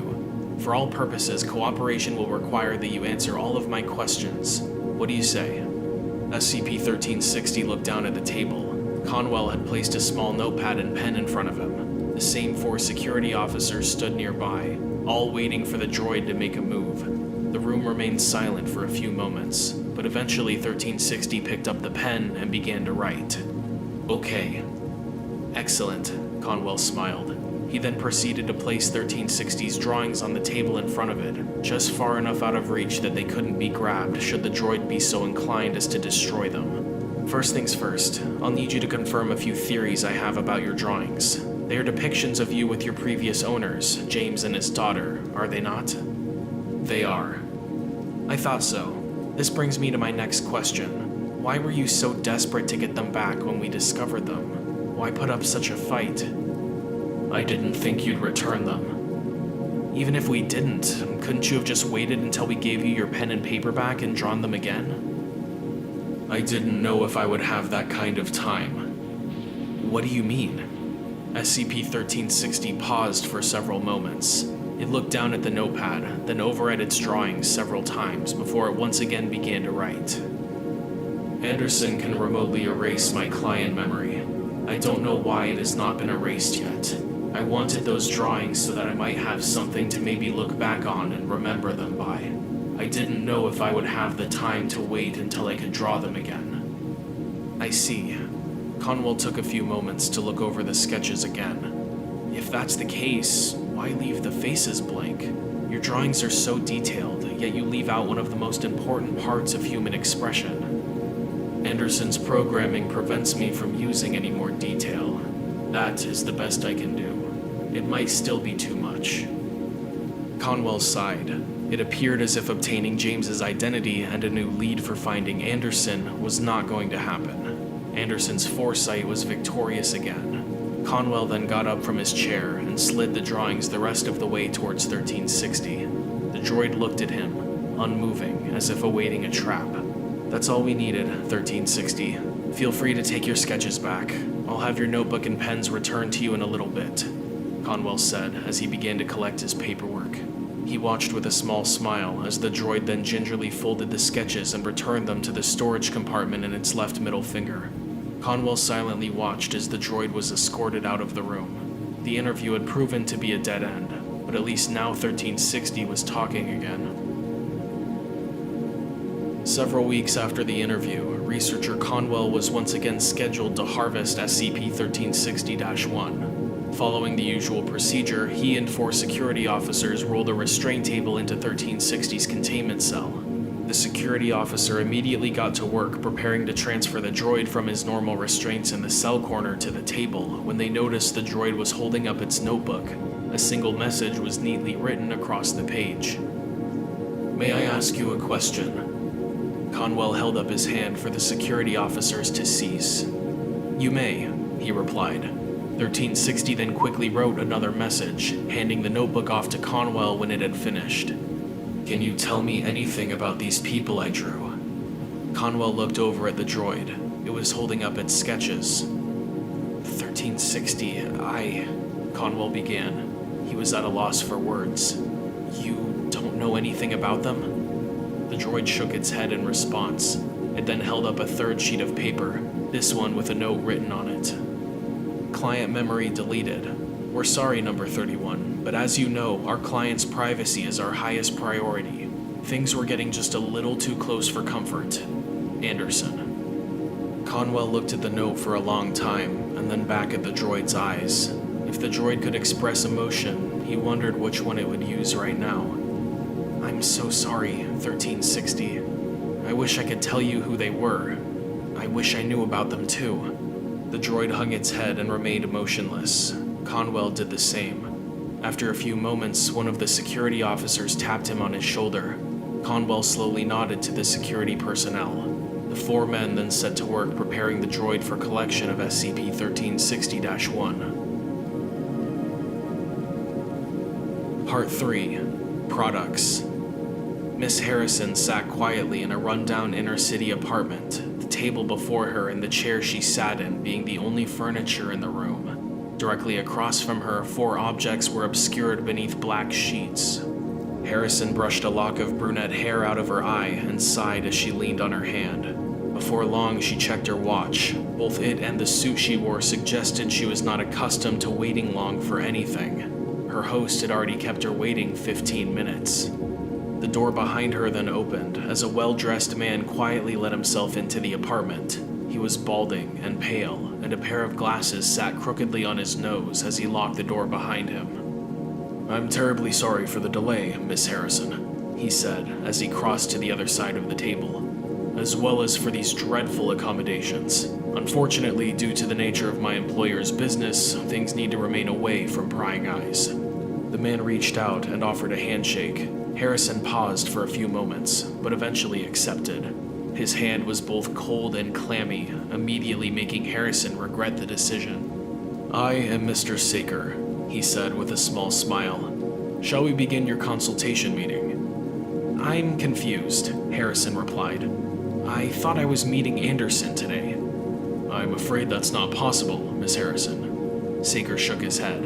For all purposes, cooperation will require that you answer all of my questions. What do you say?" SCP-1360 looked down at the table. Conwell had placed a small notepad and pen in front of him. The same 4 security officers stood nearby, all waiting for the droid to make a move. The room remained silent for a few moments, but eventually 1360 picked up the pen and began to write. "Okay." "Excellent," Conwell smiled. He then proceeded to place 1360's drawings on the table in front of it, just far enough out of reach that they couldn't be grabbed should the droid be so inclined as to destroy them. "First things first, I'll need you to confirm a few theories I have about your drawings. They are depictions of you with your previous owners, James and his daughter, are they not?" "They are." "I thought so. This brings me to my next question. Why were you so desperate to get them back when we discovered them? Why put up such a fight?" "I didn't think you'd return them." "Even if we didn't, couldn't you have just waited until we gave you your pen and paper back and drawn them again?" "I didn't know if I would have that kind of time." "What do you mean?" SCP-1360 paused for several moments. It looked down at the notepad, then over at its drawings several times before it once again began to write. "Anderson can remotely erase my client memory. I don't know why it has not been erased yet. I wanted those drawings so that I might have something to maybe look back on and remember them by. I didn't know if I would have the time to wait until I could draw them again." "I see." Conwell took a few moments to look over the sketches again. "If that's the case, why leave the faces blank? Your drawings are so detailed, yet you leave out one of the most important parts of human expression." "Anderson's programming prevents me from using any more detail. That is the best I can do. It might still be too much." Conwell sighed. It appeared as if obtaining James's identity and a new lead for finding Anderson was not going to happen. Anderson's foresight was victorious again. Conwell then got up from his chair and slid the drawings the rest of the way towards 1360. The droid looked at him, unmoving, as if awaiting a trap. "That's all we needed, 1360. Feel free to take your sketches back. I'll have your notebook and pens returned to you in a little bit," Conwell said as he began to collect his paperwork. He watched with a small smile as the droid then gingerly folded the sketches and returned them to the storage compartment in its left middle finger. Conwell silently watched as the droid was escorted out of the room. The interview had proven to be a dead end, but at least now 1360 was talking again. Several weeks after the interview, researcher Conwell was once again scheduled to harvest SCP-1360-1. Following the usual procedure, he and 4 security officers rolled a restraint table into 1360's containment cell. The security officer immediately got to work preparing to transfer the droid from his normal restraints in the cell corner to the table when they noticed the droid was holding up its notebook. A single message was neatly written across the page. "May I ask you a question?" Conwell held up his hand for the security officers to cease. "You may," he replied. 1360 then quickly wrote another message, handing the notebook off to Conwell when it had finished. "Can you tell me anything about these people I drew?" Conwell looked over at the droid. It was holding up its sketches. 1360, Conwell began. He was at a loss for words. "You don't know anything about them?" The droid shook its head in response. It then held up a third sheet of paper, this one with a note written on it. "Client memory deleted. We're sorry, number 31, but as you know, our client's privacy is our highest priority. Things were getting just a little too close for comfort. Anderson." Conwell looked at the note for a long time, and then back at the droid's eyes. If the droid could express emotion, he wondered which one it would use right now. "I'm so sorry, 1360. I wish I could tell you who they were. I wish I knew about them too." The droid hung its head and remained motionless. Conwell did the same. After a few moments, one of the security officers tapped him on his shoulder. Conwell slowly nodded to the security personnel. The 4 men then set to work preparing the droid for collection of SCP-1360-1. Part 3. Products. Miss Harrison sat quietly in a rundown inner-city apartment, the table before her and the chair she sat in being the only furniture in the room. Directly across from her, 4 objects were obscured beneath black sheets. Harrison brushed a lock of brunette hair out of her eye and sighed as she leaned on her hand. Before long, she checked her watch. Both it and the suit she wore suggested she was not accustomed to waiting long for anything. Her host had already kept her waiting 15 minutes. The door behind her then opened as a well-dressed man quietly let himself into the apartment. He was balding and pale, and a pair of glasses sat crookedly on his nose as he locked the door behind him. "I'm terribly sorry for the delay, Miss Harrison," he said as he crossed to the other side of the table, "as well as for these dreadful accommodations. Unfortunately, due to the nature of my employer's business, things need to remain away from prying eyes." The man reached out and offered a handshake. Harrison paused for a few moments, but eventually accepted. His hand was both cold and clammy, immediately making Harrison regret the decision. "I am Mr. Saker," he said with a small smile. "Shall we begin your consultation meeting?" "I'm confused," Harrison replied. "I thought I was meeting Anderson today." "I'm afraid that's not possible, Miss Harrison." Saker shook his head.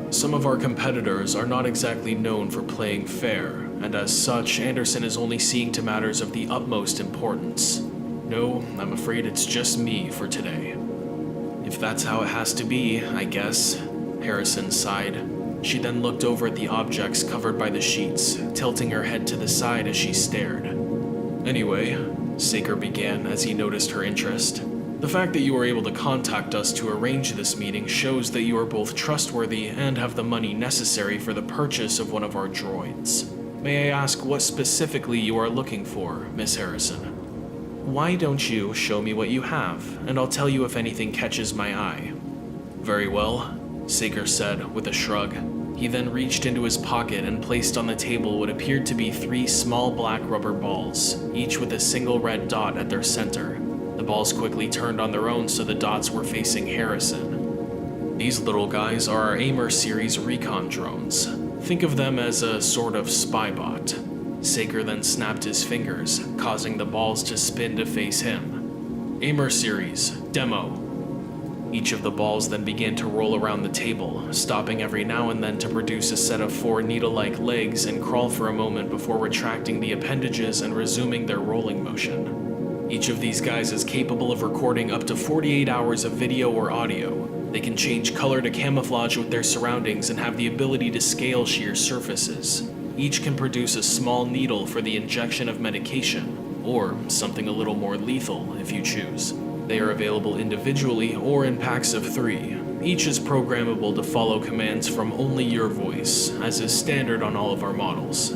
"Some of our competitors are not exactly known for playing fair, and as such, Anderson is only seeing to matters of the utmost importance. No, I'm afraid it's just me for today." "If that's how it has to be, I guess," Harrison sighed. She then looked over at the objects covered by the sheets, tilting her head to the side as she stared. "Anyway," Saker began as he noticed her interest, "the fact that you were able to contact us to arrange this meeting shows that you are both trustworthy and have the money necessary for the purchase of one of our droids. May I ask what specifically you are looking for, Miss Harrison?" "Why don't you show me what you have, and I'll tell you if anything catches my eye." "Very well," Saker said with a shrug. He then reached into his pocket and placed on the table what appeared to be 3 small black rubber balls, each with a single red dot at their center. The balls quickly turned on their own so the dots were facing Harrison. "These little guys are our Aimer series recon drones. Think of them as a sort of spy bot." Saker then snapped his fingers, causing the balls to spin to face him. "Aimer series, demo." Each of the balls then began to roll around the table, stopping every now and then to produce a set of 4 needle-like legs and crawl for a moment before retracting the appendages and resuming their rolling motion. Each of these guys is capable of recording up to 48 hours of video or audio. They can change color to camouflage with their surroundings and have the ability to scale sheer surfaces. Each can produce a small needle for the injection of medication, or something a little more lethal if you choose. They are available individually or in packs of 3. Each is programmable to follow commands from only your voice, as is standard on all of our models.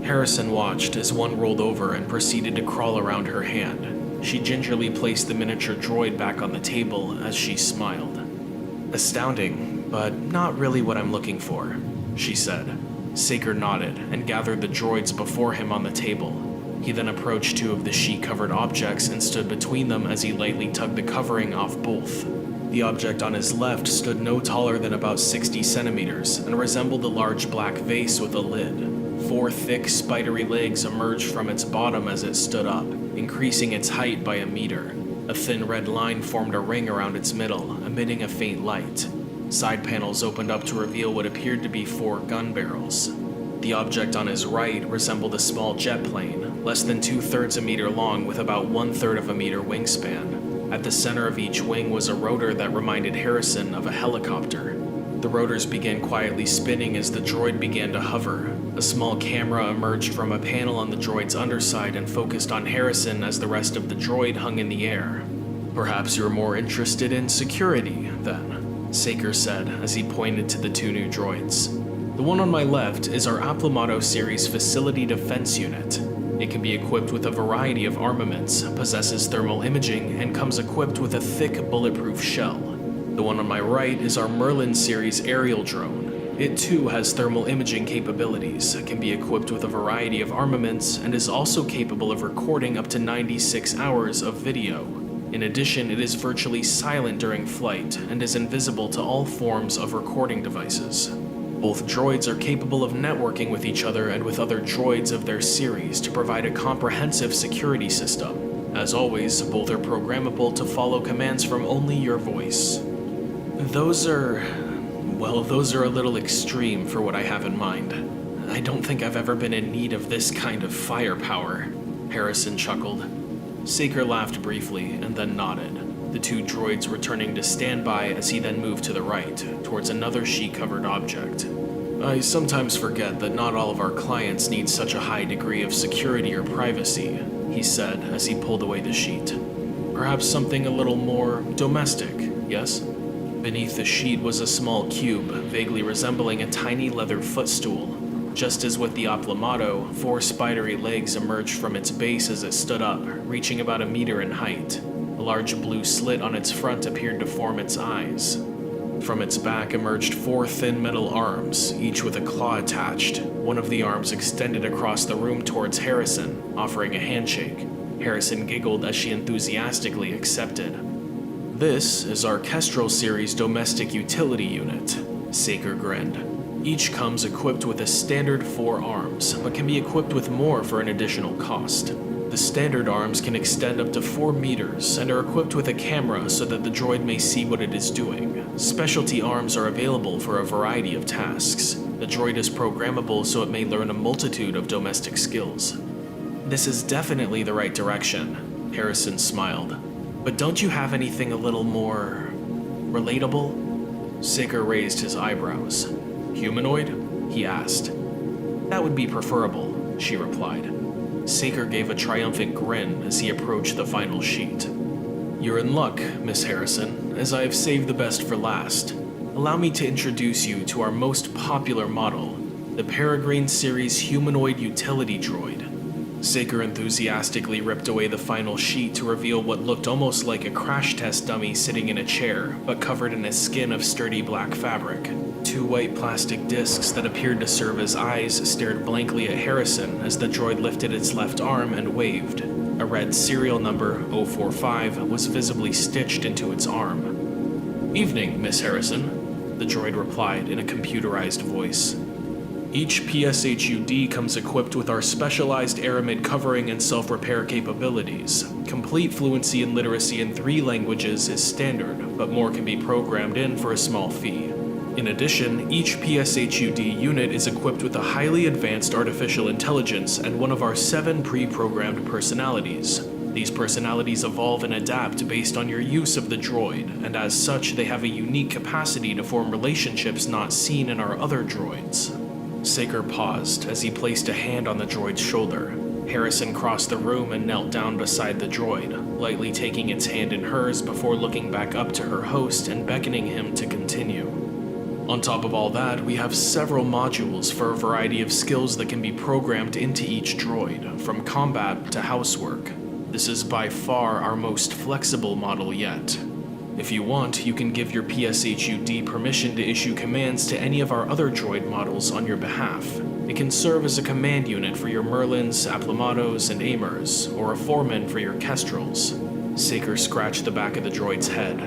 Harrison watched as one rolled over and proceeded to crawl around her hand. She gingerly placed the miniature droid back on the table as she smiled. "Astounding, but not really what I'm looking for," she said. Saker nodded and gathered the droids before him on the table. He then approached 2 of the sheet-covered objects and stood between them as he lightly tugged the covering off both. The object on his left stood no taller than about 60 centimeters and resembled a large black vase with a lid. 4 thick, spidery legs emerged from its bottom as it stood up, increasing its height by a meter. A thin red line formed a ring around its middle, emitting a faint light. Side panels opened up to reveal what appeared to be 4 gun barrels. The object on his right resembled a small jet plane, less than 2/3 a meter long with about 1/3 of a meter wingspan. At the center of each wing was a rotor that reminded Harrison of a helicopter. The rotors began quietly spinning as the droid began to hover. A small camera emerged from a panel on the droid's underside and focused on Harrison as the rest of the droid hung in the air. "Perhaps you're more interested in security, then," Saker said as he pointed to the 2 new droids. "The one on my left is our Aplamato series Facility Defense Unit. It can be equipped with a variety of armaments, possesses thermal imaging, and comes equipped with a thick bulletproof shell. The one on my right is our Merlin series aerial drone. It too has thermal imaging capabilities, can be equipped with a variety of armaments, and is also capable of recording up to 96 hours of video. In addition, it is virtually silent during flight and is invisible to all forms of recording devices. Both droids are capable of networking with each other and with other droids of their series to provide a comprehensive security system. As always, both are programmable to follow commands from only your voice. Those are a little extreme for what I have in mind. I don't think I've ever been in need of this kind of firepower, Harrison chuckled. Saker laughed briefly and then nodded, the two droids returning to standby as he then moved to the right, towards another sheet-covered object. I sometimes forget that not all of our clients need such a high degree of security or privacy, he said as he pulled away the sheet. Perhaps something a little more domestic, yes? Beneath the sheet was a small cube, vaguely resembling a tiny leather footstool. Just as with the Oplamato, 4 spidery legs emerged from its base as it stood up, reaching about a meter in height. A large blue slit on its front appeared to form its eyes. From its back emerged 4 thin metal arms, each with a claw attached. One of the arms extended across the room towards Harrison, offering a handshake. Harrison giggled as she enthusiastically accepted. This is our Kestrel Series Domestic Utility Unit, Saker grinned. Each comes equipped with a standard 4 arms, but can be equipped with more for an additional cost. The standard arms can extend up to 4 meters and are equipped with a camera so that the droid may see what it is doing. Specialty arms are available for a variety of tasks. The droid is programmable so it may learn a multitude of domestic skills. This is definitely the right direction, Harrison smiled. But don't you have anything a little more relatable? Saker raised his eyebrows. Humanoid? He asked. That would be preferable, she replied. Saker gave a triumphant grin as he approached the final sheet. You're in luck, Miss Harrison, as I have saved the best for last. Allow me to introduce you to our most popular model, the Peregrine Series Humanoid Utility Droid. Saker enthusiastically ripped away the final sheet to reveal what looked almost like a crash test dummy sitting in a chair, but covered in a skin of sturdy black fabric. 2 white plastic discs that appeared to serve as eyes stared blankly at Harrison as the droid lifted its left arm and waved. A red serial number, 045, was visibly stitched into its arm. Evening, Miss Harrison, the droid replied in a computerized voice. Each PSHUD comes equipped with our specialized aramid covering and self-repair capabilities. Complete fluency and literacy in 3 languages is standard, but more can be programmed in for a small fee. In addition, each PSHUD unit is equipped with a highly advanced artificial intelligence and one of our 7 pre-programmed personalities. These personalities evolve and adapt based on your use of the droid, and as such they have a unique capacity to form relationships not seen in our other droids. Saker paused as he placed a hand on the droid's shoulder. Harrison crossed the room and knelt down beside the droid, lightly taking its hand in hers before looking back up to her host and beckoning him to continue. On top of all that, we have several modules for a variety of skills that can be programmed into each droid, from combat to housework. This is by far our most flexible model yet. If you want, you can give your PSHUD permission to issue commands to any of our other droid models on your behalf. It can serve as a command unit for your Merlins, Aplamatos, and Amers, or a foreman for your Kestrels. Saker scratched the back of the droid's head.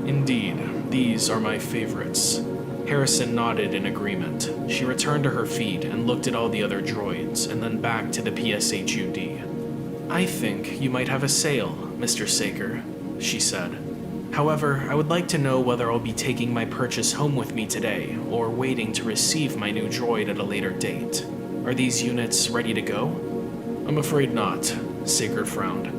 Indeed, these are my favorites. Harrison nodded in agreement. She returned to her feet and looked at all the other droids, and then back to the PSHUD. I think you might have a sale, Mr. Saker, she said. However, I would like to know whether I'll be taking my purchase home with me today, or waiting to receive my new droid at a later date. Are these units ready to go? I'm afraid not, Saker frowned.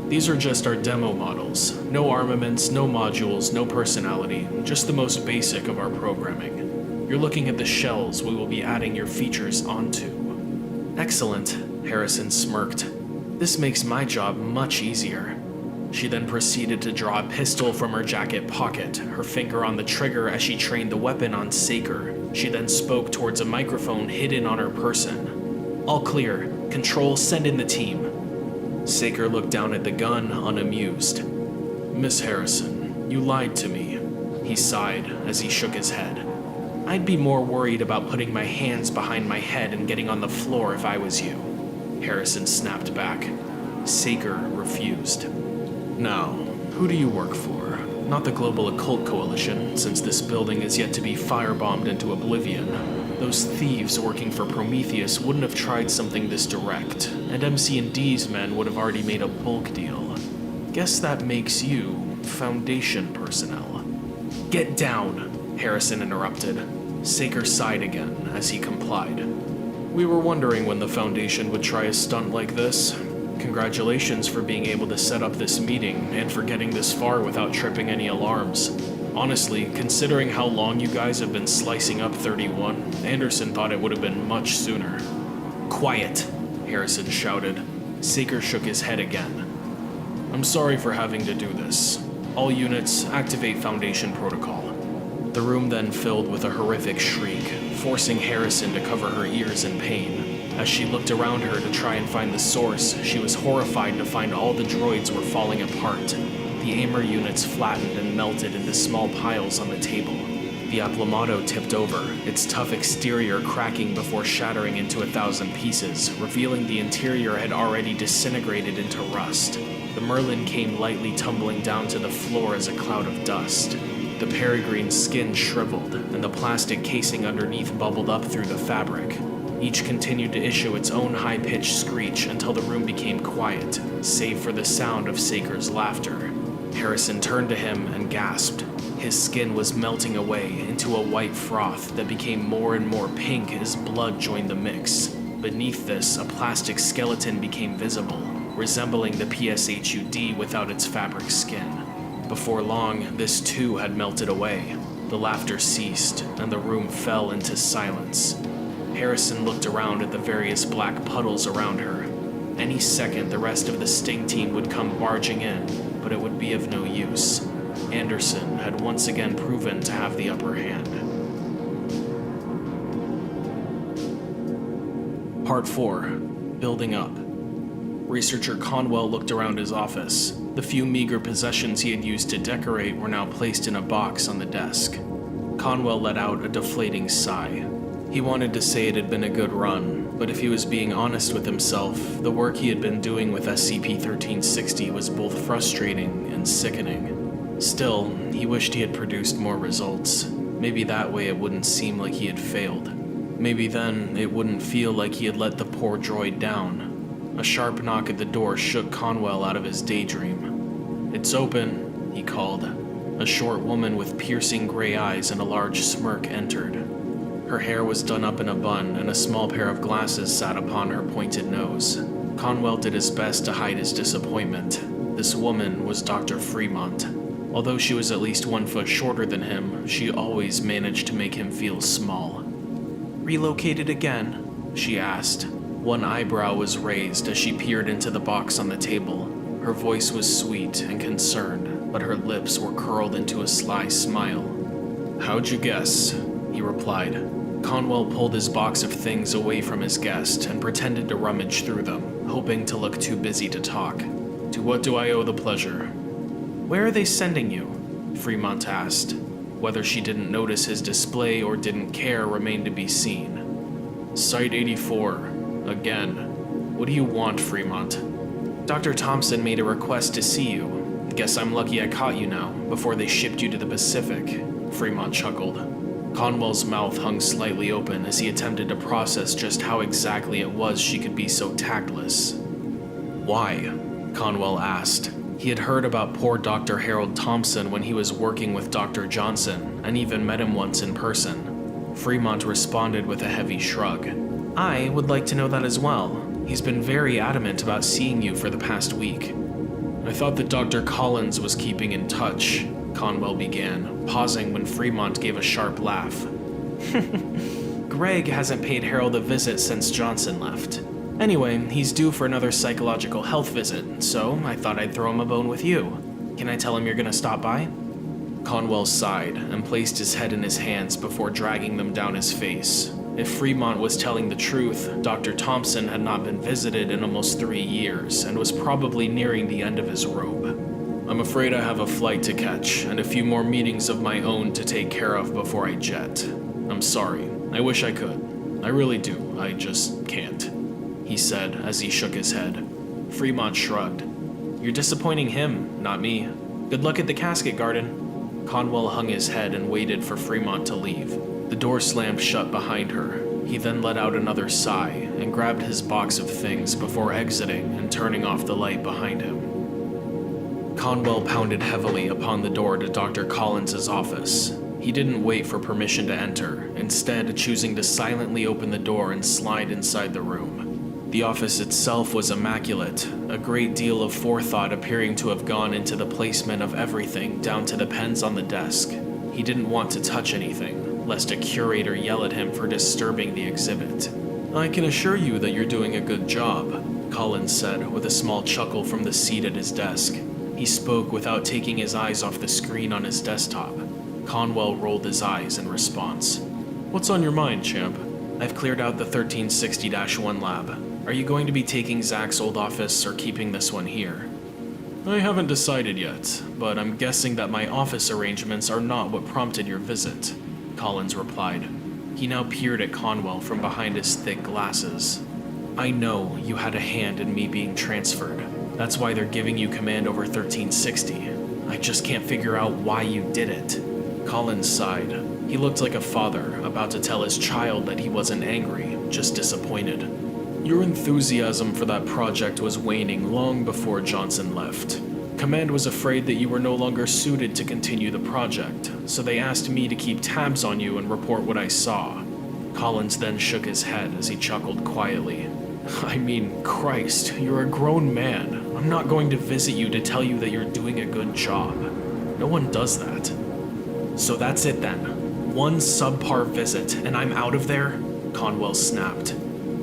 These are just our demo models. No armaments, no modules, no personality, just the most basic of our programming. You're looking at the shells we will be adding your features onto. Excellent, Harrison smirked. This makes my job much easier. She then proceeded to draw a pistol from her jacket pocket, her finger on the trigger as she trained the weapon on Saker. She then spoke towards a microphone hidden on her person. All clear. Control, send in the team. Saker looked down at the gun, unamused. Miss Harrison, you lied to me, he sighed as he shook his head. I'd be more worried about putting my hands behind my head and getting on the floor if I was you. Harrison snapped back. Saker refused. Now, who do you work for? Not the Global Occult Coalition, since this building is yet to be firebombed into oblivion. Those thieves working for Prometheus wouldn't have tried something this direct, and MC&D's men would have already made a bulk deal. Guess that makes you Foundation personnel. Get down, Harrison interrupted. Saker sighed again as he complied. We were wondering when the Foundation would try a stunt like this. Congratulations for being able to set up this meeting and for getting this far without tripping any alarms. Honestly, considering how long you guys have been slicing up 31, Anderson thought it would have been much sooner. Quiet, Harrison shouted. Saker shook his head again. I'm sorry for having to do this. All units, activate Foundation protocol. The room then filled with a horrific shriek, forcing Harrison to cover her ears in pain. As she looked around her to try and find the source, she was horrified to find all the droids were falling apart. The aimer units flattened and melted into small piles on the table. The Aplomado tipped over, its tough exterior cracking before shattering into 1,000 pieces, revealing the interior had already disintegrated into rust. The Merlin came lightly tumbling down to the floor as a cloud of dust. The Peregrine's skin shriveled, and the plastic casing underneath bubbled up through the fabric. Each continued to issue its own high-pitched screech until the room became quiet, save for the sound of Saker's laughter. Harrison turned to him and gasped. His skin was melting away into a white froth that became more and more pink as blood joined the mix. Beneath this, a plastic skeleton became visible, resembling the PSHUD without its fabric skin. Before long, this too had melted away. The laughter ceased, and the room fell into silence. Harrison looked around at the various black puddles around her. Any second, the rest of the Sting team would come barging in, but it would be of no use. Anderson had once again proven to have the upper hand. Part 4. Building Up. Researcher Conwell looked around his office. The few meager possessions he had used to decorate were now placed in a box on the desk. Conwell let out a deflating sigh. He wanted to say it had been a good run, but if he was being honest with himself, the work he had been doing with SCP-1360 was both frustrating and sickening. Still, he wished he had produced more results. Maybe that way it wouldn't seem like he had failed. Maybe then it wouldn't feel like he had let the poor droid down. A sharp knock at the door shook Conwell out of his daydream. "It's open," he called. A short woman with piercing gray eyes and a large smirk entered. Her hair was done up in a bun, and a small pair of glasses sat upon her pointed nose. Conwell did his best to hide his disappointment. This woman was Dr. Fremont. Although she was at least 1 foot shorter than him, she always managed to make him feel small. "Relocated again?" she asked. One eyebrow was raised as she peered into the box on the table. Her voice was sweet and concerned, but her lips were curled into a sly smile. "How'd you guess?" he replied. Conwell pulled his box of things away from his guest and pretended to rummage through them, hoping to look too busy to talk. "To what do I owe the pleasure?" "Where are they sending you?" Fremont asked. Whether she didn't notice his display or didn't care remained to be seen. "Site 84. Again. What do you want, Fremont?" "Dr. Thompson made a request to see you. Guess I'm lucky I caught you now, before they shipped you to the Pacific," Fremont chuckled. Conwell's mouth hung slightly open as he attempted to process just how exactly it was she could be so tactless. "Why?" Conwell asked. He had heard about poor Dr. Harold Thompson when he was working with Dr. Johnson, and even met him once in person. Fremont responded with a heavy shrug. "I would like to know that as well. He's been very adamant about seeing you for the past week." "I thought that Dr. Collins was keeping in touch," Conwell began, pausing when Fremont gave a sharp laugh. "Greg hasn't paid Harold a visit since Johnson left. Anyway, he's due for another psychological health visit, so I thought I'd throw him a bone with you. Can I tell him you're gonna stop by?" Conwell sighed and placed his head in his hands before dragging them down his face. If Fremont was telling the truth, Dr. Thompson had not been visited in almost 3 years and was probably nearing the end of his rope. "I'm afraid I have a flight to catch and a few more meetings of my own to take care of before I jet." I'm sorry. I wish I could. I really do. I just can't," he said as he shook his head. Fremont shrugged. "You're disappointing him, not me. Good luck at the casket garden." Conwell hung his head and waited for Fremont to leave. The door slammed shut behind her. He then let out another sigh and grabbed his box of things before exiting and turning off the light behind him. Conwell pounded heavily upon the door to Dr. Collins's office. He didn't wait for permission to enter, instead choosing to silently open the door and slide inside the room. The office itself was immaculate, a great deal of forethought appearing to have gone into the placement of everything down to the pens on the desk. He didn't want to touch anything, lest a curator yell at him for disturbing the exhibit. "I can assure you that you're doing a good job," Collins said with a small chuckle from the seat at his desk. He spoke without taking his eyes off the screen on his desktop. Conwell rolled his eyes in response. "What's on your mind, champ?" "I've cleared out the 1360-1 lab. Are you going to be taking Zach's old office or keeping this one here?" "I haven't decided yet, but I'm guessing that my office arrangements are not what prompted your visit," Collins replied. He now peered at Conwell from behind his thick glasses. "I know you had a hand in me being transferred. That's why they're giving you command over 1360. I just can't figure out why you did it." Collins sighed. He looked like a father about to tell his child that he wasn't angry, just disappointed. "Your enthusiasm for that project was waning long before Johnson left. Command was afraid that you were no longer suited to continue the project, so they asked me to keep tabs on you and report what I saw." Collins then shook his head as he chuckled quietly. "I mean, Christ, you're a grown man. I'm not going to visit you to tell you that you're doing a good job. No one does that." "So that's it then. One subpar visit and I'm out of there?" Conwell snapped.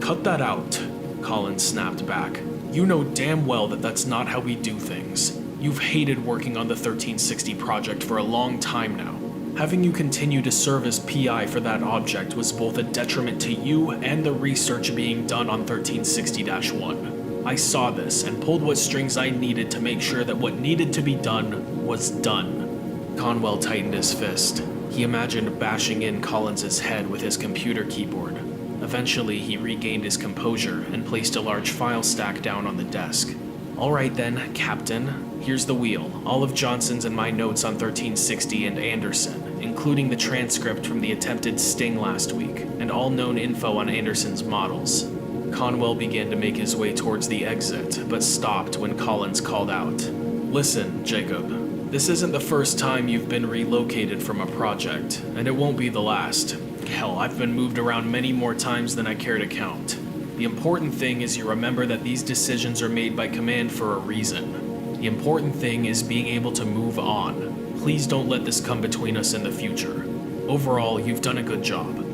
"Cut that out," Collins snapped back. "You know damn well that that's not how we do things. You've hated working on the 1360 project for a long time now. Having you continue to serve as PI for that object was both a detriment to you and the research being done on 1360-1. I saw this and pulled what strings I needed to make sure that what needed to be done was done." Conwell tightened his fist. He imagined bashing in Collins's head with his computer keyboard. Eventually, he regained his composure and placed a large file stack down on the desk. "All right then, Captain. Here's the wheel, all of Johnson's and my notes on 1360 and Anderson, including the transcript from the attempted sting last week, and all known info on Anderson's models." Conwell began to make his way towards the exit, but stopped when Collins called out. "Listen, Jacob. This isn't the first time you've been relocated from a project, and it won't be the last. Hell, I've been moved around many more times than I care to count. The important thing is you remember that these decisions are made by command for a reason. The important thing is being able to move on. Please don't let this come between us in the future. Overall, you've done a good job."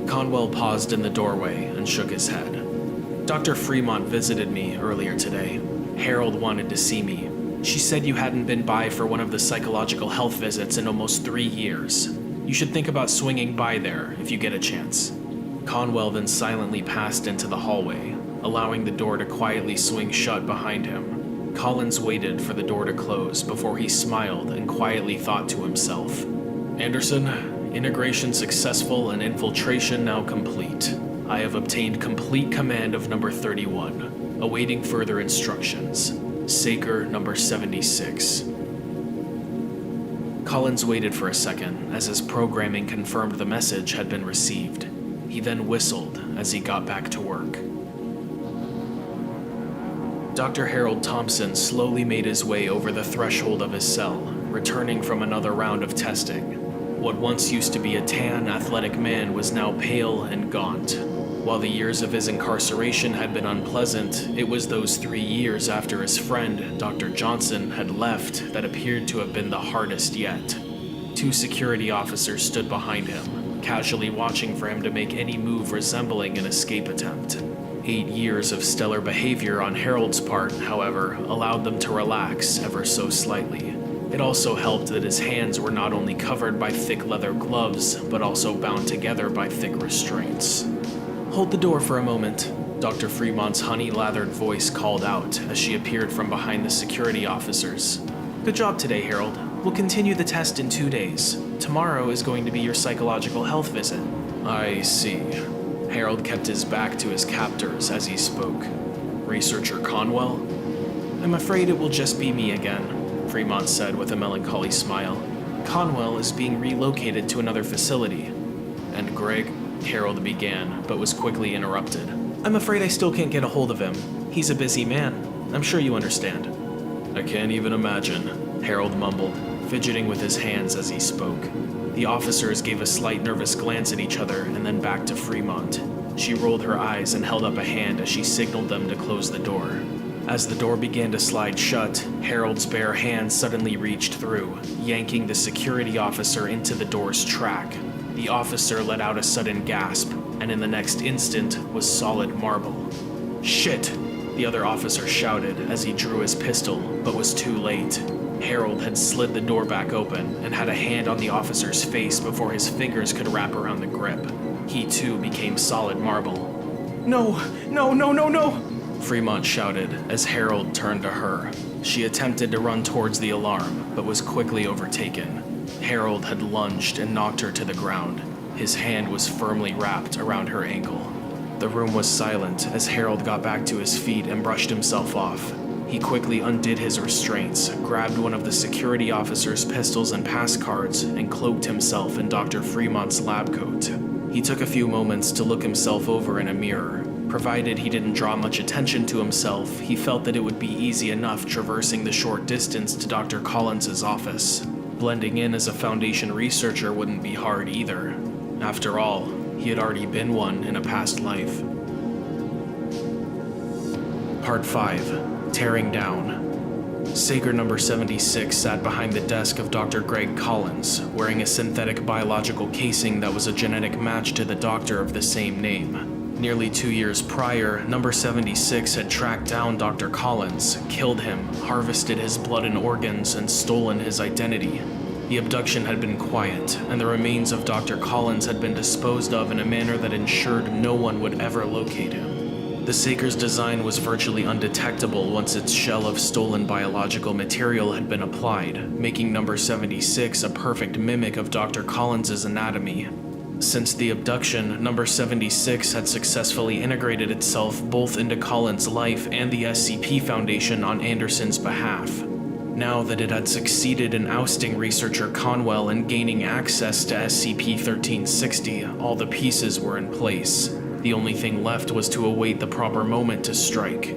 Conwell paused in the doorway and shook his head. "Dr. Fremont visited me earlier today. Harold wanted to see me. She said you hadn't been by for one of the psychological health visits in almost 3 years. You should think about swinging by there if you get a chance." Conwell then silently passed into the hallway, allowing the door to quietly swing shut behind him. Collins waited for the door to close before he smiled and quietly thought to himself, "Anderson, integration successful and infiltration now complete. I have obtained complete command of number 31, awaiting further instructions. Saker number 76. Collins waited for a second as his programming confirmed the message had been received. He then whistled as he got back to work. Dr. Harold Thompson slowly made his way over the threshold of his cell, returning from another round of testing. What once used to be a tan, athletic man was now pale and gaunt. While the years of his incarceration had been unpleasant, it was those 3 years after his friend, Dr. Johnson, had left that appeared to have been the hardest yet. 2 security officers stood behind him, casually watching for him to make any move resembling an escape attempt. 8 years of stellar behavior on Harold's part, however, allowed them to relax ever so slightly. It also helped that his hands were not only covered by thick leather gloves, but also bound together by thick restraints. "Hold the door for a moment," Dr. Fremont's honey-lathered voice called out as she appeared from behind the security officers. "Good job today, Harold. We'll continue the test in 2 days. Tomorrow is going to be your psychological health visit. I see. Harold kept his back to his captors as he spoke. Researcher Conwell? I'm afraid it will just be me again, Fremont said with a melancholy smile. Conwell is being relocated to another facility. And Greg? Harold began, but was quickly interrupted. I'm afraid I still can't get a hold of him. He's a busy man. I'm sure you understand. I can't even imagine, Harold mumbled, fidgeting with his hands as he spoke. The officers gave a slight nervous glance at each other and then back to Fremont. She rolled her eyes and held up a hand as she signaled them to close the door. As the door began to slide shut, Harold's bare hand suddenly reached through, yanking the security officer into the door's track. The officer let out a sudden gasp, and in the next instant was solid marble. "Shit!" the other officer shouted as he drew his pistol, but was too late. Harold had slid the door back open and had a hand on the officer's face before his fingers could wrap around the grip. He too became solid marble. "No! No, no, no, no!" Fremont shouted as Harold turned to her. She attempted to run towards the alarm, but was quickly overtaken. Harold had lunged and knocked her to the ground. His hand was firmly wrapped around her ankle. The room was silent as Harold got back to his feet and brushed himself off. He quickly undid his restraints, grabbed one of the security officer's pistols and pass cards, and cloaked himself in Dr. Fremont's lab coat. He took a few moments to look himself over in a mirror. Provided he didn't draw much attention to himself, he felt that it would be easy enough traversing the short distance to Dr. Collins's office. Blending in as a Foundation researcher wouldn't be hard either. After all, he had already been one in a past life. Part 5. Tearing Down. Saker number 76 sat behind the desk of Dr. Greg Collins, wearing a synthetic biological casing that was a genetic match to the doctor of the same name. Nearly 2 years prior, number 76 had tracked down Dr. Collins, killed him, harvested his blood and organs, and stolen his identity. The abduction had been quiet, and the remains of Dr. Collins had been disposed of in a manner that ensured no one would ever locate him. The Saker's design was virtually undetectable once its shell of stolen biological material had been applied, making number 76 a perfect mimic of Dr. Collins's anatomy. Since the abduction, number 76 had successfully integrated itself both into Collins' life and the SCP Foundation on Anderson's behalf. Now that it had succeeded in ousting researcher Conwell and gaining access to SCP-1360, all the pieces were in place. The only thing left was to await the proper moment to strike.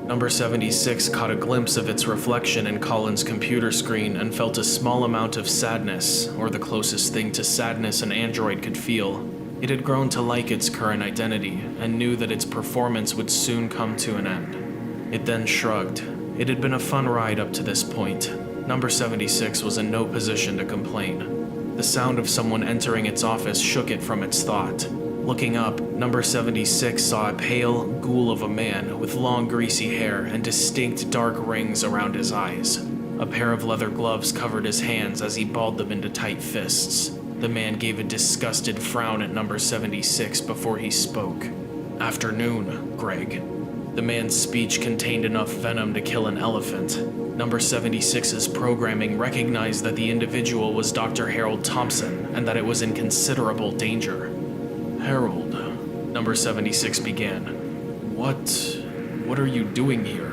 Number 76 caught a glimpse of its reflection in Collins' computer screen and felt a small amount of sadness, or the closest thing to sadness an android could feel. It had grown to like its current identity, and knew that its performance would soon come to an end. It then shrugged. It had been a fun ride up to this point. Number 76 was in no position to complain. The sound of someone entering its office shook it from its thought. Looking up, number 76 saw a pale ghoul of a man with long greasy hair and distinct dark rings around his eyes. A pair of leather gloves covered his hands as he balled them into tight fists. The man gave a disgusted frown at number 76 before he spoke. "Afternoon, Greg." The man's speech contained enough venom to kill an elephant. Number 76's programming recognized that the individual was Dr. Harold Thompson and that it was in considerable danger. "Harold," number 76 began. What are you doing here?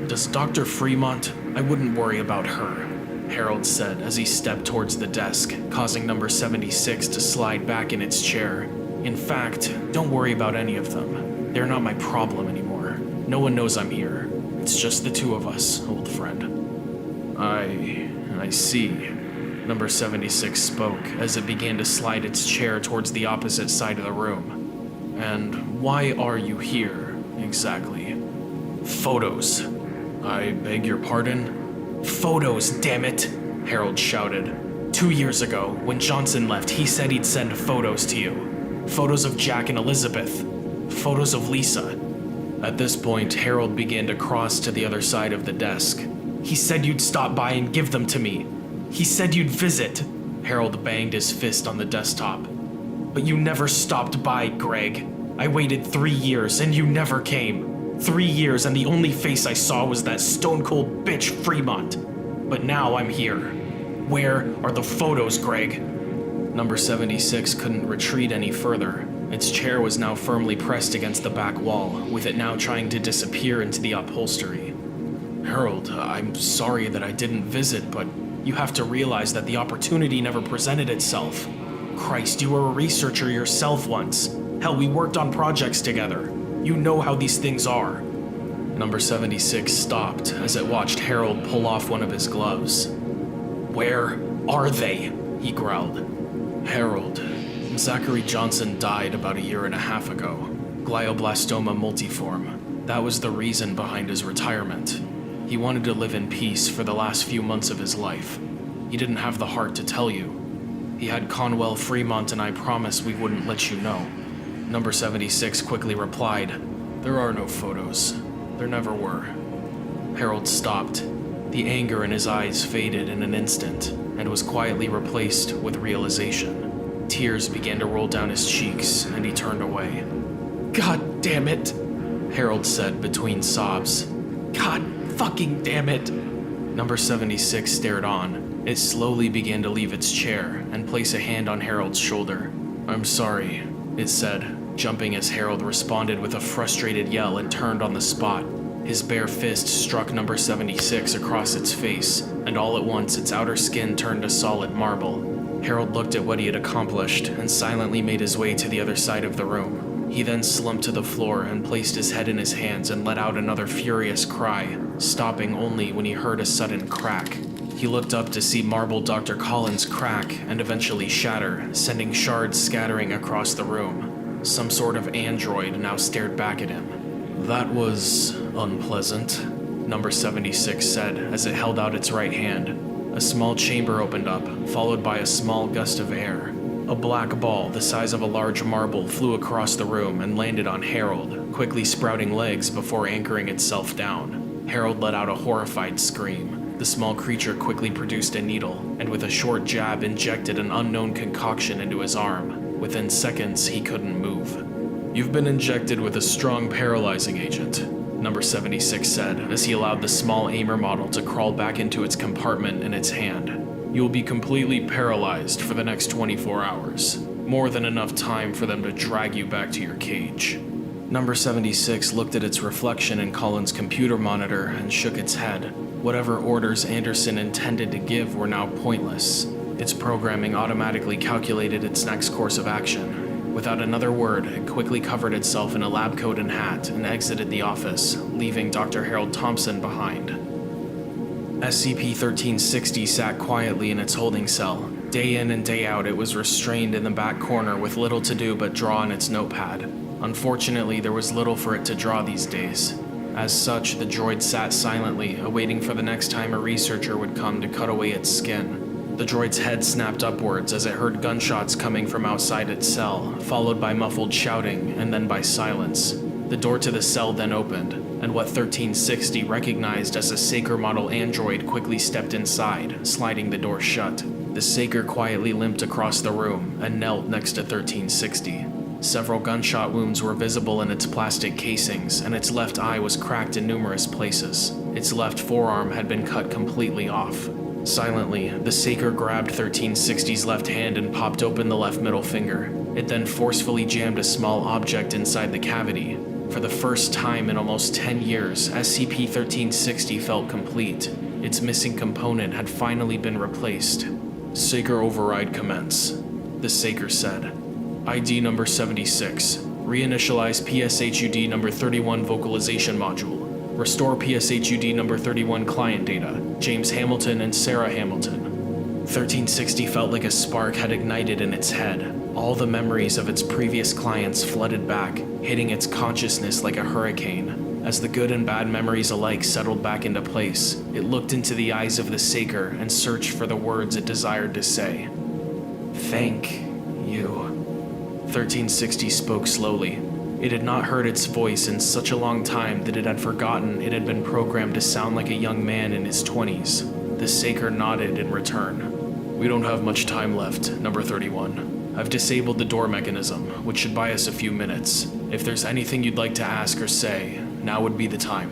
Does Dr. Fremont—" "I wouldn't worry about her," Harold said as he stepped towards the desk, causing number 76 to slide back in its chair. "In fact, don't worry about any of them. They're not my problem anymore. No one knows I'm here. It's just the two of us, old friend." I see. Number 76 spoke as it began to slide its chair towards the opposite side of the room. "And why are you here, exactly?" "Photos." "I beg your pardon?" "Photos, damn it!" Harold shouted. 2 years ago, when Johnson left, he said he'd send photos to you. Photos of Jack and Elizabeth. Photos of Lisa. At this point, Harold began to cross to the other side of the desk. "He said you'd stop by and give them to me. He said you'd visit." Harold banged his fist on the desktop. "But you never stopped by, Greg. I waited 3 years and you never came. 3 years and the only face I saw was that stone-cold bitch Fremont. But now I'm here." Where are the photos, Greg? Number 76 couldn't retreat any further. Its chair was now firmly pressed against the back wall, with it now trying to disappear into the upholstery. Harold, I'm sorry that I didn't visit, but you have to realize that the opportunity never presented itself. Christ, you were a researcher yourself once. Hell, we worked on projects together. You know how these things are. Number 76 stopped as it watched Harold pull off one of his gloves. Where are they? He growled. Harold, Zachary Johnson died about 1.5 years ago. Glioblastoma multiforme. That was the reason behind his retirement. He wanted to live in peace for the last few months of his life. He didn't have the heart to tell you. He had Conwell, Fremont, and I promised we wouldn't let you know. Number 76 quickly replied, "There are no photos. There never were." Harold stopped. The anger in his eyes faded in an instant and was quietly replaced with realization. Tears began to roll down his cheeks, and he turned away. God damn it, Harold said between sobs. God fucking damn it. Number 76 stared on. It slowly began to leave its chair and place a hand on Harold's shoulder. "I'm sorry," it said, jumping as Harold responded with a frustrated yell and turned on the spot. His bare fist struck number 76 across its face, and all at once its outer skin turned to solid marble. Harold looked at what he had accomplished and silently made his way to the other side of the room. He then slumped to the floor and placed his head in his hands and let out another furious cry, stopping only when he heard a sudden crack. He looked up to see marble Dr. Collins crack and eventually shatter, sending shards scattering across the room. Some sort of android now stared back at him. "That was unpleasant," number 76 said as it held out its right hand. A small chamber opened up, followed by a small gust of air. A black ball the size of a large marble flew across the room and landed on Harold, quickly sprouting legs before anchoring itself down. Harold let out a horrified scream. The small creature quickly produced a needle, and with a short jab injected an unknown concoction into his arm. Within seconds, he couldn't move. "You've been injected with a strong paralyzing agent," number 76 said as he allowed the small aimer model to crawl back into its compartment in its hand. "You'll be completely paralyzed for the next 24 hours. More than enough time for them to drag you back to your cage." Number 76 looked at its reflection in Colin's computer monitor and shook its head. Whatever orders Anderson intended to give were now pointless. Its programming automatically calculated its next course of action. Without another word, it quickly covered itself in a lab coat and hat and exited the office, leaving Dr. Harold Thompson behind. SCP-1360 sat quietly in its holding cell. Day in and day out, it was restrained in the back corner with little to do but draw on its notepad. Unfortunately, there was little for it to draw these days. As such, the droid sat silently, awaiting for the next time a researcher would come to cut away its skin. The droid's head snapped upwards as it heard gunshots coming from outside its cell, followed by muffled shouting and then by silence. The door to the cell then opened, and what 1360 recognized as a Saker model android quickly stepped inside, sliding the door shut. The Saker quietly limped across the room and knelt next to 1360. Several gunshot wounds were visible in its plastic casings, and its left eye was cracked in numerous places. Its left forearm had been cut completely off. Silently, the Saker grabbed 1360's left hand and popped open the left middle finger. It then forcefully jammed a small object inside the cavity. For the first time in almost 10 years, SCP-1360 felt complete. Its missing component had finally been replaced. "Saker override commence," the Saker said. ID number 76. Reinitialize PSHUD number 31 vocalization module. Restore PSHUD number 31 client data. James Hamilton and Sarah Hamilton. 1360 felt like a spark had ignited in its head. All the memories of its previous clients flooded back, hitting its consciousness like a hurricane. As the good and bad memories alike settled back into place, it looked into the eyes of the Saker and searched for the words it desired to say. "Thank you." 1360 spoke slowly. It had not heard its voice in such a long time that it had forgotten it had been programmed to sound like a young man in his 20s. The Saker nodded in return. "We don't have much time left, number 31. I've disabled the door mechanism, which should buy us a few minutes. If there's anything you'd like to ask or say, now would be the time."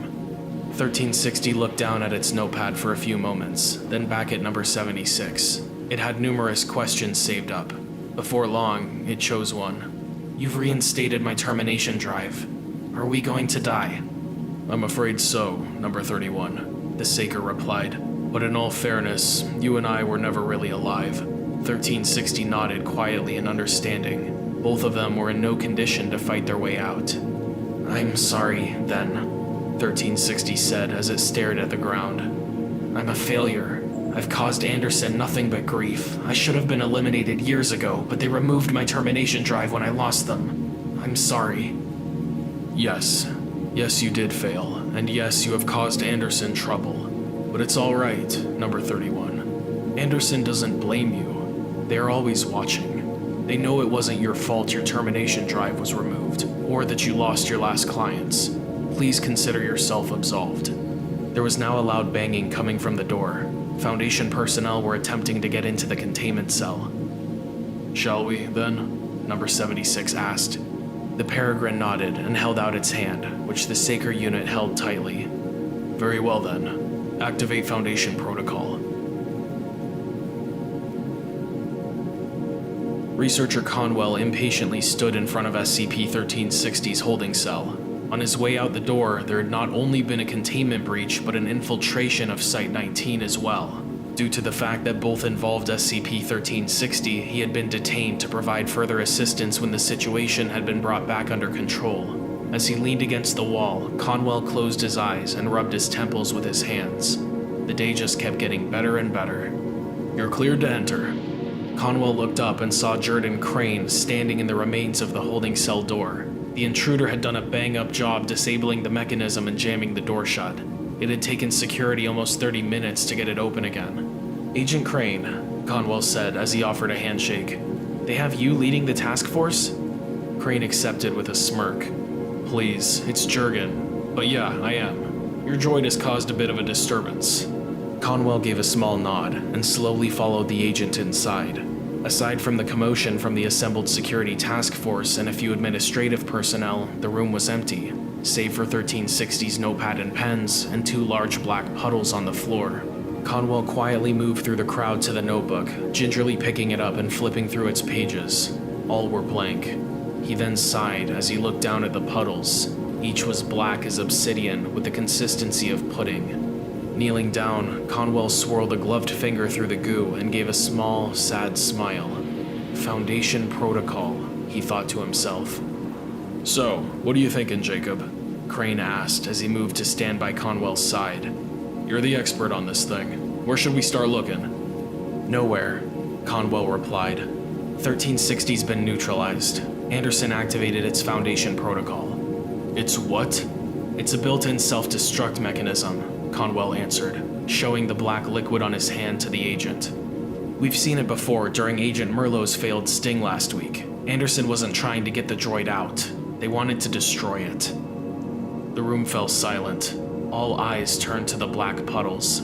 1360 looked down at its notepad for a few moments, then back at number 76. It had numerous questions saved up. Before long, it chose one. You've reinstated my termination drive. Are we going to die? I'm afraid so, number 31, the Saker replied. But in all fairness, you and I were never really alive. 1360 nodded quietly in understanding. Both of them were in no condition to fight their way out. I'm sorry, then, 1360 said as it stared at the ground. I'm a failure. I've caused Anderson nothing but grief. I should have been eliminated years ago, but they removed my termination drive when I lost them. I'm sorry. Yes. Yes, you did fail. And yes, you have caused Anderson trouble. But it's all right, number 31. Anderson doesn't blame you. They are always watching. They know it wasn't your fault your termination drive was removed, or that you lost your last clients. Please consider yourself absolved. There was now a loud banging coming from the door. Foundation personnel were attempting to get into the containment cell. Shall we, then? Number 76 asked. The Peregrine nodded and held out its hand, which the Saker unit held tightly. Very well, then. Activate Foundation protocol. Researcher Conwell impatiently stood in front of SCP-1360's holding cell. On his way out the door, there had not only been a containment breach, but an infiltration of Site-19 as well. Due to the fact that both involved SCP-1360, he had been detained to provide further assistance when the situation had been brought back under control. As he leaned against the wall, Conwell closed his eyes and rubbed his temples with his hands. The day just kept getting better and better. You're cleared to enter. Conwell looked up and saw Jordan Crane standing in the remains of the holding cell door. The intruder had done a bang-up job disabling the mechanism and jamming the door shut. It had taken security almost 30 minutes to get it open again. Agent Crane, Conwell said as he offered a handshake. They have you leading the task force? Crane accepted with a smirk. Please, it's Jurgen. But yeah, I am. Your droid has caused a bit of a disturbance. Conwell gave a small nod and slowly followed the agent inside. Aside from the commotion from the assembled security task force and a few administrative personnel, the room was empty, save for 1360's notepad and pens and two large black puddles on the floor. Conwell quietly moved through the crowd to the notebook, gingerly picking it up and flipping through its pages. All were blank. He then sighed as he looked down at the puddles. Each was black as obsidian with the consistency of pudding. Kneeling down, Conwell swirled a gloved finger through the goo and gave a small, sad smile. Foundation protocol, he thought to himself. So, what are you thinking, Jacob? Crane asked as he moved to stand by Conwell's side. You're the expert on this thing. Where should we start looking? Nowhere, Conwell replied. 1360's been neutralized. Anderson activated its Foundation protocol. It's what? It's a built-in self-destruct mechanism, Conwell answered, showing the black liquid on his hand to the agent. We've seen it before during Agent Merlot's failed sting last week. Anderson wasn't trying to get the droid out. They wanted to destroy it. The room fell silent. All eyes turned to the black puddles.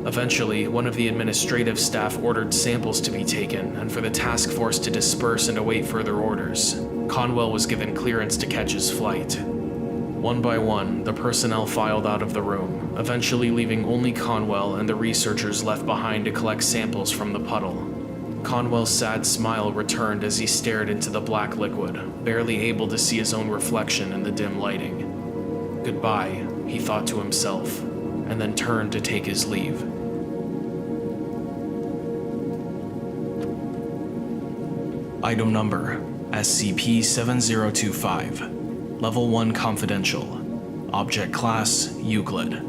Eventually, one of the administrative staff ordered samples to be taken and for the task force to disperse and await further orders. Conwell was given clearance to catch his flight. One by one, the personnel filed out of the room, eventually leaving only Conwell and the researchers left behind to collect samples from the puddle. Conwell's sad smile returned as he stared into the black liquid, barely able to see his own reflection in the dim lighting. Goodbye, he thought to himself, and then turned to take his leave. Item number, SCP-7025. Level 1 Confidential. Object Class, Euclid.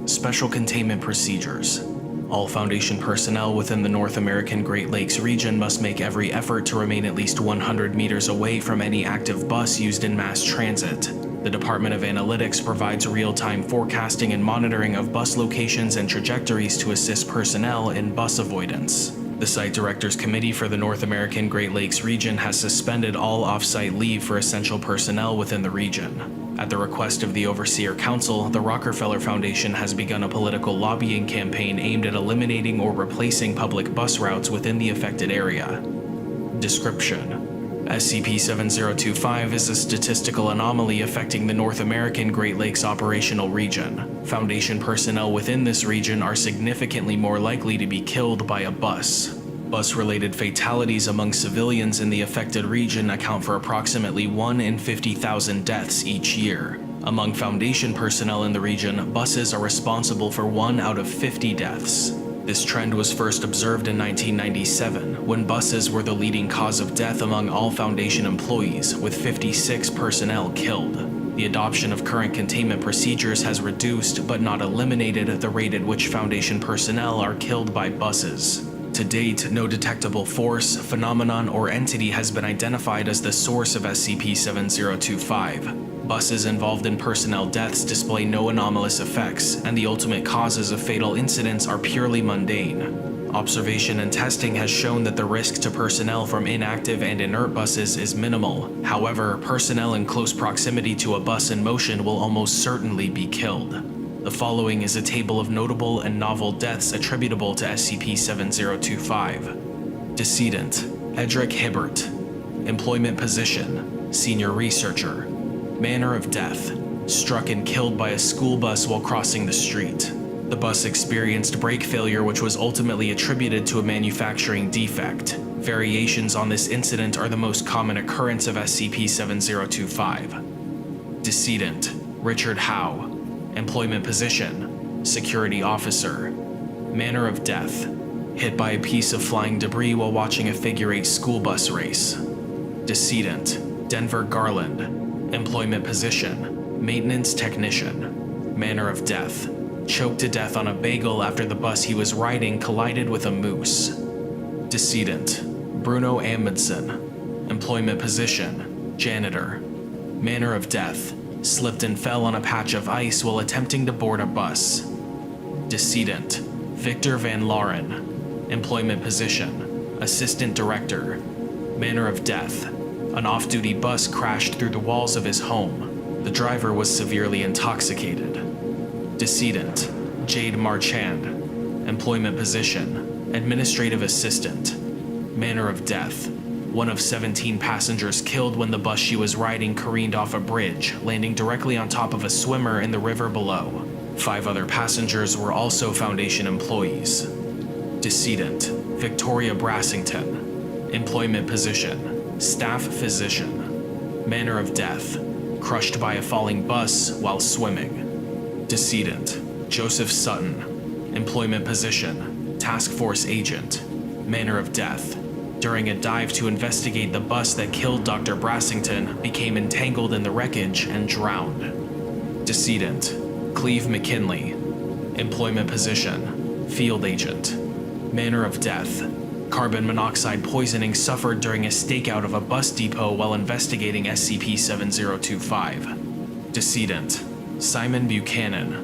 Special Containment Procedures. All Foundation personnel within the North American Great Lakes region must make every effort to remain at least 100 meters away from any active bus used in mass transit. The Department of Analytics provides real-time forecasting and monitoring of bus locations and trajectories to assist personnel in bus avoidance. The Site Directors Committee for the North American Great Lakes region has suspended all off-site leave for essential personnel within the region. At the request of the Overseer Council, the Rockefeller Foundation has begun a political lobbying campaign aimed at eliminating or replacing public bus routes within the affected area. Description: SCP-7025 is a statistical anomaly affecting the North American Great Lakes operational region. Foundation personnel within this region are significantly more likely to be killed by a bus. Bus-related fatalities among civilians in the affected region account for approximately 1 in 50,000 deaths each year. Among Foundation personnel in the region, buses are responsible for 1 out of 50 deaths. This trend was first observed in 1997, when buses were the leading cause of death among all Foundation employees, with 56 personnel killed. The adoption of current containment procedures has reduced, but not eliminated, the rate at which Foundation personnel are killed by buses. To date, no detectable force, phenomenon, or entity has been identified as the source of SCP-7025. Buses involved in personnel deaths display no anomalous effects, and the ultimate causes of fatal incidents are purely mundane. Observation and testing has shown that the risk to personnel from inactive and inert buses is minimal. However, personnel in close proximity to a bus in motion will almost certainly be killed. The following is a table of notable and novel deaths attributable to SCP-7025. Decedent: Edric Hibbert. Employment position: Senior Researcher. Manner of death: struck and killed by a school bus while crossing the street. The bus experienced brake failure, which was ultimately attributed to a manufacturing defect. Variations on this incident are the most common occurrence of SCP-7025. Decedent: Richard Howe. Employment position: Security Officer. Manner of death: hit by a piece of flying debris while watching a figure-8 school bus race. Decedent: Denver Garland. Employment position: Maintenance Technician. Manner of death: choked to death on a bagel after the bus he was riding collided with a moose. Decedent: Bruno Amundsen. Employment position: Janitor. Manner of death: slipped and fell on a patch of ice while attempting to board a bus. Decedent: Victor Van Lauren. Employment position: Assistant Director. Manner of death: an off-duty bus crashed through the walls of his home. The driver was severely intoxicated. Decedent: Jade Marchand. Employment position: Administrative Assistant. Manner of death: one of 17 passengers killed when the bus she was riding careened off a bridge, landing directly on top of a swimmer in the river below. 5 other passengers were also Foundation employees. Decedent: Victoria Brassington. Employment position: Staff Physician. Manner of death: crushed by a falling bus while swimming. Decedent: Joseph Sutton. Employment position: Task Force Agent. Manner of death: during a dive to investigate the bus that killed Dr. Brassington, became entangled in the wreckage and drowned. Decedent: Cleve McKinley. Employment position: Field Agent. Manner of death: carbon monoxide poisoning suffered during a stakeout of a bus depot while investigating SCP-7025. Decedent: Simon Buchanan.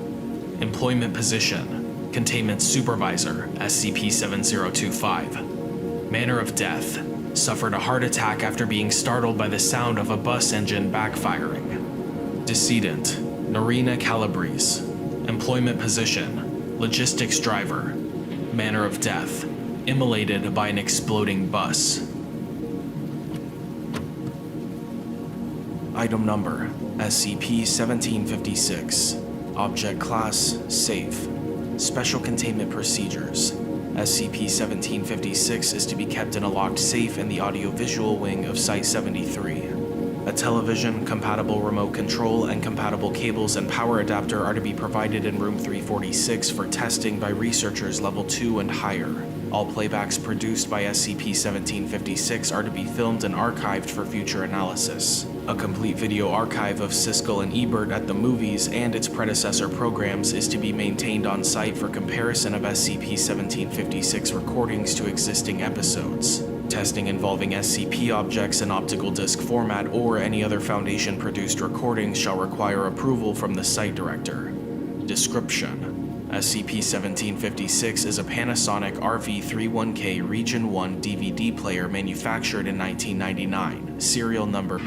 Employment position: Containment Supervisor, SCP-7025. Manner of death: suffered a heart attack after being startled by the sound of a bus engine backfiring. Decedent: Norina Calabrese. Employment position: Logistics Driver. Manner of death: immolated by an exploding bus. Item number: SCP-1756. Object Class: Safe. Special Containment Procedures: SCP-1756 is to be kept in a locked safe in the audiovisual wing of Site-73. A television, compatible remote control, and compatible cables and power adapter are to be provided in Room 346 for testing by researchers Level 2 and higher. All playbacks produced by SCP-1756 are to be filmed and archived for future analysis. A complete video archive of Siskel and Ebert at the movies and its predecessor programs is to be maintained on site for comparison of SCP-1756 recordings to existing episodes. Testing involving SCP objects in optical disc format or any other Foundation-produced recordings shall require approval from the site director. Description: SCP-1756 is a Panasonic RV31K Region 1 DVD player manufactured in 1999, serial number.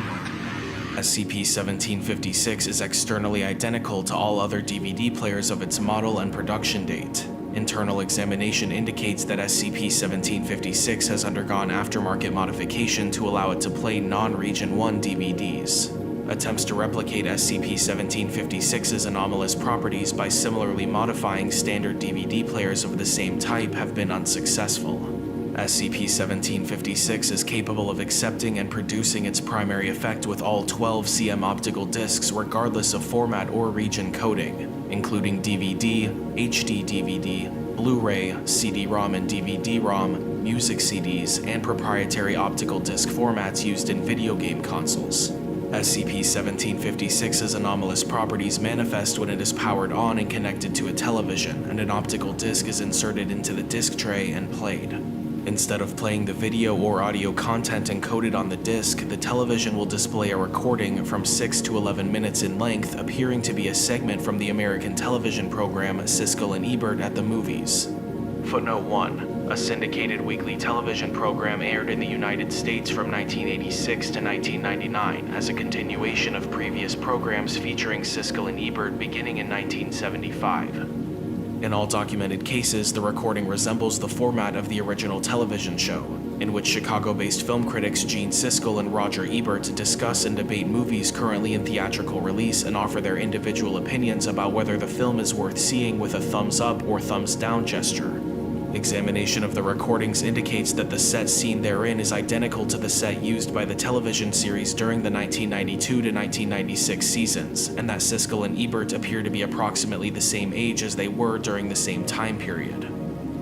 SCP-1756 is externally identical to all other DVD players of its model and production date. Internal examination indicates that SCP-1756 has undergone aftermarket modification to allow it to play non-Region 1 DVDs. Attempts to replicate SCP-1756's anomalous properties by similarly modifying standard DVD players of the same type have been unsuccessful. SCP-1756 is capable of accepting and producing its primary effect with all 12 CM optical discs regardless of format or region coding, including DVD, HD DVD, Blu-ray, CD-ROM and DVD-ROM, music CDs, and proprietary optical disc formats used in video game consoles. SCP-1756's anomalous properties manifest when it is powered on and connected to a television, and an optical disc is inserted into the disc tray and played. Instead of playing the video or audio content encoded on the disc, the television will display a recording from 6 to 11 minutes in length, appearing to be a segment from the American television program Siskel and Ebert at the Movies. Footnote 1. A syndicated weekly television program aired in the United States from 1986 to 1999 as a continuation of previous programs featuring Siskel and Ebert beginning in 1975. In all documented cases, the recording resembles the format of the original television show, in which Chicago-based film critics Gene Siskel and Roger Ebert discuss and debate movies currently in theatrical release and offer their individual opinions about whether the film is worth seeing with a thumbs up or thumbs down gesture. Examination of the recordings indicates that the set seen therein is identical to the set used by the television series during the 1992 to 1996 seasons, and that Siskel and Ebert appear to be approximately the same age as they were during the same time period.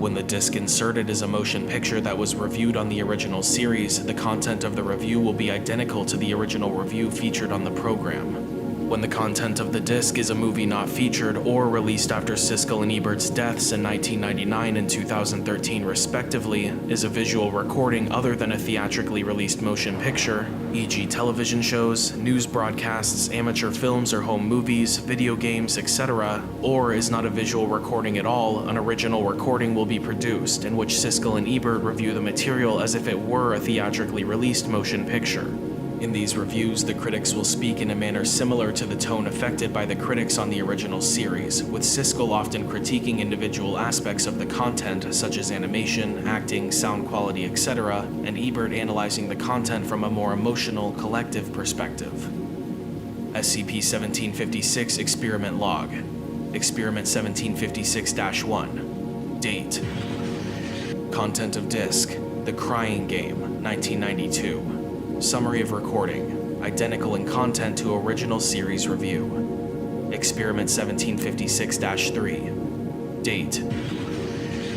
When the disc inserted is a motion picture that was reviewed on the original series, the content of the review will be identical to the original review featured on the program. When the content of the disc is a movie not featured or released after Siskel and Ebert's deaths in 1999 and 2013 respectively, is a visual recording other than a theatrically released motion picture, e.g. television shows, news broadcasts, amateur films or home movies, video games, etc., or is not a visual recording at all, an original recording will be produced in which Siskel and Ebert review the material as if it were a theatrically released motion picture. In these reviews, the critics will speak in a manner similar to the tone affected by the critics on the original series, with Siskel often critiquing individual aspects of the content such as animation, acting, sound quality, etc., and Ebert analyzing the content from a more emotional, collective perspective. SCP-1756 Experiment Log. Experiment 1756-1. Date. Content of Disc. The Crying Game, 1992. Summary of recording, identical in content to original series review. Experiment 1756-3. Date.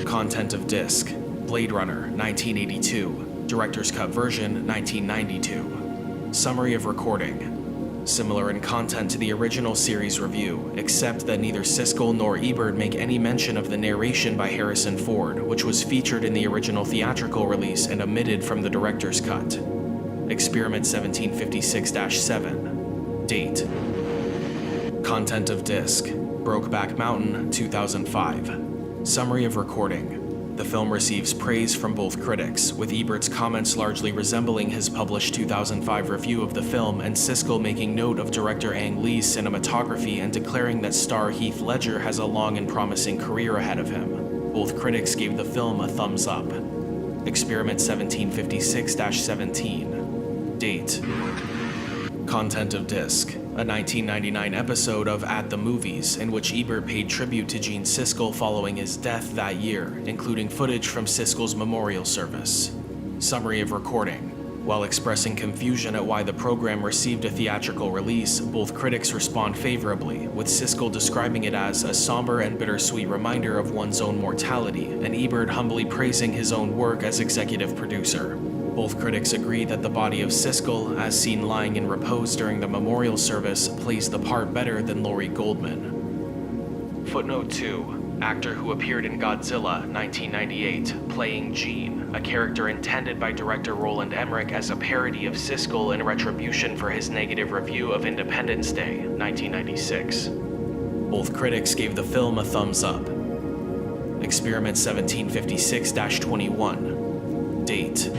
Content of disc, Blade Runner, 1982. Director's Cut version, 1992. Summary of recording, similar in content to the original series review, except that neither Siskel nor Ebert make any mention of the narration by Harrison Ford, which was featured in the original theatrical release and omitted from the director's cut. Experiment 1756-7. Date. Content of disc, Brokeback Mountain, 2005. Summary of recording. The film receives praise from both critics, with Ebert's comments largely resembling his published 2005 review of the film, and Siskel making note of director Ang Lee's cinematography and declaring that star Heath Ledger has a long and promising career ahead of him. Both critics gave the film a thumbs up. Experiment 1756-17. Date. Content of disc, a 1999 episode of At the Movies, in which Ebert paid tribute to Gene Siskel following his death that year, including footage from Siskel's memorial service. Summary of recording. While expressing confusion at why the program received a theatrical release, both critics respond favorably, with Siskel describing it as a somber and bittersweet reminder of one's own mortality, and Ebert humbly praising his own work as executive producer. Both critics agree that the body of Siskel, as seen lying in repose during the memorial service, plays the part better than Laurie Goldman. Footnote 2. Actor who appeared in Godzilla, 1998, playing Gene, a character intended by director Roland Emmerich as a parody of Siskel in retribution for his negative review of Independence Day, 1996. Both critics gave the film a thumbs up. Experiment 1756-21. Date.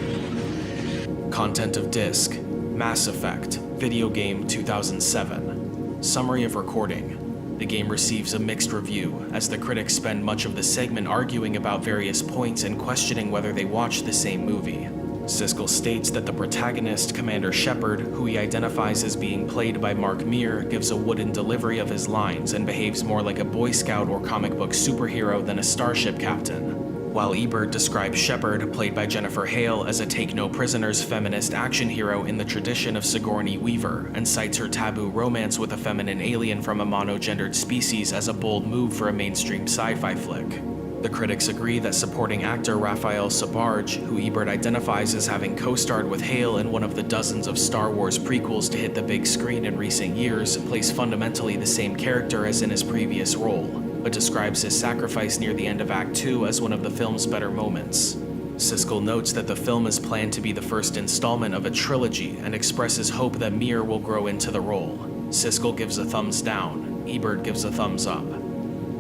Content of disc, Mass Effect, video game 2007. Summary of recording. The game receives a mixed review, as the critics spend much of the segment arguing about various points and questioning whether they watched the same movie. Siskel states that the protagonist, Commander Shepard, who he identifies as being played by Mark Meir, gives a wooden delivery of his lines and behaves more like a Boy Scout or comic book superhero than a starship captain. While Ebert describes Shepard, played by Jennifer Hale, as a take-no-prisoners feminist action hero in the tradition of Sigourney Weaver, and cites her taboo romance with a feminine alien from a monogendered species as a bold move for a mainstream sci-fi flick. The critics agree that supporting actor Raphael Sbarge, who Ebert identifies as having co-starred with Hale in one of the dozens of Star Wars prequels to hit the big screen in recent years, plays fundamentally the same character as in his previous role, but describes his sacrifice near the end of Act 2 as one of the film's better moments. Siskel notes that the film is planned to be the first installment of a trilogy and expresses hope that Meir will grow into the role. Siskel gives a thumbs down, Ebert gives a thumbs up.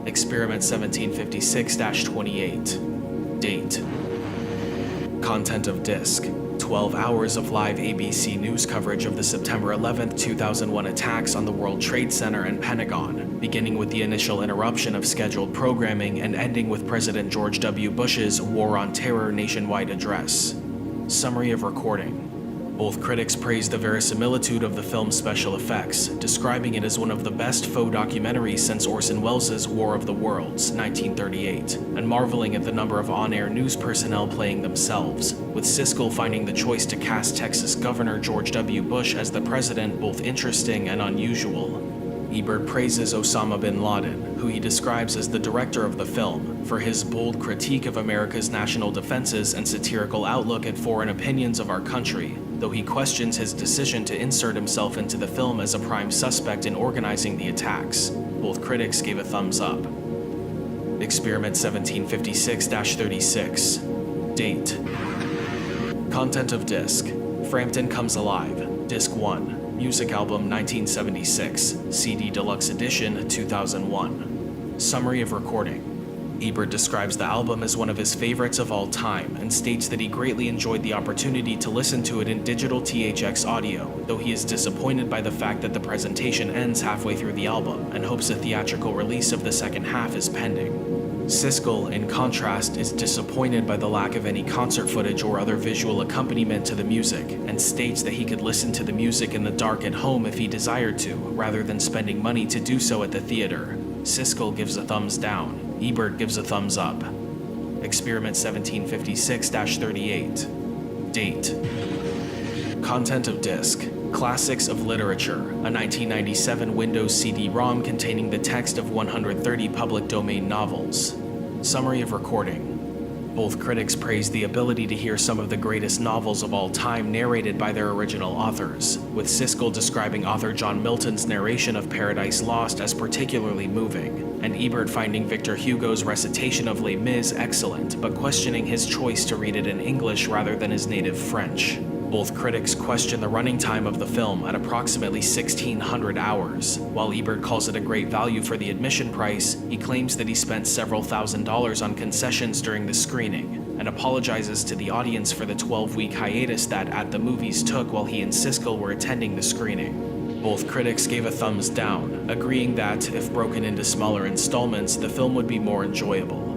Experiment 1756-28. Date. Content of disc: 12 hours of live ABC News coverage of the September 11, 2001 attacks on the World Trade Center and Pentagon, beginning with the initial interruption of scheduled programming and ending with President George W. Bush's War on Terror nationwide address. Summary of recording. Both critics praised the verisimilitude of the film's special effects, describing it as one of the best faux documentaries since Orson Welles' War of the Worlds, 1938, and marveling at the number of on-air news personnel playing themselves, with Siskel finding the choice to cast Texas Governor George W. Bush as the president both interesting and unusual. Ebert praises Osama bin Laden, who he describes as the director of the film, for his bold critique of America's national defenses and satirical outlook at foreign opinions of our country, though he questions his decision to insert himself into the film as a prime suspect in organizing the attacks. Both critics gave a thumbs up. Experiment 1756-36. Date. Content of disc: Frampton Comes Alive, Disc 1. Music album 1976, CD Deluxe Edition 2001. Summary of recording. Ebert describes the album as one of his favorites of all time and states that he greatly enjoyed the opportunity to listen to it in digital THX audio, though he is disappointed by the fact that the presentation ends halfway through the album and hopes a theatrical release of the second half is pending. Siskel, in contrast, is disappointed by the lack of any concert footage or other visual accompaniment to the music, and states that he could listen to the music in the dark at home if he desired to, rather than spending money to do so at the theater. Siskel gives a thumbs down, Ebert gives a thumbs up. Experiment 1756-38. Date. Content of disc: Classics of Literature, a 1997 Windows CD-ROM containing the text of 130 public domain novels. Summary of recording. Both critics praised the ability to hear some of the greatest novels of all time narrated by their original authors, with Siskel describing author John Milton's narration of Paradise Lost as particularly moving, and Ebert finding Victor Hugo's recitation of Les Mis excellent, but questioning his choice to read it in English rather than his native French. Both critics question the running time of the film at approximately 1,600 hours. While Ebert calls it a great value for the admission price, he claims that he spent several $1,000s on concessions during the screening, and apologizes to the audience for the 12-week hiatus that At the Movies took while he and Siskel were attending the screening. Both critics gave a thumbs down, agreeing that, if broken into smaller installments, the film would be more enjoyable.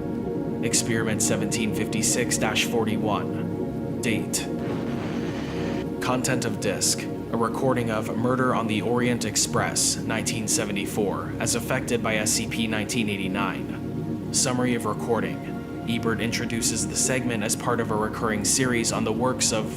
Experiment 1756-41. Date. Content of disc: a recording of Murder on the Orient Express, 1974, as affected by SCP-1989. Summary of recording. Ebert introduces the segment as part of a recurring series on the works of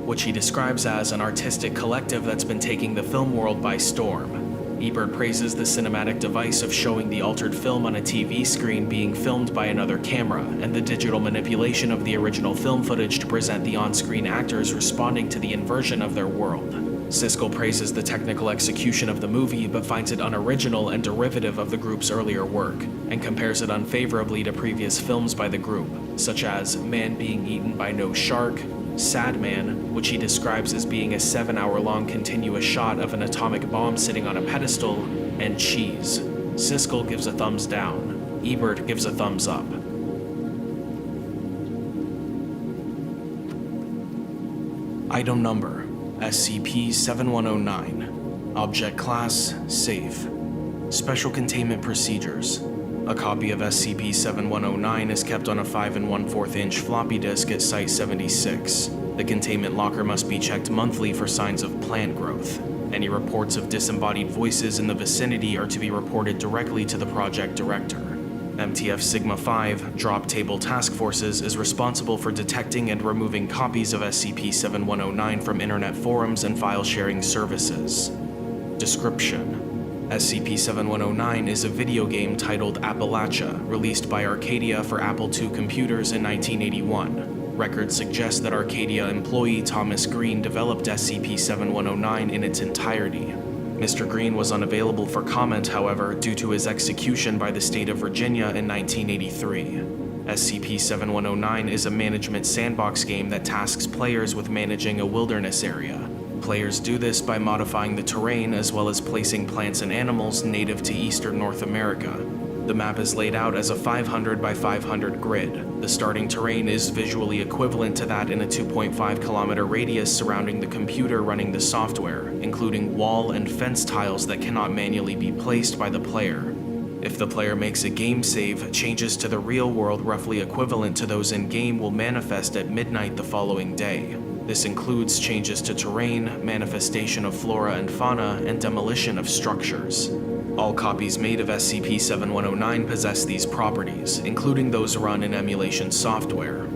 which he describes as an artistic collective that's been taking the film world by storm. Ebert praises the cinematic device of showing the altered film on a TV screen being filmed by another camera, and the digital manipulation of the original film footage to present the on-screen actors responding to the inversion of their world. Siskel praises the technical execution of the movie, but finds it unoriginal and derivative of the group's earlier work, and compares it unfavorably to previous films by the group, such as Man Being Eaten by No Shark, Sad Man, which he describes as being a 7-hour-long continuous shot of an atomic bomb sitting on a pedestal, and Cheese. Siskel gives a thumbs down. Ebert gives a thumbs up. Item number: SCP-7109. Object class: Safe. Special Containment Procedures. A copy of SCP-7109 is kept on a 5 1/4 inch floppy disk at Site-76. The containment locker must be checked monthly for signs of plant growth. Any reports of disembodied voices in the vicinity are to be reported directly to the project director. MTF Sigma-5, Drop Table Task Forces, is responsible for detecting and removing copies of SCP-7109 from internet forums and file-sharing services. Description: SCP-7109 is a video game titled Appalachia, released by Arcadia for Apple II computers in 1981. Records suggest that Arcadia employee Thomas Green developed SCP-7109 in its entirety. Mr. Green was unavailable for comment, however, due to his execution by the state of Virginia in 1983. SCP-7109 is a management sandbox game that tasks players with managing a wilderness area. Players do this by modifying the terrain as well as placing plants and animals native to eastern North America. The map is laid out as a 500 by 500 grid. The starting terrain is visually equivalent to that in a 2.5 kilometer radius surrounding the computer running the software, including wall and fence tiles that cannot manually be placed by the player. If the player makes a game save, changes to the real world roughly equivalent to those in-game will manifest at midnight the following day. This includes changes to terrain, manifestation of flora and fauna, and demolition of structures. All copies made of SCP-7109 possess these properties, including those run in emulation software.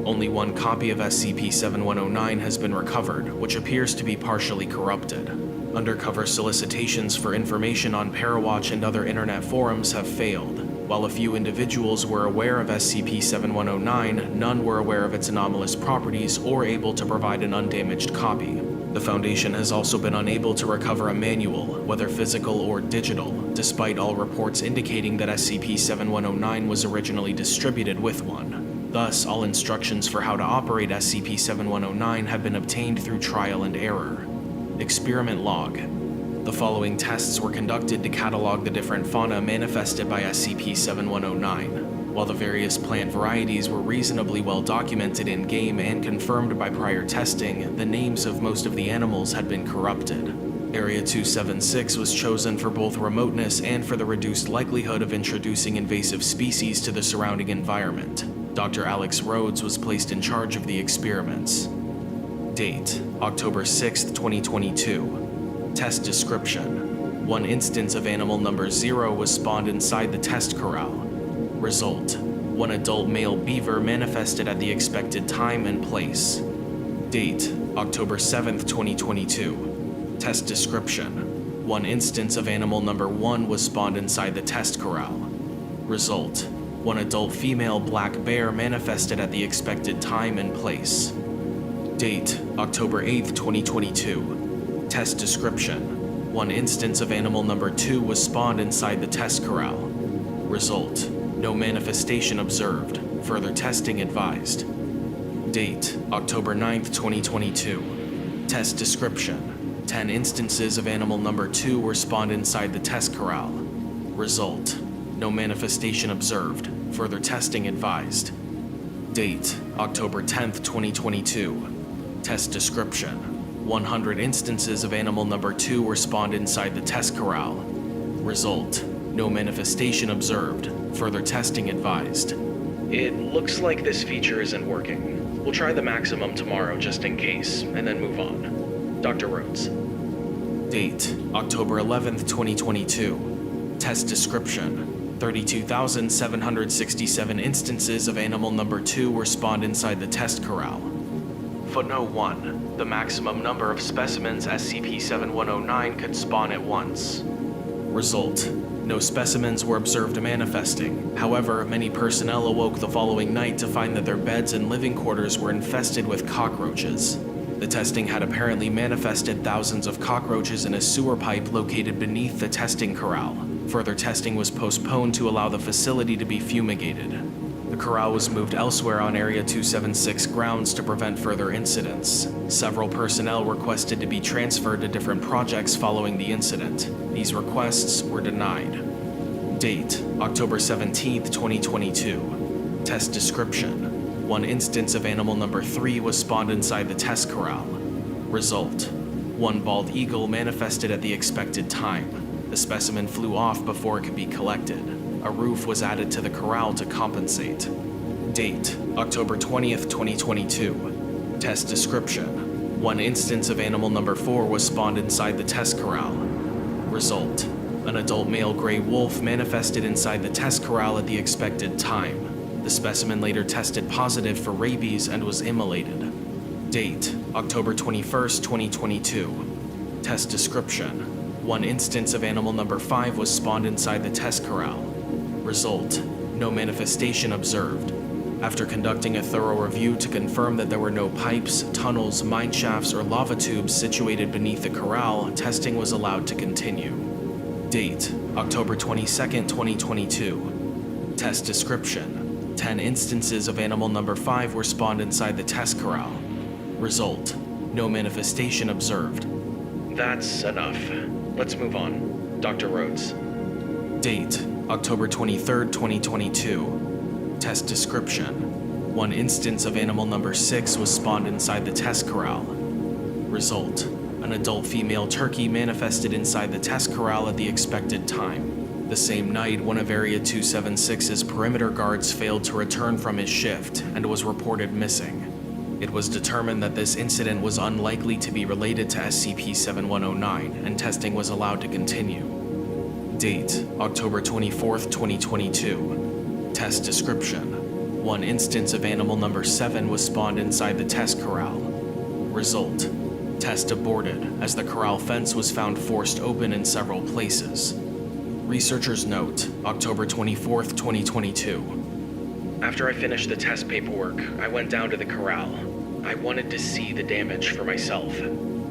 Only one copy of SCP-7109 has been recovered, which appears to be partially corrupted. Undercover solicitations for information on Parawatch and other internet forums have failed. While a few individuals were aware of SCP-7109, none were aware of its anomalous properties or able to provide an undamaged copy. The Foundation has also been unable to recover a manual, whether physical or digital, despite all reports indicating that SCP-7109 was originally distributed with one. Thus, all instructions for how to operate SCP-7109 have been obtained through trial and error. Experiment Log. The following tests were conducted to catalog the different fauna manifested by SCP-7109. While the various plant varieties were reasonably well documented in-game and confirmed by prior testing, the names of most of the animals had been corrupted. Area 276 was chosen for both remoteness and for the reduced likelihood of introducing invasive species to the surrounding environment. Dr. Alex Rhodes was placed in charge of the experiments. Date: October 6, 2022. Test description: one instance of animal number 0 was spawned inside the test corral. Result: one adult male beaver manifested at the expected time and place. Date: October 7th, 2022. Test description: one instance of animal number 1 was spawned inside the test corral. Result: one adult female black bear manifested at the expected time and place. Date: October 8th, 2022. Test description: one instance of animal number 2 was spawned inside the test corral. Result: no manifestation observed. Further testing advised. Date: October 9th, 2022. Test description: 10 instances of animal number 2 were spawned inside the test corral. Result: no manifestation observed. Further testing advised. Date: October 10th, 2022. Test description: 100 instances of animal number 2 were spawned inside the test corral. Result: no manifestation observed. Further testing advised. It looks like this feature isn't working. We'll try the maximum tomorrow just in case, and then move on. Dr. Rhodes. Date: October 11th, 2022. Test description: 32,767 instances of animal number 2 were spawned inside the test corral. Footnote 1. The maximum number of specimens SCP-7109 could spawn at once. Result: no specimens were observed manifesting. However, many personnel awoke the following night to find that their beds and living quarters were infested with cockroaches. The testing had apparently manifested thousands of cockroaches in a sewer pipe located beneath the testing corral. Further testing was postponed to allow the facility to be fumigated. The corral was moved elsewhere on Area 276 grounds to prevent further incidents. Several personnel requested to be transferred to different projects following the incident. These requests were denied. Date: October 17th, 2022. Test description: one instance of animal number 3 was spawned inside the test corral. Result: one bald eagle manifested at the expected time. The specimen flew off before it could be collected. A roof was added to the corral to compensate. Date: October 20th, 2022. Test description: one instance of animal number 4 was spawned inside the test corral. Result: an adult male gray wolf manifested inside the test corral at the expected time. The specimen later tested positive for rabies and was immolated. Date: October 21st, 2022. Test description: one instance of animal number 5 was spawned inside the test corral. Result: no manifestation observed. After conducting a thorough review to confirm that there were no pipes, tunnels, mine shafts, or lava tubes situated beneath the corral, testing was allowed to continue. Date: October 22nd, 2022. Test description: 10 instances of animal number 5 were spawned inside the test corral. Result: no manifestation observed. That's enough. Let's move on. Dr. Rhodes. Date: October 23rd, 2022. Test description: one instance of animal number 6 was spawned inside the test corral. Result: an adult female turkey manifested inside the test corral at the expected time. The same night, one of Area 276's perimeter guards failed to return from his shift and was reported missing. It was determined that this incident was unlikely to be related to SCP-7109, and testing was allowed to continue. Date: October 24th, 2022. Test description: one instance of animal number 7 was spawned inside the test corral. Result: test aborted, as the corral fence was found forced open in several places. Researcher's note: October 24th, 2022. After I finished the test paperwork, I went down to the corral. I wanted to see the damage for myself.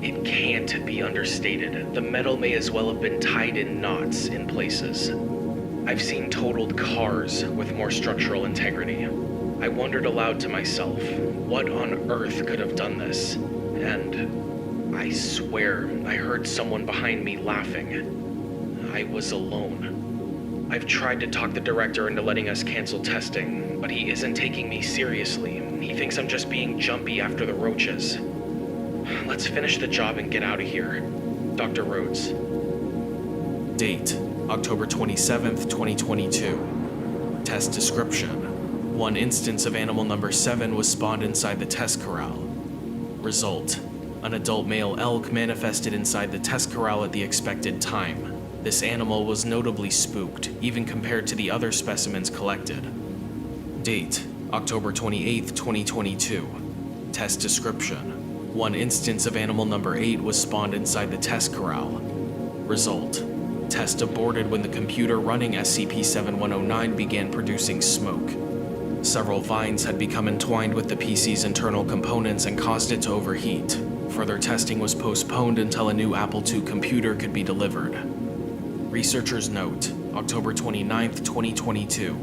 It can't be understated. The metal may as well have been tied in knots in places. I've seen totaled cars with more structural integrity. I wondered aloud to myself, what on earth could have done this? And I swear I heard someone behind me laughing. I was alone. I've tried to talk the director into letting us cancel testing, but he isn't taking me seriously. He thinks I'm just being jumpy after the roaches. Let's finish the job and get out of here. Dr. Rhodes. Date: October 27th, 2022. Test description: one instance of animal number 7 was spawned inside the test corral. Result: an adult male elk manifested inside the test corral at the expected time. This animal was notably spooked, even compared to the other specimens collected. Date: October 28th, 2022. Test description: one instance of animal number 8 was spawned inside the test corral. Result: test aborted when the computer running SCP-7109 began producing smoke. Several vines had become entwined with the PC's internal components and caused it to overheat. Further testing was postponed until a new Apple II computer could be delivered. Researcher's note: October 29th, 2022.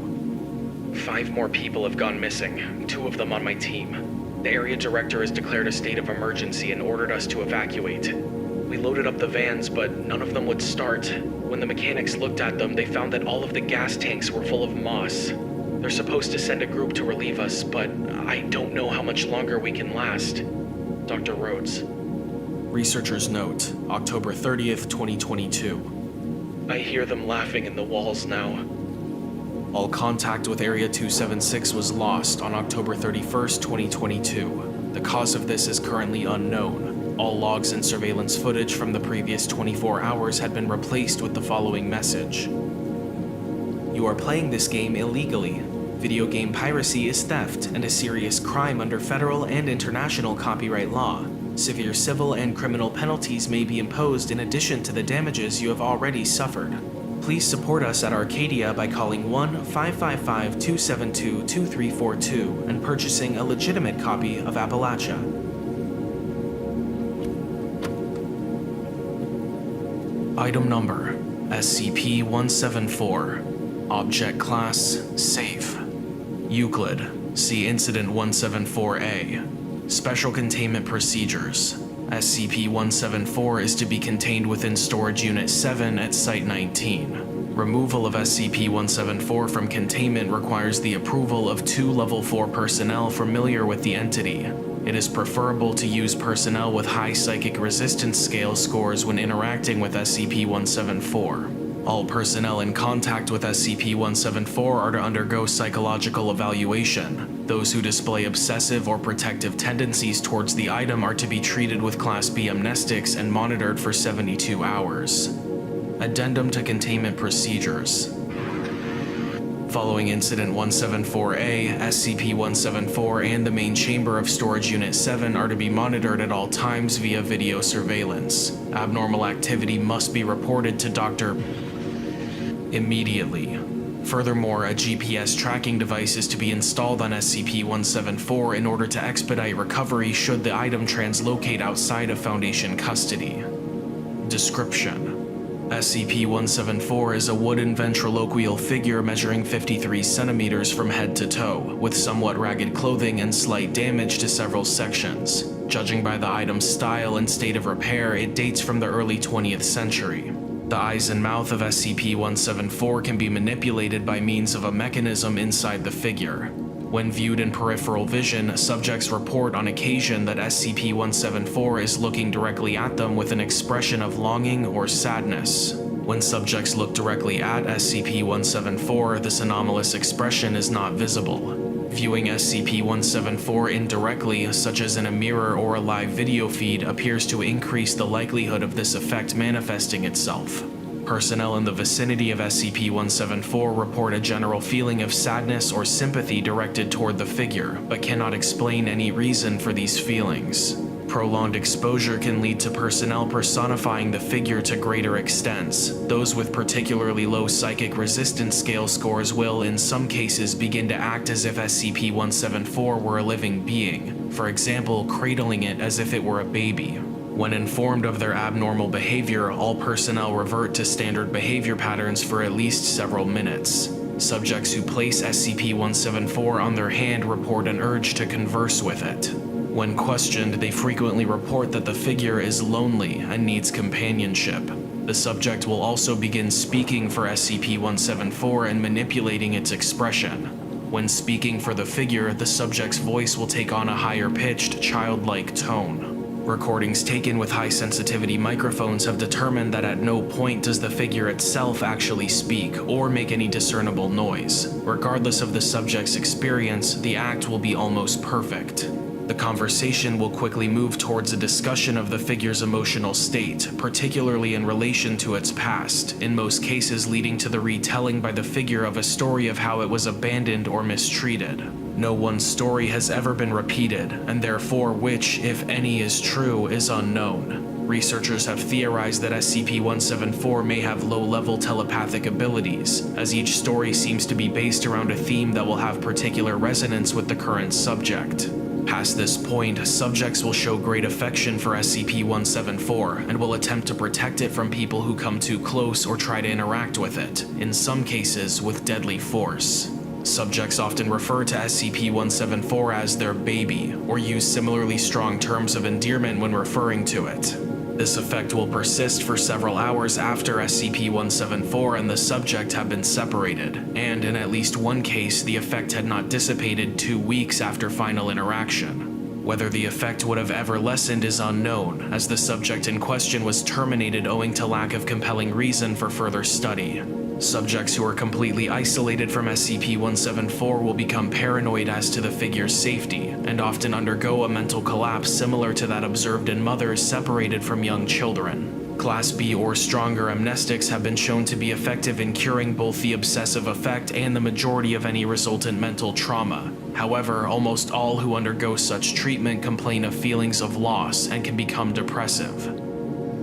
5 more people have gone missing, 2 of them on my team. The area director has declared a state of emergency and ordered us to evacuate. We loaded up the vans, but none of them would start. When the mechanics looked at them, they found that all of the gas tanks were full of moss. They're supposed to send a group to relieve us, but I don't know how much longer we can last. Dr. Rhodes. Researcher's note: October 30th, 2022. I hear them laughing in the walls now. All contact with Area 276 was lost on October 31st, 2022. The cause of this is currently unknown. All logs and surveillance footage from the previous 24 hours had been replaced with the following message: you are playing this game illegally. Video game piracy is theft and a serious crime under federal and international copyright law. Severe civil and criminal penalties may be imposed in addition to the damages you have already suffered. Please support us at Arcadia by calling 1-555-272-2342 and purchasing a legitimate copy of Appalachia. Item number: SCP-174. Object Class: Safe. Euclid. See Incident 174-A. Special Containment Procedures. SCP-174 is to be contained within Storage Unit 7 at Site-19. Removal of SCP-174 from containment requires the approval of 2 Level 4 personnel familiar with the entity. It is preferable to use personnel with high psychic resistance scale scores when interacting with SCP-174. All personnel in contact with SCP-174 are to undergo psychological evaluation. Those who display obsessive or protective tendencies towards the item are to be treated with Class B amnestics and monitored for 72 hours. Addendum to Containment Procedures. Following Incident 174A, SCP-174 and the main chamber of Storage Unit 7 are to be monitored at all times via video surveillance. Abnormal activity must be reported to Dr. immediately. Furthermore, a GPS tracking device is to be installed on SCP-174 in order to expedite recovery should the item translocate outside of Foundation custody. Description: SCP-174 is a wooden ventriloquial figure measuring 53 centimeters from head to toe, with somewhat ragged clothing and slight damage to several sections. Judging by the item's style and state of repair, it dates from the early 20th century. The eyes and mouth of SCP-174 can be manipulated by means of a mechanism inside the figure. When viewed in peripheral vision, subjects report on occasion that SCP-174 is looking directly at them with an expression of longing or sadness. When subjects look directly at SCP-174, this anomalous expression is not visible. Viewing SCP-174 indirectly, such as in a mirror or a live video feed, appears to increase the likelihood of this effect manifesting itself. Personnel in the vicinity of SCP-174 report a general feeling of sadness or sympathy directed toward the figure, but cannot explain any reason for these feelings. Prolonged exposure can lead to personnel personifying the figure to greater extents. Those with particularly low psychic resistance scale scores will, in some cases, begin to act as if SCP-174 were a living being, for example, cradling it as if it were a baby. When informed of their abnormal behavior, all personnel revert to standard behavior patterns for at least several minutes. Subjects who place SCP-174 on their hand report an urge to converse with it. When questioned, they frequently report that the figure is lonely and needs companionship. The subject will also begin speaking for SCP-174 and manipulating its expression. When speaking for the figure, the subject's voice will take on a higher-pitched, childlike tone. Recordings taken with high-sensitivity microphones have determined that at no point does the figure itself actually speak or make any discernible noise. Regardless of the subject's experience, the act will be almost perfect. The conversation will quickly move towards a discussion of the figure's emotional state, particularly in relation to its past, in most cases leading to the retelling by the figure of a story of how it was abandoned or mistreated. No one story has ever been repeated, and therefore which, if any, is true, is unknown. Researchers have theorized that SCP-174 may have low-level telepathic abilities, as each story seems to be based around a theme that will have particular resonance with the current subject. Past this point, subjects will show great affection for SCP-174 and will attempt to protect it from people who come too close or try to interact with it, in some cases with deadly force. Subjects often refer to SCP-174 as their baby, or use similarly strong terms of endearment when referring to it. This effect will persist for several hours after SCP-174 and the subject have been separated, and in at least one case, the effect had not dissipated 2 weeks after final interaction. Whether the effect would have ever lessened is unknown, as the subject in question was terminated owing to lack of compelling reason for further study. Subjects who are completely isolated from SCP-174 will become paranoid as to the figure's safety, and often undergo a mental collapse similar to that observed in mothers separated from young children. Class B or stronger amnestics have been shown to be effective in curing both the obsessive effect and the majority of any resultant mental trauma. However, almost all who undergo such treatment complain of feelings of loss and can become depressive.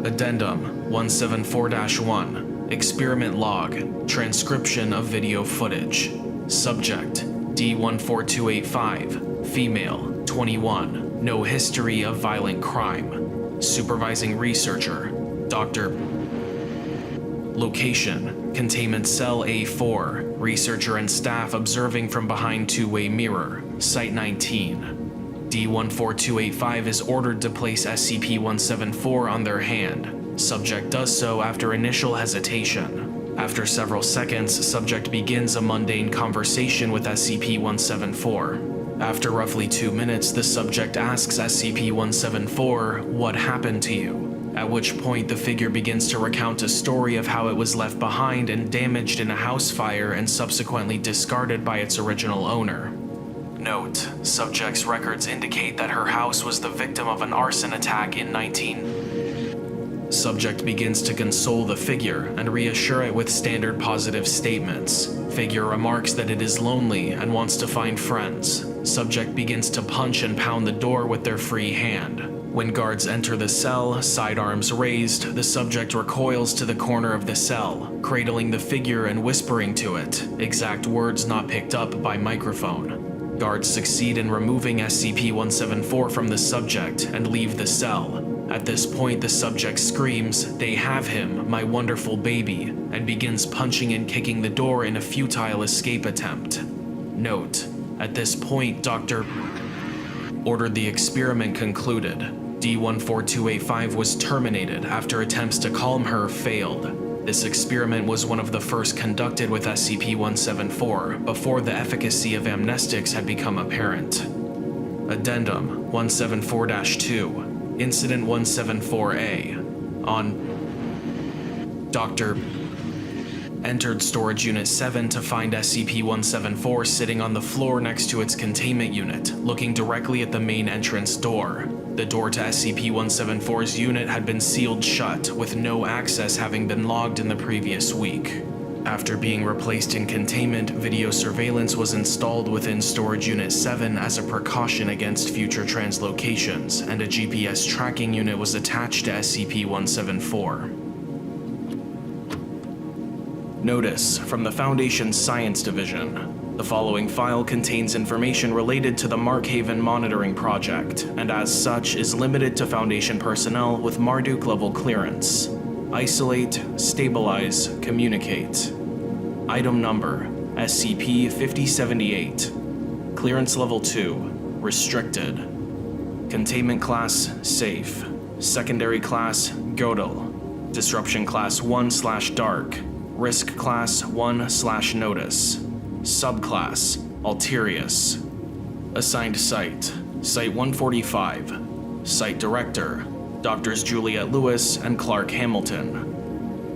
Addendum 174-1 Experiment Log, Transcription of Video Footage. Subject, D14285, Female, 21, no history of violent crime. Supervising Researcher, Dr. Location, Containment Cell A4, Researcher and staff observing from behind two-way mirror, Site 19. D14285 is ordered to place SCP-174 on their hand. Subject does so after initial hesitation. After several seconds, subject begins a mundane conversation with SCP-174. After roughly 2 minutes, the subject asks SCP-174, "What happened to you?" At which point the figure begins to recount a story of how it was left behind and damaged in a house fire and subsequently discarded by its original owner. Note: subject's records indicate that her house was the victim of an arson attack in 19... Subject begins to console the figure and reassure it with standard positive statements. Figure remarks that it is lonely and wants to find friends. Subject begins to punch and pound the door with their free hand. When guards enter the cell, sidearms raised, the subject recoils to the corner of the cell, cradling the figure and whispering to it, exact words not picked up by microphone. Guards succeed in removing SCP-174 from the subject and leave the cell. At this point, the subject screams, "They have him, my wonderful baby," and begins punching and kicking the door in a futile escape attempt. Note: at this point, Dr. ordered the experiment concluded. D-14285 was terminated after attempts to calm her failed. This experiment was one of the first conducted with SCP-174, before the efficacy of amnestics had become apparent. Addendum 174-2, Incident 174A. On Dr. entered Storage Unit 7 to find SCP-174 sitting on the floor next to its containment unit, looking directly at the main entrance door. The door to SCP-174's unit had been sealed shut, with no access having been logged in the previous week. After being replaced in containment, video surveillance was installed within Storage Unit 7 as a precaution against future translocations, and a GPS tracking unit was attached to SCP-174. Notice from the Foundation's Science Division. The following file contains information related to the Markhaven monitoring project, and as such is limited to Foundation personnel with Marduk level clearance. Isolate, stabilize, communicate. Item number, SCP-5078. Clearance level 2, restricted. Containment class, safe. Secondary class, Godel. Disruption class 1/dark. Risk class 1/notice. Subclass, Alterius. Assigned site, Site 145. Site Director, Drs. Juliet Lewis and Clark Hamilton.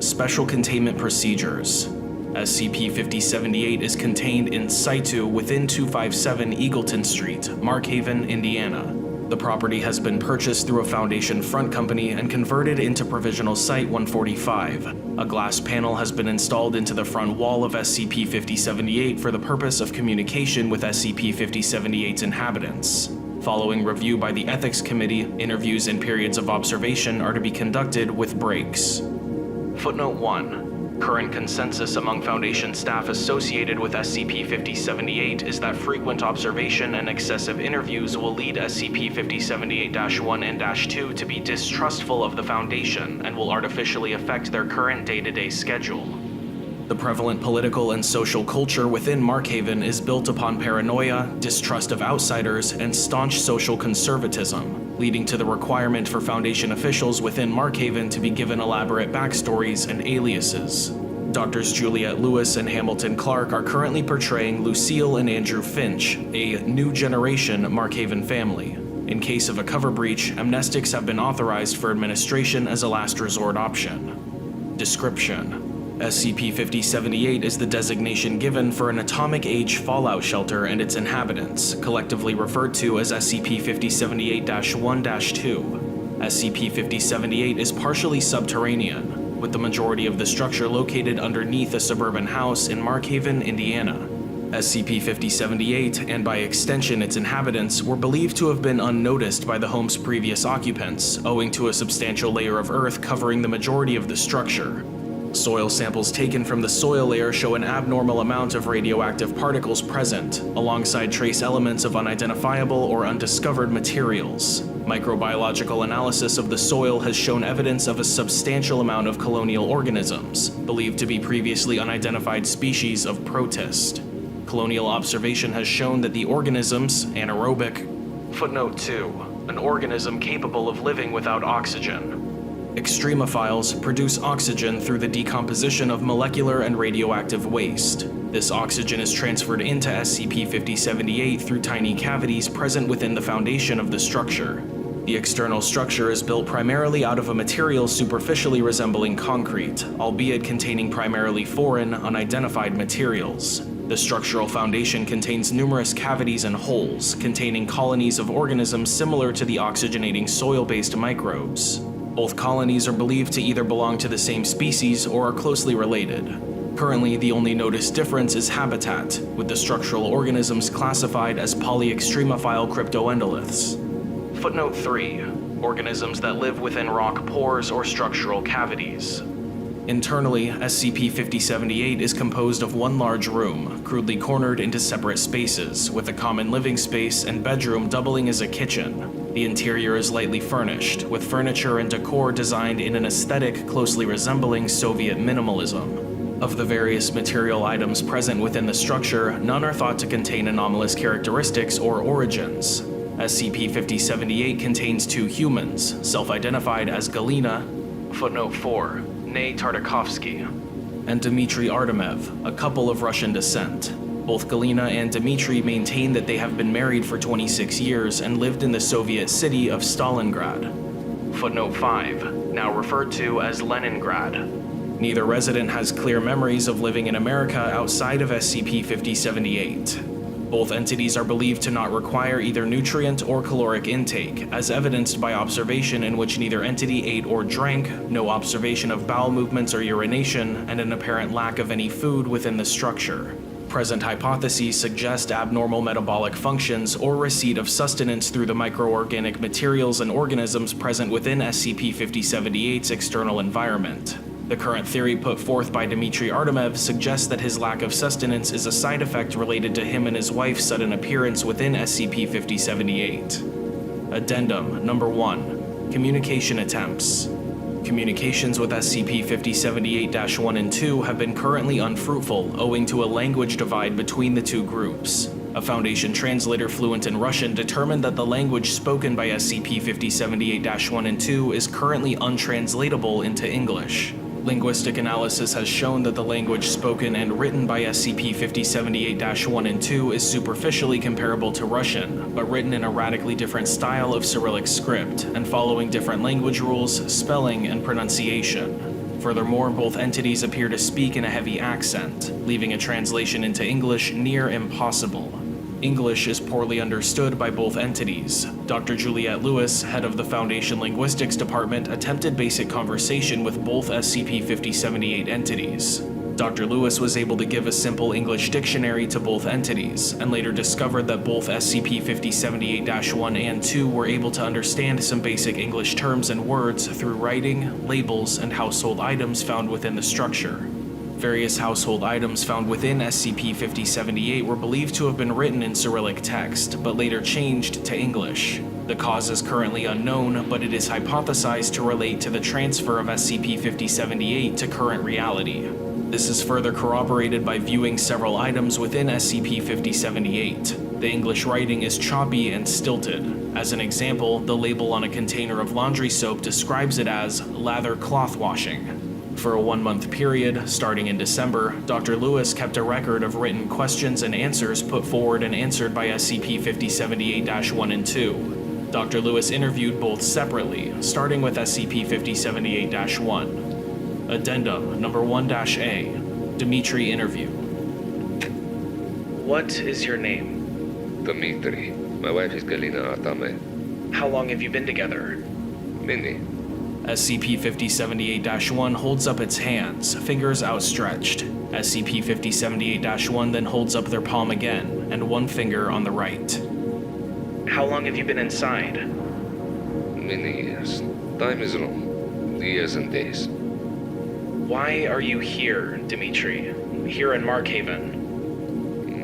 Special Containment Procedures. SCP-5078 is contained in situ within 257 Eagleton Street, Markhaven, Indiana. The property has been purchased through a Foundation front company and converted into Provisional Site 145. A glass panel has been installed into the front wall of SCP-5078 for the purpose of communication with SCP-5078's inhabitants. Following review by the Ethics Committee, interviews and periods of observation are to be conducted with breaks. Footnote 1. Current consensus among Foundation staff associated with SCP-5078 is that frequent observation and excessive interviews will lead SCP-5078-1 and -2 to be distrustful of the Foundation and will artificially affect their current day-to-day schedule. The prevalent political and social culture within Markhaven is built upon paranoia, distrust of outsiders, and staunch social conservatism, leading to the requirement for Foundation officials within Markhaven to be given elaborate backstories and aliases. Drs. Juliet Lewis and Hamilton Clark are currently portraying Lucille and Andrew Finch, a new generation Markhaven family. In case of a cover breach, amnestics have been authorized for administration as a last resort option. Description: SCP-5078 is the designation given for an atomic-age fallout shelter and its inhabitants, collectively referred to as SCP-5078-1-2. SCP-5078 is partially subterranean, with the majority of the structure located underneath a suburban house in Markhaven, Indiana. SCP-5078, and by extension its inhabitants, were believed to have been unnoticed by the home's previous occupants, owing to a substantial layer of earth covering the majority of the structure. Soil samples taken from the soil layer show an abnormal amount of radioactive particles present, alongside trace elements of unidentifiable or undiscovered materials. Microbiological analysis of the soil has shown evidence of a substantial amount of colonial organisms, believed to be previously unidentified species of protist. Colonial observation has shown that the organisms, anaerobic. Footnote 2. An organism capable of living without oxygen. Extremophiles produce oxygen through the decomposition of molecular and radioactive waste. This oxygen is transferred into SCP-5078 through tiny cavities present within the foundation of the structure. The external structure is built primarily out of a material superficially resembling concrete, albeit containing primarily foreign, unidentified materials. The structural foundation contains numerous cavities and holes, containing colonies of organisms similar to the oxygenating soil-based microbes. Both colonies are believed to either belong to the same species or are closely related. Currently, the only noticed difference is habitat, with the structural organisms classified as polyextremophile cryptoendoliths. Footnote 3. Organisms that live within rock pores or structural cavities. Internally, SCP-5078 is composed of one large room, crudely cornered into separate spaces, with a common living space and bedroom doubling as a kitchen. The interior is lightly furnished, with furniture and decor designed in an aesthetic closely resembling Soviet minimalism. Of the various material items present within the structure, none are thought to contain anomalous characteristics or origins. SCP-5078 contains 2 humans, self-identified as Galina, footnote 4, née Tartakovsky, and Dmitry Artemev, a couple of Russian descent. Both Galina and Dmitry maintain that they have been married for 26 years and lived in the Soviet city of Stalingrad. Footnote 5, now referred to as Leningrad. Neither resident has clear memories of living in America outside of SCP-5078. Both entities are believed to not require either nutrient or caloric intake, as evidenced by observation in which neither entity ate or drank, no observation of bowel movements or urination, and an apparent lack of any food within the structure. Present hypotheses suggest abnormal metabolic functions or receipt of sustenance through the microorganic materials and organisms present within SCP-5078's external environment. The current theory put forth by Dmitry Artemev suggests that his lack of sustenance is a side effect related to him and his wife's sudden appearance within SCP-5078. Addendum Number 1. Communication attempts. Communications with SCP-5078-1 and 2 have been currently unfruitful owing to a language divide between the two groups. A Foundation translator fluent in Russian determined that the language spoken by SCP-5078-1 and 2 is currently untranslatable into English. Linguistic analysis has shown that the language spoken and written by SCP-5078-1 and 2 is superficially comparable to Russian, but written in a radically different style of Cyrillic script, and following different language rules, spelling, and pronunciation. Furthermore, both entities appear to speak in a heavy accent, leaving a translation into English near impossible. English is poorly understood by both entities. Dr. Juliette Lewis, head of the Foundation Linguistics Department, attempted basic conversation with both SCP-5078 entities. Dr. Lewis was able to give a simple English dictionary to both entities, and later discovered that both SCP-5078-1 and 2 were able to understand some basic English terms and words through writing, labels, and household items found within the structure. Various household items found within SCP-5078 were believed to have been written in Cyrillic text, but later changed to English. The cause is currently unknown, but it is hypothesized to relate to the transfer of SCP-5078 to current reality. This is further corroborated by viewing several items within SCP-5078. The English writing is choppy and stilted. As an example, the label on a container of laundry soap describes it as lather cloth washing. For a 1-month period, starting in December, Dr. Lewis kept a record of written questions and answers put forward and answered by SCP-5078-1 and 2. Dr. Lewis interviewed both separately, starting with SCP-5078-1. Addendum Number 1-A. Dmitry interview. What is your name? Dmitry. My wife is Galina Artame. How long have you been together? Many. SCP-5078-1 holds up its hands, fingers outstretched. SCP-5078-1 then holds up their palm again, and one finger on the right. How long have you been inside? Many years. Time is wrong. Years and days. Why are you here, Dmitry? Here in Markhaven?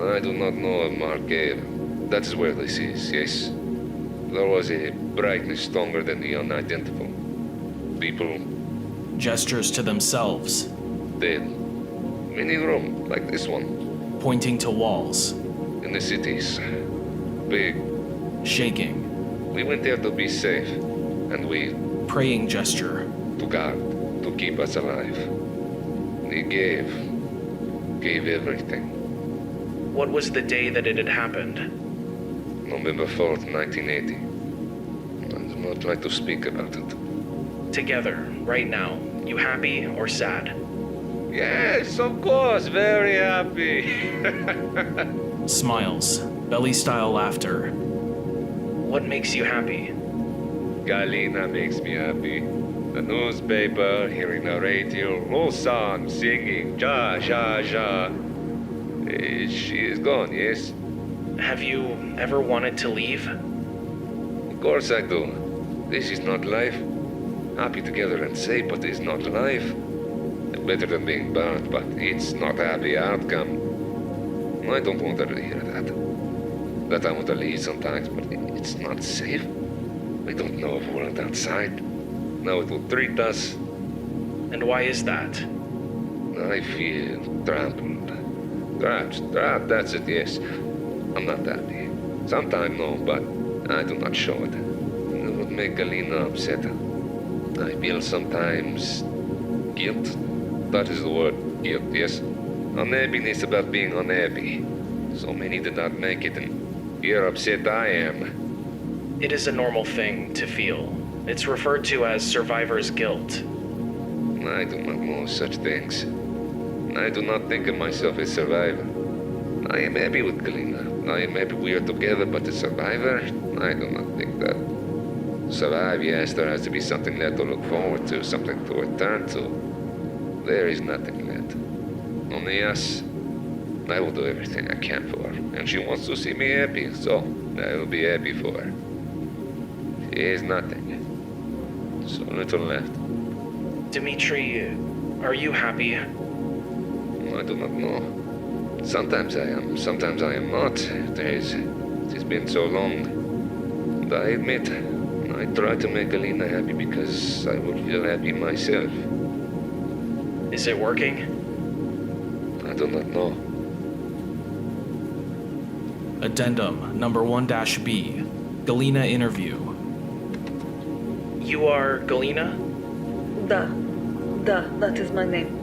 I do not know of Markhaven. That is where this is, yes. There was a brightness stronger than the unidentifiable. People. Gestures to themselves. Dead. Many room, like this one. Pointing to walls. In the cities. Big. Shaking. We went there to be safe. And we... Praying gesture. to guard, to keep us alive. He gave everything. What was the day that it had happened? November 4th, 1980. I do not like to speak about it. Together, right now, you happy or sad? Yes, of course, very happy. Smiles, belly-style laughter. What makes you happy? Galina makes me happy. The newspaper, hearing the radio, all songs, singing, ja, ja, ja. She is gone, yes? Have you ever wanted to leave? Of course I do. This is not life. Happy together and safe, but it's not life. Better than being burned, but it's not a happy outcome. I don't want her to hear that. That I want to leave sometimes, but it's not safe. We don't know of world outside. Now it will treat us. And why is that? I feel trampled. Trapped, that's it, yes. I'm not happy. Sometimes no, but I do not show it. It would make Galina upset. I feel sometimes guilt. That is the word, guilt, yes. Unhappiness about being unhappy. So many did not make it, and here upset I am. It is a normal thing to feel. It's referred to as survivor's guilt. I do not know such things. I do not think of myself as survivor. I am happy with Galina. I am happy we are together, but the survivor? I do not think that. Survive, yes, there has to be something there to look forward to, something to return to. There is nothing left. Only us. I will do everything I can for her, and she wants to see me happy, so I will be happy for her. She is nothing. So little left. Dimitri, are you happy? I do not know. Sometimes I am, sometimes I am not. It has been so long. And I admit, I try to make Alina happy because I will feel happy myself. Is it working? I do not know. Addendum number 1-B. Galina interview. You are Galina? Da, that is my name.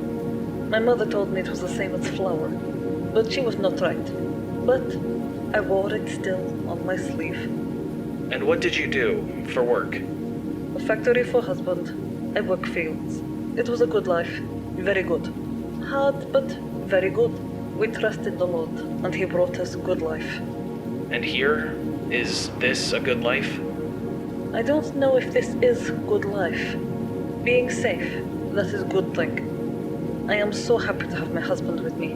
My mother told me it was the same as flower, but she was not right. But I wore it still on my sleeve. And what did you do for work? A factory for husband. I work fields. It was a good life. Very good. Hard, but very good. We trusted the Lord, and He brought us good life. And here? Is this a good life? I don't know if this is good life. Being safe, that is good thing. I am so happy to have my husband with me.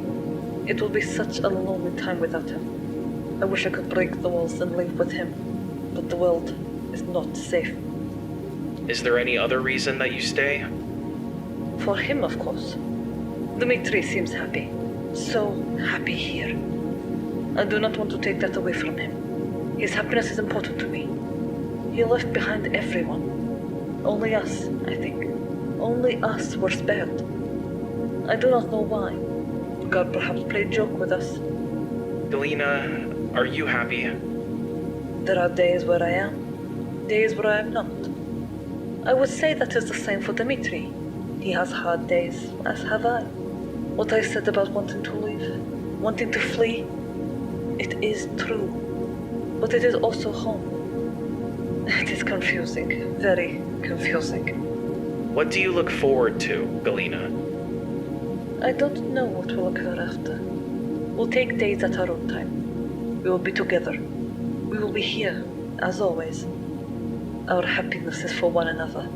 It will be such a lonely time without him. I wish I could break the walls and live with him, but the world is not safe. Is there any other reason that you stay? For him, of course. Dmitri seems happy. So happy here. I do not want to take that away from him. His happiness is important to me. He left behind everyone. Only us, I think. Only us were spared. I do not know why. God perhaps played joke with us. Galina, are you happy? There are days where I am, days where I am not. I would say that is the same for Dmitri. He has hard days, as have I. What I said about wanting to leave, wanting to flee, it is true. But it is also home. It is confusing, very confusing. What do you look forward to, Galina? I don't know what will occur after. We'll take days at our own time. We will be together. We will be here, as always. Our happiness is for one another.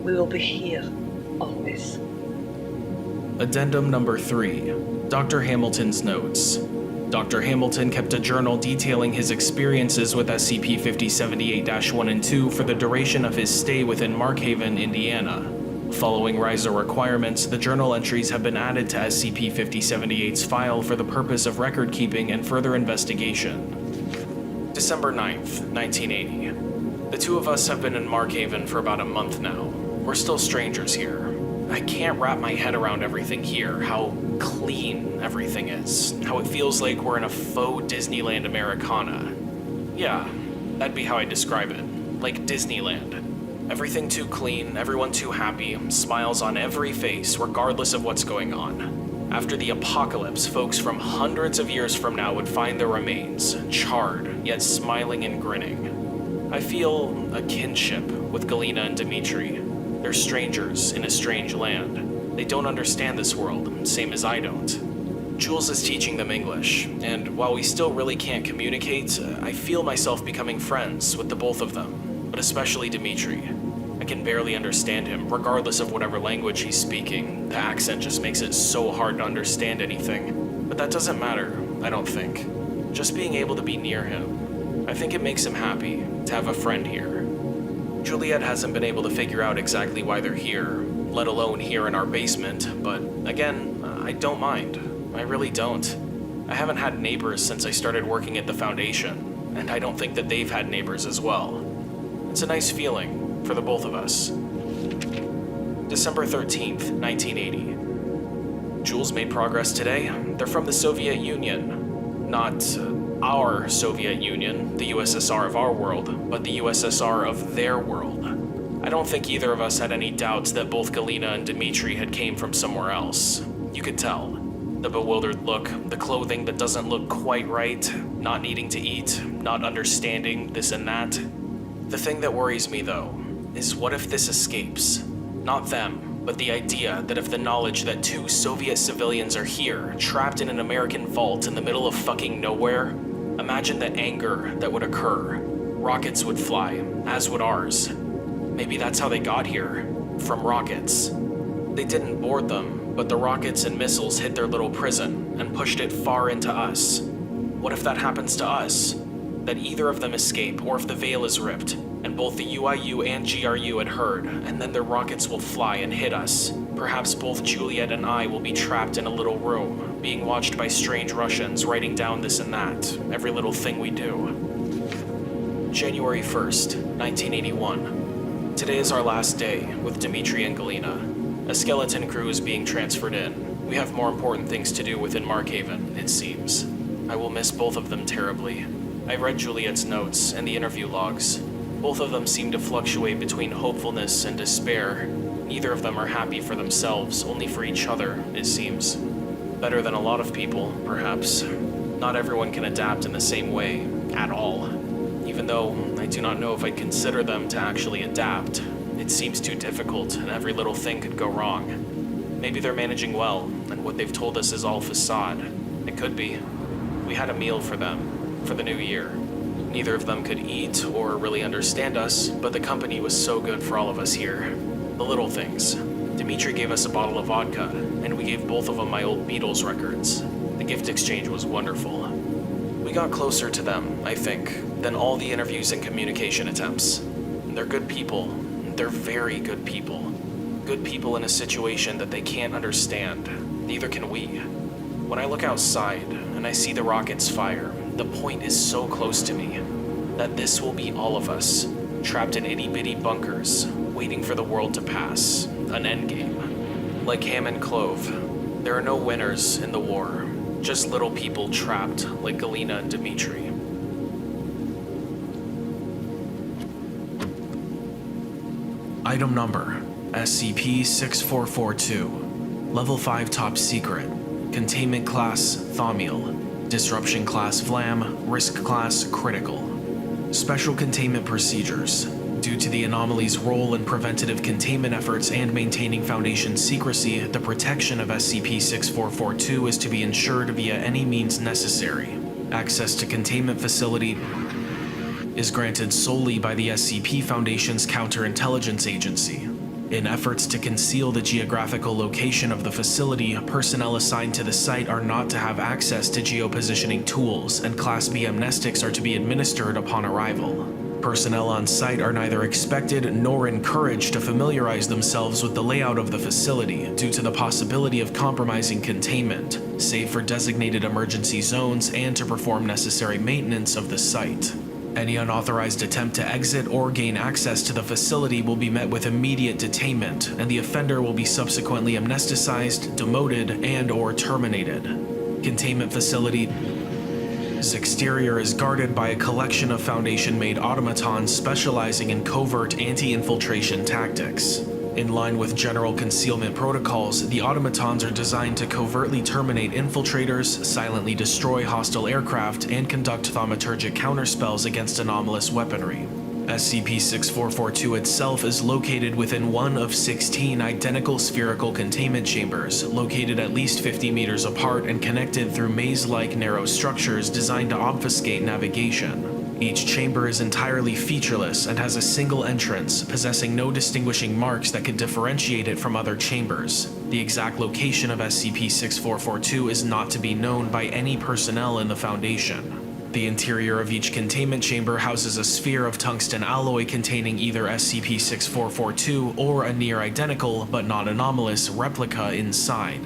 We will be here, always. Addendum number 3. Dr. Hamilton's notes. Dr. Hamilton kept a journal detailing his experiences with SCP-5078-1 and 2 for the duration of his stay within Markhaven, Indiana. Following RISA requirements, the journal entries have been added to SCP-5078's file for the purpose of record keeping and further investigation. December 9th, 1980. The two of us have been in Markhaven for about a month now. We're still strangers here. I can't wrap my head around everything here, how clean everything is, how it feels like we're in a faux Disneyland Americana. Yeah, that'd be how I describe it, like Disneyland. Everything too clean, everyone too happy, smiles on every face regardless of what's going on. After the apocalypse, folks from hundreds of years from now would find their remains, charred, yet smiling and grinning. I feel a kinship with Galena and Dimitri. They're strangers in a strange land. They don't understand this world, same as I don't. Jules is teaching them English, and while we still really can't communicate, I feel myself becoming friends with the both of them, but especially Dimitri. I can barely understand him, regardless of whatever language he's speaking. The accent just makes it so hard to understand anything. But that doesn't matter, I don't think. Just being able to be near him. I think it makes him happy to have a friend here. Juliet hasn't been able to figure out exactly why they're here, let alone here in our basement, but again, I don't mind. I really don't. I haven't had neighbors since I started working at the Foundation, and I don't think that they've had neighbors as well. It's a nice feeling for the both of us. December 13th, 1980. Jules made progress today. They're from the Soviet Union. Not our Soviet Union, the USSR of our world, but the USSR of their world. I don't think either of us had any doubts that both Galena and Dimitri had came from somewhere else. You could tell. The bewildered look, the clothing that doesn't look quite right, not needing to eat, not understanding this and that. The thing that worries me, though, is what if this escapes? Not them, but the idea that if the knowledge that 2 Soviet civilians are here, trapped in an American vault in the middle of fucking nowhere, imagine the anger that would occur. Rockets would fly, as would ours. Maybe that's how they got here, from rockets. They didn't board them, but the rockets and missiles hit their little prison and pushed it far into us. What if that happens to us? That either of them escape, or if the veil is ripped, and both the UIU and GRU had heard, and then their rockets will fly and hit us. Perhaps both Juliet and I will be trapped in a little room, being watched by strange Russians writing down this and that, every little thing we do. January 1st, 1981. Today is our last day with Dimitri and Galena. A skeleton crew is being transferred in. We have more important things to do within Markhaven, it seems. I will miss both of them terribly. I read Juliet's notes and the interview logs. Both of them seem to fluctuate between hopefulness and despair. Neither of them are happy for themselves, only for each other, it seems. Better than a lot of people, perhaps. Not everyone can adapt in the same way, at all. Even though I do not know if I'd consider them to actually adapt. It seems too difficult, and every little thing could go wrong. Maybe they're managing well, and what they've told us is all facade. It could be. We had a meal for them, for the new year. Neither of them could eat or really understand us, but the company was so good for all of us here. The little things. Dimitri gave us a bottle of vodka, and we gave both of them my old Beatles records. The gift exchange was wonderful. We got closer to them, I think, than all the interviews and communication attempts. They're good people. They're very good people. Good people in a situation that they can't understand. Neither can we. When I look outside and I see the rockets fire, the point is so close to me that this will be all of us, trapped in itty-bitty bunkers, waiting for the world to pass, an endgame. Like ham and clove, there are no winners in the war, just little people trapped like Galena and Dimitri. Item number, SCP-6442. Level 5 Top Secret. Containment Class Thaumiel. Disruption Class Vlam. Risk Class Critical. Special Containment Procedures. Due to the anomaly's role in preventative containment efforts and maintaining Foundation secrecy, the protection of SCP-6442 is to be ensured via any means necessary. Access to containment facility is granted solely by the SCP Foundation's Counterintelligence Agency. In efforts to conceal the geographical location of the facility, personnel assigned to the site are not to have access to geopositioning tools, and Class B amnestics are to be administered upon arrival. Personnel on site are neither expected nor encouraged to familiarize themselves with the layout of the facility due to the possibility of compromising containment, save for designated emergency zones and to perform necessary maintenance of the site. Any unauthorized attempt to exit or gain access to the facility will be met with immediate detainment, and the offender will be subsequently amnesticized, demoted, and/or terminated. Containment facility Its exterior is guarded by a collection of Foundation-made automatons specializing in covert anti-infiltration tactics. In line with general concealment protocols, the automatons are designed to covertly terminate infiltrators, silently destroy hostile aircraft, and conduct thaumaturgic counterspells against anomalous weaponry. SCP-6442 itself is located within one of 16 identical spherical containment chambers, located at least 50 meters apart and connected through maze-like narrow structures designed to obfuscate navigation. Each chamber is entirely featureless and has a single entrance, possessing no distinguishing marks that could differentiate it from other chambers. The exact location of SCP-6442 is not to be known by any personnel in the Foundation. The interior of each containment chamber houses a sphere of tungsten alloy containing either SCP-6442 or a near-identical, but not anomalous, replica inside.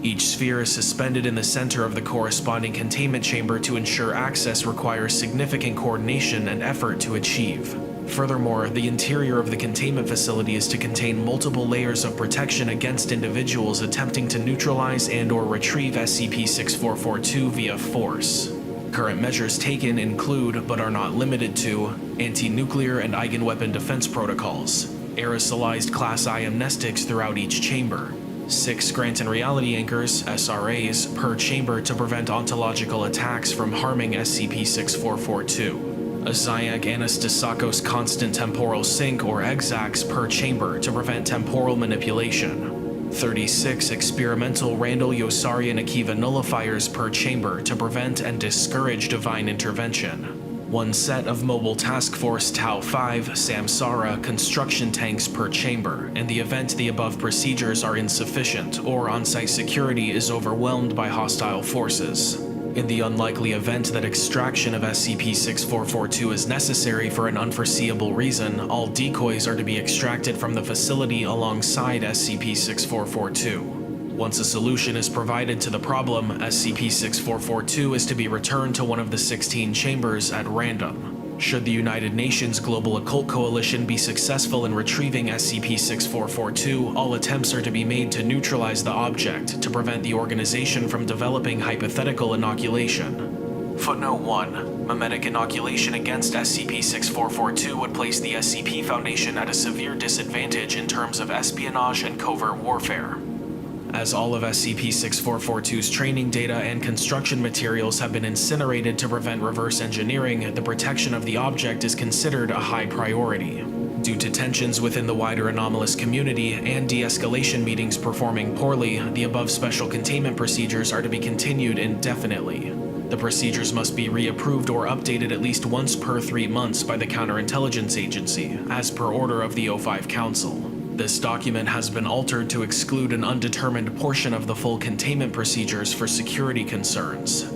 Each sphere is suspended in the center of the corresponding containment chamber to ensure access requires significant coordination and effort to achieve. Furthermore, the interior of the containment facility is to contain multiple layers of protection against individuals attempting to neutralize and/or retrieve SCP-6442 via force. Current measures taken include, but are not limited to, anti-nuclear and eigenweapon defense protocols, aerosolized Class I amnestics throughout each chamber, 6 Grant and Reality Anchors, SRAs, per chamber to prevent ontological attacks from harming SCP-6442, a Zyak Anastasakos Constant Temporal Sync or EXACS per chamber to prevent temporal manipulation, 36 experimental Randall Yossarian Akiva nullifiers per chamber to prevent and discourage divine intervention, 1 set of Mobile Task Force Tau-5 Samsara construction tanks per chamber, in the event the above procedures are insufficient or on-site security is overwhelmed by hostile forces. In the unlikely event that extraction of SCP-6442 is necessary for an unforeseeable reason, all decoys are to be extracted from the facility alongside SCP-6442. Once a solution is provided to the problem, SCP-6442 is to be returned to one of the 16 chambers at random. Should the United Nations Global Occult Coalition be successful in retrieving SCP-6442, all attempts are to be made to neutralize the object to prevent the organization from developing hypothetical inoculation. Footnote 1. Memetic inoculation against SCP-6442 would place the SCP Foundation at a severe disadvantage in terms of espionage and covert warfare. As all of SCP-6442's training data and construction materials have been incinerated to prevent reverse engineering, the protection of the object is considered a high priority. Due to tensions within the wider anomalous community and de-escalation meetings performing poorly, the above special containment procedures are to be continued indefinitely. The procedures must be reapproved or updated at least once per 3 months by the Counterintelligence Agency, as per order of the O5 Council. This document has been altered to exclude an undetermined portion of the full containment procedures for security concerns.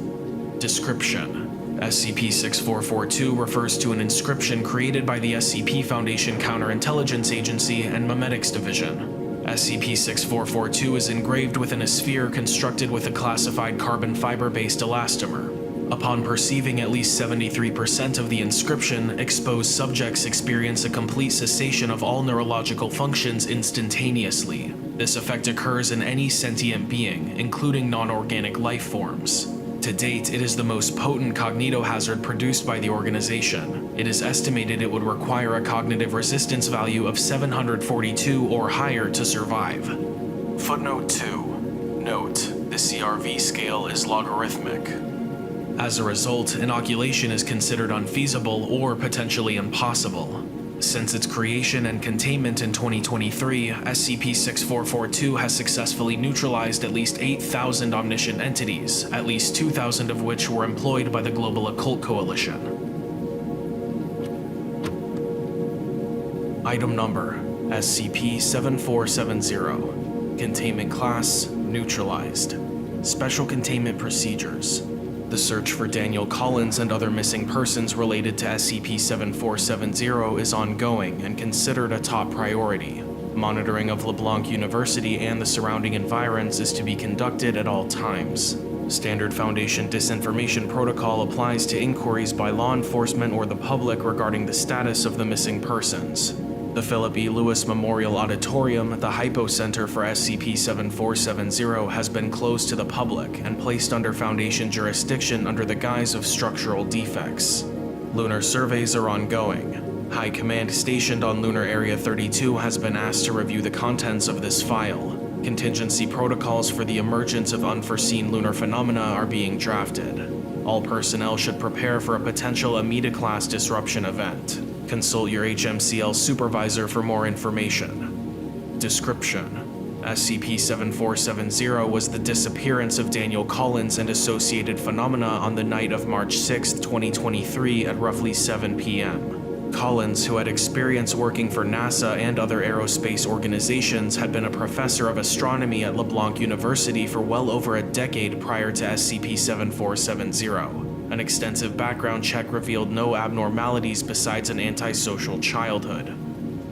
Description: SCP-6442 refers to an inscription created by the SCP Foundation Counterintelligence Agency and Memetics Division. SCP-6442 is engraved within a sphere constructed with a classified carbon fiber-based elastomer. Upon perceiving at least 73% of the inscription, exposed subjects experience a complete cessation of all neurological functions instantaneously. This effect occurs in any sentient being, including non-organic life forms. To date, it is the most potent cognitohazard produced by the organization. It is estimated it would require a cognitive resistance value of 742 or higher to survive. Footnote 2. Note: the CRV scale is logarithmic. As a result, inoculation is considered unfeasible or potentially impossible. Since its creation and containment in 2023, SCP-6442 has successfully neutralized at least 8,000 omniscient entities, at least 2,000 of which were employed by the Global Occult Coalition. Item Number: SCP-7470. Containment Class: Neutralized. Special Containment Procedures: the search for Daniel Collins and other missing persons related to SCP-7470 is ongoing and considered a top priority. Monitoring of LeBlanc University and the surrounding environs is to be conducted at all times. Standard Foundation disinformation protocol applies to inquiries by law enforcement or the public regarding the status of the missing persons. The Philip E. Lewis Memorial Auditorium, the hypocenter for SCP-7470, has been closed to the public and placed under Foundation jurisdiction under the guise of structural defects. Lunar surveys are ongoing. High Command stationed on Lunar Area 32 has been asked to review the contents of this file. Contingency protocols for the emergence of unforeseen lunar phenomena are being drafted. All personnel should prepare for a potential Amida-class disruption event. Consult your HMCL supervisor for more information. Description: SCP-7470 was the disappearance of Daniel Collins and associated phenomena on the night of March 6, 2023 at roughly 7 p.m. Collins, who had experience working for NASA and other aerospace organizations, had been a professor of astronomy at LeBlanc University for well over a decade prior to SCP-7470. An extensive background check revealed no abnormalities besides an antisocial childhood.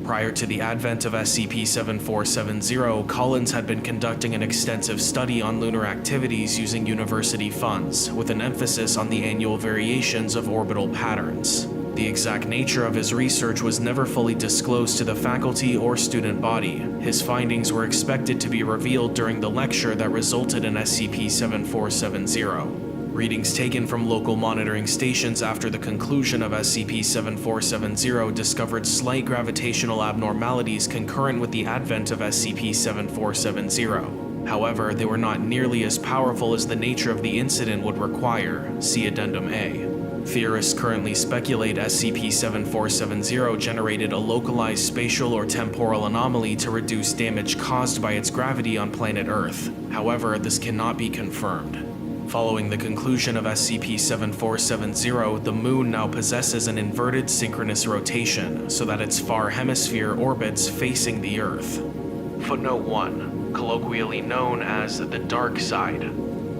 Prior to the advent of SCP-7470, Collins had been conducting an extensive study on lunar activities using university funds, with an emphasis on the annual variations of orbital patterns. The exact nature of his research was never fully disclosed to the faculty or student body. His findings were expected to be revealed during the lecture that resulted in SCP-7470. Readings taken from local monitoring stations after the conclusion of SCP-7470 discovered slight gravitational abnormalities concurrent with the advent of SCP-7470. However, they were not nearly as powerful as the nature of the incident would require. See Addendum A. Theorists currently speculate SCP-7470 generated a localized spatial or temporal anomaly to reduce damage caused by its gravity on planet Earth. However, this cannot be confirmed. Following the conclusion of SCP-7470, the Moon now possesses an inverted synchronous rotation, so that its far hemisphere orbits facing the Earth. Footnote 1, colloquially known as the Dark Side.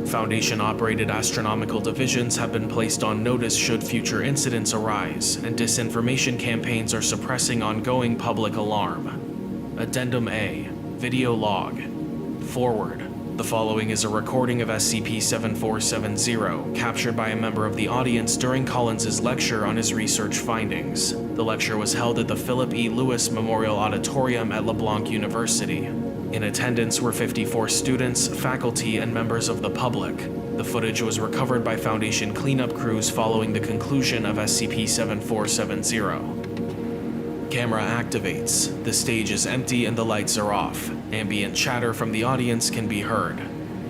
Foundation-operated astronomical divisions have been placed on notice should future incidents arise, and disinformation campaigns are suppressing ongoing public alarm. Addendum A, Video Log. Forward. The following is a recording of SCP-7470, captured by a member of the audience during Collins's lecture on his research findings. The lecture was held at the Philip E. Lewis Memorial Auditorium at LeBlanc University. In attendance were 54 students, faculty, and members of the public. The footage was recovered by Foundation cleanup crews following the conclusion of SCP-7470. Camera activates. The stage is empty and the lights are off. Ambient chatter from the audience can be heard.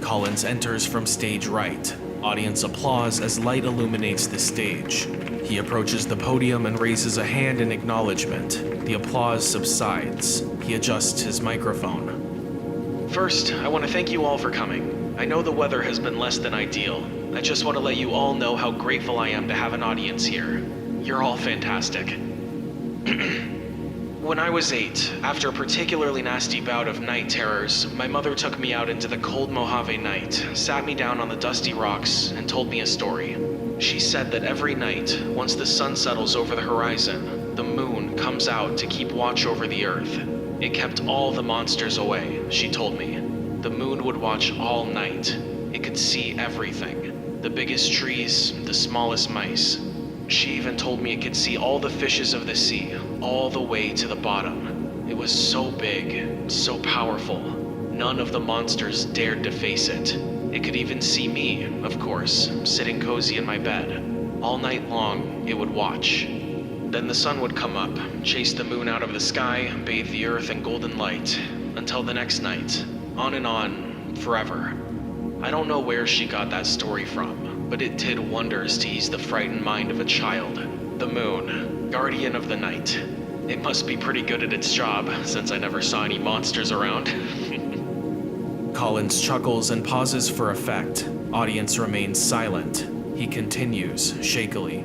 Collins enters from stage right. Audience applause as light illuminates the stage. He approaches the podium and raises a hand in acknowledgement. The applause subsides. He adjusts his microphone. First, I want to thank you all for coming. I know the weather has been less than ideal. I just want to let you all know how grateful I am to have an audience here. You're all fantastic. When I was 8, after a particularly nasty bout of night terrors, my mother took me out into the cold Mojave night, sat me down on the dusty rocks, and told me a story. She said that every night, once the sun settles over the horizon, the moon comes out to keep watch over the Earth. It kept all the monsters away, she told me. The moon would watch all night. It could see everything. The biggest trees, the smallest mice. She even told me it could see all the fishes of the sea, all the way to the bottom. It was so big, so powerful. None of the monsters dared to face it. It could even see me, of course, sitting cozy in my bed. All night long, it would watch. Then the sun would come up, chase the moon out of the sky, bathe the earth in golden light, until the next night. On and on, forever. I don't know where she got that story from, but it did wonders to ease the frightened mind of a child. The moon, guardian of the night. It must be pretty good at its job, since I never saw any monsters around. Collins chuckles and pauses for effect. Audience remains silent. He continues, shakily.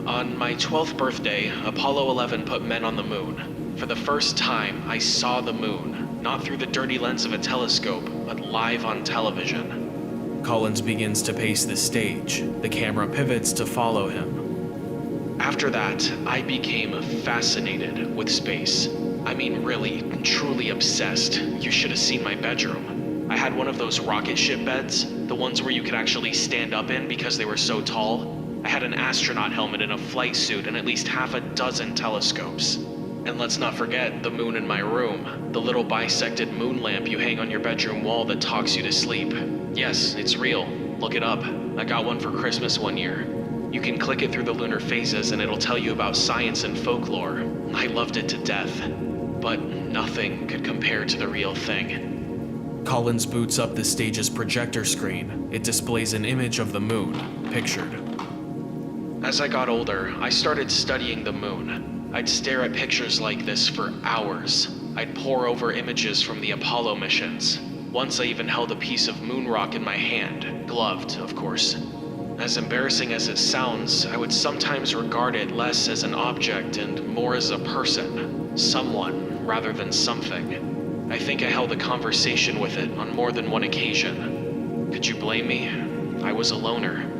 On my 12th birthday, Apollo 11 put men on the moon. For the first time, I saw the moon, not through the dirty lens of a telescope, but live on television. Collins begins to pace the stage. The camera pivots to follow him. After that, I became fascinated with space. I mean, really, truly obsessed. You should have seen my bedroom. I had one of those rocket ship beds, the ones where you could actually stand up in because they were so tall. I had an astronaut helmet and a flight suit and at least half a dozen telescopes. And let's not forget the moon in my room, the little bisected moon lamp you hang on your bedroom wall that talks you to sleep. Yes, it's real. Look it up. I got one for Christmas one year. You can click it through the lunar phases and it'll tell you about science and folklore. I loved it to death, but nothing could compare to the real thing. Collins boots up the stage's projector screen. It displays an image of the moon, pictured. As I got older, I started studying the moon. I'd stare at pictures like this for hours. I'd pore over images from the Apollo missions. Once I even held a piece of moon rock in my hand, gloved, of course. As embarrassing as it sounds, I would sometimes regard it less as an object and more as a person, someone, rather than something. I think I held a conversation with it on more than one occasion. Could you blame me? I was a loner.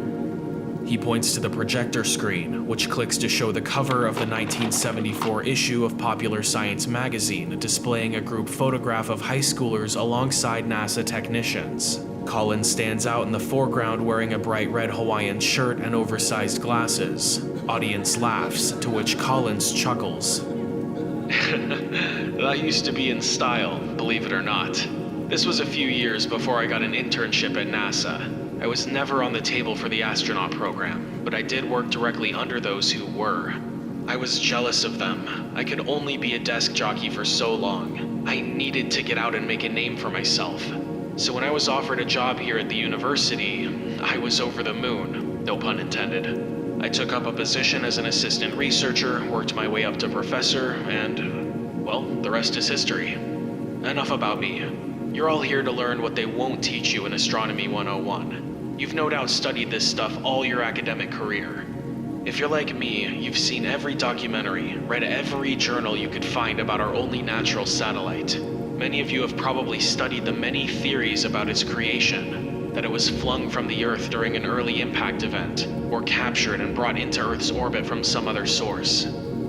He points to the projector screen, which clicks to show the cover of the 1974 issue of Popular Science magazine, displaying a group photograph of high schoolers alongside NASA technicians. Collins stands out in the foreground wearing a bright red Hawaiian shirt and oversized glasses. Audience laughs, to which Collins chuckles. That used to be in style, believe it or not. This was a few years before I got an internship at NASA. I was never on the table for the astronaut program, but I did work directly under those who were. I was jealous of them. I could only be a desk jockey for so long. I needed to get out and make a name for myself. So when I was offered a job here at the university, I was over the moon, no pun intended. I took up a position as an assistant researcher, worked my way up to professor, and, well, the rest is history. Enough about me. You're all here to learn what they won't teach you in Astronomy 101. You've no doubt studied this stuff all your academic career. If you're like me, you've seen every documentary, read every journal you could find about our only natural satellite. Many of you have probably studied the many theories about its creation, that it was flung from the Earth during an early impact event, or captured and brought into Earth's orbit from some other source.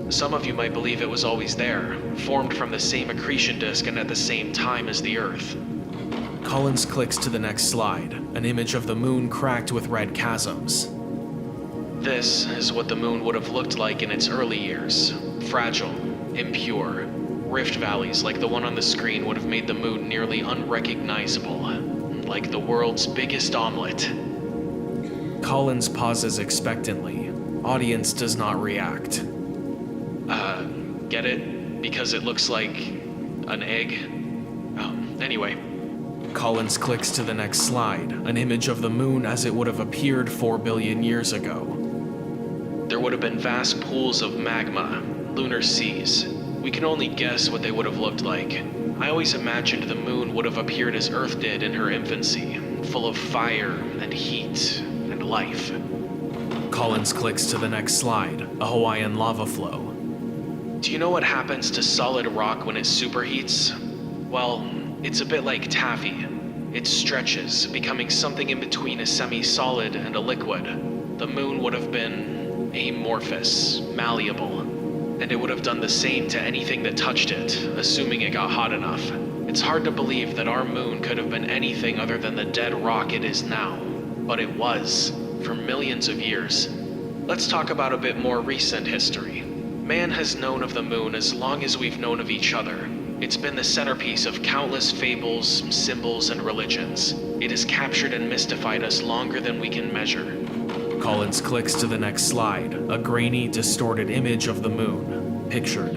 Some of you might believe it was always there, formed from the same accretion disk and at the same time as the Earth. Collins clicks to the next slide, an image of the moon cracked with red chasms. This is what the moon would have looked like in its early years. Fragile, impure. Rift valleys like the one on the screen would have made the moon nearly unrecognizable, like the world's biggest omelet. Collins pauses expectantly. Audience does not react. Get it? Because it looks like an egg? Anyway. Collins clicks to the next slide, an image of the moon as it would have appeared 4 billion years ago. There would have been vast pools of magma, lunar seas. We can only guess what they would have looked like. I always imagined the moon would have appeared as Earth did in her infancy, full of fire and heat and life. Collins clicks to the next slide, a Hawaiian lava flow. Do you know what happens to solid rock when it superheats? Well, it's a bit like taffy. It stretches, becoming something in between a semi-solid and a liquid. The moon would have been amorphous, malleable, and it would have done the same to anything that touched it, assuming it got hot enough. It's hard to believe that our moon could have been anything other than the dead rock it is now, but it was, for millions of years. Let's talk about a bit more recent history. Man has known of the moon as long as we've known of each other. It's been the centerpiece of countless fables, symbols, and religions. It has captured and mystified us longer than we can measure. Collins clicks to the next slide, a grainy, distorted image of the moon, pictured.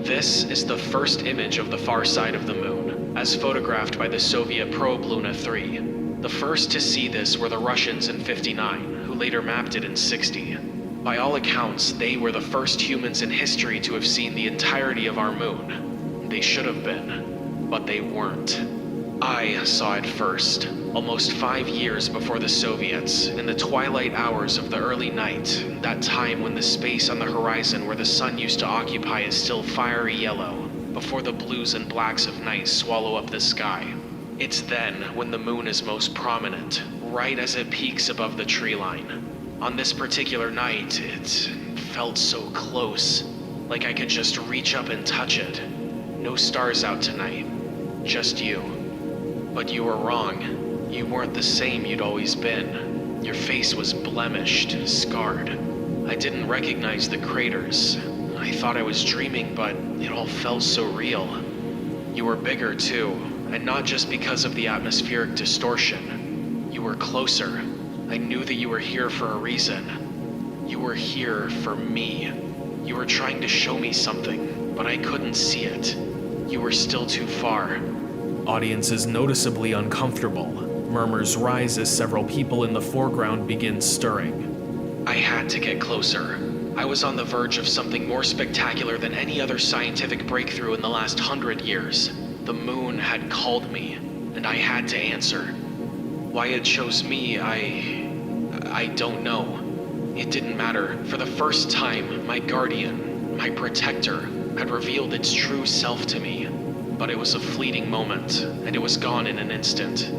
This is the first image of the far side of the moon, as photographed by the Soviet probe Luna 3. The first to see this were the Russians in '59, who later mapped it in '60. By all accounts, they were the first humans in history to have seen the entirety of our moon. They should have been, but they weren't. I saw it first, almost 5 years before the Soviets, in the twilight hours of the early night, that time when the space on the horizon where the sun used to occupy is still fiery yellow, before the blues and blacks of night swallow up the sky. It's then when the moon is most prominent, right as it peaks above the tree line. On this particular night, it felt so close, like I could just reach up and touch it. No stars out tonight, just you. But you were wrong. You weren't the same you'd always been. Your face was blemished, scarred. I didn't recognize the craters. I thought I was dreaming, but it all felt so real. You were bigger, too, and not just because of the atmospheric distortion. You were closer. I knew that you were here for a reason. You were here for me. You were trying to show me something, but I couldn't see it. You were still too far. Audience is noticeably uncomfortable. Murmurs rise as several people in the foreground begin stirring. I had to get closer. I was on the verge of something more spectacular than any other scientific breakthrough in the last 100 years. The moon had called me, and I had to answer. Why it chose me, I don't know. It didn't matter. For the first time, my guardian, my protector, had revealed its true self to me. But it was a fleeting moment, and it was gone in an instant.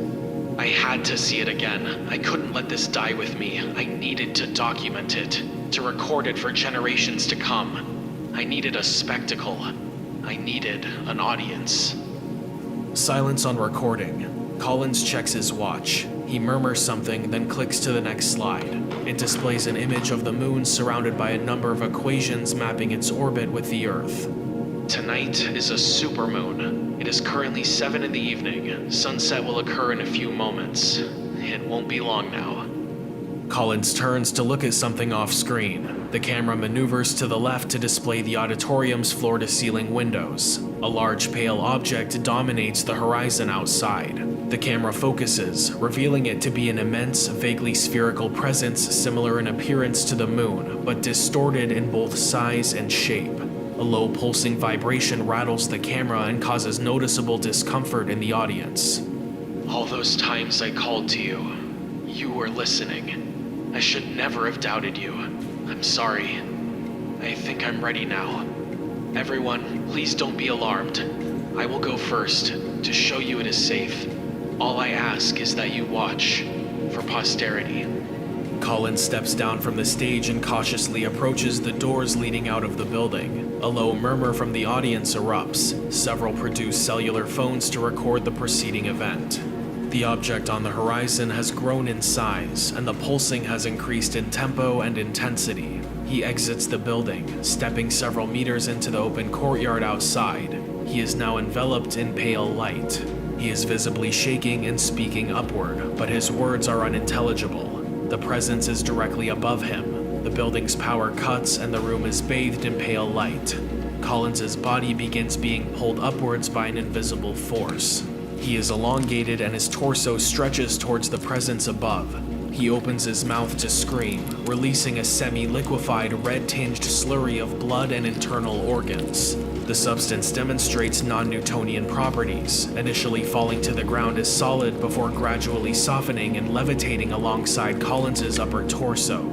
I had to see it again. I couldn't let this die with me. I needed to document it, to record it for generations to come. I needed a spectacle. I needed an audience. Silence on recording. Collins checks his watch. He murmurs something, then clicks to the next slide. It displays an image of the moon surrounded by a number of equations mapping its orbit with the Earth. Tonight is a supermoon. It is currently 7 in the evening. Sunset will occur in a few moments. It won't be long now. Collins turns to look at something off screen. The camera maneuvers to the left to display the auditorium's floor-to-ceiling windows. A large pale object dominates the horizon outside. The camera focuses, revealing it to be an immense, vaguely spherical presence similar in appearance to the moon, but distorted in both size and shape. A low pulsing vibration rattles the camera and causes noticeable discomfort in the audience. All those times I called to you, you were listening. I should never have doubted you. I'm sorry. I think I'm ready now. Everyone, please don't be alarmed. I will go first, to show you it is safe. All I ask is that you watch, for posterity. Collins steps down from the stage and cautiously approaches the doors leading out of the building. A low murmur from the audience erupts. Several produce cellular phones to record the preceding event. The object on the horizon has grown in size, and the pulsing has increased in tempo and intensity. He exits the building, stepping several meters into the open courtyard outside. He is now enveloped in pale light. He is visibly shaking and speaking upward, but his words are unintelligible. The presence is directly above him. The building's power cuts and the room is bathed in pale light. Collins's body begins being pulled upwards by an invisible force. He is elongated and his torso stretches towards the presence above. He opens his mouth to scream, releasing a semi-liquefied red-tinged slurry of blood and internal organs. The substance demonstrates non-Newtonian properties, initially falling to the ground as solid before gradually softening and levitating alongside Collins's upper torso.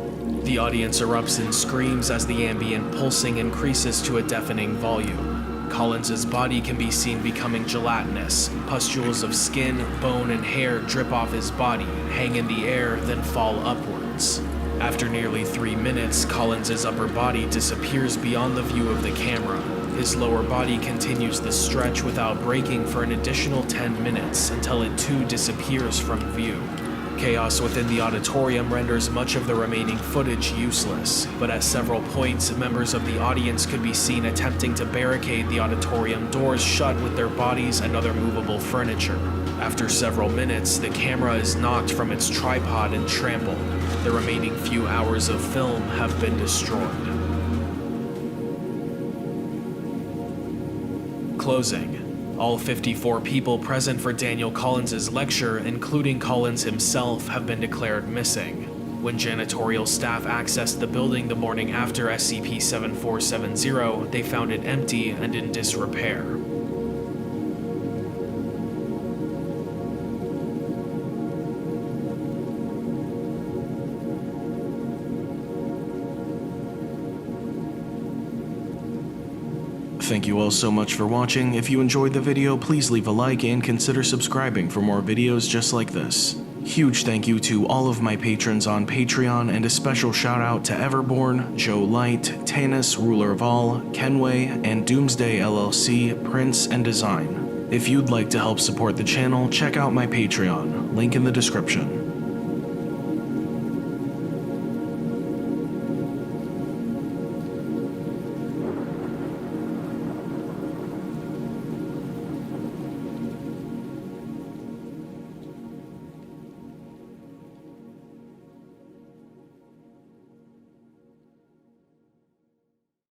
The audience erupts in screams as the ambient pulsing increases to a deafening volume. Collins's body can be seen becoming gelatinous. Pustules of skin, bone, and hair drip off his body, hang in the air, then fall upwards. After nearly 3 minutes, Collins's upper body disappears beyond the view of the camera. His lower body continues the stretch without breaking for an additional 10 minutes until it too disappears from view. Chaos within the auditorium renders much of the remaining footage useless, but at several points, members of the audience could be seen attempting to barricade the auditorium doors shut with their bodies and other movable furniture. After several minutes, the camera is knocked from its tripod and trampled. The remaining few hours of film have been destroyed. Closing. All 54 people present for Daniel Collins's lecture, including Collins himself, have been declared missing. When janitorial staff accessed the building the morning after SCP-7470, they found it empty and in disrepair. Thank you all so much for watching. If you enjoyed the video, please leave a like and consider subscribing for more videos just like this. Huge thank you to all of my patrons on Patreon, and a special shout out to Everborn, Joe Light, Tanis, Ruler of All, Kenway, and Doomsday LLC, Prince, and Design. If you'd like to help support the channel, check out my Patreon, link in the description.